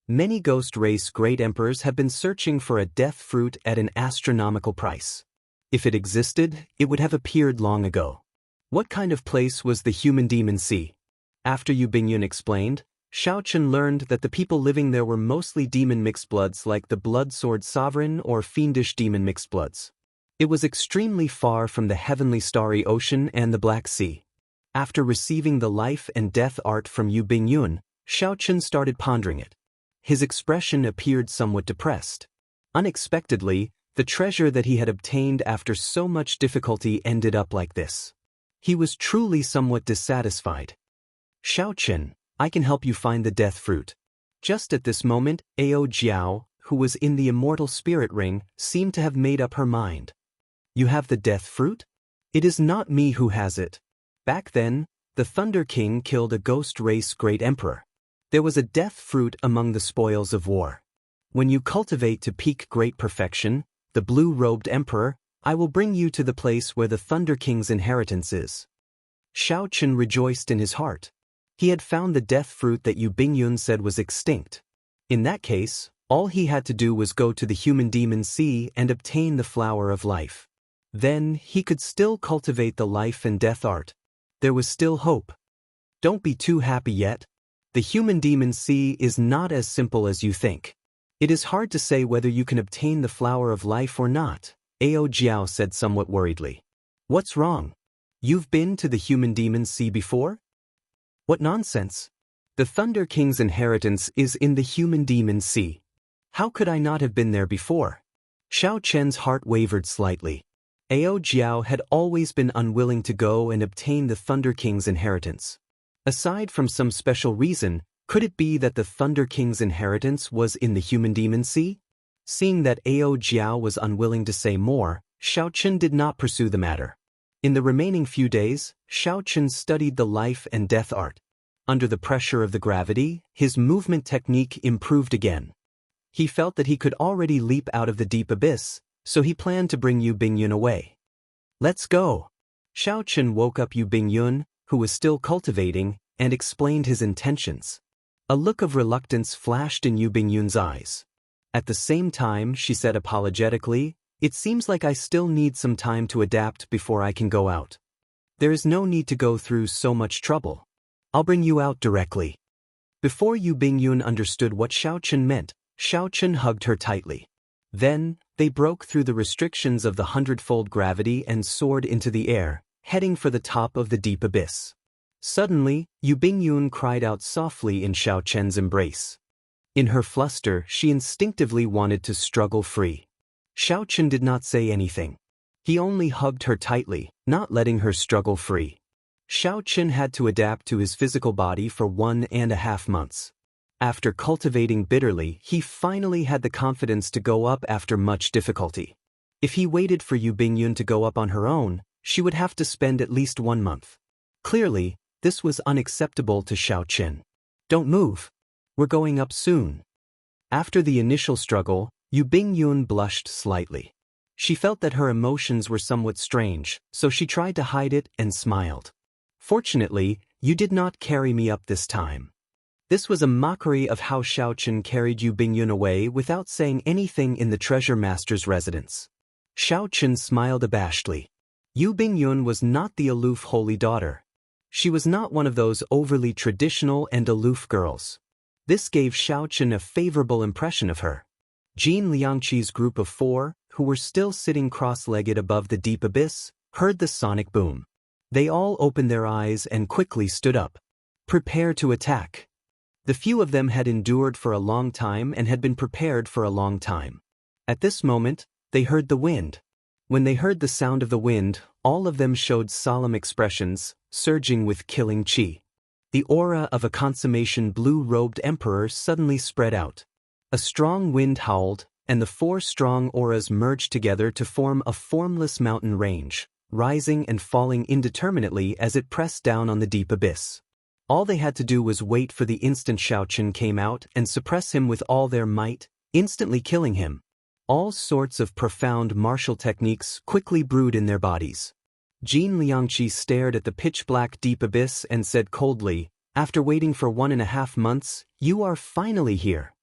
Many Ghost Race Great Emperors have been searching for a Death Fruit at an astronomical price. If it existed, it would have appeared long ago. What kind of place was the Human Demon Sea?" After Yu Bingyun explained, Xiao Chen learned that the people living there were mostly demon mixed bloods like the Blood Sword Sovereign or fiendish demon mixed bloods. It was extremely far from the heavenly starry ocean and the Black Sea. After receiving the Life and Death Art from Yu Bingyun, Xiao Chen started pondering it. His expression appeared somewhat depressed. Unexpectedly, the treasure that he had obtained after so much difficulty ended up like this. He was truly somewhat dissatisfied. "Xiao Chen, I can help you find the Death Fruit." Just at this moment, Ao Jiao, who was in the immortal spirit ring, seemed to have made up her mind. "You have the Death Fruit? It is not me who has it. Back then, the Thunder King killed a Ghost Race Great Emperor. There was a Death Fruit among the spoils of war. When you cultivate to peak great perfection, the blue-robed emperor, I will bring you to the place where the Thunder King's inheritance is." Xiao Chen rejoiced in his heart. He had found the Death Fruit that Yu Bingyun said was extinct. In that case, all he had to do was go to the Human Demon Sea and obtain the Flower of Life. Then, he could still cultivate the Life and Death Art. There was still hope. Don't be too happy yet. The Human Demon Sea is not as simple as you think. It is hard to say whether you can obtain the Flower of Life or not, Ao Jiao said somewhat worriedly. "What's wrong? You've been to the Human Demon Sea before?" "What nonsense! The Thunder King's inheritance is in the Human Demon Sea. How could I not have been there before?" Xiao Chen's heart wavered slightly. Ao Jiao had always been unwilling to go and obtain the Thunder King's inheritance. Aside from some special reason, could it be that the Thunder King's inheritance was in the Human Demon Sea? Seeing that Ao Jiao was unwilling to say more, Xiao Chen did not pursue the matter. In the remaining few days, Xiao Chen studied the life and death art. Under the pressure of the gravity, his movement technique improved again. He felt that he could already leap out of the deep abyss, so he planned to bring Yu Bingyun away. "Let's go." Xiao Chen woke up Yu Bingyun, who was still cultivating, and explained his intentions. A look of reluctance flashed in Yu Bingyun's eyes. At the same time, she said apologetically, "It seems like I still need some time to adapt before I can go out. There is no need to go through so much trouble. I'll bring you out directly." Before Yu Bingyun understood what Xiao Chen meant, Xiao Chen hugged her tightly. Then, they broke through the restrictions of the hundredfold gravity and soared into the air, heading for the top of the deep abyss. Suddenly, Yu Bingyun cried out softly in Xiao Chen's embrace. In her fluster, she instinctively wanted to struggle free. Xiao Chen did not say anything. He only hugged her tightly, not letting her struggle free. Xiao Chen had to adapt to his physical body for 1.5 months. After cultivating bitterly, he finally had the confidence to go up after much difficulty. If he waited for Yu Bingyun to go up on her own, she would have to spend at least 1 month. Clearly, this was unacceptable to Xiao Chen. "Don't move. We're going up soon." After the initial struggle, Yu Bingyun blushed slightly. She felt that her emotions were somewhat strange, so she tried to hide it and smiled. "Fortunately, you did not carry me up this time." This was a mockery of how Xiao Chen carried Yu Bingyun away without saying anything in the treasure master's residence. Xiao Chen smiled abashedly. Yu Bingyun was not the aloof holy daughter. She was not one of those overly traditional and aloof girls. This gave Xiao Chen a favorable impression of her. Jin Liangqi's group of 4, who were still sitting cross-legged above the deep abyss, heard the sonic boom. They all opened their eyes and quickly stood up. "Prepare to attack." The few of them had endured for a long time and had been prepared for a long time. At this moment, they heard the wind. When they heard the sound of the wind, all of them showed solemn expressions, surging with killing qi. The aura of a consummation blue-robed emperor suddenly spread out. A strong wind howled, and the 4 strong auras merged together to form a formless mountain range, rising and falling indeterminately as it pressed down on the deep abyss. All they had to do was wait for the instant Xiao Chen came out and suppress him with all their might, instantly killing him. All sorts of profound martial techniques quickly brewed in their bodies. Jin Liangqi stared at the pitch-black deep abyss and said coldly, "After waiting for 1.5 months, you are finally here."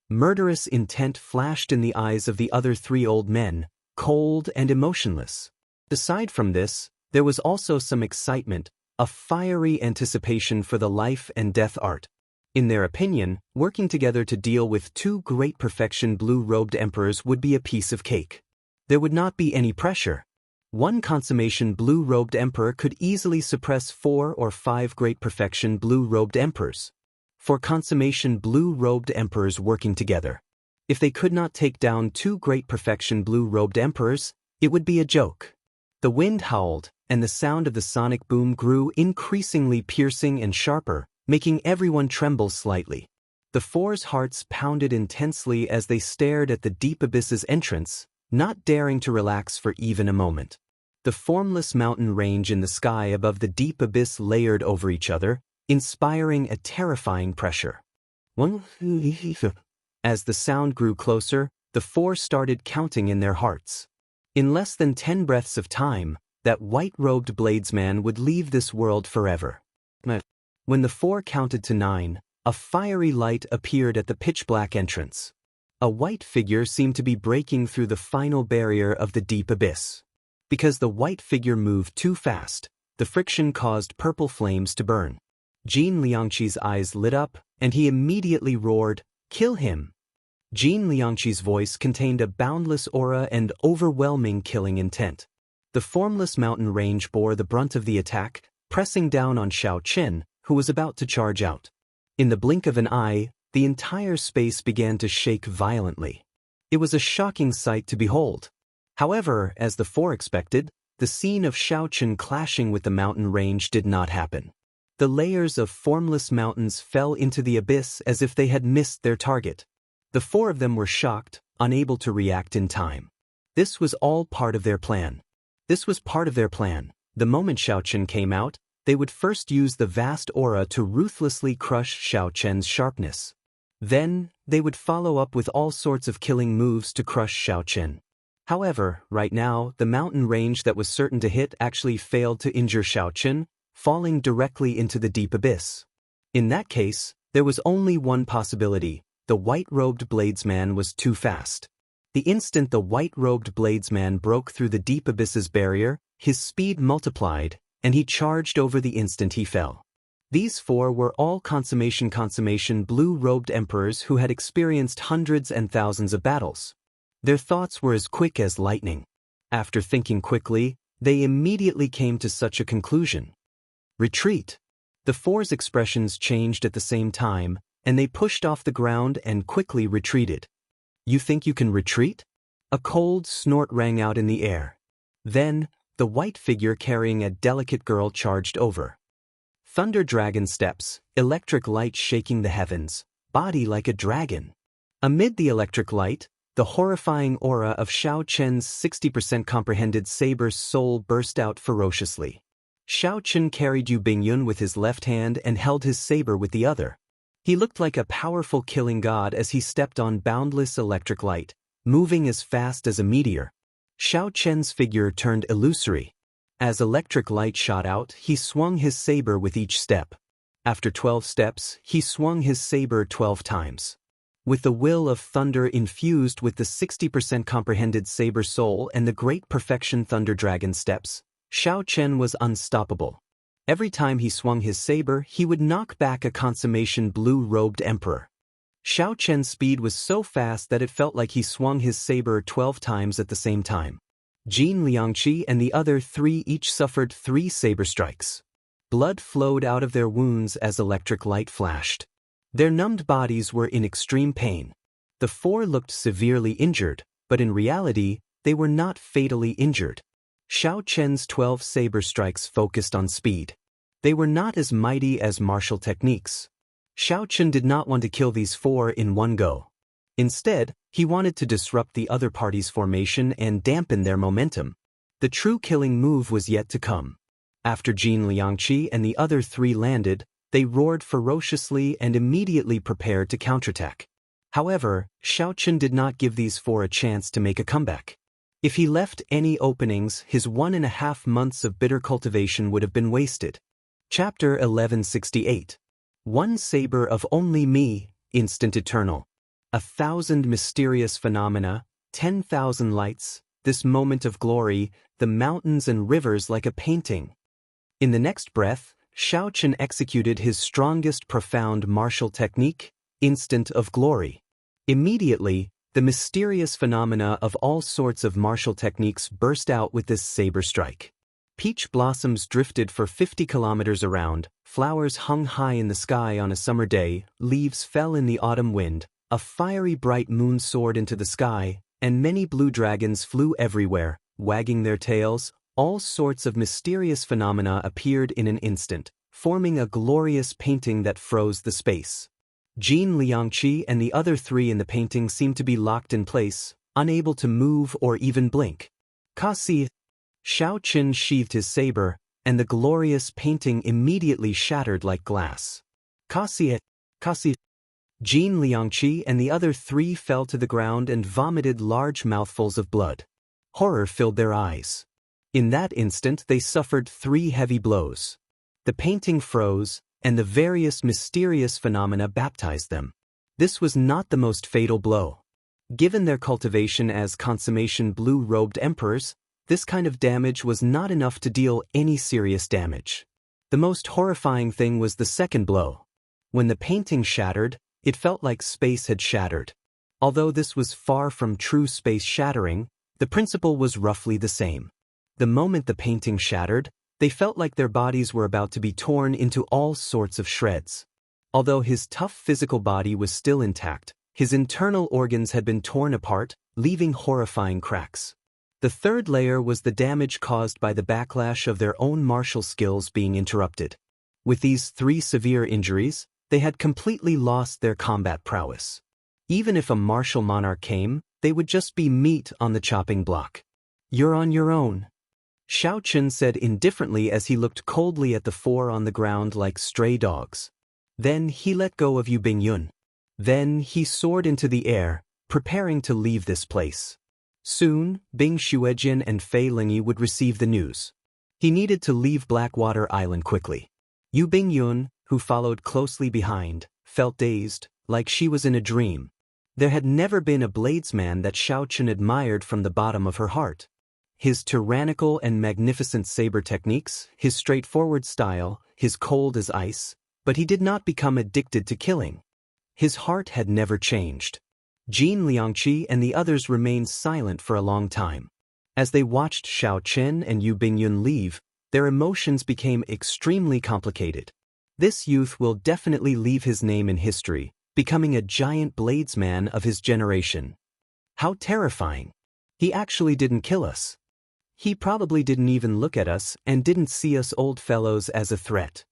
Murderous intent flashed in the eyes of the other 3 old men, cold and emotionless. Aside from this, there was also some excitement, a fiery anticipation for the life and death art. In their opinion, working together to deal with 2 great perfection blue-robed emperors would be a piece of cake. There would not be any pressure. 1 consummation blue-robed emperor could easily suppress 4 or 5 great perfection blue-robed emperors. 4 consummation blue-robed emperors working together. If they could not take down 2 great perfection blue-robed emperors, it would be a joke. The wind howled, and the sound of the sonic boom grew increasingly piercing and sharper, making everyone tremble slightly. The 4's hearts pounded intensely as they stared at the deep abyss's entrance, not daring to relax for even a moment. The formless mountain range in the sky above the deep abyss layered over each other, inspiring a terrifying pressure. As the sound grew closer, the 4 started counting in their hearts. In less than 10 breaths of time, that white-robed bladesman would leave this world forever. When the 4 counted to 9, a fiery light appeared at the pitch-black entrance. A white figure seemed to be breaking through the final barrier of the deep abyss. Because the white figure moved too fast, the friction caused purple flames to burn. Jin Liangqi's eyes lit up, and he immediately roared, "Kill him!" Jin Liangqi's voice contained a boundless aura and overwhelming killing intent. The formless mountain range bore the brunt of the attack, pressing down on Xiao Chen, who was about to charge out. In the blink of an eye, the entire space began to shake violently. It was a shocking sight to behold. However, as the 4 expected, the scene of Xiao Chen clashing with the mountain range did not happen. The layers of formless mountains fell into the abyss as if they had missed their target. The 4 of them were shocked, unable to react in time. This was all part of their plan. The moment Xiao Chen came out, they would first use the vast aura to ruthlessly crush Xiao Chen's sharpness. Then, they would follow up with all sorts of killing moves to crush Xiao Chen. However, right now, the mountain range that was certain to hit actually failed to injure Xiao Chen, falling directly into the deep abyss. In that case, there was only one possibility: the white-robed bladesman was too fast. The instant the white-robed bladesman broke through the deep abyss's barrier, his speed multiplied, and he charged over the instant he fell. These four were all consummation blue-robed emperors who had experienced hundreds and thousands of battles. Their thoughts were as quick as lightning. After thinking quickly, they immediately came to such a conclusion. Retreat. The four's expressions changed at the same time, and they pushed off the ground and quickly retreated. You think you can retreat? A cold snort rang out in the air. Then, the white figure carrying a delicate girl charged over. Thunder dragon steps, electric light shaking the heavens, body like a dragon. Amid the electric light, the horrifying aura of Xiao Chen's 60% comprehended saber's soul burst out ferociously. Xiao Chen carried Yu Bingyun with his left hand and held his saber with the other. He looked like a powerful killing god as he stepped on boundless electric light, moving as fast as a meteor. Xiao Chen's figure turned illusory. As electric light shot out, he swung his saber with each step. After 12 steps, he swung his saber 12 times. With the will of thunder infused with the 60% comprehended saber soul and the great perfection thunder dragon steps, Xiao Chen was unstoppable. Every time he swung his saber, he would knock back a consummation blue-robed emperor. Xiao Chen's speed was so fast that it felt like he swung his saber 12 times at the same time. Jin Liangqi and the other three each suffered 3 saber strikes. Blood flowed out of their wounds as electric light flashed. Their numbed bodies were in extreme pain. The 4 looked severely injured, but in reality, they were not fatally injured. Xiao Chen's 12 saber strikes focused on speed. They were not as mighty as martial techniques. Xiao Chen did not want to kill these 4 in one go. Instead, he wanted to disrupt the other party's formation and dampen their momentum. The true killing move was yet to come. After Jin Liangqi and the other 3 landed, they roared ferociously and immediately prepared to counterattack. However, Xiao Chen did not give these 4 a chance to make a comeback. If he left any openings, his 1.5 months of bitter cultivation would have been wasted. Chapter 1168. One saber of only me, instant eternal. 1,000 mysterious phenomena, 10,000 lights, this moment of glory, the mountains and rivers like a painting. In the next breath, Xiao Chen executed his strongest profound martial technique, instant of glory. Immediately, the mysterious phenomena of all sorts of martial techniques burst out with this saber strike. Peach blossoms drifted for 50 kilometers around, flowers hung high in the sky on a summer day, leaves fell in the autumn wind, a fiery bright moon soared into the sky, and many blue dragons flew everywhere, wagging their tails. All sorts of mysterious phenomena appeared in an instant, forming a glorious painting that froze the space. Jin Liangqi and the other 3 in the painting seemed to be locked in place, unable to move or even blink. Kasi. Xiao Chen sheathed his saber, and the glorious painting immediately shattered like glass. Kasi. Jin Liangqi and the other 3 fell to the ground and vomited large mouthfuls of blood. Horror filled their eyes. In that instant they suffered 3 heavy blows. The painting froze, and the various mysterious phenomena baptized them. This was not the most fatal blow. Given their cultivation as consummation blue-robed emperors, this kind of damage was not enough to deal any serious damage. The most horrifying thing was the second blow. When the painting shattered, it felt like space had shattered. Although this was far from true space shattering, the principle was roughly the same. The moment the painting shattered, they felt like their bodies were about to be torn into all sorts of shreds. Although his tough physical body was still intact, his internal organs had been torn apart, leaving horrifying cracks. The third layer was the damage caused by the backlash of their own martial skills being interrupted. With these 3 severe injuries, they had completely lost their combat prowess. Even if a martial monarch came, They would just be meat on the chopping block. You're on your own, Xiao Chen said indifferently as he looked coldly at the four on the ground like stray dogs. Then he let go of Yu Bingyun. Then he soared into the air, preparing to leave this place. Soon, Bing Xuejin and Fei Lingyi would receive the news. He needed to leave Blackwater Island quickly. Yu Bingyun, who followed closely behind, felt dazed, like she was in a dream. There had never been a bladesman that Xiao Chen admired from the bottom of her heart. His tyrannical and magnificent saber techniques, his straightforward style, his cold as ice, but he did not become addicted to killing. His heart had never changed. Jin Liangqi and the others remained silent for a long time. As they watched Xiao Chen and Yu Bingyun leave, their emotions became extremely complicated. This youth will definitely leave his name in history, becoming a giant bladesman of his generation. How terrifying. He actually didn't kill us. He probably didn't even look at us and didn't see us old fellows as a threat.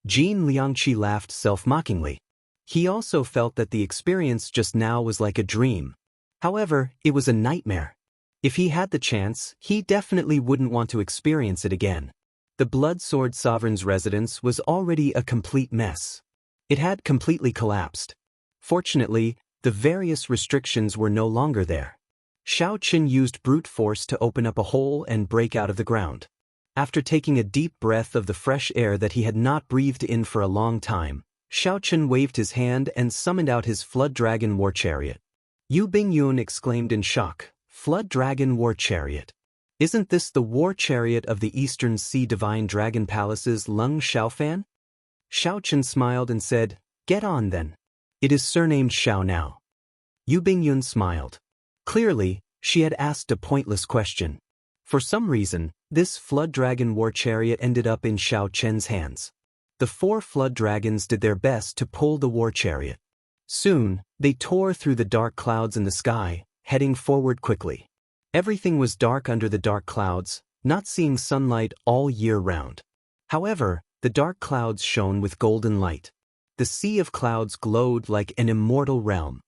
Jin Liangqi laughed self-mockingly. He also felt that the experience just now was like a dream. However, it was a nightmare. If he had the chance, he definitely wouldn't want to experience it again. The Blood Sword Sovereign's residence was already a complete mess. It had completely collapsed. Fortunately, the various restrictions were no longer there. Xiao Chen used brute force to open up a hole and break out of the ground. After taking a deep breath of the fresh air that he had not breathed in for a long time, Xiao Chen waved his hand and summoned out his Flood Dragon War Chariot. Yu Bingyun exclaimed in shock, "Flood Dragon War Chariot? Isn't this the war chariot of the Eastern Sea Divine Dragon Palace's Lung Xiaofan?" Xiao Chen smiled and said, "Get on then. It is surnamed Xiao now." Yu Bingyun smiled. Clearly, she had asked a pointless question. For some reason, this Flood Dragon War Chariot ended up in Xiao Chen's hands. The four Flood Dragons did their best to pull the war chariot. Soon, they tore through the dark clouds in the sky, heading forward quickly. Everything was dark under the dark clouds, not seeing sunlight all year round. However, the dark clouds shone with golden light. The sea of clouds glowed like an immortal realm.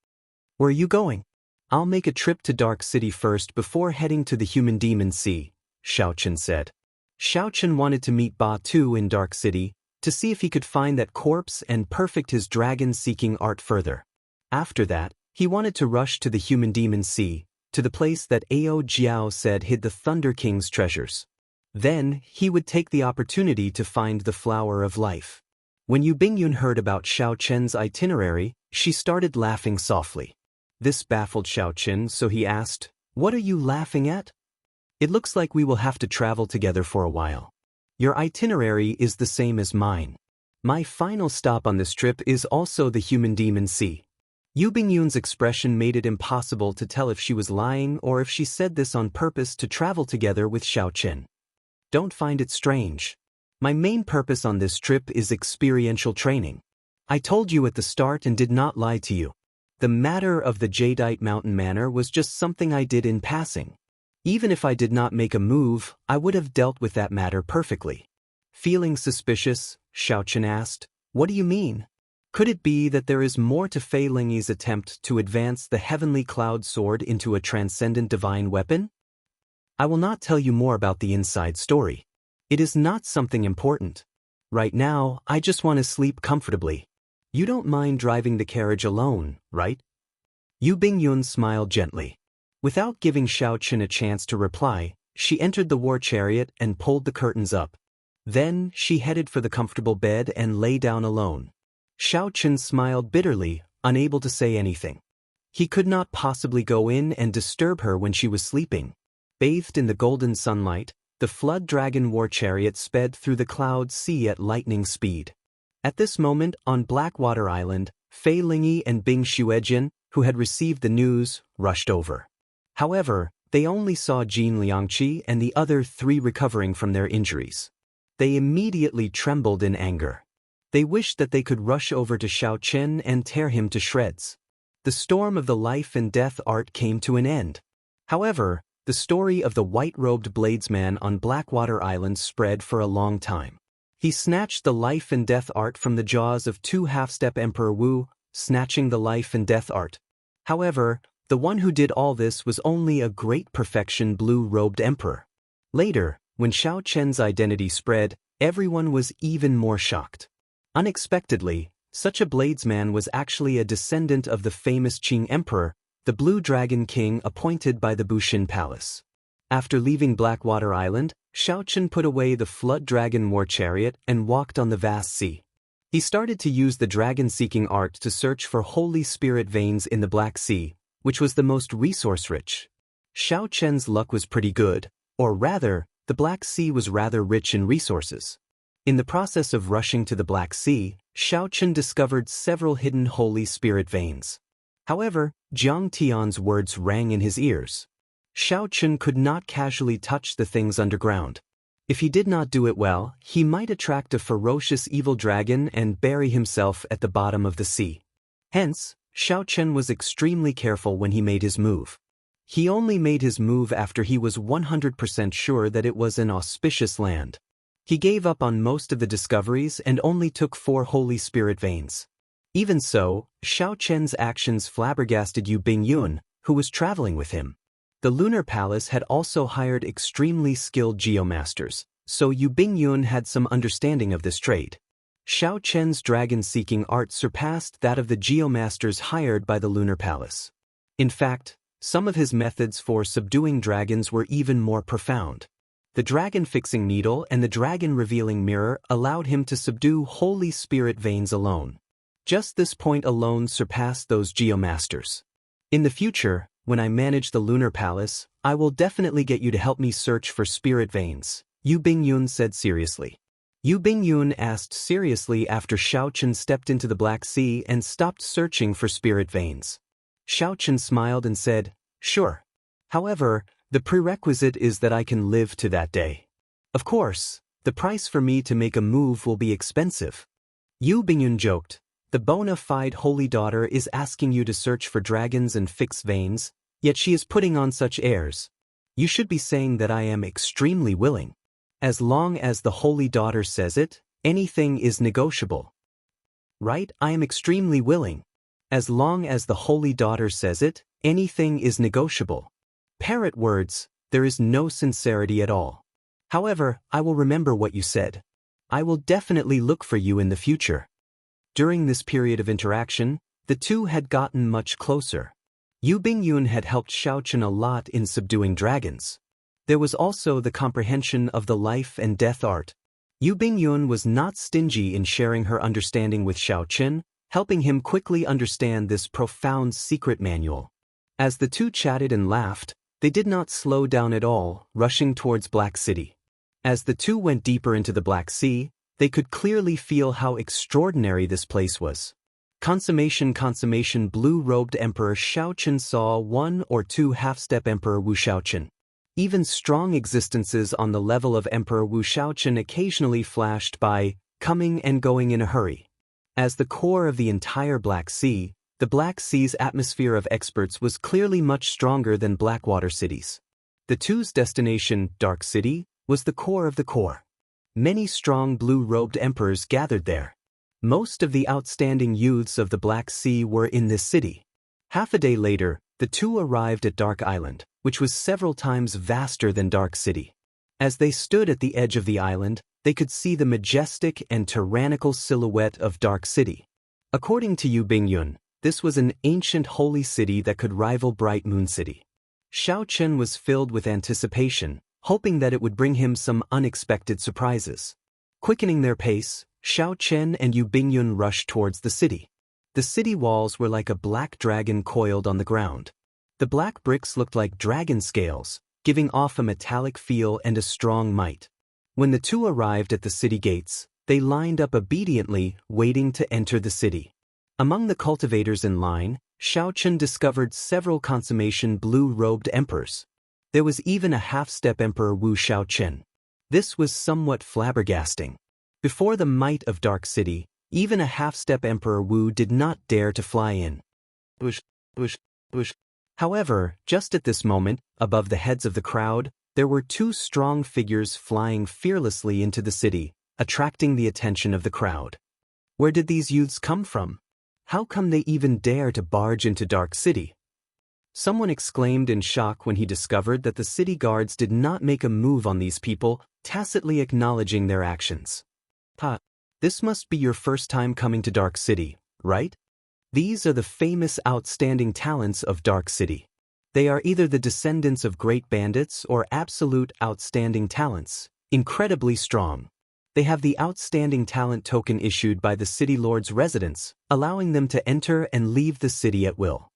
"Where are you going?" "I'll make a trip to Dark City first before heading to the Human Demon Sea," Xiao Chen said. Xiao Chen wanted to meet Ba Tu in Dark City, to see if he could find that corpse and perfect his dragon-seeking art further. After that, he wanted to rush to the Human Demon Sea, to the place that Ao Jiao said hid the Thunder King's treasures. Then, he would take the opportunity to find the Flower of Life. When Yu Bingyun heard about Xiao Chen's itinerary, she started laughing softly. This baffled Xiao Chen, so he asked, "What are you laughing at?" "It looks like we will have to travel together for a while. Your itinerary is the same as mine. My final stop on this trip is also the Human Demon Sea." Yu Bingyun's expression made it impossible to tell if she was lying or if she said this on purpose to travel together with Xiao Chen. "Don't find it strange. My main purpose on this trip is experiential training. I told you at the start and did not lie to you. The matter of the Jadeite Mountain Manor was just something I did in passing. Even if I did not make a move, I would have dealt with that matter perfectly." Feeling suspicious, Xiao Chen asked, "What do you mean? Could it be that there is more to Fei Lingyi's attempt to advance the Heavenly Cloud Sword into a transcendent divine weapon?" "I will not tell you more about the inside story. It is not something important. Right now, I just want to sleep comfortably. You don't mind driving the carriage alone, right?" Yu Bingyun smiled gently. Without giving Xiao Chen a chance to reply, she entered the war chariot and pulled the curtains up. Then, she headed for the comfortable bed and lay down alone. Xiao Chen smiled bitterly, unable to say anything. He could not possibly go in and disturb her when she was sleeping. Bathed in the golden sunlight, the Flood Dragon War Chariot sped through the cloud sea at lightning speed. At this moment, on Blackwater Island, Fei Lingyi and Bing Xuejin, who had received the news, rushed over. However, they only saw Jin Liangqi and the other three recovering from their injuries. They immediately trembled in anger. They wished that they could rush over to Xiao Chen and tear him to shreds. The storm of the life and death art came to an end. However, the story of the white-robed bladesman on Blackwater Island spread for a long time. He snatched the life and death art from the jaws of two half-step Emperor Wu, snatching the life and death art. However, The one who did all this was only a great perfection blue-robed emperor. Later, when Xiao Chen's identity spread, everyone was even more shocked. Unexpectedly, such a bladesman was actually a descendant of the famous Qing emperor, the Blue Dragon King appointed by the Bushin Palace. After leaving Blackwater Island, Xiao Chen put away the Flood Dragon war chariot and walked on the vast sea. He started to use the dragon-seeking art to search for holy spirit veins in the Black Sea, which was the most resource-rich. Xiao Chen's luck was pretty good, or rather, the Black Sea was rather rich in resources. In the process of rushing to the Black Sea, Xiao Chen discovered several hidden holy spirit veins. However, Jiang Tian's words rang in his ears. Xiao Chen could not casually touch the things underground. If he did not do it well, he might attract a ferocious evil dragon and bury himself at the bottom of the sea. Hence, Xiao Chen was extremely careful when he made his move. He only made his move after he was 100% sure that it was an auspicious land. He gave up on most of the discoveries and only took 4 holy spirit veins. Even so, Xiao Chen's actions flabbergasted Yu Bingyun, who was traveling with him. The Lunar Palace had also hired extremely skilled geomasters, so Yu Bingyun had some understanding of this trade. Xiao Chen's dragon-seeking art surpassed that of the geomasters hired by the Lunar Palace. In fact, some of his methods for subduing dragons were even more profound. The dragon-fixing needle and the dragon-revealing mirror allowed him to subdue holy spirit veins alone. Just this point alone surpassed those geomasters. In the future, when I manage the Lunar Palace, I will definitely get you to help me search for spirit veins, Yu Bingyun said seriously. Yu Bingyun asked seriously after Xiao Chen stepped into the Black Sea and stopped searching for spirit veins. Xiao Chen smiled and said, "Sure. However, the prerequisite is that I can live to that day. Of course, the price for me to make a move will be expensive." Yu Bingyun joked, "The bona fide holy daughter is asking you to search for dragons and fix veins, yet she is putting on such airs. You should be saying that I am extremely willing. As long as the holy daughter says it, anything is negotiable. Right? I am extremely willing. As long as the holy daughter says it, anything is negotiable. Parrot words, there is no sincerity at all. However, I will remember what you said. I will definitely look for you in the future." During this period of interaction, the two had gotten much closer. Yu Bingyun had helped Xiao Chen a lot in subduing dragons. There was also the comprehension of the life and death art. Yu Bingyun was not stingy in sharing her understanding with Xiao Chen, helping him quickly understand this profound secret manual. As the two chatted and laughed, they did not slow down at all, rushing towards Black City. As the two went deeper into the Black Sea, they could clearly feel how extraordinary this place was. Consummation, blue-robed Emperor Xiao Chen saw 1 or 2 half-step Emperor Wu Xiaochen. Even strong existences on the level of Emperor Wu Xiaochen occasionally flashed by, coming and going in a hurry. As the core of the entire Black Sea, the Black Sea's atmosphere of experts was clearly much stronger than Blackwater cities. The two's destination, Dark City, was the core of the core. Many strong blue-robed emperors gathered there. Most of the outstanding youths of the Black Sea were in this city. Half a day later, the two arrived at Dark Island, which was several times vaster than Dark City. As they stood at the edge of the island, they could see the majestic and tyrannical silhouette of Dark City. According to Yu Bingyun, this was an ancient holy city that could rival Bright Moon City. Xiao Chen was filled with anticipation, hoping that it would bring him some unexpected surprises. Quickening their pace, Xiao Chen and Yu Bingyun rushed towards the city. The city walls were like a black dragon coiled on the ground. The black bricks looked like dragon scales, giving off a metallic feel and a strong might. When the two arrived at the city gates, they lined up obediently, waiting to enter the city. Among the cultivators in line, Xiao Chen discovered several consummation blue-robed emperors. There was even a half-step Emperor Wu Xiaochen. This was somewhat flabbergasting. Before the might of Dark City, even a half-step Emperor Wu did not dare to fly in. However, just at this moment, above the heads of the crowd, there were two strong figures flying fearlessly into the city, attracting the attention of the crowd. Where did these youths come from? How come they even dare to barge into Dark City? Someone exclaimed in shock when he discovered that the city guards did not make a move on these people, tacitly acknowledging their actions. This must be your first time coming to Dark City, right? These are the famous outstanding talents of Dark City. They are either the descendants of great bandits or absolute outstanding talents, incredibly strong. They have the outstanding talent token issued by the city lord's residents, allowing them to enter and leave the city at will.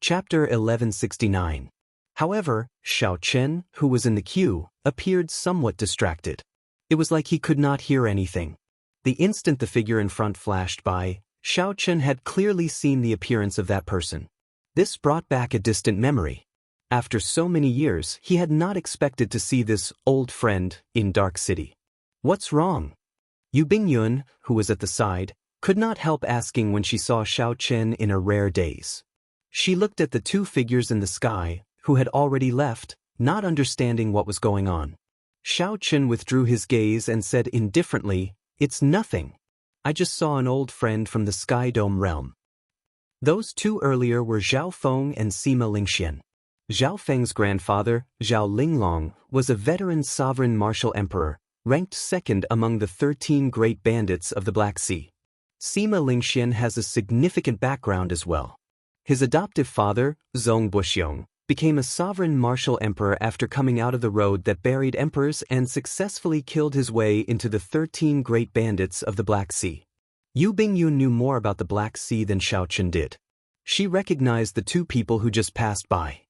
Chapter 1169. However, Xiao Chen, who was in the queue, appeared somewhat distracted. It was like he could not hear anything. The instant the figure in front flashed by, Xiao Chen had clearly seen the appearance of that person. This brought back a distant memory. After so many years, he had not expected to see this old friend in Dark City. What's wrong? Yu Bingyun, who was at the side, could not help asking when she saw Xiao Chen in a rare daze. She looked at the two figures in the sky, who had already left, not understanding what was going on. Xiao Chen withdrew his gaze and said indifferently, "It's nothing. I just saw an old friend from the Sky Dome realm." Those two earlier were Zhao Feng and Sima Lingxian. Zhao Feng's grandfather, Zhao Linglong, was a veteran sovereign martial emperor, ranked second among the 13 great bandits of the Black Sea. Sima Lingxian has a significant background as well. His adoptive father, Zong Buxiong, became a sovereign martial emperor after coming out of the road that buried emperors and successfully killed his way into the 13 great bandits of the Black Sea. Yu Bingyun knew more about the Black Sea than Xiao Chen did. She recognized the two people who just passed by.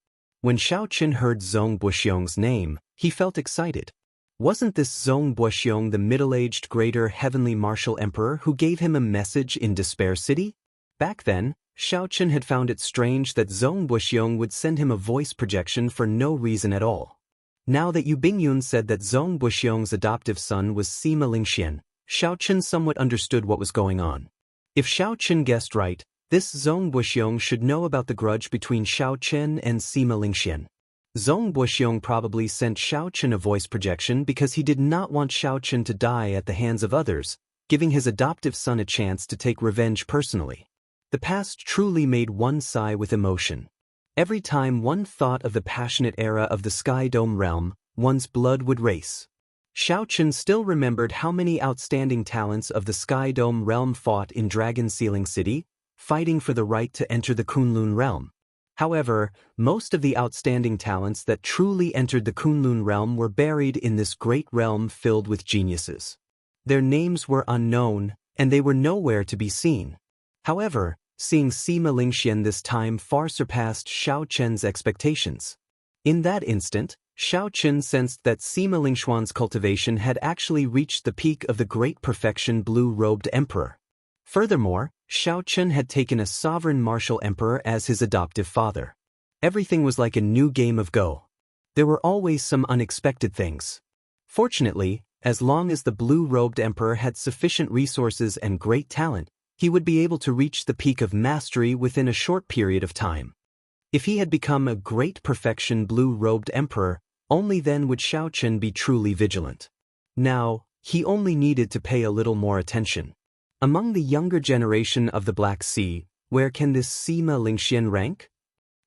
When Xiao Chen heard Zong Buxiong's name, he felt excited. Wasn't this Zong Buxiong the middle-aged greater heavenly martial emperor who gave him a message in Despair City? Back then, Xiao Chen had found it strange that Zong Buxiong would send him a voice projection for no reason at all. Now that Yu Bingyun said that Zong Buxiong's adoptive son was Sima Lingxian, Xiao Chen somewhat understood what was going on. If Xiao Chen guessed right, this Zong Buxiong should know about the grudge between Xiao Chen and Sima Lingxian. Zong Buxiong probably sent Xiao Chen a voice projection because he did not want Xiao Chen to die at the hands of others, giving his adoptive son a chance to take revenge personally. The past truly made one sigh with emotion. Every time one thought of the passionate era of the Sky Dome realm, one's blood would race. Xiao Chen still remembered how many outstanding talents of the Sky Dome realm fought in Dragon Sealing City, fighting for the right to enter the Kunlun realm. However, most of the outstanding talents that truly entered the Kunlun realm were buried in this great realm filled with geniuses. Their names were unknown, and they were nowhere to be seen. However, seeing Sima Lingxian this time far surpassed Xiao Chen's expectations. In that instant, Xiao Chen sensed that Sima Lingxian's cultivation had actually reached the peak of the great perfection blue-robed emperor. Furthermore, Xiao Chen had taken a sovereign martial emperor as his adoptive father. Everything was like a new game of Go. There were always some unexpected things. Fortunately, as long as the blue-robed emperor had sufficient resources and great talent, he would be able to reach the peak of mastery within a short period of time. If he had become a great perfection blue-robed emperor, only then would Xiao Chen be truly vigilant. Now, he only needed to pay a little more attention. Among the younger generation of the Black Sea, where can this Sima Lingxian rank?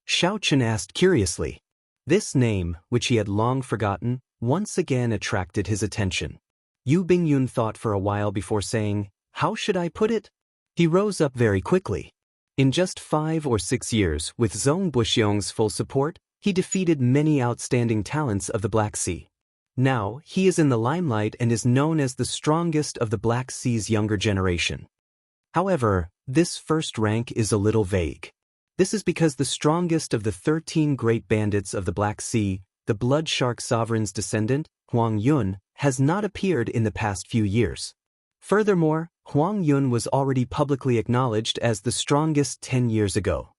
Xiao Chen asked curiously. This name, which he had long forgotten, once again attracted his attention. Yu Bingyun thought for a while before saying, "How should I put it?" He rose up very quickly. In just 5 or 6 years, with Zong Buxiong's full support, he defeated many outstanding talents of the Black Sea. Now, he is in the limelight and is known as the strongest of the Black Sea's younger generation. However, this first rank is a little vague. This is because the strongest of the 13 great bandits of the Black Sea, the Blood Shark Sovereign's descendant, Huang Yun, has not appeared in the past few years. Furthermore, Huang Yun was already publicly acknowledged as the strongest 10 years ago.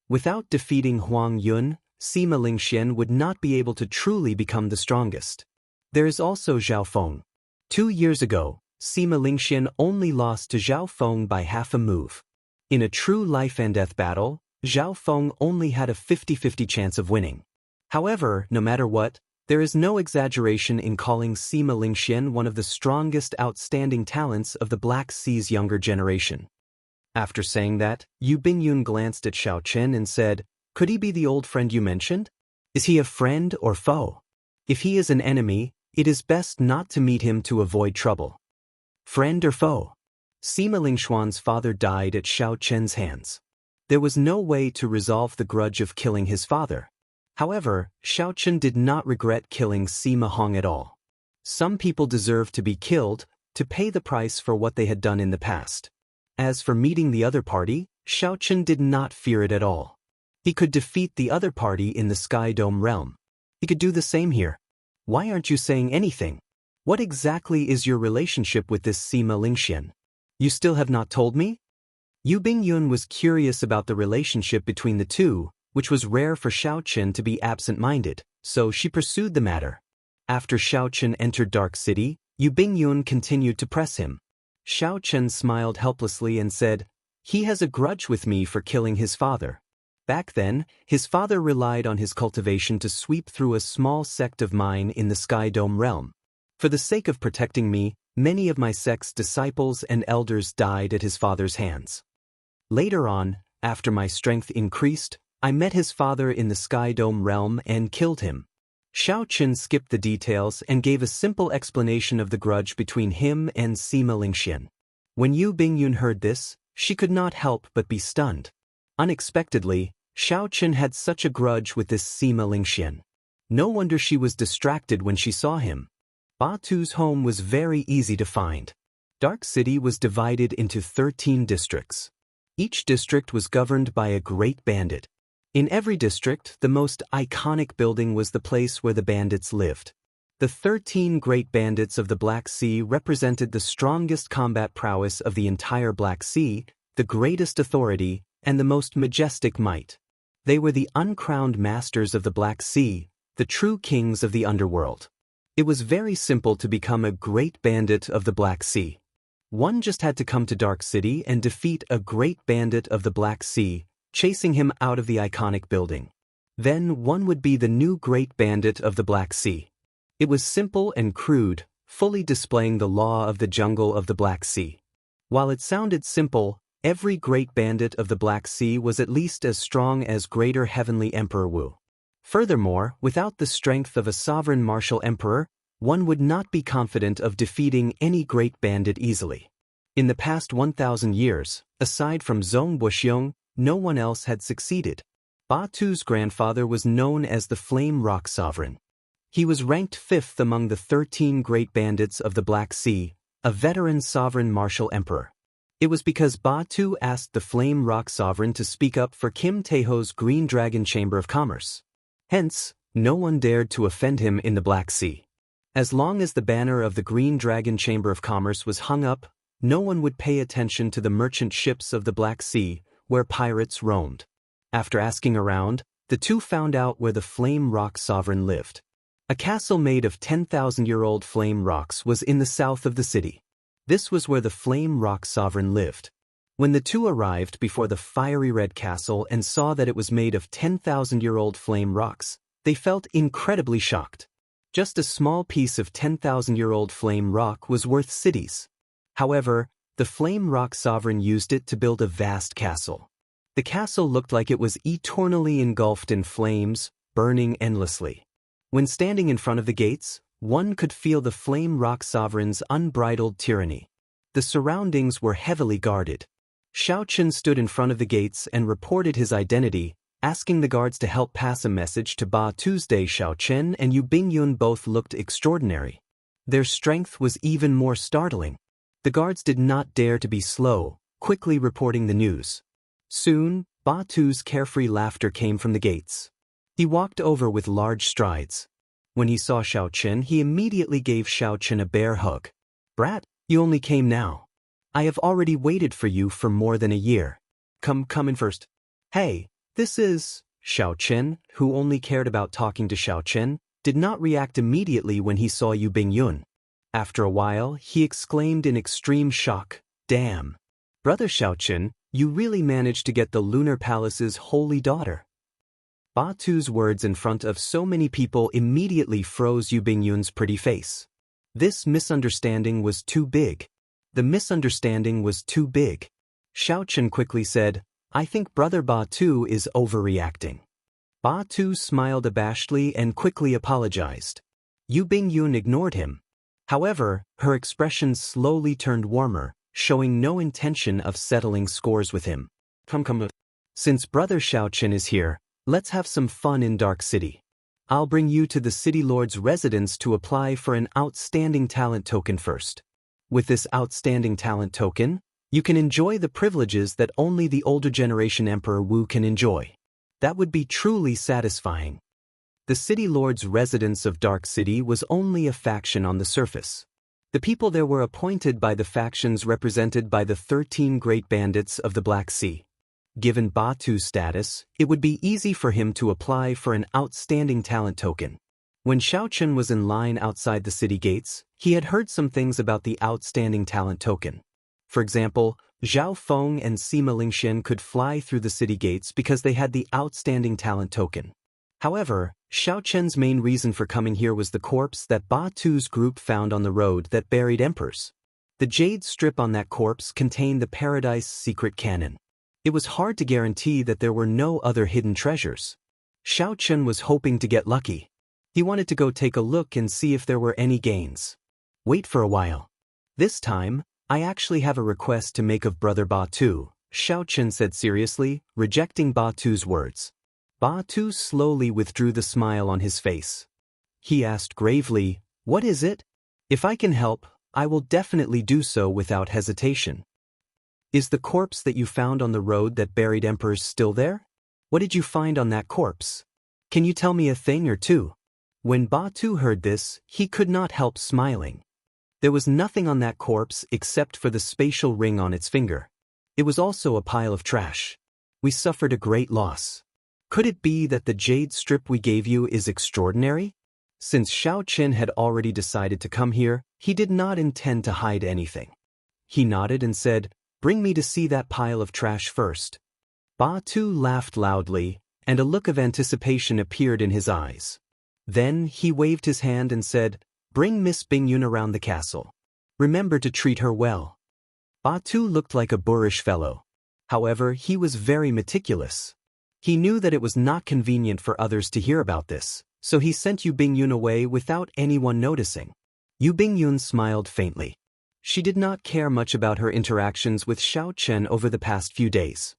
Without defeating Huang Yun, Sima Lingxian would not be able to truly become the strongest. There is also Zhao Feng. 2 years ago, Sima Lingxian only lost to Zhao Feng by half a move. In a true life-and-death battle, Zhao Feng only had a 50-50 chance of winning. However, no matter what, there is no exaggeration in calling Sima Lingxian one of the strongest outstanding talents of the Black Sea's younger generation. After saying that, Yu Bingyun glanced at Xiao Chen and said, Could he be the old friend you mentioned? Is he a friend or foe? If he is an enemy, it is best not to meet him to avoid trouble. Friend or foe? Sima Lingshuan's father died at Xiao Chen's hands. There was no way to resolve the grudge of killing his father. However, Xiao Chen did not regret killing Sima Hong at all. Some people deserve to be killed, to pay the price for what they had done in the past. As for meeting the other party, Xiao Chen did not fear it at all. He could defeat the other party in the Sky Dome realm. He could do the same here. Why aren't you saying anything? What exactly is your relationship with this Sima Lingxian? You still have not told me? Yu Bingyun was curious about the relationship between the two, which was rare for Xiao Chen to be absent-minded, so she pursued the matter. After Xiao Chen entered Dark City, Yu Bingyun continued to press him. Xiao Chen smiled helplessly and said, "He has a grudge with me for killing his father. Back then, his father relied on his cultivation to sweep through a small sect of mine in the Sky Dome realm. For the sake of protecting me, many of my sect's disciples and elders died at his father's hands. Later on, after my strength increased, I met his father in the Sky Dome realm and killed him." Xiao Chen skipped the details and gave a simple explanation of the grudge between him and Sima Lingxian. When Yu Bingyun heard this, she could not help but be stunned. Unexpectedly, Xiao Chen had such a grudge with this Sima Lingxian. No wonder she was distracted when she saw him. Ba Tu's home was very easy to find. Dark City was divided into 13 districts. Each district was governed by a great bandit. In every district, the most iconic building was the place where the bandits lived. The 13 great bandits of the Black Sea represented the strongest combat prowess of the entire Black Sea, the greatest authority, and the most majestic might. They were the uncrowned masters of the Black Sea, the true kings of the underworld. It was very simple to become a great bandit of the Black Sea. One just had to come to Dark City and defeat a great bandit of the Black Sea, chasing him out of the iconic building. Then one would be the new great bandit of the Black Sea. It was simple and crude, fully displaying the law of the jungle of the Black Sea. While it sounded simple, every great bandit of the Black Sea was at least as strong as Greater Heavenly Emperor Wu. Furthermore, without the strength of a sovereign martial emperor, one would not be confident of defeating any great bandit easily. In the past 1,000 years, aside from Zhong Buxiong, no one else had succeeded. Ba Tu's grandfather was known as the Flame Rock Sovereign. He was ranked 5th among the 13 great bandits of the Black Sea, a veteran sovereign martial emperor. It was because Ba Tu asked the Flame Rock Sovereign to speak up for Kim Taeho's Green Dragon Chamber of Commerce. Hence, no one dared to offend him in the Black Sea. As long as the banner of the Green Dragon Chamber of Commerce was hung up, no one would pay attention to the merchant ships of the Black Sea, where pirates roamed. After asking around, the two found out where the Flame Rock Sovereign lived. A castle made of 10,000-year-old flame rocks was in the south of the city. This was where the Flame Rock Sovereign lived. When the two arrived before the fiery red castle and saw that it was made of 10,000-year-old flame rocks, they felt incredibly shocked. Just a small piece of 10,000-year-old flame rock was worth cities. However, the Flame Rock Sovereign used it to build a vast castle. The castle looked like it was eternally engulfed in flames, burning endlessly. When standing in front of the gates, one could feel the Flame Rock Sovereign's unbridled tyranny. The surroundings were heavily guarded. Xiao Chen stood in front of the gates and reported his identity, asking the guards to help pass a message to Ba Tuesday. Xiao Chen and Yu Bingyun both looked extraordinary. Their strength was even more startling. The guards did not dare to be slow, quickly reporting the news. Soon, Ba Tu's carefree laughter came from the gates. He walked over with large strides. When he saw Xiao Chen, he immediately gave Xiao Chen a bear hug. "Brat, you only came now. I have already waited for you for more than a year. Come in first." "Hey, this is..." Xiao Chen, who only cared about talking to Xiao Chen, did not react immediately when he saw Yu Bingyun. After a while, he exclaimed in extreme shock, "Damn! Brother Xiao Chen, you really managed to get the Lunar Palace's holy daughter." Ba Tu's words in front of so many people immediately froze Yu Bingyun's pretty face. This misunderstanding was too big. The misunderstanding was too big. Xiao Chen quickly said, "I think Brother Ba Tu is overreacting." Ba Tu smiled abashedly and quickly apologized. Yu Bingyun ignored him. However, her expression slowly turned warmer, showing no intention of settling scores with him. Come. Since Brother Xiaochen is here, let's have some fun in Dark City. I'll bring you to the City Lord's residence to apply for an outstanding talent token first. With this outstanding talent token, you can enjoy the privileges that only the older generation Emperor Wu can enjoy. That would be truly satisfying. The City Lord's residence of Dark City was only a faction on the surface. The people there were appointed by the factions represented by the 13 great bandits of the Black Sea. Given Ba Tu's status, it would be easy for him to apply for an outstanding talent token. When Xiaochen was in line outside the city gates, he had heard some things about the outstanding talent token. For example, Zhao Feng and Sima Lingxian could fly through the city gates because they had the outstanding talent token. However, Xiaochen's main reason for coming here was the corpse that Ba Tu's group found on the road that buried emperors. The jade strip on that corpse contained the Paradise secret cannon. It was hard to guarantee that there were no other hidden treasures. Xiaochen was hoping to get lucky. He wanted to go take a look and see if there were any gains. Wait for a while. This time, I actually have a request to make of Brother Ba Tu, Xiaochen said seriously, rejecting Ba Tu's words. Ba Tu slowly withdrew the smile on his face. He asked gravely, "What is it? If I can help, I will definitely do so without hesitation." "Is the corpse that you found on the road that buried emperors still there? What did you find on that corpse? Can you tell me a thing or two?" When Ba Tu heard this, he could not help smiling. There was nothing on that corpse except for the spatial ring on its finger. It was also a pile of trash. We suffered a great loss. Could it be that the jade strip we gave you is extraordinary? Since Xiaochen had already decided to come here, he did not intend to hide anything. He nodded and said, "Bring me to see that pile of trash first." Ba Tu laughed loudly, and a look of anticipation appeared in his eyes. Then he waved his hand and said, "Bring Miss Bingyun around the castle. Remember to treat her well." Ba Tu looked like a boorish fellow. However, he was very meticulous. He knew that it was not convenient for others to hear about this, so he sent Yu Bingyun away without anyone noticing. Yu Bingyun smiled faintly. She did not care much about her interactions with Xiaochen over the past few days.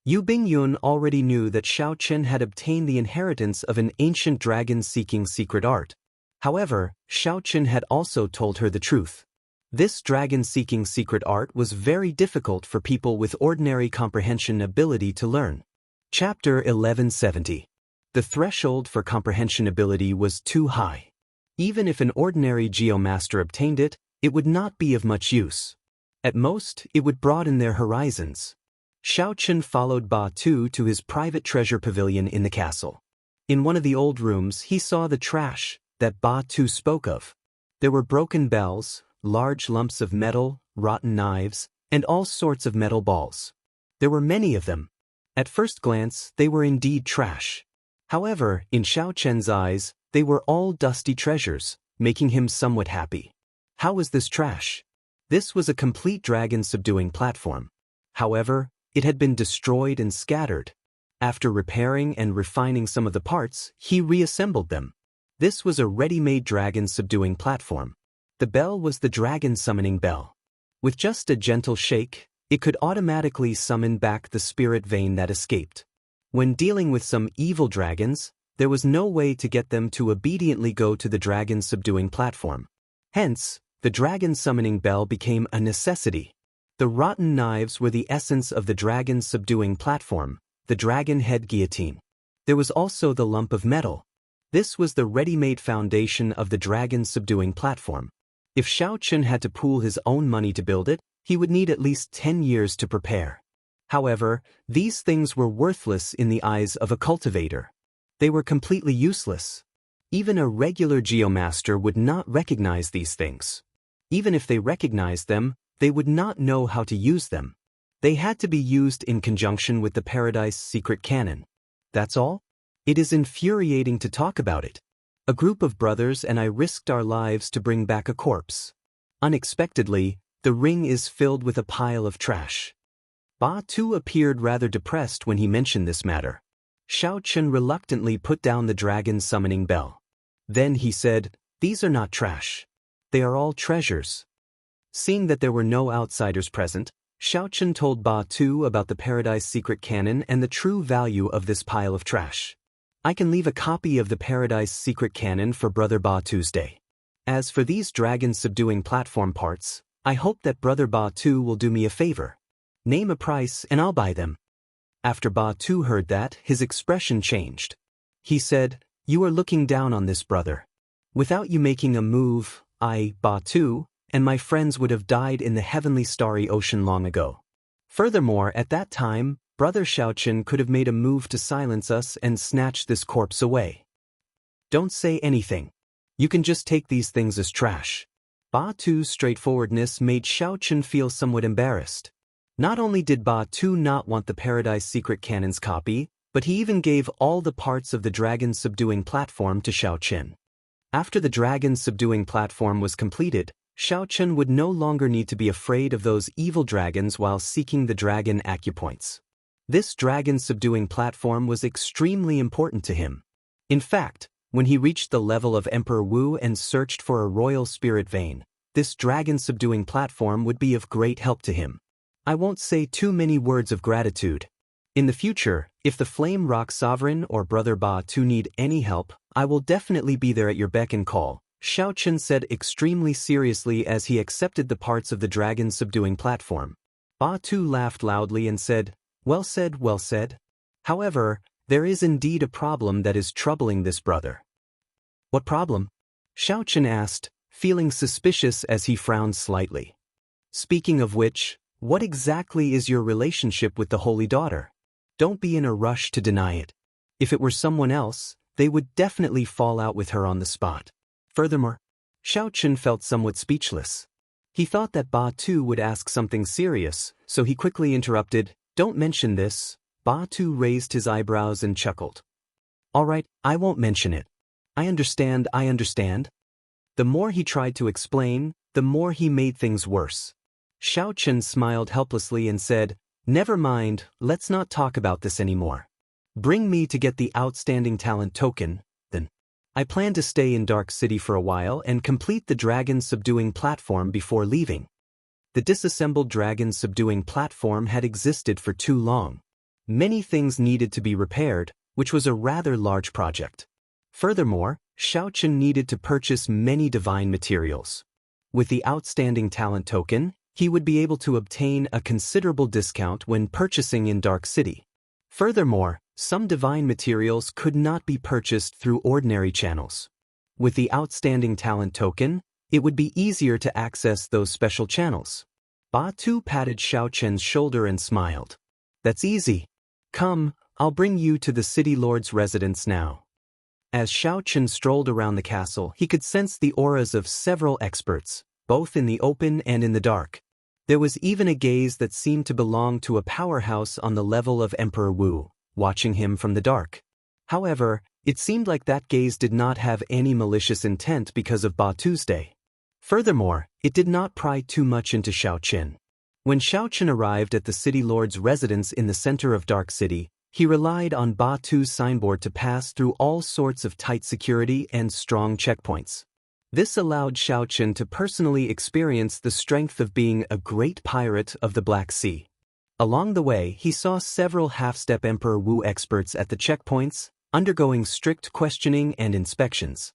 Yu Bingyun already knew that Xiaochen had obtained the inheritance of an ancient dragon-seeking secret art. However, Xiaochen had also told her the truth. This dragon-seeking secret art was very difficult for people with ordinary comprehension ability to learn. Chapter 1170. The threshold for comprehension ability was too high. Even if an ordinary geomaster obtained it, it would not be of much use. At most, it would broaden their horizons. Xiaochen followed Ba Tu to his private treasure pavilion in the castle. In one of the old rooms, he saw the trash that Ba Tu spoke of. There were broken bells, large lumps of metal, rotten knives, and all sorts of metal balls. There were many of them. At first glance, they were indeed trash. However, in Xiaochen's eyes, they were all dusty treasures, making him somewhat happy. How was this trash? This was a complete dragon-subduing platform. However, it had been destroyed and scattered. After repairing and refining some of the parts, he reassembled them. This was a ready-made dragon-subduing platform. The bell was the dragon-summoning bell. With just a gentle shake, it could automatically summon back the spirit vein that escaped. When dealing with some evil dragons, there was no way to get them to obediently go to the dragon-subduing platform. Hence, the dragon-summoning bell became a necessity. The rotten knives were the essence of the dragon-subduing platform, the dragon head guillotine. There was also the lump of metal. This was the ready-made foundation of the dragon-subduing platform. If Xiaochen had to pool his own money to build it, he would need at least 10 years to prepare. However, these things were worthless in the eyes of a cultivator. They were completely useless. Even a regular geomaster would not recognize these things. Even if they recognized them, they would not know how to use them. They had to be used in conjunction with the Paradise secret cannon. That's all? It is infuriating to talk about it. A group of brothers and I risked our lives to bring back a corpse. Unexpectedly, the ring is filled with a pile of trash. Ba Tu appeared rather depressed when he mentioned this matter. Xiao Chen reluctantly put down the dragon summoning bell. Then he said, "These are not trash. They are all treasures." Seeing that there were no outsiders present, Xiao Chen told Ba Tu about the Paradise Secret Canon and the true value of this pile of trash. "I can leave a copy of the Paradise Secret Canon for Brother Ba Tu's day. As for these dragon-subduing platform parts, I hope that Brother Ba Tu will do me a favor. Name a price and I'll buy them." After Ba Tu heard that, his expression changed. He said, "You are looking down on this, brother. Without you making a move, I, Ba Tu, and my friends would have died in the heavenly starry ocean long ago. Furthermore, at that time, Brother Xiaochen could have made a move to silence us and snatch this corpse away. Don't say anything. You can just take these things as trash." Ba Tu's straightforwardness made Xiaochen feel somewhat embarrassed. Not only did Ba Tu not want the Paradise Secret Canon's copy, but he even gave all the parts of the dragon-subduing platform to Xiaochen. After the dragon-subduing platform was completed, Xiaochen would no longer need to be afraid of those evil dragons while seeking the dragon acupoints. This dragon-subduing platform was extremely important to him. In fact, when he reached the level of Emperor Wu and searched for a royal spirit vein, this dragon-subduing platform would be of great help to him. I won't say too many words of gratitude. In the future, if the Flame Rock Sovereign or Brother Ba Tu need any help, I will definitely be there at your beck and call," Xiaochen said extremely seriously as he accepted the parts of the dragon-subduing platform. Ba Tu laughed loudly and said, well said, well said. However, there is indeed a problem that is troubling this brother." "What problem?" Xiaochen asked, feeling suspicious as he frowned slightly. "Speaking of which, what exactly is your relationship with the Holy Daughter? Don't be in a rush to deny it. If it were someone else, they would definitely fall out with her on the spot." Furthermore, Xiaochen felt somewhat speechless. He thought that Ba Tu would ask something serious, so he quickly interrupted, "Don't mention this." Ba Tu raised his eyebrows and chuckled. "All right, I won't mention it. I understand, I understand." The more he tried to explain, the more he made things worse. Xiaochen smiled helplessly and said, "Never mind, let's not talk about this anymore. Bring me to get the outstanding talent token, then. I plan to stay in Dark City for a while and complete the dragon-subduing platform before leaving." The disassembled dragon-subduing platform had existed for too long. Many things needed to be repaired, which was a rather large project. Furthermore, Xiaochen needed to purchase many divine materials. With the outstanding talent token, he would be able to obtain a considerable discount when purchasing in Dark City. Furthermore, some divine materials could not be purchased through ordinary channels. With the outstanding talent token, it would be easier to access those special channels. Ba Tu patted Xiaochen's shoulder and smiled. "That's easy. Come, I'll bring you to the city lord's residence now." As Xiaochen strolled around the castle, he could sense the auras of several experts, both in the open and in the dark. There was even a gaze that seemed to belong to a powerhouse on the level of Emperor Wu, watching him from the dark. However, it seemed like that gaze did not have any malicious intent because of Ba Tuesday. Furthermore, it did not pry too much into Xiaochen. When Xiaochen arrived at the city lord's residence in the center of Dark City, he relied on Ba Tu's signboard to pass through all sorts of tight security and strong checkpoints. This allowed Xiaochen to personally experience the strength of being a great pirate of the Black Sea. Along the way, he saw several half-step Emperor Wu experts at the checkpoints, undergoing strict questioning and inspections.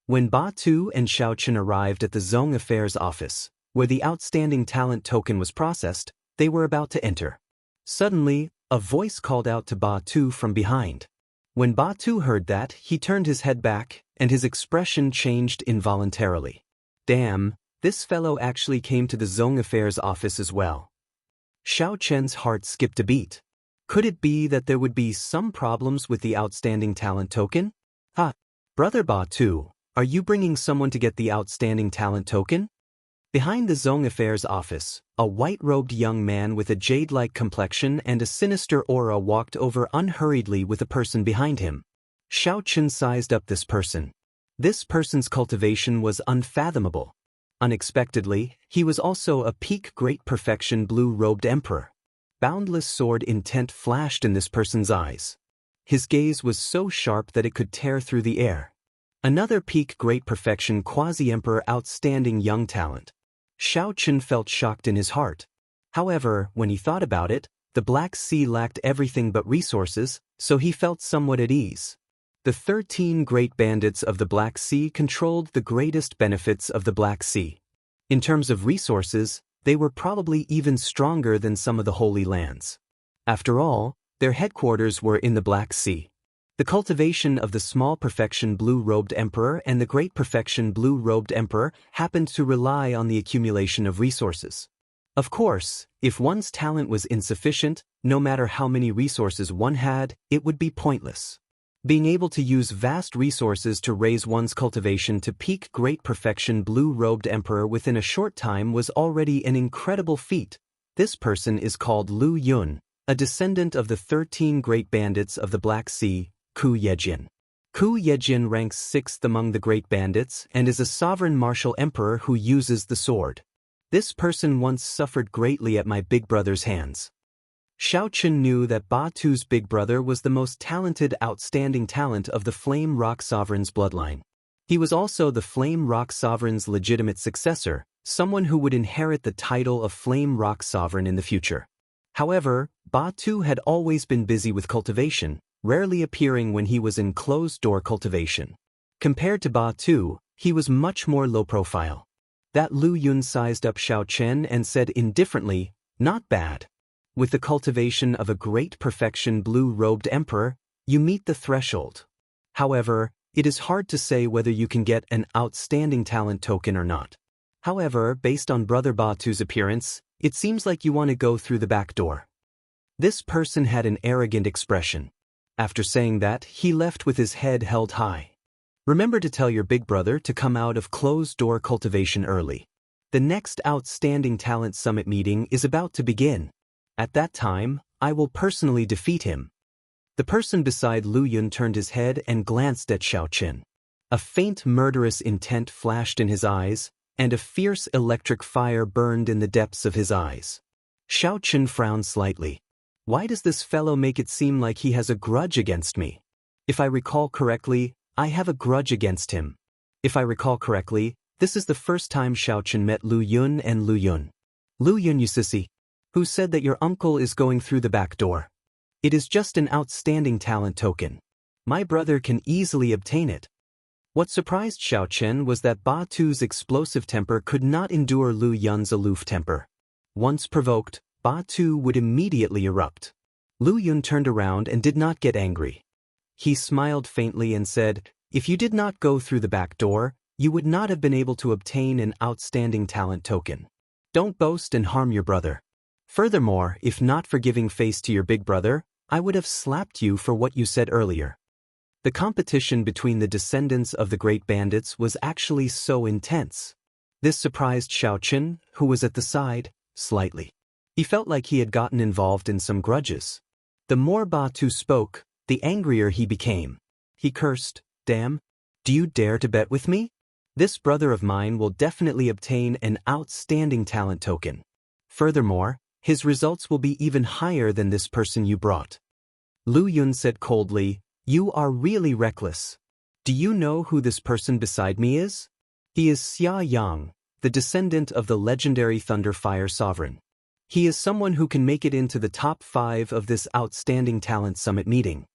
When Ba Tu and Xiaochen arrived at the Zong Affairs office, where the outstanding talent token was processed, they were about to enter. Suddenly, a voice called out to Ba Tu from behind. When Ba Tu heard that, he turned his head back, and his expression changed involuntarily. Damn, this fellow actually came to the Zong Affairs office as well. Xiaochen's heart skipped a beat. Could it be that there would be some problems with the outstanding talent token? Brother Ba Tu, are you bringing someone to get the outstanding talent token? Behind the Zong Affairs office, a white-robed young man with a jade-like complexion and a sinister aura walked over unhurriedly with a person behind him. Xiaochen sized up this person. This person's cultivation was unfathomable. Unexpectedly, he was also a peak great perfection blue-robed emperor. Boundless sword intent flashed in this person's eyes. His gaze was so sharp that it could tear through the air. Another peak great perfection quasi-emperor outstanding young talent. Xiao Chen felt shocked in his heart. However, when he thought about it, the Black Sea lacked everything but resources, so he felt somewhat at ease. The 13 great bandits of the Black Sea controlled the greatest benefits of the Black Sea. In terms of resources, they were probably even stronger than some of the Holy Lands. After all, their headquarters were in the Black Sea. The cultivation of the small perfection blue-robed emperor and the great perfection blue-robed emperor happened to rely on the accumulation of resources. Of course, if one's talent was insufficient, no matter how many resources one had, it would be pointless. Being able to use vast resources to raise one's cultivation to peak great perfection blue-robed emperor within a short time was already an incredible feat. This person is called Lu Yun, a descendant of the 13 great bandits of the Black Sea, Ku Yejin. Ku Yejin ranks 6th among the great bandits and is a sovereign martial emperor who uses the sword. This person once suffered greatly at my big brother's hands. Xiao Chen knew that Ba Tu's big brother was the most talented outstanding talent of the Flame Rock Sovereign's bloodline. He was also the Flame Rock Sovereign's legitimate successor, someone who would inherit the title of Flame Rock Sovereign in the future. However, Ba Tu had always been busy with cultivation, rarely appearing when he was in closed-door cultivation. Compared to Ba Tu, he was much more low-profile. That Lu Yun sized up Xiao Chen and said indifferently, "Not bad. With the cultivation of a great perfection blue-robed emperor, you meet the threshold. However, it is hard to say whether you can get an outstanding talent token or not. However, based on Brother Ba Tu's appearance, it seems like you want to go through the back door." This person had an arrogant expression. After saying that, he left with his head held high. Remember to tell your big brother to come out of closed-door cultivation early. The next Outstanding Talent Summit meeting is about to begin. At that time, I will personally defeat him. The person beside Lu Yun turned his head and glanced at Xiao Chen. A faint murderous intent flashed in his eyes, and a fierce electric fire burned in the depths of his eyes. Xiao Chen frowned slightly. Why does this fellow make it seem like he has a grudge against me? If I recall correctly, I have a grudge against him. If I recall correctly, this is the first time Xiao Chen met Lu Yun and Lu Yun. Lu Yun, you sissy. Who said that your uncle is going through the back door? It is just an outstanding talent token. My brother can easily obtain it. What surprised Xiao Chen was that Ba Tu's explosive temper could not endure Lu Yun's aloof temper. Once provoked, Ba Tu would immediately erupt. Lu Yun turned around and did not get angry. He smiled faintly and said, "If you did not go through the back door, you would not have been able to obtain an outstanding talent token. Don't boast and harm your brother. Furthermore, if not for giving face to your big brother, I would have slapped you for what you said earlier." The competition between the descendants of the great bandits was actually so intense. This surprised Xiao Chen, who was at the side, slightly. He felt like he had gotten involved in some grudges. The more Ba Tu spoke, the angrier he became. He cursed, "Damn! Do you dare to bet with me? This brother of mine will definitely obtain an outstanding talent token. Furthermore, his results will be even higher than this person you brought." Lu Yun said coldly, "You are really reckless. Do you know who this person beside me is? He is Xia Yang, the descendant of the legendary Thunder Fire Sovereign. He is someone who can make it into the top 5 of this Outstanding Talent Summit meeting."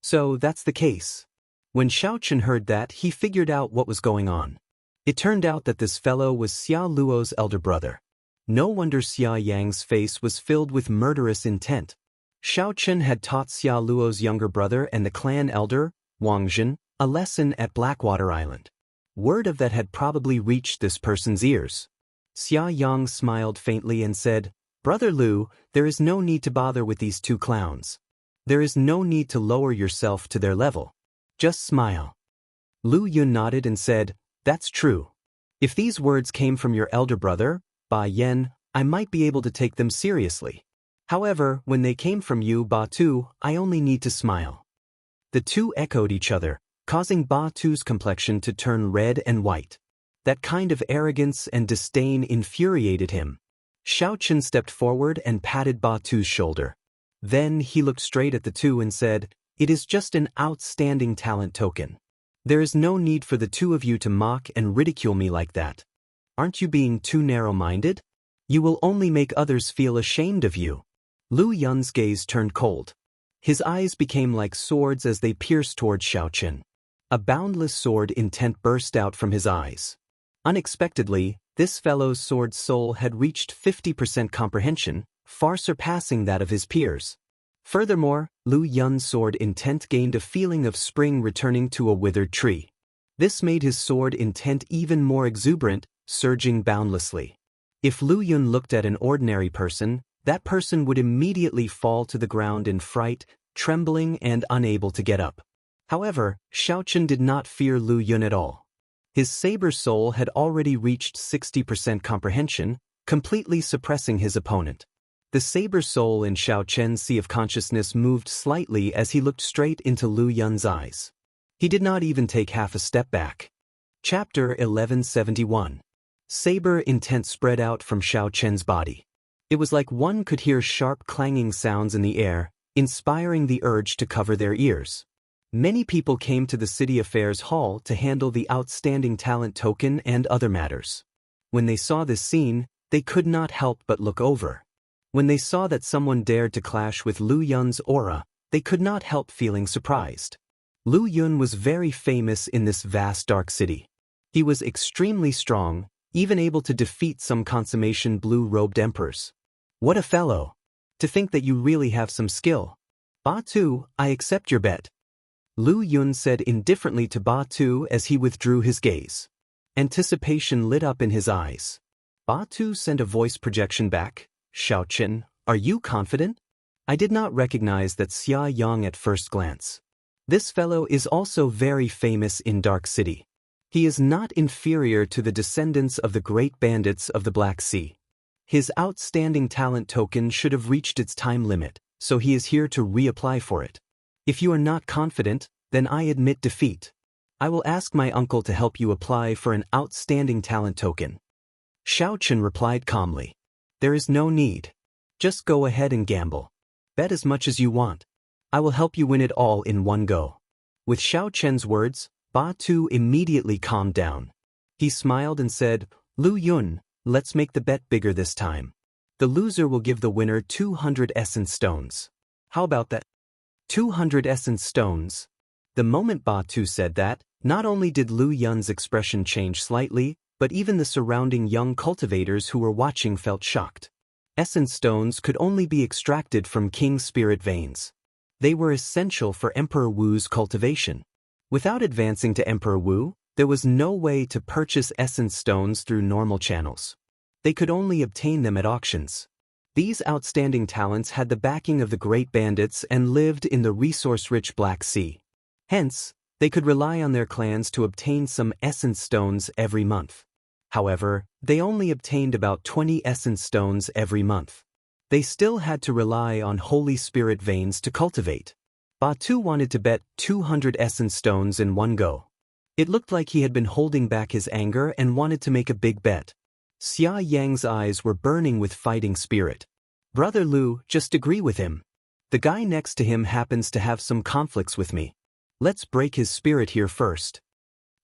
So that's the case. When Xiao Chen heard that, he figured out what was going on. It turned out that this fellow was Xia Luo's elder brother. No wonder Xia Yang's face was filled with murderous intent. Xiao Chen had taught Xia Luo's younger brother and the clan elder, Wang Jin, a lesson at Blackwater Island. Word of that had probably reached this person's ears. Xia Yang smiled faintly and said, "Brother Lu, there is no need to bother with these two clowns. There is no need to lower yourself to their level. Just smile." Lu Yun nodded and said, "That's true. If these words came from your elder brother, Ba Yan, I might be able to take them seriously. However, when they came from you, Ba Tu, I only need to smile." The two echoed each other, causing Ba Tu's complexion to turn red and white. That kind of arrogance and disdain infuriated him. Xiao Chen stepped forward and patted Ba Tu's shoulder. Then he looked straight at the two and said, It is just an outstanding talent token. There is no need for the two of you to mock and ridicule me like that. Aren't you being too narrow-minded? You will only make others feel ashamed of you. Lu Yun's gaze turned cold. His eyes became like swords as they pierced toward Xiaochen. A boundless sword intent burst out from his eyes. Unexpectedly, this fellow's sword soul had reached 50% comprehension, far surpassing that of his peers. Furthermore, Lu Yun's sword intent gained a feeling of spring returning to a withered tree. This made his sword intent even more exuberant, surging boundlessly. If Lu Yun looked at an ordinary person, that person would immediately fall to the ground in fright, trembling and unable to get up. However, Xiaochen did not fear Lu Yun at all. His saber soul had already reached 60% comprehension, completely suppressing his opponent. The saber soul in Xiaochen's sea of consciousness moved slightly as he looked straight into Lu Yun's eyes. He did not even take half a step back. Chapter 1171. Saber intent spread out from Xiaochen's body. It was like one could hear sharp clanging sounds in the air, inspiring the urge to cover their ears. Many people came to the City Affairs Hall to handle the outstanding talent token and other matters. When they saw this scene, they could not help but look over. When they saw that someone dared to clash with Lu Yun's aura, they could not help feeling surprised. Lu Yun was very famous in this vast dark city. He was extremely strong, even able to defeat some consummation blue-robed emperors. What a fellow! To think that you really have some skill. Ba Tu, I accept your bet. Lu Yun said indifferently to Ba Tu as he withdrew his gaze. Anticipation lit up in his eyes. Ba Tu sent a voice projection back. Xiaochen, are you confident? I did not recognize that Xia Yang at first glance. This fellow is also very famous in Dark City. He is not inferior to the descendants of the great bandits of the Black Sea. His outstanding talent token should have reached its time limit, so he is here to reapply for it. If you are not confident, then I admit defeat. I will ask my uncle to help you apply for an outstanding talent token. Xiaochen replied calmly. There is no need. Just go ahead and gamble. Bet as much as you want. I will help you win it all in one go. With Xiaochen's words, Ba Tu immediately calmed down. He smiled and said, Lu Yun, let's make the bet bigger this time. The loser will give the winner 200 essence stones. How about that? 200 essence stones. The moment Ba Tu said that, not only did Lu Yun's expression change slightly, but even the surrounding young cultivators who were watching felt shocked. Essence stones could only be extracted from King Spirit veins. They were essential for Emperor Wu's cultivation. Without advancing to Emperor Wu, there was no way to purchase essence stones through normal channels. They could only obtain them at auctions. These outstanding talents had the backing of the great bandits and lived in the resource-rich Black Sea. Hence, they could rely on their clans to obtain some essence stones every month. However, they only obtained about 20 essence stones every month. They still had to rely on Holy Spirit veins to cultivate. Ba Tu wanted to bet 200 essence stones in one go. It looked like he had been holding back his anger and wanted to make a big bet. Xia Yang's eyes were burning with fighting spirit. Brother Lu, just agree with him. The guy next to him happens to have some conflicts with me. Let's break his spirit here first.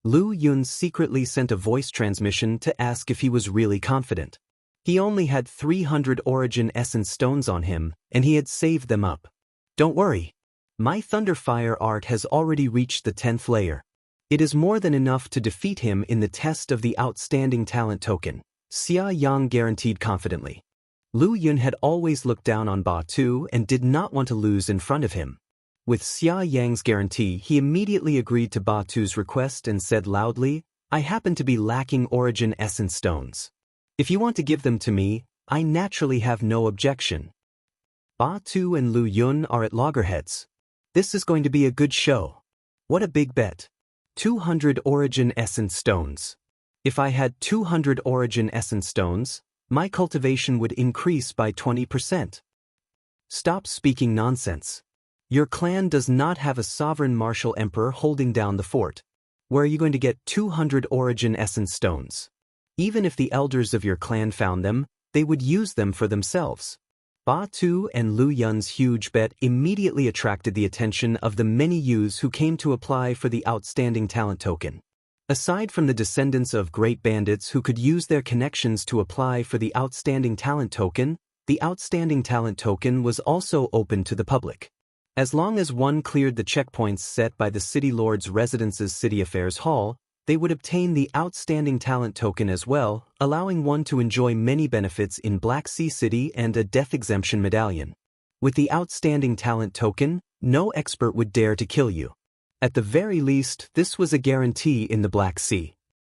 Lu Yun secretly sent a voice transmission to ask if he was really confident. He only had 300 origin essence stones on him, and he had saved them up. Don't worry. My Thunderfire art has already reached the 10th layer. It is more than enough to defeat him in the test of the outstanding talent token, Xia Yang guaranteed confidently. Lu Yun had always looked down on Ba Tu and did not want to lose in front of him. With Xia Yang's guarantee, he immediately agreed to Ba Tu's request and said loudly, I happen to be lacking origin essence stones. If you want to give them to me, I naturally have no objection. Ba Tu and Lu Yun are at loggerheads. This is going to be a good show. What a big bet. 200 origin essence stones. If I had 200 origin essence stones, my cultivation would increase by 20%. Stop speaking nonsense. Your clan does not have a sovereign martial emperor holding down the fort. Where are you going to get 200 origin essence stones? Even if the elders of your clan found them, they would use them for themselves. Ba Tu and Lu Yun's huge bet immediately attracted the attention of the many youths who came to apply for the Outstanding Talent Token. Aside from the descendants of great bandits who could use their connections to apply for the Outstanding Talent Token, the Outstanding Talent Token was also open to the public. As long as one cleared the checkpoints set by the City Lord's Residence's City Affairs Hall, they would obtain the Outstanding Talent Token as well, allowing one to enjoy many benefits in Black Sea City and a death exemption medallion. With the Outstanding Talent Token, no expert would dare to kill you. At the very least, this was a guarantee in the Black Sea.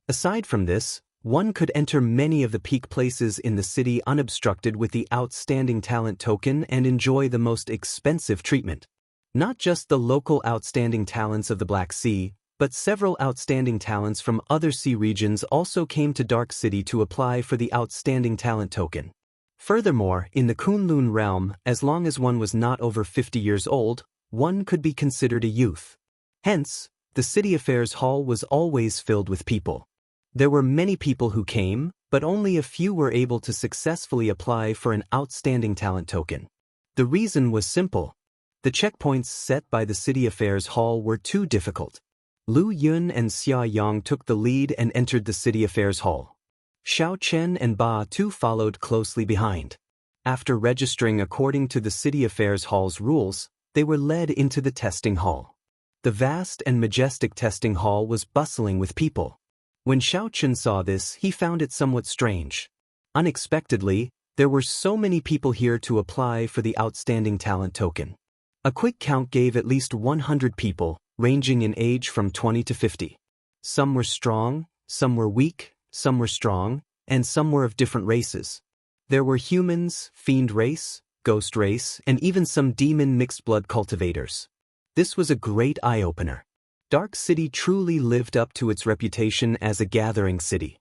Aside from this, one could enter many of the peak places in the city unobstructed with the Outstanding Talent Token and enjoy the most expensive treatment. Not just the local outstanding talents of the Black Sea, but several outstanding talents from other sea regions also came to Dark City to apply for the Outstanding Talent Token. Furthermore, in the Kunlun realm, as long as one was not over 50 years old, one could be considered a youth. Hence, the City Affairs Hall was always filled with people. There were many people who came, but only a few were able to successfully apply for an Outstanding Talent Token. The reason was simple. The checkpoints set by the City Affairs Hall were too difficult. Lu Yun and Xia Yang took the lead and entered the City Affairs Hall. Xiao Chen and Ba Tu followed closely behind. After registering according to the City Affairs Hall's rules, they were led into the testing hall. The vast and majestic testing hall was bustling with people. When Xiao Chen saw this, he found it somewhat strange. Unexpectedly, there were so many people here to apply for the Outstanding Talent Token. A quick count gave at least 100 people, ranging in age from 20 to 50. Some were strong, some were weak, some were strong, and some were of different races. There were humans, fiend race, ghost race, and even some demon mixed-blood cultivators. This was a great eye-opener. Dark City truly lived up to its reputation as a gathering city.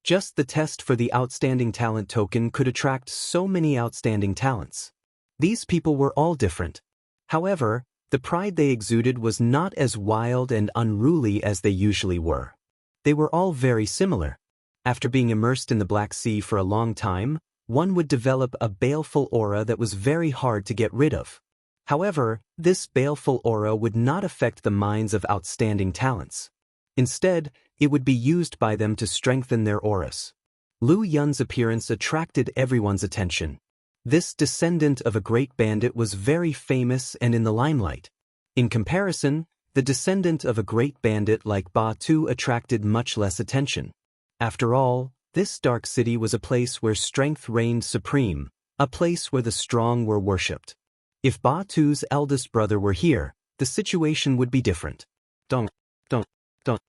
Just the test for the Outstanding Talent Token could attract so many outstanding talents. These people were all different. However, the pride they exuded was not as wild and unruly as they usually were. They were all very similar. After being immersed in the Black Sea for a long time, one would develop a baleful aura that was very hard to get rid of. However, this baleful aura would not affect the minds of outstanding talents. Instead, it would be used by them to strengthen their auras. Lu Yun's appearance attracted everyone's attention. This descendant of a great bandit was very famous and in the limelight. In comparison, the descendant of a great bandit like Ba Tu attracted much less attention. After all, this dark city was a place where strength reigned supreme, a place where the strong were worshipped. If Ba Tu's eldest brother were here, the situation would be different. Dong, dong, dong.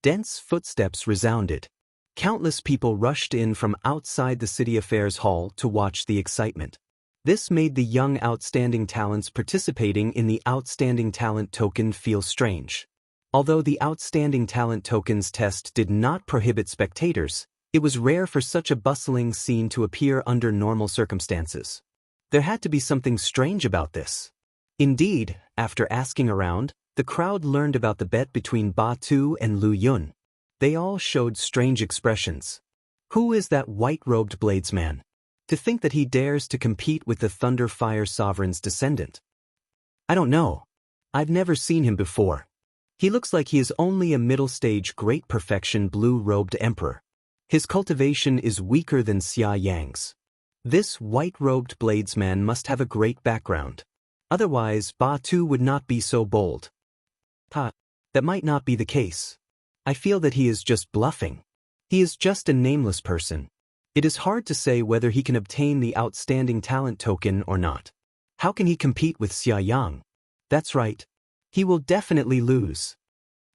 Dense footsteps resounded. Countless people rushed in from outside the City Affairs Hall to watch the excitement. This made the young outstanding talents participating in the Outstanding Talent Token feel strange. Although the Outstanding Talent Token's test did not prohibit spectators, it was rare for such a bustling scene to appear under normal circumstances. There had to be something strange about this. Indeed, after asking around, the crowd learned about the bet between Ba Tu and Lu Yun. They all showed strange expressions. Who is that white-robed bladesman? To think that he dares to compete with the Thunder Fire Sovereign's descendant. I don't know. I've never seen him before. He looks like he is only a middle-stage great perfection blue-robed emperor. His cultivation is weaker than Xia Yang's. This white-robed bladesman must have a great background. Otherwise, Ba Tu would not be so bold. That might not be the case. I feel that he is just bluffing. He is just a nameless person. It is hard to say whether he can obtain the Outstanding Talent Token or not. How can he compete with Xia Yang? That's right. He will definitely lose.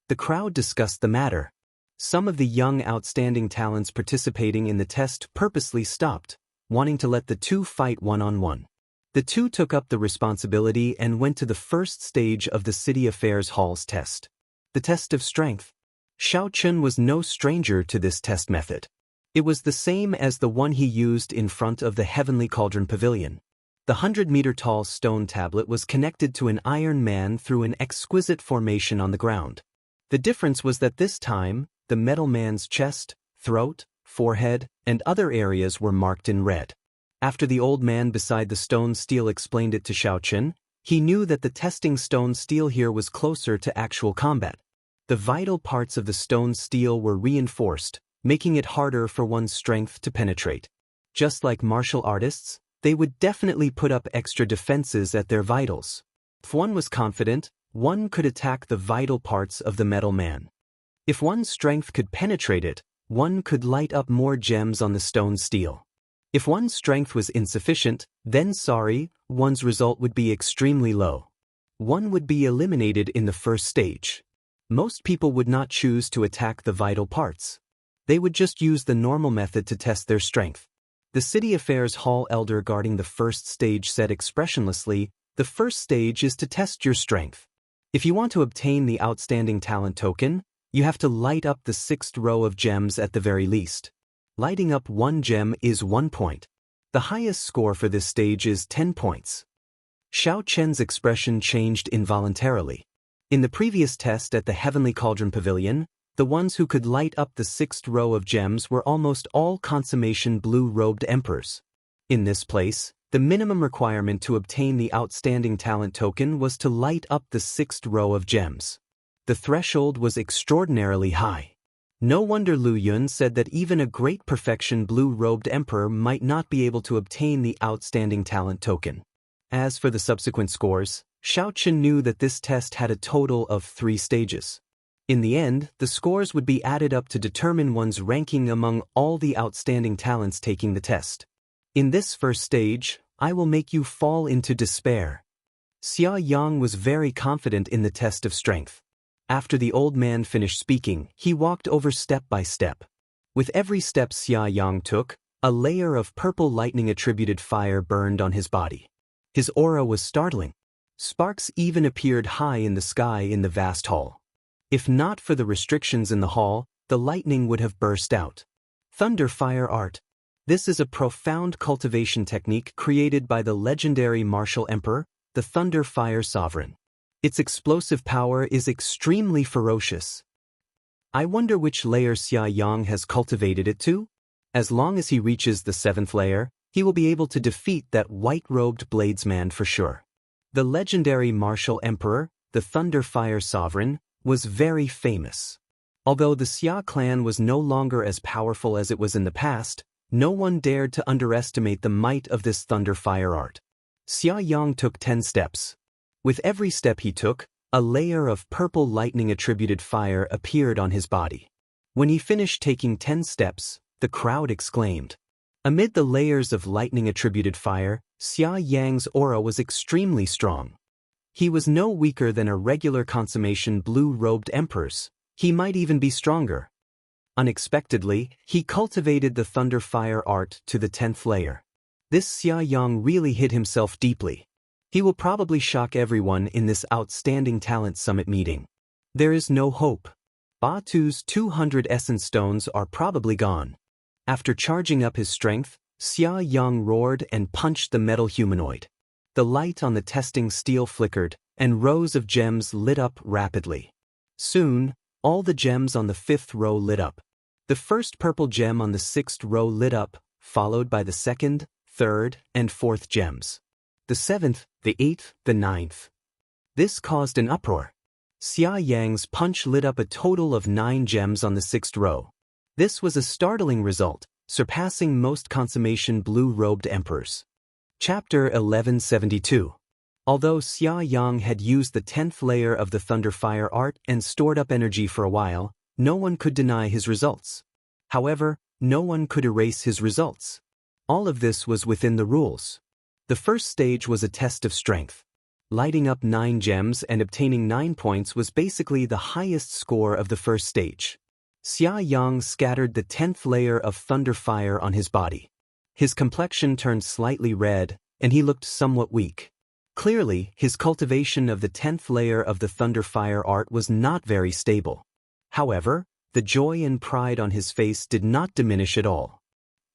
The crowd discussed the matter. Some of the young outstanding talents participating in the test purposely stopped, wanting to let the two fight one-on-one. The two took up the responsibility and went to the first stage of the City Affairs Hall's test. The test of strength. Xiao Chen was no stranger to this test method. It was the same as the one he used in front of the Heavenly Cauldron Pavilion. The 100-meter-tall stone tablet was connected to an Iron Man through an exquisite formation on the ground. The difference was that this time, the Metal Man's chest, throat, forehead, and other areas were marked in red. After the old man beside the stone steel explained it to Xiao Chen, he knew that the testing stone steel here was closer to actual combat. The vital parts of the stone steel were reinforced, making it harder for one's strength to penetrate. Just like martial artists, they would definitely put up extra defenses at their vitals. If one was confident, one could attack the vital parts of the metal man. If one's strength could penetrate it, one could light up more gems on the stone steel. If one's strength was insufficient, then one's result would be extremely low. One would be eliminated in the first stage. Most people would not choose to attack the vital parts. They would just use the normal method to test their strength. The city affairs hall elder guarding the first stage said expressionlessly, "The first stage is to test your strength. If you want to obtain the outstanding talent token, you have to light up the 6th row of gems at the very least. Lighting up one gem is 1 point. The highest score for this stage is 10 points. Xiao Chen's expression changed involuntarily. In the previous test at the Heavenly Cauldron Pavilion, the ones who could light up the 6th row of gems were almost all consummation blue-robed emperors. In this place, the minimum requirement to obtain the outstanding talent token was to light up the 6th row of gems. The threshold was extraordinarily high. No wonder Lu Yun said that even a great perfection blue-robed emperor might not be able to obtain the outstanding talent token. As for the subsequent scores, Xiao Chen knew that this test had a total of 3 stages. In the end, the scores would be added up to determine one's ranking among all the outstanding talents taking the test. In this first stage, I will make you fall into despair. Xia Yang was very confident in the test of strength. After the old man finished speaking, he walked over step by step. With every step Xia Yang took, a layer of purple lightning-attributed fire burned on his body. His aura was startling. Sparks even appeared high in the sky in the vast hall. If not for the restrictions in the hall, the lightning would have burst out. Thunder Fire Art. This is a profound cultivation technique created by the legendary martial emperor, the Thunder Fire Sovereign. Its explosive power is extremely ferocious. I wonder which layer Xia Yang has cultivated it to? As long as he reaches the 7th layer, he will be able to defeat that white-robed bladesman for sure. The legendary martial emperor, the Thunder Fire Sovereign, was very famous. Although the Xia clan was no longer as powerful as it was in the past, no one dared to underestimate the might of this Thunder Fire art. Xia Yang took 10 steps. With every step he took, a layer of purple lightning-attributed fire appeared on his body. When he finished taking 10 steps, the crowd exclaimed. Amid the layers of lightning-attributed fire, Xia Yang's aura was extremely strong. He was no weaker than a regular consummation blue-robed emperor's. He might even be stronger. Unexpectedly, he cultivated the Thunder Fire art to the 10th layer. This Xia Yang really hit himself deeply. He will probably shock everyone in this outstanding talent summit meeting. There is no hope. Batu's 200 essence stones are probably gone. After charging up his strength, Xia Yang roared and punched the metal humanoid. The light on the testing steel flickered, and rows of gems lit up rapidly. Soon, all the gems on the 5th row lit up. The first purple gem on the 6th row lit up, followed by the 2nd, 3rd, and 4th gems. The 7th, the 8th, the 9th. This caused an uproar. Xia Yang's punch lit up a total of 9 gems on the 6th row. This was a startling result, surpassing most consummation blue-robed emperors. Chapter 1172. Although Xia Yang had used the 10th layer of the Thunder Fire art and stored up energy for a while, no one could deny his results. However, no one could erase his results. All of this was within the rules. The first stage was a test of strength. Lighting up 9 gems and obtaining 9 points was basically the highest score of the first stage. Xia Yang scattered the 10th layer of Thunder Fire on his body. His complexion turned slightly red, and he looked somewhat weak. Clearly, his cultivation of the 10th layer of the Thunder Fire art was not very stable. However, the joy and pride on his face did not diminish at all.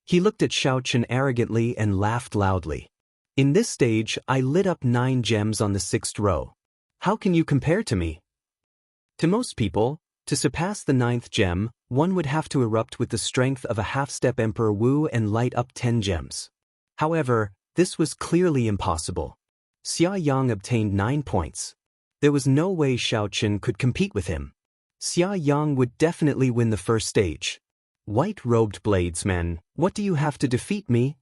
He looked at Xiao Chen arrogantly and laughed loudly. In this stage, I lit up 9 gems on the 6th row. How can you compare to me? To most people, to surpass the 9th gem, one would have to erupt with the strength of a half-step Emperor Wu and light up 10 gems. However, this was clearly impossible. Xia Yang obtained 9 points. There was no way Xiao Qin could compete with him. Xia Yang would definitely win the first stage. White-robed bladesman, what do you have to defeat me?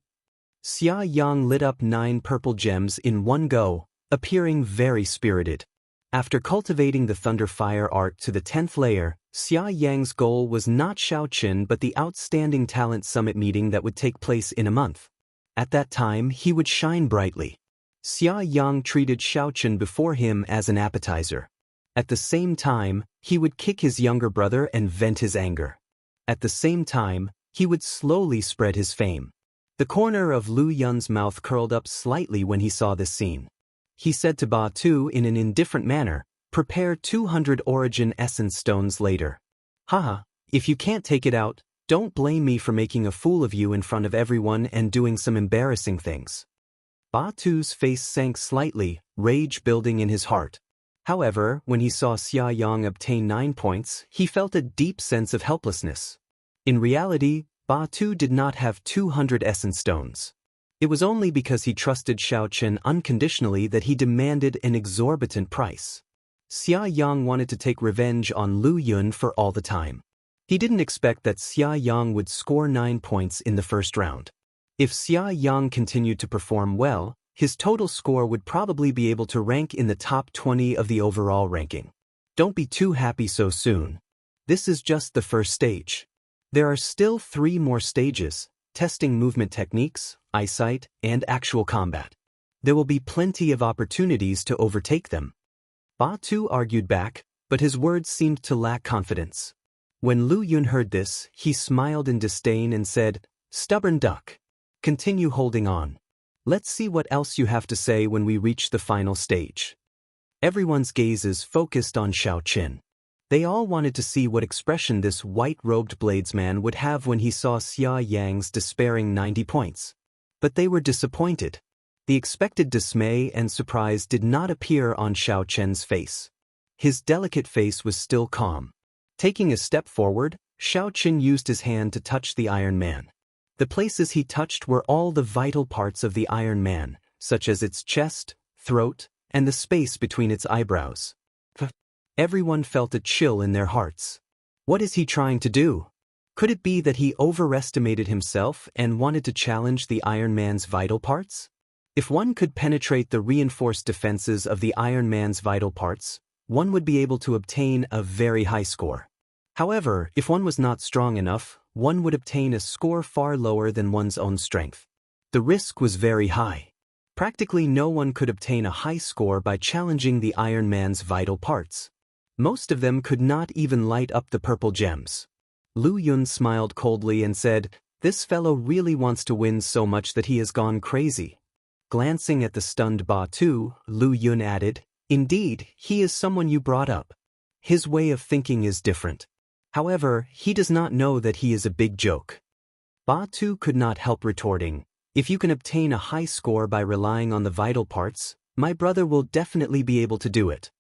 Xia Yang lit up 9 purple gems in one go, appearing very spirited. After cultivating the Thunder Fire art to the 10th layer, Xia Yang's goal was not Xiao Qin but the Outstanding Talent Summit meeting that would take place in a month. At that time, he would shine brightly. Xia Yang treated Xiao Qin before him as an appetizer. At the same time, he would kick his younger brother and vent his anger. At the same time, he would slowly spread his fame. The corner of Lu Yun's mouth curled up slightly when he saw this scene. He said to Ba Tu in an indifferent manner, "Prepare 200 origin essence stones later." Haha, if you can't take it out, don't blame me for making a fool of you in front of everyone and doing some embarrassing things. Ba Tu's face sank slightly, rage building in his heart. However, when he saw Xia Yang obtain 9 points, he felt a deep sense of helplessness. In reality, Ba Tu did not have 200 essence stones. It was only because he trusted Xiao Qin unconditionally that he demanded an exorbitant price. Xia Yang wanted to take revenge on Lu Yun for all the time. He didn't expect that Xia Yang would score 9 points in the first round. If Xia Yang continued to perform well, his total score would probably be able to rank in the top 20 of the overall ranking. Don't be too happy so soon. This is just the first stage. There are still 3 more stages, testing movement techniques, eyesight, and actual combat. There will be plenty of opportunities to overtake them. Ba Tu argued back, but his words seemed to lack confidence. When Lu Yun heard this, he smiled in disdain and said, "Stubborn duck. Continue holding on. Let's see what else you have to say when we reach the final stage." Everyone's gazes focused on Xiao Qin. They all wanted to see what expression this white-robed bladesman would have when he saw Xia Yang's despairing 90 points. But they were disappointed. The expected dismay and surprise did not appear on Xiao Qin's face. His delicate face was still calm. Taking a step forward, Xiao Qin used his hand to touch the Iron Man. The places he touched were all the vital parts of the Iron Man, such as its chest, throat, and the space between its eyebrows. Everyone felt a chill in their hearts. What is he trying to do? Could it be that he overestimated himself and wanted to challenge the Iron Man's vital parts? If one could penetrate the reinforced defenses of the Iron Man's vital parts, one would be able to obtain a very high score. However, if one was not strong enough, one would obtain a score far lower than one's own strength. The risk was very high. Practically no one could obtain a high score by challenging the Iron Man's vital parts. Most of them could not even light up the purple gems. Lu Yun smiled coldly and said, "This fellow really wants to win so much that he has gone crazy." Glancing at the stunned Ba Tu, Lu Yun added, "Indeed, he is someone you brought up. His way of thinking is different. However, he does not know that he is a big joke." Ba Tu could not help retorting, "If you can obtain a high score by relying on the vital parts, my brother will definitely be able to do it."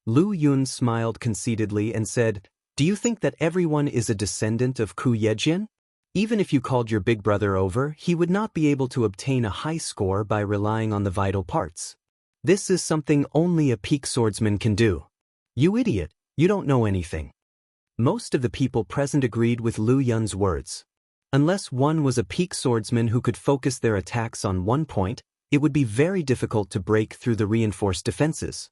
Lu Yun smiled conceitedly and said, "Do you think that everyone is a descendant of Ku Yejin? Even if you called your big brother over, he would not be able to obtain a high score by relying on the vital parts. This is something only a peak swordsman can do. You idiot, you don't know anything." Most of the people present agreed with Lu Yun's words. Unless one was a peak swordsman who could focus their attacks on one point, it would be very difficult to break through the reinforced defenses.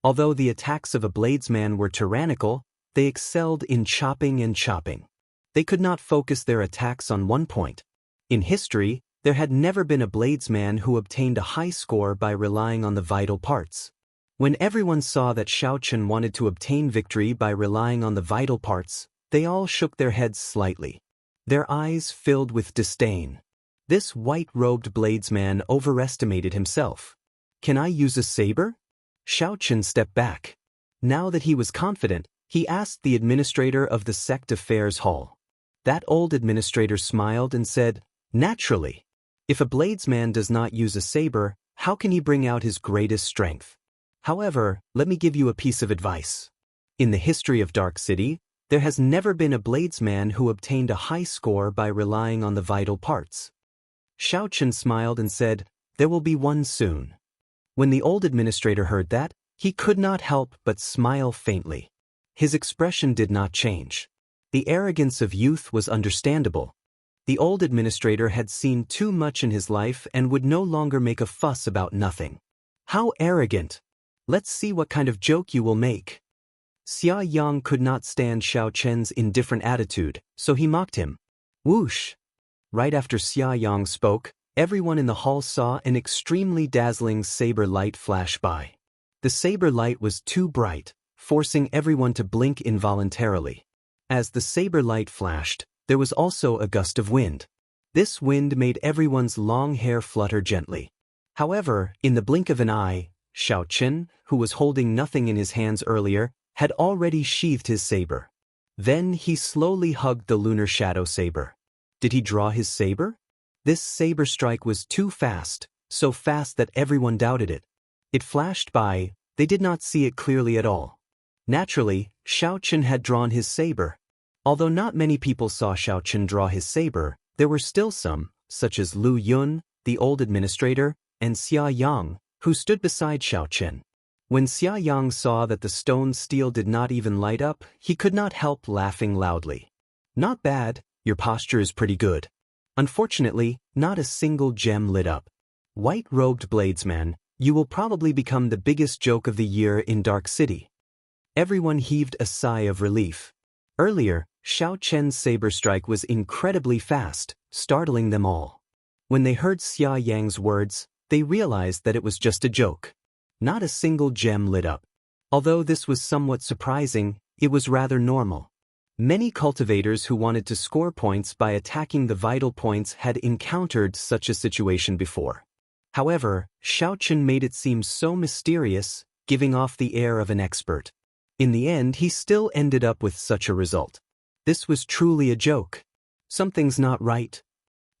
Although the attacks of a bladesman were tyrannical, they excelled in chopping and chopping. They could not focus their attacks on one point. In history, there had never been a bladesman who obtained a high score by relying on the vital parts. When everyone saw that Xiao Qin wanted to obtain victory by relying on the vital parts, they all shook their heads slightly. Their eyes filled with disdain. This white-robed bladesman overestimated himself. "Can I use a saber?" Xiao Qin stepped back. Now that he was confident, he asked the administrator of the sect affairs hall. That old administrator smiled and said, "Naturally. If a bladesman does not use a saber, how can he bring out his greatest strength? However, let me give you a piece of advice. In the history of Dark City, there has never been a bladesman who obtained a high score by relying on the vital parts. Xiao Chen smiled and said, "There will be one soon." When the old administrator heard that, he could not help but smile faintly. His expression did not change. The arrogance of youth was understandable. The old administrator had seen too much in his life and would no longer make a fuss about nothing. "How arrogant! Let's see what kind of joke you will make." Xia Yang could not stand Xiao Chen's indifferent attitude, so he mocked him. Whoosh! Right after Xia Yang spoke, everyone in the hall saw an extremely dazzling saber light flash by. The saber light was too bright, forcing everyone to blink involuntarily. As the saber light flashed, there was also a gust of wind. This wind made everyone's long hair flutter gently. However, in the blink of an eye, Xiao Chen, who was holding nothing in his hands earlier, had already sheathed his saber. Then he slowly hugged the lunar shadow saber. Did he draw his saber? This saber strike was too fast, so fast that everyone doubted it. It flashed by, they did not see it clearly at all. Naturally, Xiao Chen had drawn his saber. Although not many people saw Xiao Chen draw his saber, there were still some, such as Lu Yun, the old administrator, and Xia Yang, who stood beside Xiao Chen. When Xia Yang saw that the stone steel did not even light up, he could not help laughing loudly. "Not bad, your posture is pretty good." Unfortunately, not a single gem lit up. "White-robed bladesman, you will probably become the biggest joke of the year in Dark City." Everyone heaved a sigh of relief. Earlier, Xiao Chen's saber strike was incredibly fast, startling them all. When they heard Xia Yang's words, they realized that it was just a joke. Not a single gem lit up. Although this was somewhat surprising, it was rather normal. Many cultivators who wanted to score points by attacking the vital points had encountered such a situation before. However, Xiao Chen made it seem so mysterious, giving off the air of an expert. In the end, he still ended up with such a result. This was truly a joke. Something's not right.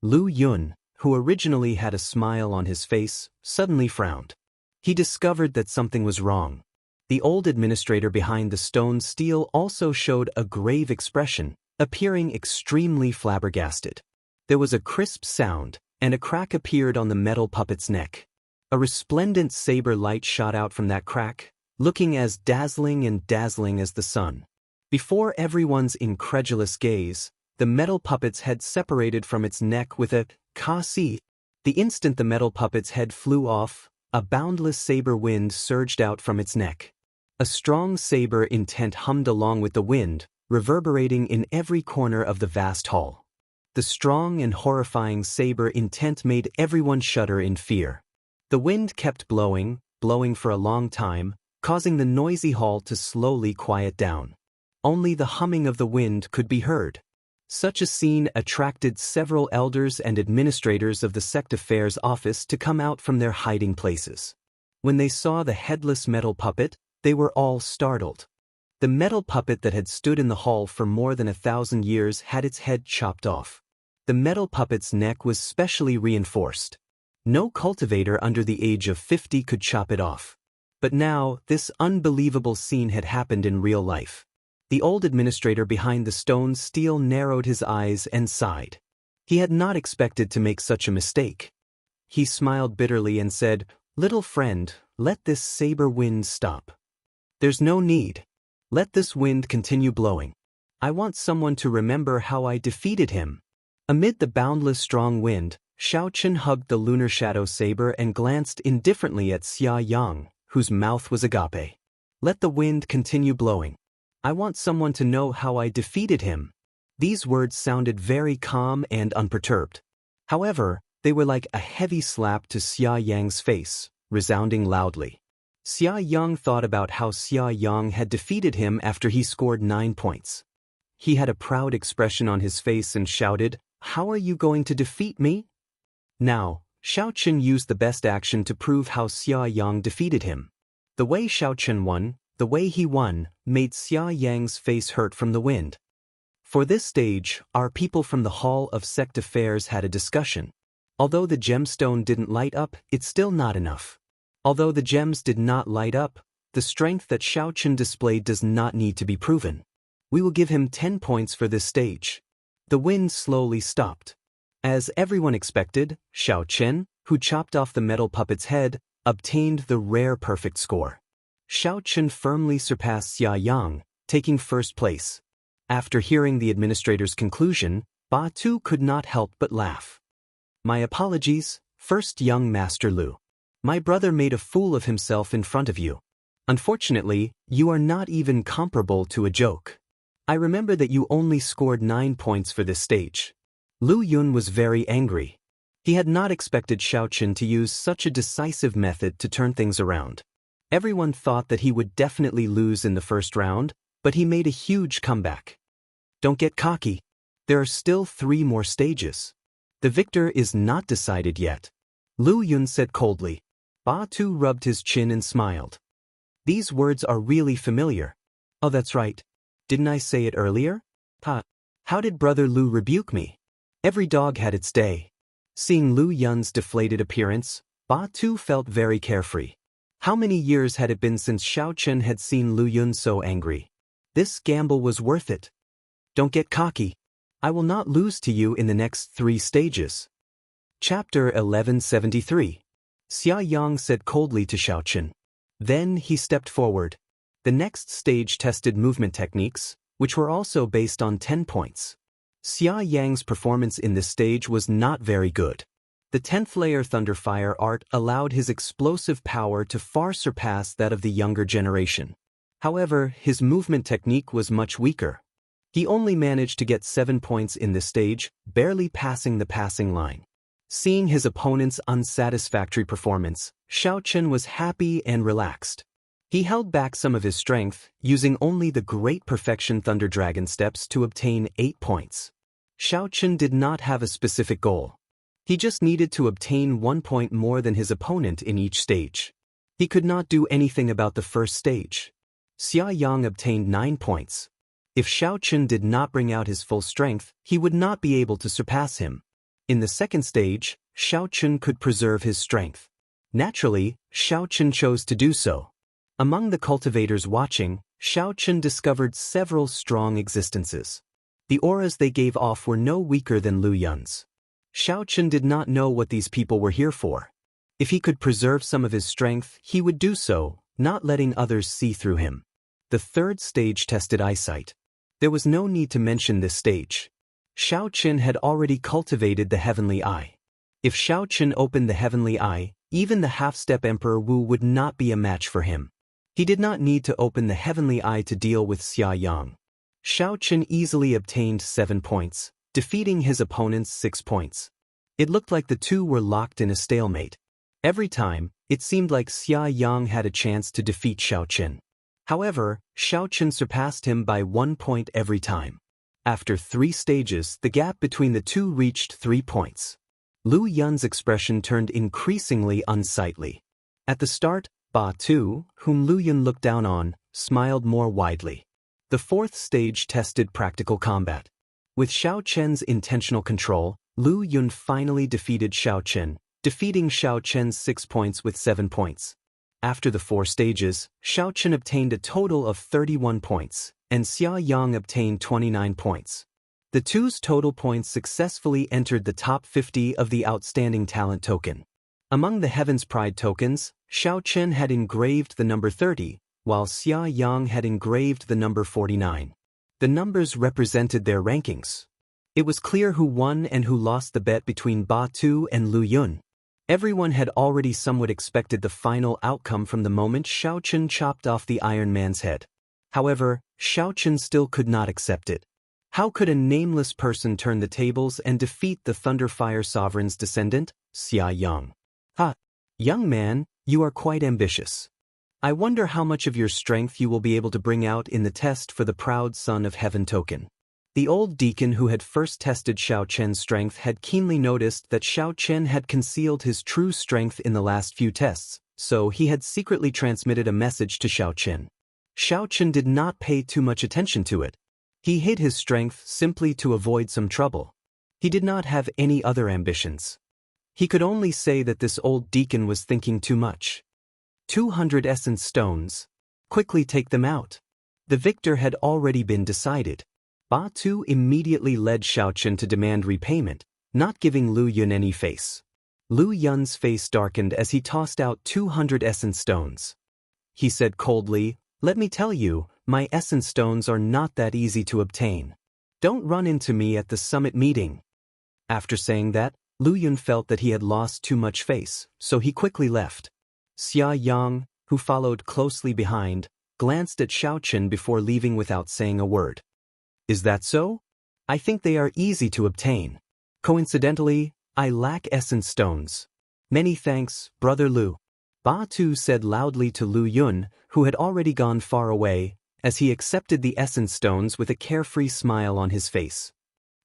Lu Yun, who originally had a smile on his face, suddenly frowned. He discovered that something was wrong. The old administrator behind the stone steel also showed a grave expression, appearing extremely flabbergasted. There was a crisp sound, and a crack appeared on the metal puppet's neck. A resplendent saber light shot out from that crack, looking as dazzling as the sun. Before everyone's incredulous gaze, the metal puppet's head separated from its neck with a "ka-si." The instant the metal puppet's head flew off, a boundless saber wind surged out from its neck. A strong saber intent hummed along with the wind, reverberating in every corner of the vast hall. The strong and horrifying saber intent made everyone shudder in fear. The wind kept blowing for a long time, causing the noisy hall to slowly quiet down. Only the humming of the wind could be heard. Such a scene attracted several elders and administrators of the sect affairs office to come out from their hiding places. When they saw the headless metal puppet, they were all startled. The metal puppet that had stood in the hall for more than 1,000 years had its head chopped off. The metal puppet's neck was specially reinforced. No cultivator under the age of 50 could chop it off. But now, this unbelievable scene had happened in real life. The old administrator behind the stone steel narrowed his eyes and sighed. He had not expected to make such a mistake. He smiled bitterly and said, "Little friend, let this saber wind stop. There's no need. Let this wind continue blowing. I want someone to remember how I defeated him." Amid the boundless strong wind, Xiao Chen hugged the lunar shadow saber and glanced indifferently at Xia Yang, whose mouth was agape. "Let the wind continue blowing. I want someone to know how I defeated him." These words sounded very calm and unperturbed. However, they were like a heavy slap to Xia Yang's face, resounding loudly. Xia Yang thought about how Xia Yang had defeated him after he scored 9 points. He had a proud expression on his face and shouted, "How are you going to defeat me?" Now, Xiao Chen used the best action to prove how Xia Yang defeated him. The way Xiao Chen won, the way he won, made Xia Yang's face hurt from the wind. For this stage, our people from the Hall of Sect Affairs had a discussion. Although the gemstone didn't light up, it's still not enough. Although the gems did not light up, the strength that Xiao Chen displayed does not need to be proven. We will give him 10 points for this stage. The wind slowly stopped. As everyone expected, Xiao Chen, who chopped off the metal puppet's head, obtained the rare perfect score. Xiao Chen firmly surpassed Xia Yang, taking first place. After hearing the administrator's conclusion, Ba Tu could not help but laugh. My apologies, first young Master Lu. My brother made a fool of himself in front of you. Unfortunately, you are not even comparable to a joke. I remember that you only scored 9 points for this stage. Lu Yun was very angry. He had not expected Xiao Chen to use such a decisive method to turn things around. Everyone thought that he would definitely lose in the first round, but he made a huge comeback. Don't get cocky. There are still 3 more stages. The victor is not decided yet. Lu Yun said coldly. Ba Tu rubbed his chin and smiled. These words are really familiar. Oh, that's right. Didn't I say it earlier? How did Brother Lu rebuke me? Every dog had its day. Seeing Lu Yun's deflated appearance, Ba Tu felt very carefree. How many years had it been since Xiao Chen had seen Lu Yun so angry? This gamble was worth it. Don't get cocky. I will not lose to you in the next 3 stages. Chapter 1173. Xia Yang said coldly to Xiao Chen. Then he stepped forward. The next stage tested movement techniques, which were also based on 10 points. Xia Yang's performance in this stage was not very good. The 10th layer Thunderfire art allowed his explosive power to far surpass that of the younger generation. However, his movement technique was much weaker. He only managed to get 7 points in this stage, barely passing the passing line. Seeing his opponent's unsatisfactory performance, Xiao Chen was happy and relaxed. He held back some of his strength, using only the Great Perfection Thunder Dragon steps to obtain 8 points. Xiao Chen did not have a specific goal. He just needed to obtain 1 point more than his opponent in each stage. He could not do anything about the first stage. Xia Yang obtained 9 points. If Xiao Chen did not bring out his full strength, he would not be able to surpass him. In the second stage, Xiao Chen could preserve his strength. Naturally, Xiao Chen chose to do so. Among the cultivators watching, Xiao Chen discovered several strong existences. The auras they gave off were no weaker than Lu Yun's. Xiao Chen did not know what these people were here for. If he could preserve some of his strength, he would do so, not letting others see through him. The third stage tested eyesight. There was no need to mention this stage. Xiao Chen had already cultivated the Heavenly Eye. If Xiao Chen opened the Heavenly Eye, even the half-step Emperor Wu would not be a match for him. He did not need to open the Heavenly Eye to deal with Xia Yang. Xiao Chen easily obtained 7 points, defeating his opponent's 6 points. It looked like the two were locked in a stalemate. Every time, it seemed like Xia Yang had a chance to defeat Xiao Chen. However, Xiao Chen surpassed him by 1 point every time. After 3 stages, the gap between the two reached 3 points. Lu Yun's expression turned increasingly unsightly. At the start, Ba Tu, whom Lu Yun looked down on, smiled more widely. The 4th stage tested practical combat. With Xiao Chen's intentional control, Lu Yun finally defeated Xiao Chen, defeating Xiao Chen's 6 points with 7 points. After the 4 stages, Xiao Chen obtained a total of 31 points, and Xia Yang obtained 29 points. The two's total points successfully entered the top 50 of the Outstanding Talent token. Among the Heaven's Pride tokens, Xiao Chen had engraved the number 30, while Xia Yang had engraved the number 49. The numbers represented their rankings. It was clear who won and who lost the bet between Ba Tu and Lu Yun. Everyone had already somewhat expected the final outcome from the moment Xiao Chen chopped off the Iron Man's head. However, Xiao Chen still could not accept it. How could a nameless person turn the tables and defeat the Thunderfire Sovereign's descendant, Xia Yang? Young man, you are quite ambitious. I wonder how much of your strength you will be able to bring out in the test for the Proud Son of Heaven token. The old deacon who had first tested Xiao Chen's strength had keenly noticed that Xiao Chen had concealed his true strength in the last few tests, so he had secretly transmitted a message to Xiao Chen. Xiao Chen did not pay too much attention to it. He hid his strength simply to avoid some trouble. He did not have any other ambitions. He could only say that this old deacon was thinking too much. 200 essence stones. Quickly take them out. The victor had already been decided. Ba Tu immediately led Xiao Chen to demand repayment, not giving Lu Yun any face. Lu Yun's face darkened as he tossed out 200 essence stones. He said coldly, "Let me tell you, my essence stones are not that easy to obtain. Don't run into me at the summit meeting." After saying that, Lu Yun felt that he had lost too much face, so he quickly left. Xia Yang, who followed closely behind, glanced at Xiao Chen before leaving without saying a word. "Is that so? I think they are easy to obtain. Coincidentally, I lack essence stones. Many thanks, Brother Lu." Ba Tu said loudly to Lu Yun, who had already gone far away, as he accepted the essence stones with a carefree smile on his face.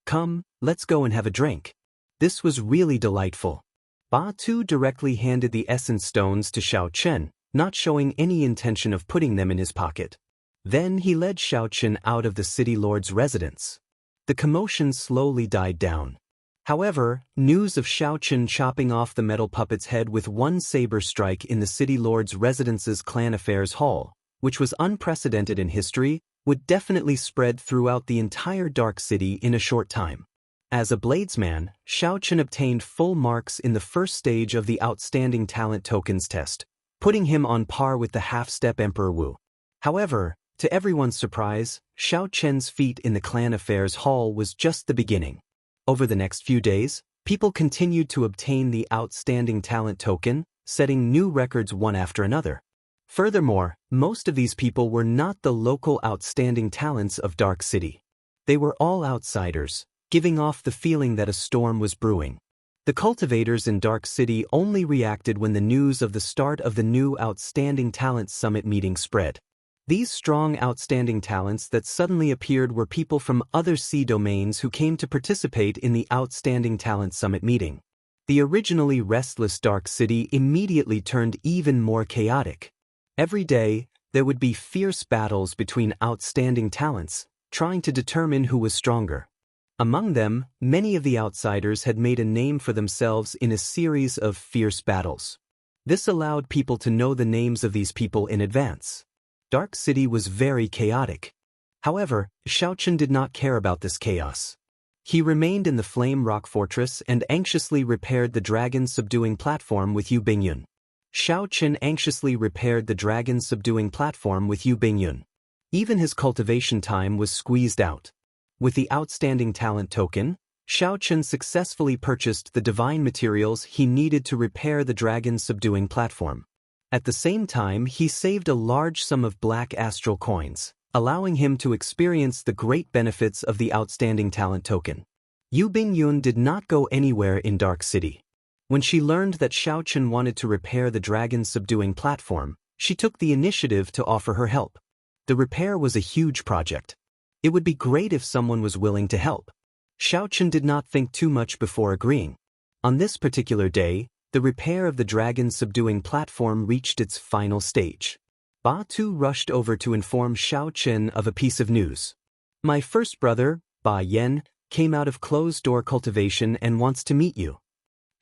"Come, let's go and have a drink." This was really delightful. Ba Tu directly handed the essence stones to Xiao Chen, not showing any intention of putting them in his pocket. Then he led Xiao Chen out of the city lord's residence. The commotion slowly died down. However, news of Xiao Chen chopping off the metal puppet's head with one saber strike in the city lord's residence's clan affairs hall, which was unprecedented in history, would definitely spread throughout the entire Dark City in a short time. As a bladesman, Xiao Chen obtained full marks in the first stage of the Outstanding Talent Tokens test, putting him on par with the half-step Emperor Wu. However, to everyone's surprise, Xiao Chen's feat in the clan affairs hall was just the beginning. Over the next few days, people continued to obtain the Outstanding Talent Token, setting new records one after another. Furthermore, most of these people were not the local outstanding talents of Dark City. They were all outsiders, giving off the feeling that a storm was brewing. The cultivators in Dark City only reacted when the news of the start of the new Outstanding Talent Summit meeting spread. These strong outstanding talents that suddenly appeared were people from other sea domains who came to participate in the Outstanding Talent Summit meeting. The originally restless Dark City immediately turned even more chaotic. Every day, there would be fierce battles between outstanding talents, trying to determine who was stronger. Among them, many of the outsiders had made a name for themselves in a series of fierce battles. This allowed people to know the names of these people in advance. Dark City was very chaotic. However, Xiao Chen did not care about this chaos. He remained in the Flame Rock Fortress and anxiously repaired the dragon-subduing platform with Yu Bingyun. Xiao Chen anxiously repaired the dragon-subduing platform with Yu Bingyun. Even his cultivation time was squeezed out. With the Outstanding Talent Token, Xiao Chen successfully purchased the divine materials he needed to repair the dragon-subduing platform. At the same time, he saved a large sum of black astral coins, allowing him to experience the great benefits of the Outstanding Talent Token. Yu Bingyun did not go anywhere in Dark City. When she learned that Xiao Chen wanted to repair the dragon-subduing platform, she took the initiative to offer her help. The repair was a huge project. It would be great if someone was willing to help. Xiao Chen did not think too much before agreeing. On this particular day, the repair of the dragon-subduing platform reached its final stage. Ba Tu rushed over to inform Xiao Chen of a piece of news. "My first brother, Ba Yan, came out of closed-door cultivation and wants to meet you."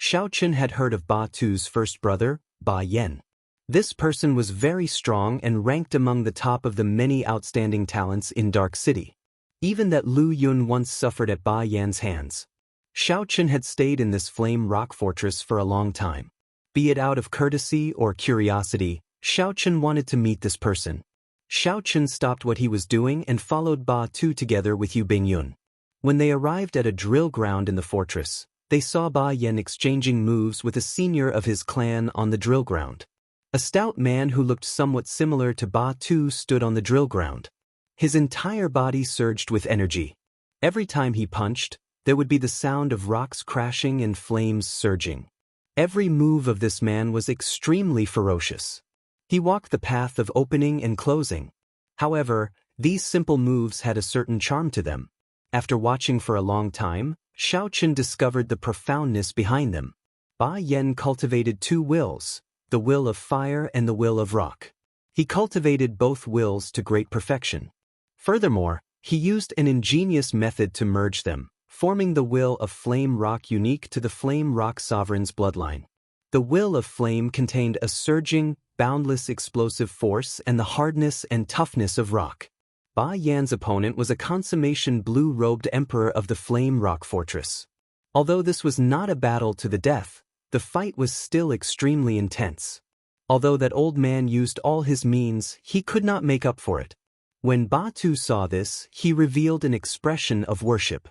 Xiao Chen had heard of Ba Tu's first brother, Ba Yan. This person was very strong and ranked among the top of the many outstanding talents in Dark City. Even that Lu Yun once suffered at Ba Yan's hands. Xiao Chen had stayed in this Flame Rock Fortress for a long time. Be it out of courtesy or curiosity, Xiao Chen wanted to meet this person. Xiao Chen stopped what he was doing and followed Ba Tu together with Yu Bingyun. When they arrived at a drill ground in the fortress, they saw Ba Yan exchanging moves with a senior of his clan on the drill ground. A stout man who looked somewhat similar to Ba Tu stood on the drill ground. His entire body surged with energy. Every time he punched, there would be the sound of rocks crashing and flames surging. Every move of this man was extremely ferocious. He walked the path of opening and closing. However, these simple moves had a certain charm to them. After watching for a long time, Xiao Chen discovered the profoundness behind them. Ba Yan cultivated two wills, the will of fire and the will of rock. He cultivated both wills to great perfection. Furthermore, he used an ingenious method to merge them, forming the will of flame rock unique to the flame rock sovereign's bloodline. The will of flame contained a surging, boundless explosive force and the hardness and toughness of rock. Ba Yan's opponent was a consummation blue-robed emperor of the Flame Rock Fortress. Although this was not a battle to the death, the fight was still extremely intense. Although that old man used all his means, he could not make up for it. When Batu saw this, he revealed an expression of worship.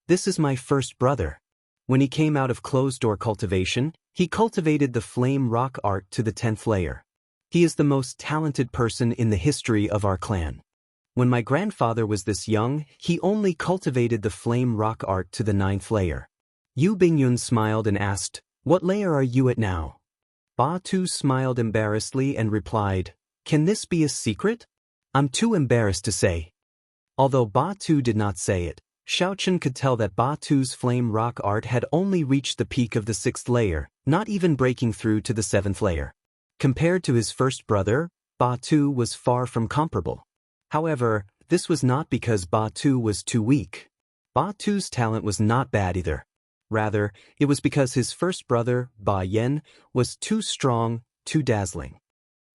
"This is my first brother." When he came out of closed-door cultivation, he cultivated the flame rock art to the 10th layer. He is the most talented person in the history of our clan. When my grandfather was this young, he only cultivated the flame rock art to the 9th layer. Yu Bingyun smiled and asked, "What layer are you at now?" Batu smiled embarrassedly and replied, "Can this be a secret? I'm too embarrassed to say." Although Batu did not say it, Xiaochen could tell that Batu's flame rock art had only reached the peak of the 6th layer, not even breaking through to the 7th layer. Compared to his first brother, Batu was far from comparable. However, this was not because Batu was too weak. Batu's talent was not bad either. Rather, it was because his first brother, Ba Yan, was too strong, too dazzling.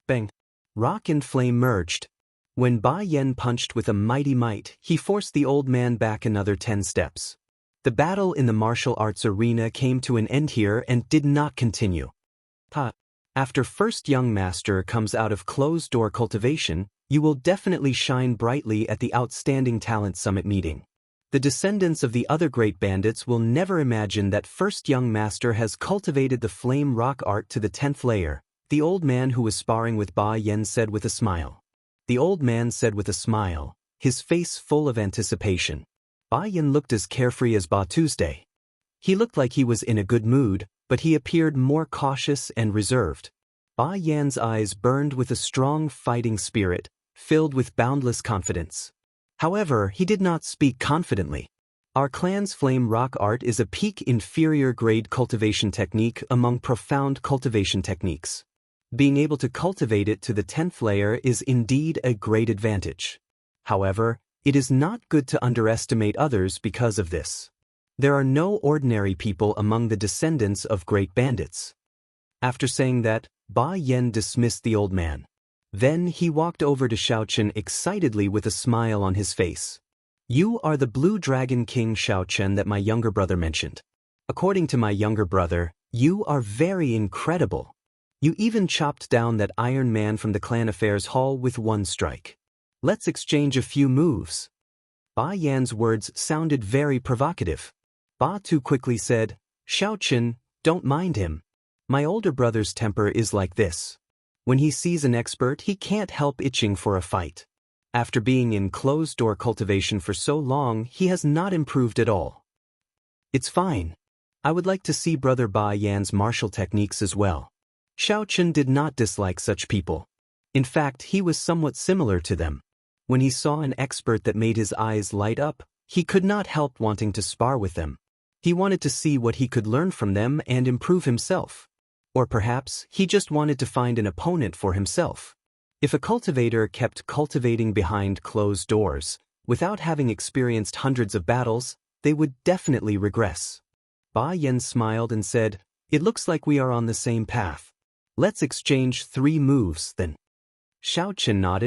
Bang! Rock and flame merged. When Ba Yan punched with a mighty might, he forced the old man back another 10 steps. The battle in the martial arts arena came to an end here and did not continue. After first young master comes out of closed-door cultivation, you will definitely shine brightly at the Outstanding Talent Summit meeting. The descendants of the other great bandits will never imagine that first young master has cultivated the flame rock art to the 10th layer, the old man who was sparring with Ba Yan said with a smile. The old man said with a smile, his face full of anticipation. Ba Yan looked as carefree as Ba Tuesday. He looked like he was in a good mood, but he appeared more cautious and reserved. Ba Yan's eyes burned with a strong fighting spirit, filled with boundless confidence. However, he did not speak confidently. Our clan's flame rock art is a peak inferior grade cultivation technique among profound cultivation techniques. Being able to cultivate it to the 10th layer is indeed a great advantage. However, it is not good to underestimate others because of this. There are no ordinary people among the descendants of great bandits. After saying that, Ba Yan dismissed the old man. Then he walked over to Xiaochen excitedly with a smile on his face. "You are the Blue Dragon King Xiaochen that my younger brother mentioned. According to my younger brother, you are very incredible. You even chopped down that Iron Man from the Clan Affairs Hall with one strike. Let's exchange a few moves." Ba Yan's words sounded very provocative. Batu quickly said, "Xiaochen, don't mind him. My older brother's temper is like this. When he sees an expert, he can't help itching for a fight. After being in closed-door cultivation for so long, he has not improved at all. It's fine. I would like to see Brother Ba Yan's martial techniques as well." Xiaochen did not dislike such people. In fact, he was somewhat similar to them. When he saw an expert that made his eyes light up, he could not help wanting to spar with them. He wanted to see what he could learn from them and improve himself. Or perhaps he just wanted to find an opponent for himself. If a cultivator kept cultivating behind closed doors, without having experienced hundreds of battles, they would definitely regress. Ba Yan smiled and said, "It looks like we are on the same path. Let's exchange 3 moves then." Xiaochen nodded.